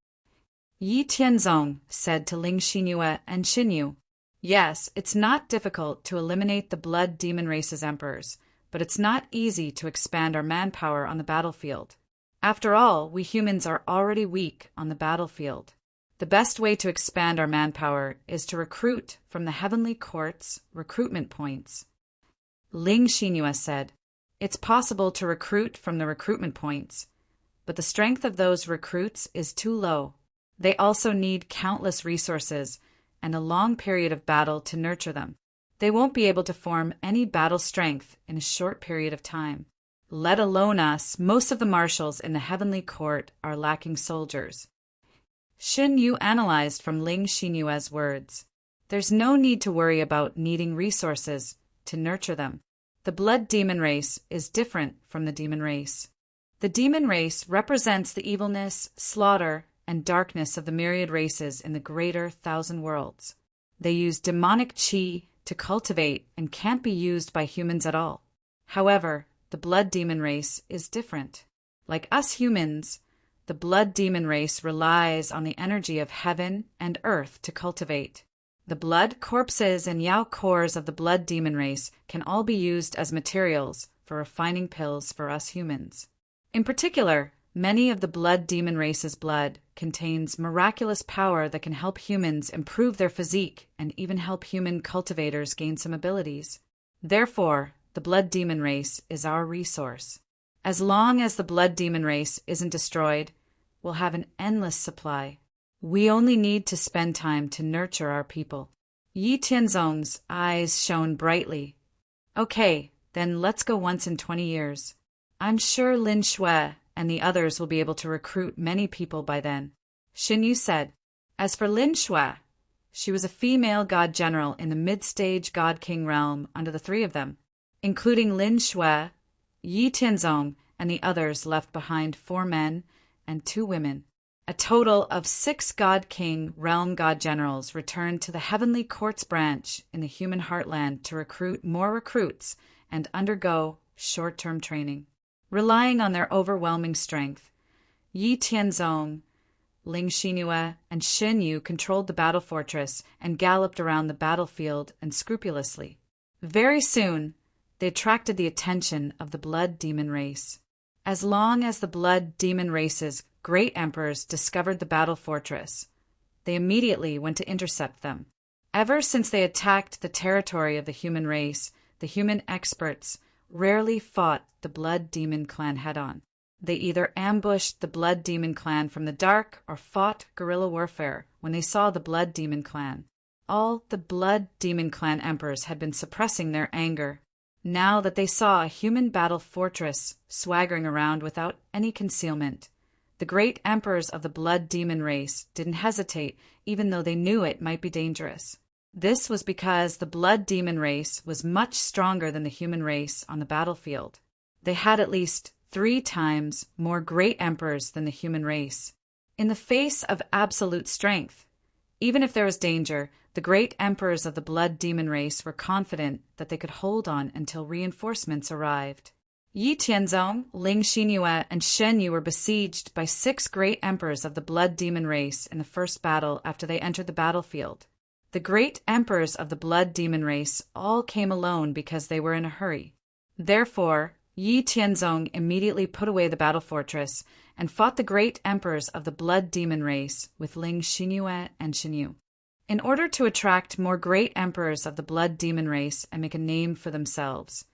Yi Tianzong said to Ling Xinyue and Xinyu. Yes, it's not difficult to eliminate the blood demon race's emperors, but it's not easy to expand our manpower on the battlefield. After all, we humans are already weak on the battlefield. The best way to expand our manpower is to recruit from the heavenly court's recruitment points. Ling Xinyue said, It's possible to recruit from the recruitment points, but the strength of those recruits is too low. They also need countless resources and a long period of battle to nurture them. They won't be able to form any battle strength in a short period of time. Let alone us, most of the marshals in the heavenly court are lacking soldiers. Xin Yu analyzed from Ling Xinyue's words. There's no need to worry about needing resources to nurture them. The blood demon race is different from the demon race. The demon race represents the evilness, slaughter, and darkness of the myriad races in the greater thousand worlds. They use demonic qi to cultivate and can't be used by humans at all. However, the blood demon race is different. Like us humans, the blood demon race relies on the energy of heaven and earth to cultivate. The blood, corpses, and yao cores of the blood demon race can all be used as materials for refining pills for us humans. In particular, many of the blood demon race's blood contains miraculous power that can help humans improve their physique and even help human cultivators gain some abilities. Therefore, the blood demon race is our resource. As long as the blood demon race isn't destroyed, we'll have an endless supply. We only need to spend time to nurture our people. Yi Tianzong's eyes shone brightly. Okay, then let's go once in 20 years. I'm sure Lin Shui and the others will be able to recruit many people by then. Xin Yu said. As for Lin Shui, she was a female god general in the mid-stage god-king realm under the three of them. Including Lin Shui, Yi Tianzong, and the others left behind 4 men and 2 women. A total of 6 god-king realm god generals returned to the heavenly courts branch in the human heartland to recruit more recruits and undergo short-term training. Relying on their overwhelming strength, Yi Tianzong, Ling Xinyue, and Xin Yu controlled the battle fortress and galloped around the battlefield unscrupulously. Very soon, they attracted the attention of the blood demon race. As long as the blood demon race's great emperors discovered the battle fortress, they immediately went to intercept them. Ever since they attacked the territory of the human race, the human experts rarely fought the blood demon clan head-on. They either ambushed the blood demon clan from the dark or fought guerrilla warfare when they saw the blood demon clan. All the blood demon clan emperors had been suppressing their anger. Now that they saw a human battle fortress swaggering around without any concealment, the great emperors of the blood demon race didn't hesitate, even though they knew it might be dangerous. This was because the blood demon race was much stronger than the human race on the battlefield. They had at least 3 times more great emperors than the human race. In the face of absolute strength, even if there was danger, the great emperors of the blood demon race were confident that they could hold on until reinforcements arrived. Yi Tianzong, Ling Xinyue, and Shen Yu were besieged by 6 great emperors of the blood demon race in the first battle after they entered the battlefield. The great emperors of the blood demon race all came alone because they were in a hurry. Therefore, Yi Tianzong immediately put away the battle fortress and fought the great emperors of the blood demon race with Ling Xinyue and Xin Yu. In order to attract more great emperors of the blood demon race and make a name for themselves,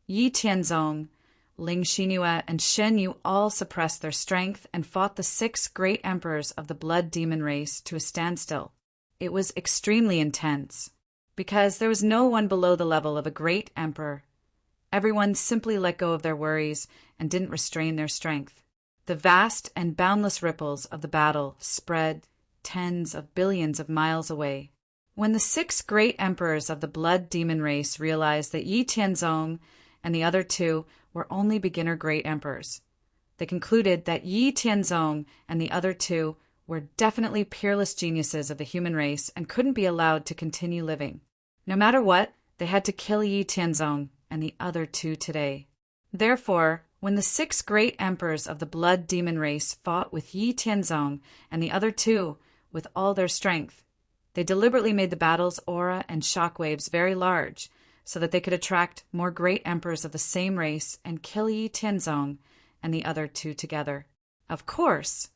Yi Tianzong, Ling Xinyue, and Shen Yu all suppressed their strength and fought the 6 great emperors of the blood demon race to a standstill. It was extremely intense, because there was no one below the level of a great emperor. Everyone simply let go of their worries and didn't restrain their strength. The vast and boundless ripples of the battle spread tens of billions of miles away. When the 6 great emperors of the blood demon race realized that Yi Tianzong and the other 2 were only beginner great emperors, they concluded that Yi Tianzong and the other 2 were definitely peerless geniuses of the human race and couldn't be allowed to continue living. No matter what, they had to kill Yi Tianzong and the other 2 today. Therefore, when the 6 great emperors of the blood demon race fought with Yi Tianzong and the other 2, with all their strength. They deliberately made the battle's aura and shockwaves very large, so that they could attract more great emperors of the same race and kill Yi Tianzong and the other two together. Of course,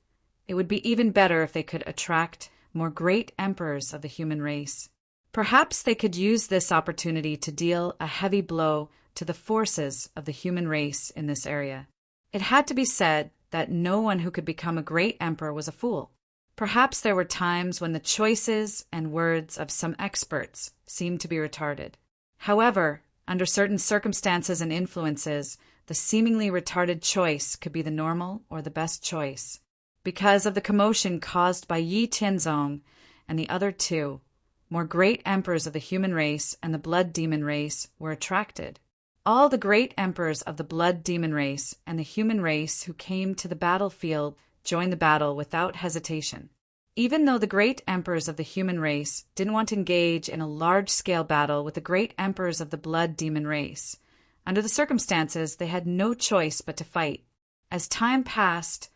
it would be even better if they could attract more great emperors of the human race. Perhaps they could use this opportunity to deal a heavy blow to the forces of the human race in this area. It had to be said that no one who could become a great emperor was a fool. Perhaps there were times when the choices and words of some experts seemed to be retarded. However, under certain circumstances and influences, the seemingly retarded choice could be the normal or the best choice. Because of the commotion caused by Yi Tianzong and the other two, more great emperors of the human race and the blood demon race were attracted. All the great emperors of the blood demon race and the human race who came to the battlefield joined the battle without hesitation. Even though the great emperors of the human race didn't want to engage in a large-scale battle with the great emperors of the blood demon race, under the circumstances they had no choice but to fight. As time passed,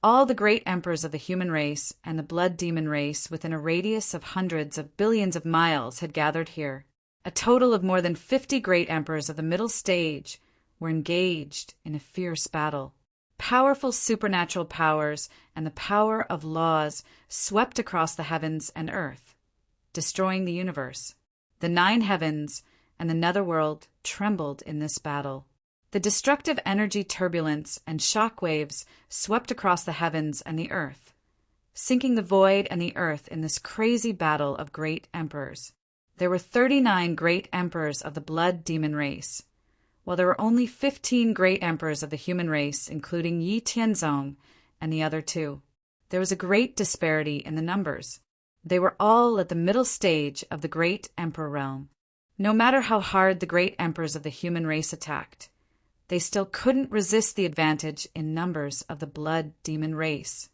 all the great emperors of the human race and the blood demon race within a radius of hundreds of billions of miles had gathered here. A total of more than 50 great emperors of the middle stage were engaged in a fierce battle. Powerful supernatural powers and the power of laws swept across the heavens and earth, destroying the universe. The 9 heavens and the netherworld trembled in this battle. The destructive energy turbulence and shock waves swept across the heavens and the earth, sinking the void and the earth in this crazy battle of great emperors. There were 39 great emperors of the blood demon race, while there were only 15 great emperors of the human race, including Yi Tianzong and the other two. There was a great disparity in the numbers. They were all at the middle stage of the great emperor realm. No matter how hard the great emperors of the human race attacked, they still couldn't resist the advantage in numbers of the blood demon race.